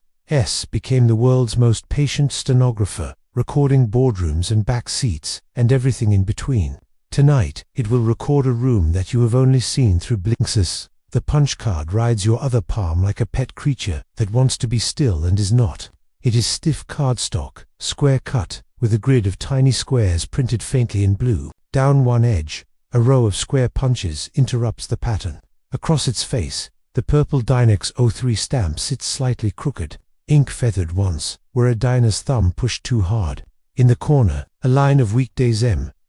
became the world's most patient stenographer, recording boardrooms and back seats, and everything in between. Tonight, it will record a room that you have only seen through blinks. The punch card rides your other palm like a pet creature that wants to be still and is not. It is stiff cardstock, square cut, with a grid of tiny squares printed faintly in blue. Down one edge, a row of square punches interrupts the pattern. Across its face, the purple Dynex 03 stamp sits slightly crooked, ink feathered once, where a diner's thumb pushed too hard. In the corner, a line of weekdays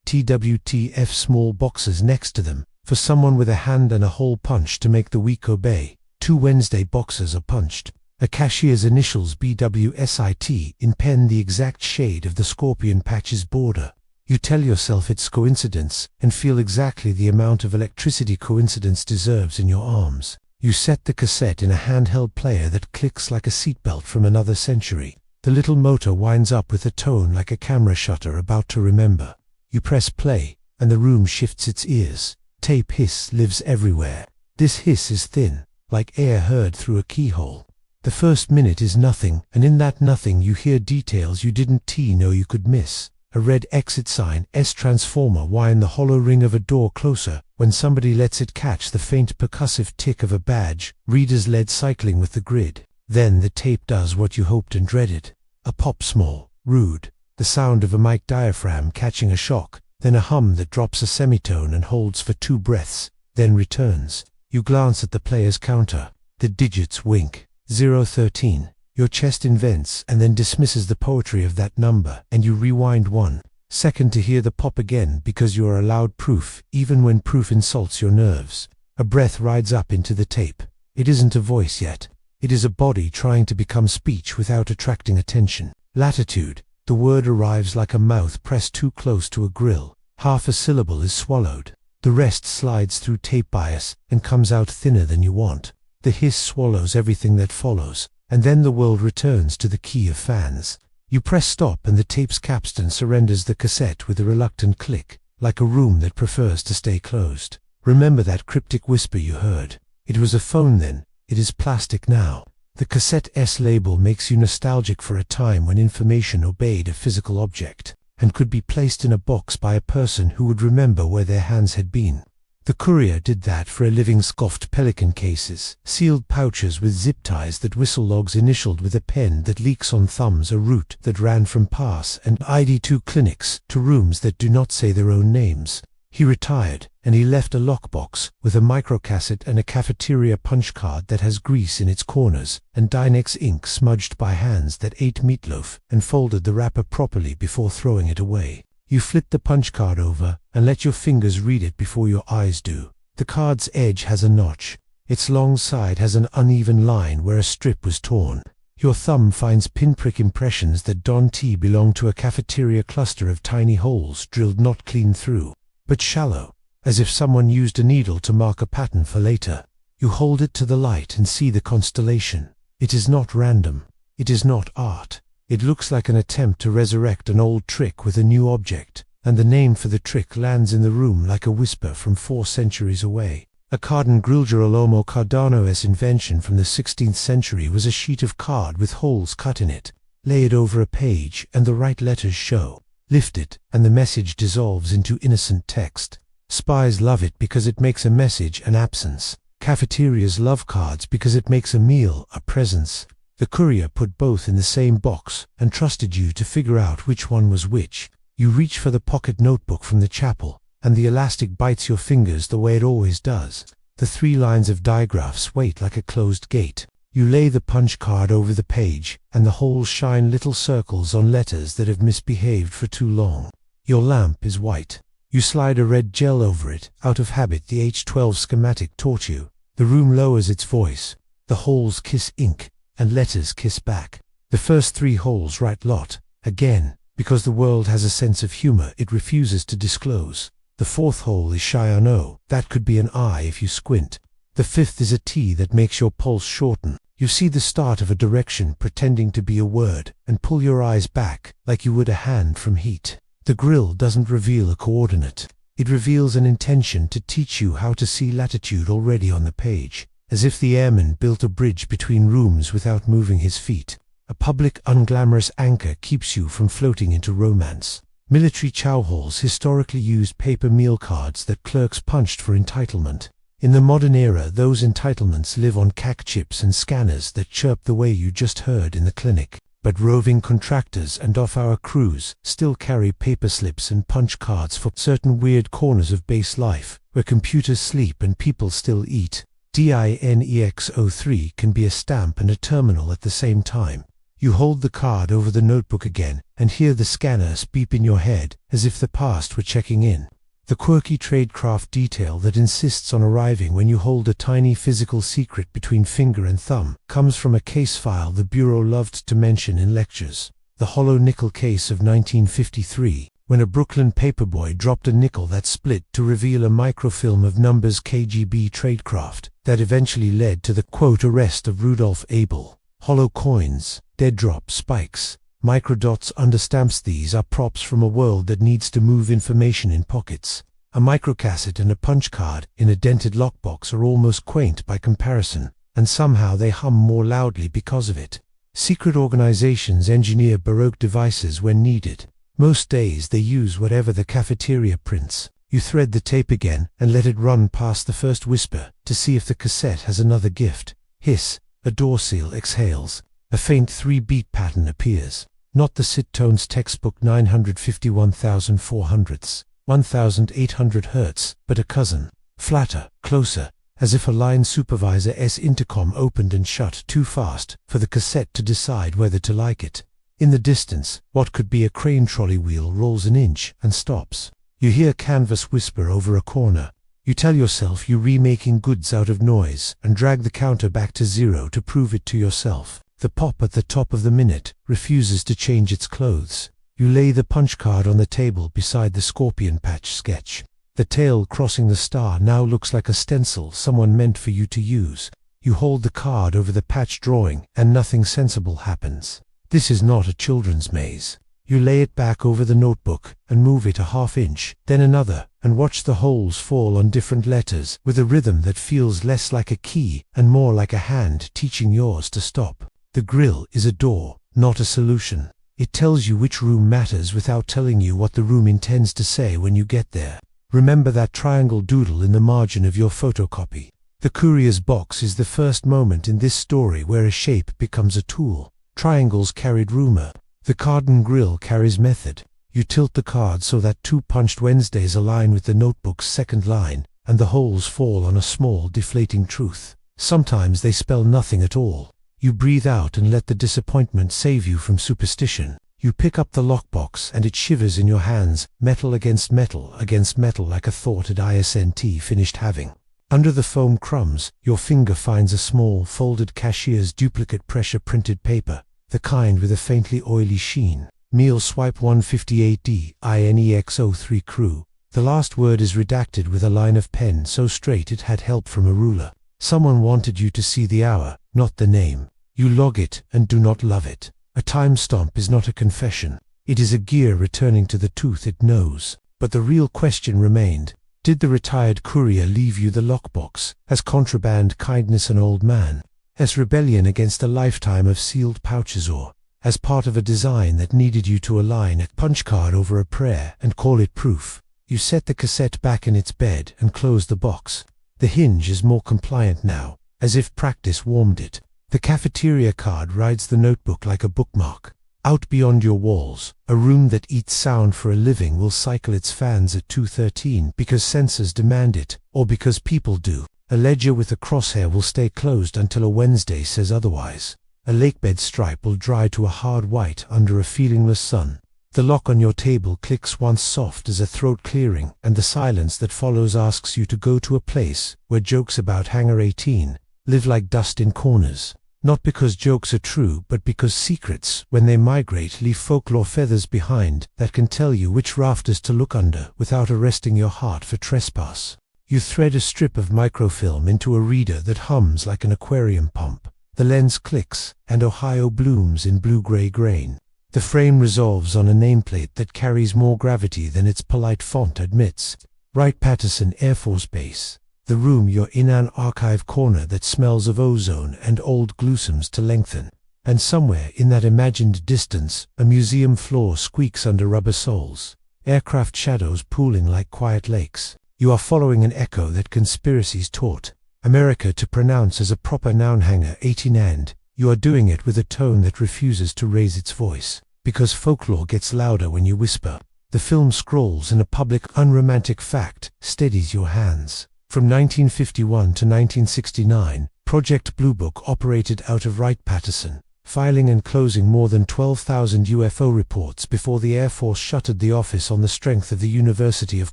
TWTF small boxes next to them, for someone with a hand and a hole punch to make the week obey. 2 Wednesday boxes are punched. A cashier's initials BWSIT in pen the exact shade of the scorpion patch's border. You tell yourself it's coincidence, and feel exactly the amount of electricity coincidence deserves in your arms. You set the cassette in a handheld player that clicks like a seatbelt from another century. The little motor winds up with a tone like a camera shutter about to remember. You press play, and the room shifts its ears. Tape hiss lives everywhere. This hiss is thin, like air heard through a keyhole. The first minute is nothing, and in that nothing you hear details you didn't know you could miss. A red exit sign, transformer whine the hollow ring of a door closer, when somebody lets it catch the faint percussive tick of a badge, readers led cycling with the grid. Then the tape does what you hoped and dreaded. A pop small, rude, the sound of a mic diaphragm catching a shock, then a hum that drops a semitone and holds for 2 breaths, then returns. You glance at the player's counter. The digits wink. 013. Your chest invents and then dismisses the poetry of that number, and you rewind 1 second to hear the pop again because you are allowed proof, even when proof insults your nerves. A breath rides up into the tape. It isn't a voice yet. It is a body trying to become speech without attracting attention. Latitude. The word arrives like a mouth pressed too close to a grill. Half a syllable is swallowed. The rest slides through tape bias and comes out thinner than you want. The hiss swallows everything that follows, and then the world returns to the key of fans. You press stop and the tape's capstan surrenders the cassette with a reluctant click, like a room that prefers to stay closed. Remember that cryptic whisper you heard? It was a phone then, it is plastic now. The cassette's label makes you nostalgic for a time when information obeyed a physical object, and could be placed in a box by a person who would remember where their hands had been. The courier did that for a living. Scoffed pelican cases, sealed pouches with zip ties that whistle logs initialed with a pen that leaks on thumbs, a route that ran from pass and ID2 clinics to rooms that do not say their own names. He retired, and he left a lockbox with a microcassette and a cafeteria punch card that has grease in its corners, and Dynex ink smudged by hands that ate meatloaf and folded the wrapper properly before throwing it away. You flip the punch card over and let your fingers read it before your eyes do. The card's edge has a notch. Its long side has an uneven line where a strip was torn. Your thumb finds pinprick impressions that don't belong to a cafeteria cluster of tiny holes drilled not clean through, but shallow, as if someone used a needle to mark a pattern for later. You hold it to the light and see the constellation. It is not random. It is not art. It looks like an attempt to resurrect an old trick with a new object, and the name for the trick lands in the room like a whisper from 4 centuries away. A Cardin Girolamo Cardano's invention from the 16th century was a sheet of card with holes cut in it. Lay it over a page and the right letters show. Lift it and the message dissolves into innocent text. Spies love it because it makes a message an absence. Cafeterias love cards because it makes a meal a presence. The courier put both in the same box and trusted you to figure out which one was which. You reach for the pocket notebook from the chapel, and the elastic bites your fingers the way it always does. The 3 lines of digraphs wait like a closed gate. You lay the punch card over the page, and the holes shine little circles on letters that have misbehaved for too long. Your lamp is white. You slide a red gel over it, out of habit the H12 schematic taught you. The room lowers its voice. The holes kiss ink, and letters kiss back. The first 3 holes write lot. Again, Because the world has a sense of humor it refuses to disclose. The fourth hole is shy on O. That could be an I if you squint. The fifth is a T that makes your pulse shorten. You see the start of a direction pretending to be a word and pull your eyes back like you would a hand from heat. The grill doesn't reveal a coordinate. It reveals an intention to teach you how to see latitude already on the page, as if the airman built a bridge between rooms without moving his feet. A public, unglamorous anchor keeps you from floating into romance. Military chow halls historically used paper meal cards that clerks punched for entitlement. In the modern era, those entitlements live on CAC chips and scanners that chirp the way you just heard in the clinic. But roving contractors and off-hour crews still carry paper slips and punch cards for certain weird corners of base life, where computers sleep and people still eat. DINEX03 can be a stamp and a terminal at the same time. You hold the card over the notebook again and hear the scanners beep in your head as if the past were checking in. The quirky tradecraft detail that insists on arriving when you hold a tiny physical secret between finger and thumb comes from a case file the Bureau loved to mention in lectures. The hollow nickel case of 1953, when a Brooklyn paperboy dropped a nickel that split to reveal a microfilm of numbers KGB tradecraft that eventually led to the quote arrest of Rudolph Abel. Hollow coins, dead drop spikes, microdots understamps. These are props from a world that needs to move information in pockets. A microcassette and a punch card in a dented lockbox are almost quaint by comparison, and somehow they hum more loudly because of it. Secret organizations engineer Baroque devices when needed. Most days they use whatever the cafeteria prints. You thread the tape again and let it run past the first whisper to see if the cassette has another gift. Hiss. A door seal exhales. A faint 3-beat pattern appears. Not the Sit-Tones textbook 951,400ths, 1,800 Hz, but a cousin. Flatter, closer, as if a line supervisor's intercom opened and shut too fast for the cassette to decide whether to like it. In the distance, what could be a crane trolley wheel rolls an inch and stops. You hear canvas whisper over a corner. You tell yourself you're remaking goods out of noise and drag the counter back to 0 to prove it to yourself. The pop at the top of the minute refuses to change its clothes. You lay the punch card on the table beside the scorpion patch sketch. The tail crossing the star now looks like a stencil someone meant for you to use. You hold the card over the patch drawing and nothing sensible happens. This is not a children's maze. You lay it back over the notebook and move it a ½ inch, then another, and watch the holes fall on different letters with a rhythm that feels less like a key and more like a hand teaching yours to stop. The grill is a door, not a solution. It tells you which room matters without telling you what the room intends to say when you get there. Remember that triangle doodle in the margin of your photocopy. The courier's box is the first moment in this story where a shape becomes a tool. Triangles carried rumor. The Carden grill carries method. You tilt the card so that 2 punched Wednesdays align with the notebook's second line, and the holes fall on a small, deflating truth. Sometimes they spell nothing at all. You breathe out and let the disappointment save you from superstition. You pick up the lockbox and it shivers in your hands, metal against metal like a thought at ISNT finished having. Under the foam crumbs, your finger finds a small, folded cashier's duplicate pressure-printed paper, the kind with a faintly oily sheen. Meal swipe 158D, INEX03 crew. The last word is redacted with a line of pen so straight it had help from a ruler. Someone wanted you to see the hour, not the name. You log it and do not love it. A time stomp is not a confession. It is a gear returning to the tooth it knows. But the real question remained. Did the retired courier leave you the lockbox as contraband, kindness, an old man? As rebellion against a lifetime of sealed pouches, or as part of a design that needed you to align a punch card over a prayer and call it proof? You set the cassette back in its bed and close the box. The hinge is more compliant now, as if practice warmed it. The cafeteria card rides the notebook like a bookmark. Out beyond your walls, a room that eats sound for a living will cycle its fans at 2:13 because sensors demand it, or because people do. A ledger with a crosshair will stay closed until a Wednesday says otherwise. A lakebed stripe will dry to a hard white under a feelingless sun. The lock on your table clicks once soft as a throat clearing, and the silence that follows asks you to go to a place where jokes about Hangar 18 live like dust in corners. Not because jokes are true, but because secrets, when they migrate, leave folklore feathers behind that can tell you which rafters to look under without arresting your heart for trespass. You thread a strip of microfilm into a reader that hums like an aquarium pump. The lens clicks, and Ohio blooms in blue-gray grain. The frame resolves on a nameplate that carries more gravity than its polite font admits. Wright-Patterson Air Force Base. The room you're in, an archive corner that smells of ozone and old gluesums to lengthen. And somewhere in that imagined distance, a museum floor squeaks under rubber soles. Aircraft shadows pooling like quiet lakes. You are following an echo that conspiracies taught America to pronounce as a proper noun hanger 18, and you are doing it with a tone that refuses to raise its voice. Because folklore gets louder when you whisper. The film scrolls, and a public, unromantic fact steadies your hands. From 1951 to 1969, Project Blue Book operated out of Wright-Patterson, filing and closing more than 12,000 UFO reports before the Air Force shuttered the office on the strength of the University of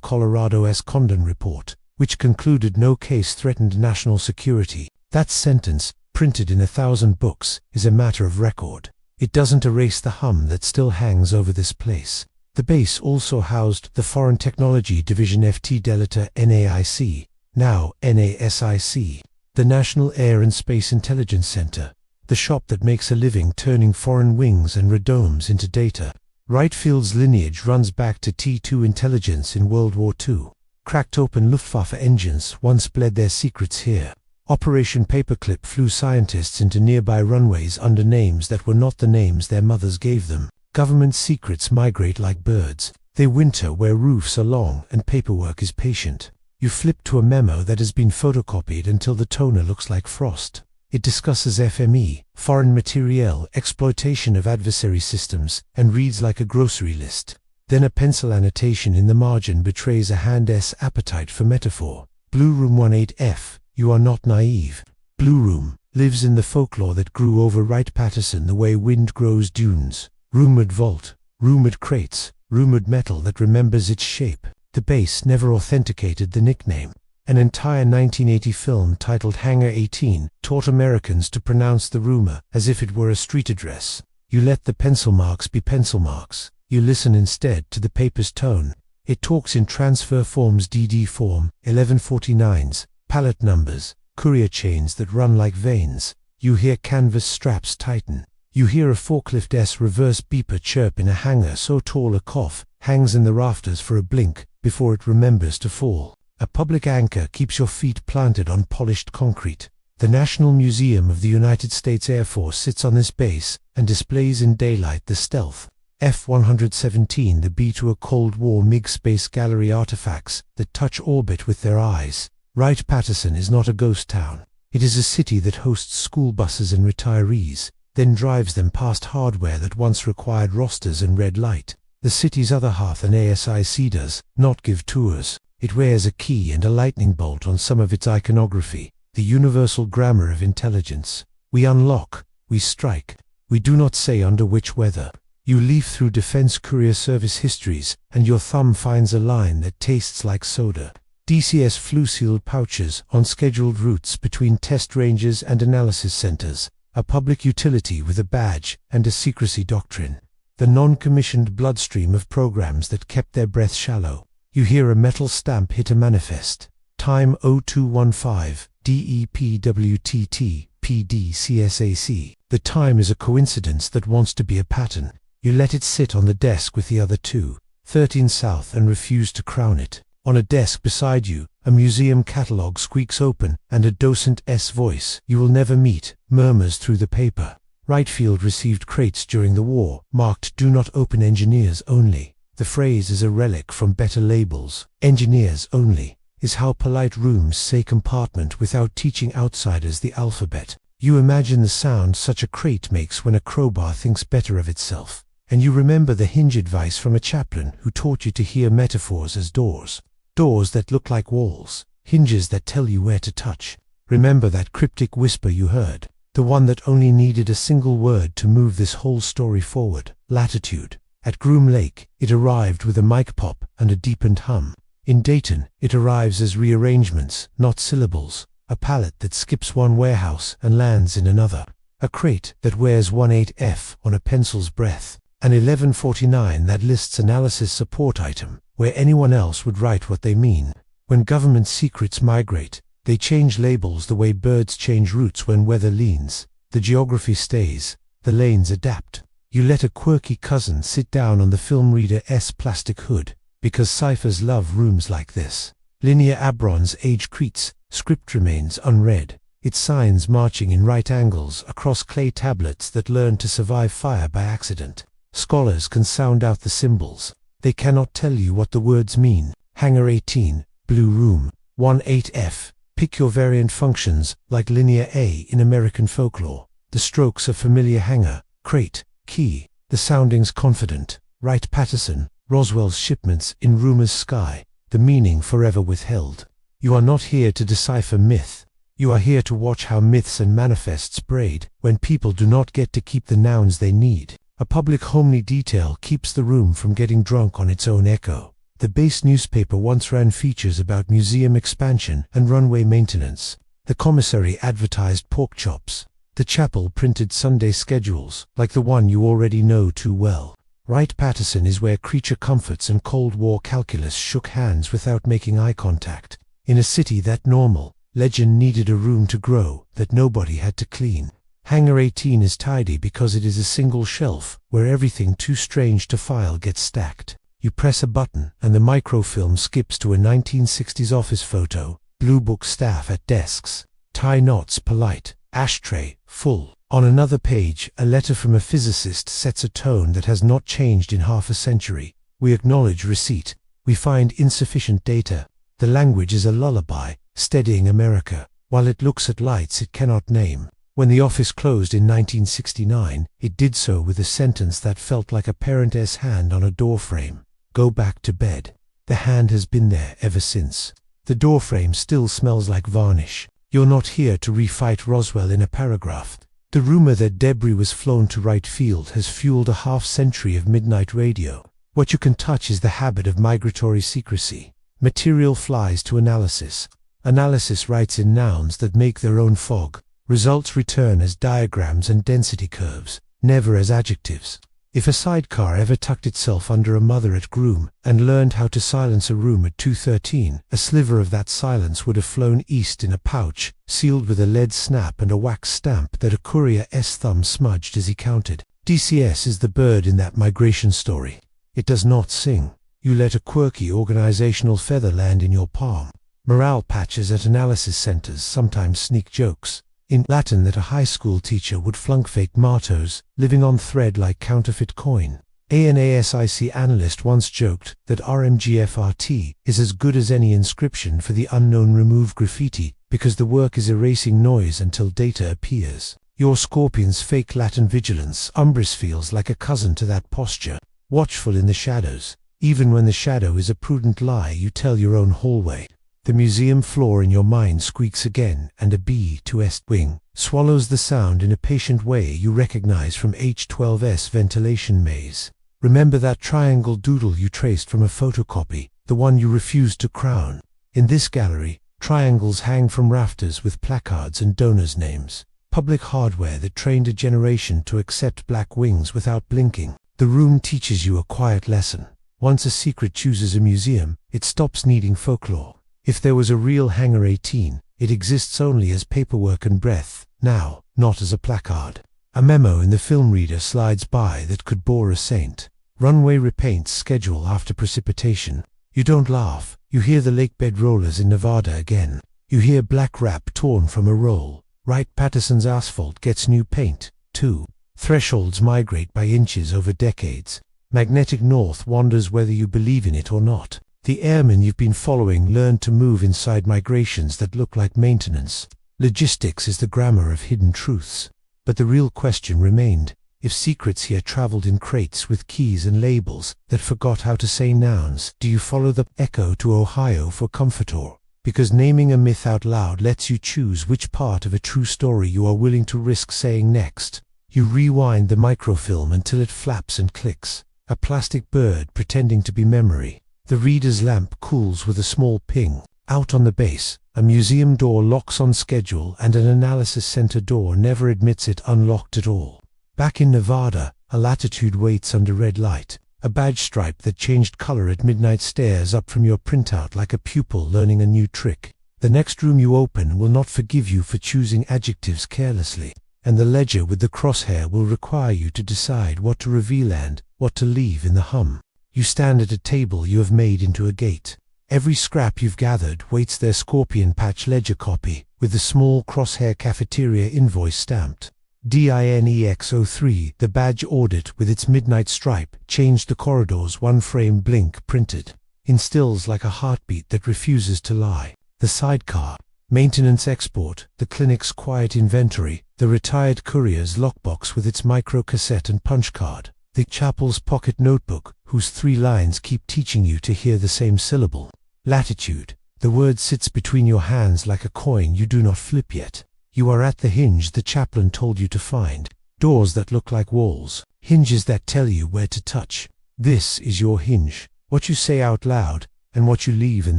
Colorado's Condon report, which concluded no case threatened national security. That sentence, printed in 1,000 books, is a matter of record. It doesn't erase the hum that still hangs over this place. The base also housed the Foreign Technology Division FT Delta NAIC, now NASIC, the National Air and Space Intelligence Center, the shop that makes a living turning foreign wings and radomes into data. Wright Field's lineage runs back to T-2 intelligence in World War II. Cracked open Luftwaffe engines once bled their secrets here. Operation Paperclip flew scientists into nearby runways under names that were not the names their mothers gave them. Government secrets migrate like birds. They winter where roofs are long and paperwork is patient. You flip to a memo that has been photocopied until the toner looks like frost. It discusses FME, foreign materiel, exploitation of adversary systems, and reads like a grocery list. Then a pencil annotation in the margin betrays a hand's appetite for metaphor. Blue Room 18F, you are not naive. Blue Room lives in the folklore that grew over Wright-Patterson the way wind grows dunes. Rumored vault, rumored crates, rumored metal that remembers its shape. The base never authenticated the nickname. An entire 1980 film titled Hangar 18 taught Americans to pronounce the rumor as if it were a street address. You let the pencil marks be pencil marks. You listen instead to the paper's tone. It talks in transfer forms, DD form, 1149s, pallet numbers, courier chains that run like veins. You hear canvas straps tighten. You hear a forklift's reverse beeper chirp in a hangar so tall a cough hangs in the rafters for a blink before it remembers to fall. A public anchor keeps your feet planted on polished concrete. The National Museum of the United States Air Force sits on this base and displays in daylight the stealth F-117, the B to a Cold War MiG space gallery artifacts that touch orbit with their eyes. Wright-Patterson is not a ghost town. It is a city that hosts school buses and retirees, then drives them past hardware that once required rosters and red light. The city's other half, an ASIC, does not give tours. It wears a key and a lightning bolt on some of its iconography, the universal grammar of intelligence. We unlock, we strike. We do not say under which weather. You leaf through Defense Courier Service histories, and your thumb finds a line that tastes like soda. DCS flu-sealed pouches on scheduled routes between test ranges and analysis centers. A public utility with a badge and a secrecy doctrine. The non-commissioned bloodstream of programs that kept their breath shallow. You hear a metal stamp hit a manifest. Time 0215, DEPWTT, PDCSAC. The time is a coincidence that wants to be a pattern. You let it sit on the desk with the other two, 13 South, and refuse to crown it. On a desk beside you, a museum catalogue squeaks open, and a docent's voice, you will never meet, murmurs through the paper. Wright Field received crates during the war, marked "Do Not Open, Engineers Only." The phrase is a relic from better labels. Engineers only is how polite rooms say compartment without teaching outsiders the alphabet. You imagine the sound such a crate makes when a crowbar thinks better of itself. And you remember the hinge advice from a chaplain who taught you to hear metaphors as doors. Doors that look like walls. Hinges that tell you where to touch. Remember that cryptic whisper you heard. The one that only needed a single word to move this whole story forward. Latitude. At Groom Lake, it arrived with a mic pop and a deepened hum. In Dayton, it arrives as rearrangements, not syllables. A pallet that skips one warehouse and lands in another. a crate that wears 18F on a pencil's breadth, an 1149 that lists analysis support item, where anyone else would write what they mean. When government secrets migrate, they change labels the way birds change routes when weather leans. The geography stays, the lanes adapt. You let a quirky cousin sit down on the film reader's plastic hood, because ciphers love rooms like this. Linear Abron's age creates, script remains unread, its signs marching in right angles across clay tablets that learn to survive fire by accident. Scholars can sound out the symbols. They cannot tell you what the words mean. Hangar 18, blue room, 18F. Pick your variant functions, like linear A in American folklore. The strokes are familiar. Hangar, crate, key. The soundings confident. Wright Patterson, Roswell's shipments in rumor's sky. The meaning forever withheld. You are not here to decipher myth. You are here to watch how myths and manifests braid when people do not get to keep the nouns they need. A public homely detail keeps the room from getting drunk on its own echo. The base newspaper once ran features about museum expansion and runway maintenance. The commissary advertised pork chops. The chapel printed Sunday schedules, like the one you already know too well. Wright Patterson is where creature comforts and Cold War calculus shook hands without making eye contact. In a city that normal, legend needed a room to grow that nobody had to clean. Hangar 18 is tidy because it is a single shelf where everything too strange to file gets stacked. You press a button and the microfilm skips to a 1960s office photo. Blue book staff at desks. Tie knots polite. Ashtray full. On another page, a letter from a physicist sets a tone that has not changed in half a century. We acknowledge receipt. We find insufficient data. The language is a lullaby, steadying America, while it looks at lights it cannot name. When the office closed in 1969, it did so with a sentence that felt like a parent's hand on a doorframe. Go back to bed. The hand has been there ever since. The doorframe still smells like varnish. You're not here to refight Roswell in a paragraph. The rumor that debris was flown to Wright Field has fueled a half-century of midnight radio. What you can touch is the habit of migratory secrecy. Material flies to analysis. Analysis writes in nouns that make their own fog. Results return as diagrams and density curves, never as adjectives. If a sidecar ever tucked itself under a mother at Groom and learned how to silence a room at 2:13, a sliver of that silence would have flown east in a pouch, sealed with a lead snap and a wax stamp that a courier's thumb smudged as he counted. DCS is the bird in that migration story. It does not sing. You let a quirky organizational feather land in your palm. Morale patches at analysis centers sometimes sneak jokes in Latin that a high school teacher would flunk fake mottos, living on thread like counterfeit coin. ANASIC analyst once joked that RMGFRT is as good as any inscription for the unknown remove graffiti because the work is erasing noise until data appears. Your scorpion's fake Latin vigilance umbris feels like a cousin to that posture, watchful in the shadows. Even when the shadow is a prudent lie you tell your own hallway. The museum floor in your mind squeaks again, and a B-2S wing swallows the sound in a patient way you recognize from H12's ventilation maze. Remember that triangle doodle you traced from a photocopy, the one you refused to crown? In this gallery, triangles hang from rafters with placards and donors' names. Public hardware that trained a generation to accept black wings without blinking. The room teaches you a quiet lesson. Once a secret chooses a museum, it stops needing folklore. If there was a real Hangar 18, it exists only as paperwork and breath, now, not as a placard. A memo in the film reader slides by that could bore a saint. Runway repaints schedule after precipitation. You don't laugh. You hear the lakebed rollers in Nevada again. You hear black wrap torn from a roll. Wright Patterson's asphalt gets new paint, too. Thresholds migrate by inches over decades. Magnetic north wanders whether you believe in it or not. The airmen you've been following learned to move inside migrations that look like maintenance. Logistics is the grammar of hidden truths. But the real question remained. If secrets here traveled in crates with keys and labels that forgot how to say nouns, do you follow the echo to Ohio for comfortor? Because naming a myth out loud lets you choose which part of a true story you are willing to risk saying next. You rewind the microfilm until it flaps and clicks. A plastic bird pretending to be memory. The reader's lamp cools with a small ping. Out on the base, a museum door locks on schedule and an analysis center door never admits it unlocked at all. Back in Nevada, a latitude waits under red light. A badge stripe that changed color at midnight stares up from your printout like a pupil learning a new trick. The next room you open will not forgive you for choosing adjectives carelessly, and the ledger with the crosshair will require you to decide what to reveal and what to leave in the hum. You stand at a table you have made into a gate. Every scrap you've gathered waits their scorpion patch ledger copy, with the small crosshair cafeteria invoice stamped. DINEX03, the badge audit with its midnight stripe, changed the corridor's one-frame blink printed. Instills like a heartbeat that refuses to lie. The sidecar, maintenance export, the clinic's quiet inventory, the retired courier's lockbox with its micro-cassette and punch card, the chapel's pocket notebook, whose 3 lines keep teaching you to hear the same syllable. Latitude, the word sits between your hands like a coin you do not flip yet. You are at the hinge the chaplain told you to find. Doors that look like walls. Hinges that tell you where to touch. This is your hinge. What you say out loud, and what you leave in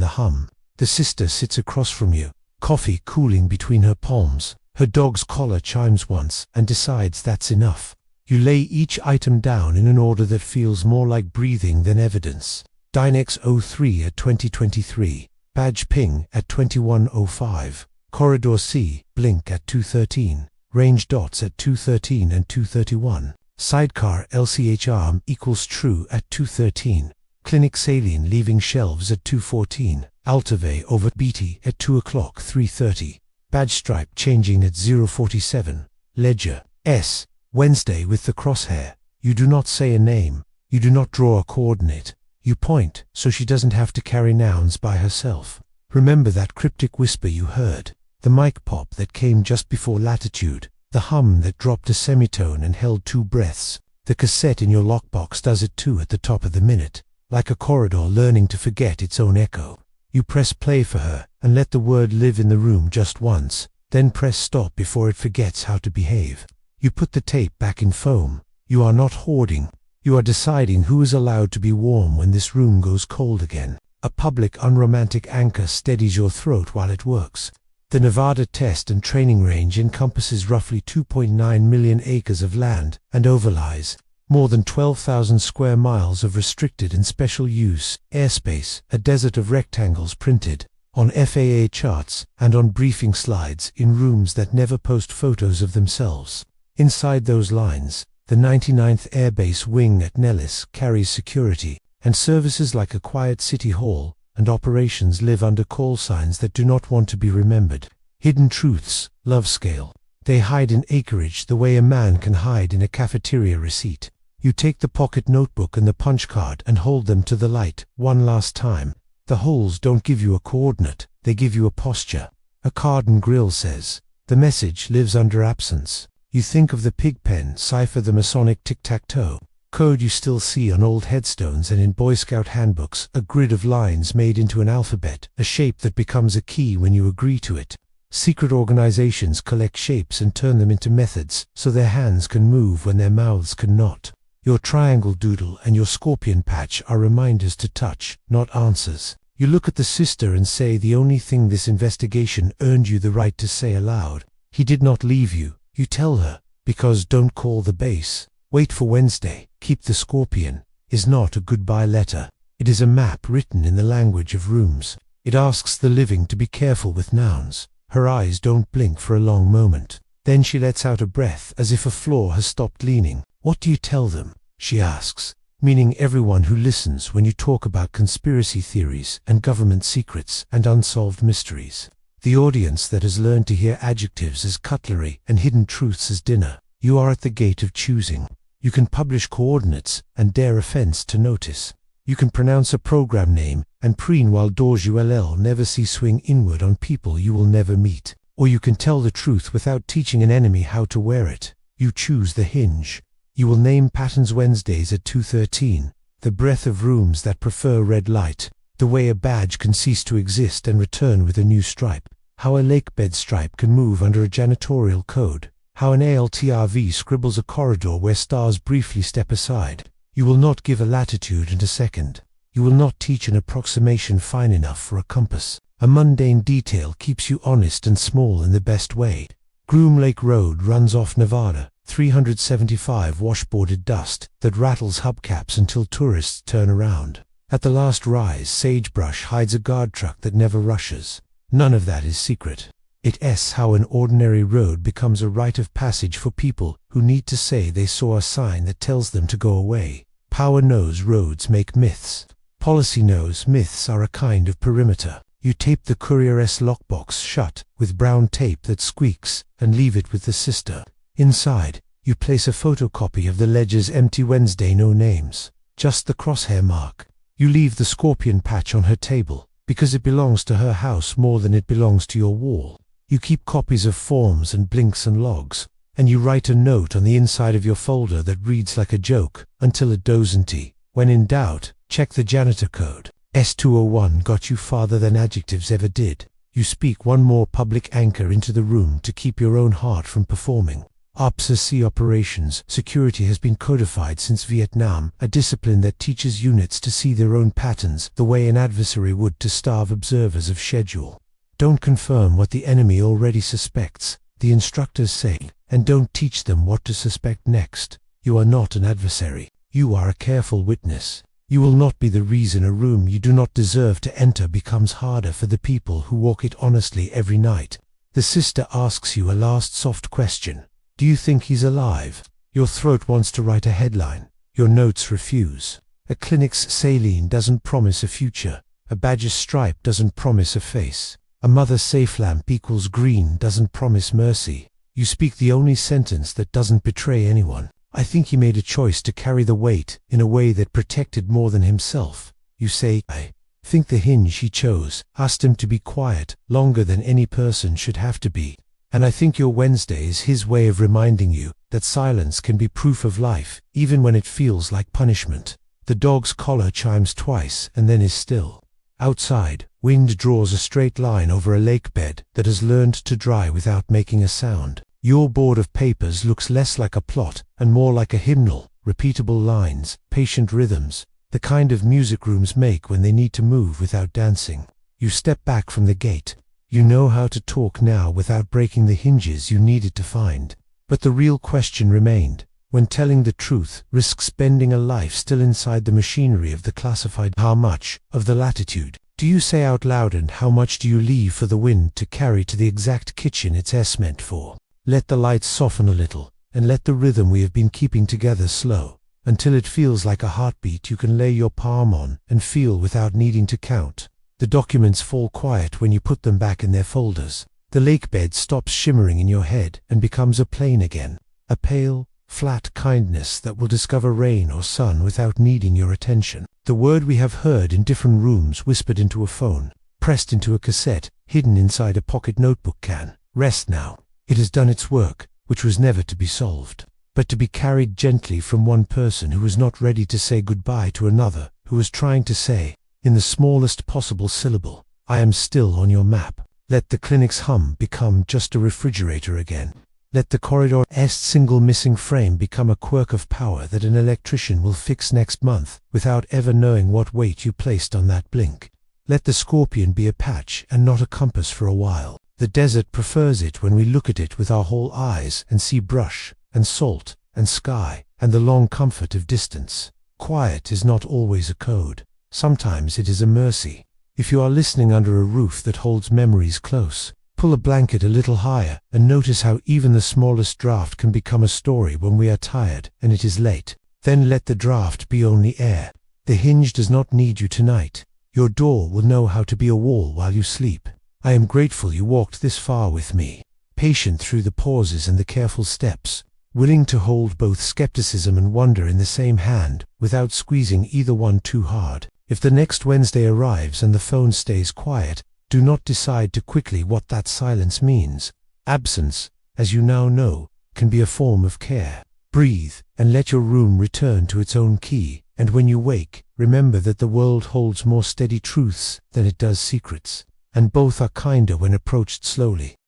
the hum. The sister sits across from you, coffee cooling between her palms. Her dog's collar chimes once, and decides that's enough. You lay each item down in an order that feels more like breathing than evidence. Dynex 03 at 2023. Badge ping at 2105. Corridor C, blink at 2:13, range dots at 2:13 and 2:31. Sidecar LCH arm equals true at 2:13. Clinic saline leaving shelves at 2:14. Altave over BT at 2 o'clock 3:30. Badge stripe changing at 0:47. Ledger S, Wednesday with the crosshair. You do not say a name. You do not draw a coordinate. You point, so she doesn't have to carry nouns by herself. Remember that cryptic whisper you heard. The mic pop that came just before latitude, the hum that dropped a semitone and held 2 breaths. The cassette in your lockbox does it too at the top of the minute, like a corridor learning to forget its own echo. You press play for her and let the word live in the room just once, then press stop before it forgets how to behave. You put the tape back in foam. You are not hoarding. You are deciding who is allowed to be warm when this room goes cold again. A public unromantic anchor steadies your throat while it works. The Nevada Test and Training Range encompasses roughly 2.9 million acres of land and overlies more than 12,000 square miles of restricted and special use airspace, a desert of rectangles printed on FAA charts and on briefing slides in rooms that never post photos of themselves. Inside those lines, the 99th Air Base Wing at Nellis carries security, and services like a quiet city hall and operations live under call signs that do not want to be remembered. Hidden truths, love scale. They hide in acreage the way a man can hide in a cafeteria receipt. You take the pocket notebook and the punch card and hold them to the light one last time. The holes don't give you a coordinate, they give you a posture. A card and grill says, the message lives under absence. You think of the pigpen cipher, the Masonic tic-tac-toe code you still see on old headstones and in Boy Scout handbooks, a grid of lines made into an alphabet, a shape that becomes a key when you agree to it. Secret organizations collect shapes and turn them into methods so their hands can move when their mouths cannot. Your triangle doodle and your scorpion patch are reminders to touch, not answers. You look at the sister and say the only thing this investigation earned you the right to say aloud. He did not leave you. You tell her, because don't call the base. Wait for Wednesday, keep the scorpion, is not a goodbye letter. It is a map written in the language of rooms. It asks the living to be careful with nouns. Her eyes don't blink for a long moment. Then she lets out a breath as if a floor has stopped leaning. What do you tell them? She asks, meaning everyone who listens when you talk about conspiracy theories and government secrets and unsolved mysteries. The audience that has learned to hear adjectives as cutlery and hidden truths as dinner. You are at the gate of choosing. You can publish coordinates and dare offense to notice. You can pronounce a program name and preen while doors ULL never see swing inward on people you will never meet. Or you can tell the truth without teaching an enemy how to wear it. You choose the hinge. You will name patterns Wednesdays at 2:13, the breath of rooms that prefer red light, the way a badge can cease to exist and return with a new stripe, how a lakebed stripe can move under a janitorial code, how an ALTRV scribbles a corridor where stars briefly step aside. You will not give a latitude and a second. You will not teach an approximation fine enough for a compass. A mundane detail keeps you honest and small in the best way. Groom Lake Road runs off Nevada, 375 washboarded dust that rattles hubcaps until tourists turn around. At the last rise, sagebrush hides a guard truck that never rushes. None of that is secret. It's how an ordinary road becomes a rite of passage for people who need to say they saw a sign that tells them to go away. Power knows roads make myths. Policy knows myths are a kind of perimeter. You tape the courier's lockbox shut with brown tape that squeaks and leave it with the sister. Inside, you place a photocopy of the ledger's empty Wednesday, no names, just the crosshair mark. You leave the scorpion patch on her table because it belongs to her house more than it belongs to your wall. You keep copies of forms and blinks and logs, and you write a note on the inside of your folder that reads like a joke until it doesn't. When in doubt, check the janitor code. S201 got you farther than adjectives ever did. You speak one more public anchor into the room to keep your own heart from performing. OPSA operations security has been codified since Vietnam, a discipline that teaches units to see their own patterns the way an adversary would to starve observers of schedule. Don't confirm what the enemy already suspects, the instructors say, and don't teach them what to suspect next. You are not an adversary. You are a careful witness. You will not be the reason a room you do not deserve to enter becomes harder for the people who walk it honestly every night. The sister asks you a last soft question. Do you think he's alive? Your throat wants to write a headline. Your notes refuse. A clinic's saline doesn't promise a future. A badger's stripe doesn't promise a face. A mother's safe lamp equals green doesn't promise mercy. You speak the only sentence that doesn't betray anyone. I think he made a choice to carry the weight in a way that protected more than himself. You say, I think the hinge he chose asked him to be quiet longer than any person should have to be. And I think your Wednesday is his way of reminding you that silence can be proof of life, even when it feels like punishment. The dog's collar chimes twice and then is still. Outside, wind draws a straight line over a lake bed that has learned to dry without making a sound. Your board of papers looks less like a plot and more like a hymnal, repeatable lines, patient rhythms, the kind of music rooms make when they need to move without dancing. You step back from the gate. You know how to talk now without breaking the hinges you needed to find. But the real question remained. When telling the truth risks spending a life still inside the machinery of the classified, how much of the latitude do you say out loud, and how much do you leave for the wind to carry to the exact kitchen it's meant for? Let the lights soften a little, and let the rhythm we have been keeping together slow, until it feels like a heartbeat you can lay your palm on and feel without needing to count. The documents fall quiet when you put them back in their folders. The lake bed stops shimmering in your head and becomes a plane again. A pale, flat kindness that will discover rain or sun without needing your attention. The word we have heard in different rooms whispered into a phone, pressed into a cassette, hidden inside a pocket notebook can. Rest now. It has done its work, which was never to be solved, but to be carried gently from one person who was not ready to say goodbye to another who was trying to say, in the smallest possible syllable, I am still on your map. Let the clinic's hum become just a refrigerator again. Let the corridor's single missing frame become a quirk of power that an electrician will fix next month without ever knowing what weight you placed on that blink. Let the scorpion be a patch and not a compass for a while. The desert prefers it when we look at it with our whole eyes and see brush and salt and sky and the long comfort of distance. Quiet is not always a code. Sometimes it is a mercy. If you are listening under a roof that holds memories close, pull a blanket a little higher and notice how even the smallest draft can become a story when we are tired and it is late. Then let the draft be only air. The hinge does not need you tonight. Your door will know how to be a wall while you sleep. I am grateful you walked this far with me, patient through the pauses and the careful steps, willing to hold both skepticism and wonder in the same hand without squeezing either one too hard. If the next Wednesday arrives and the phone stays quiet, do not decide too quickly what that silence means. Absence, as you now know, can be a form of care. Breathe and let your room return to its own key, and when you wake, remember that the world holds more steady truths than it does secrets. And both are kinder when approached slowly.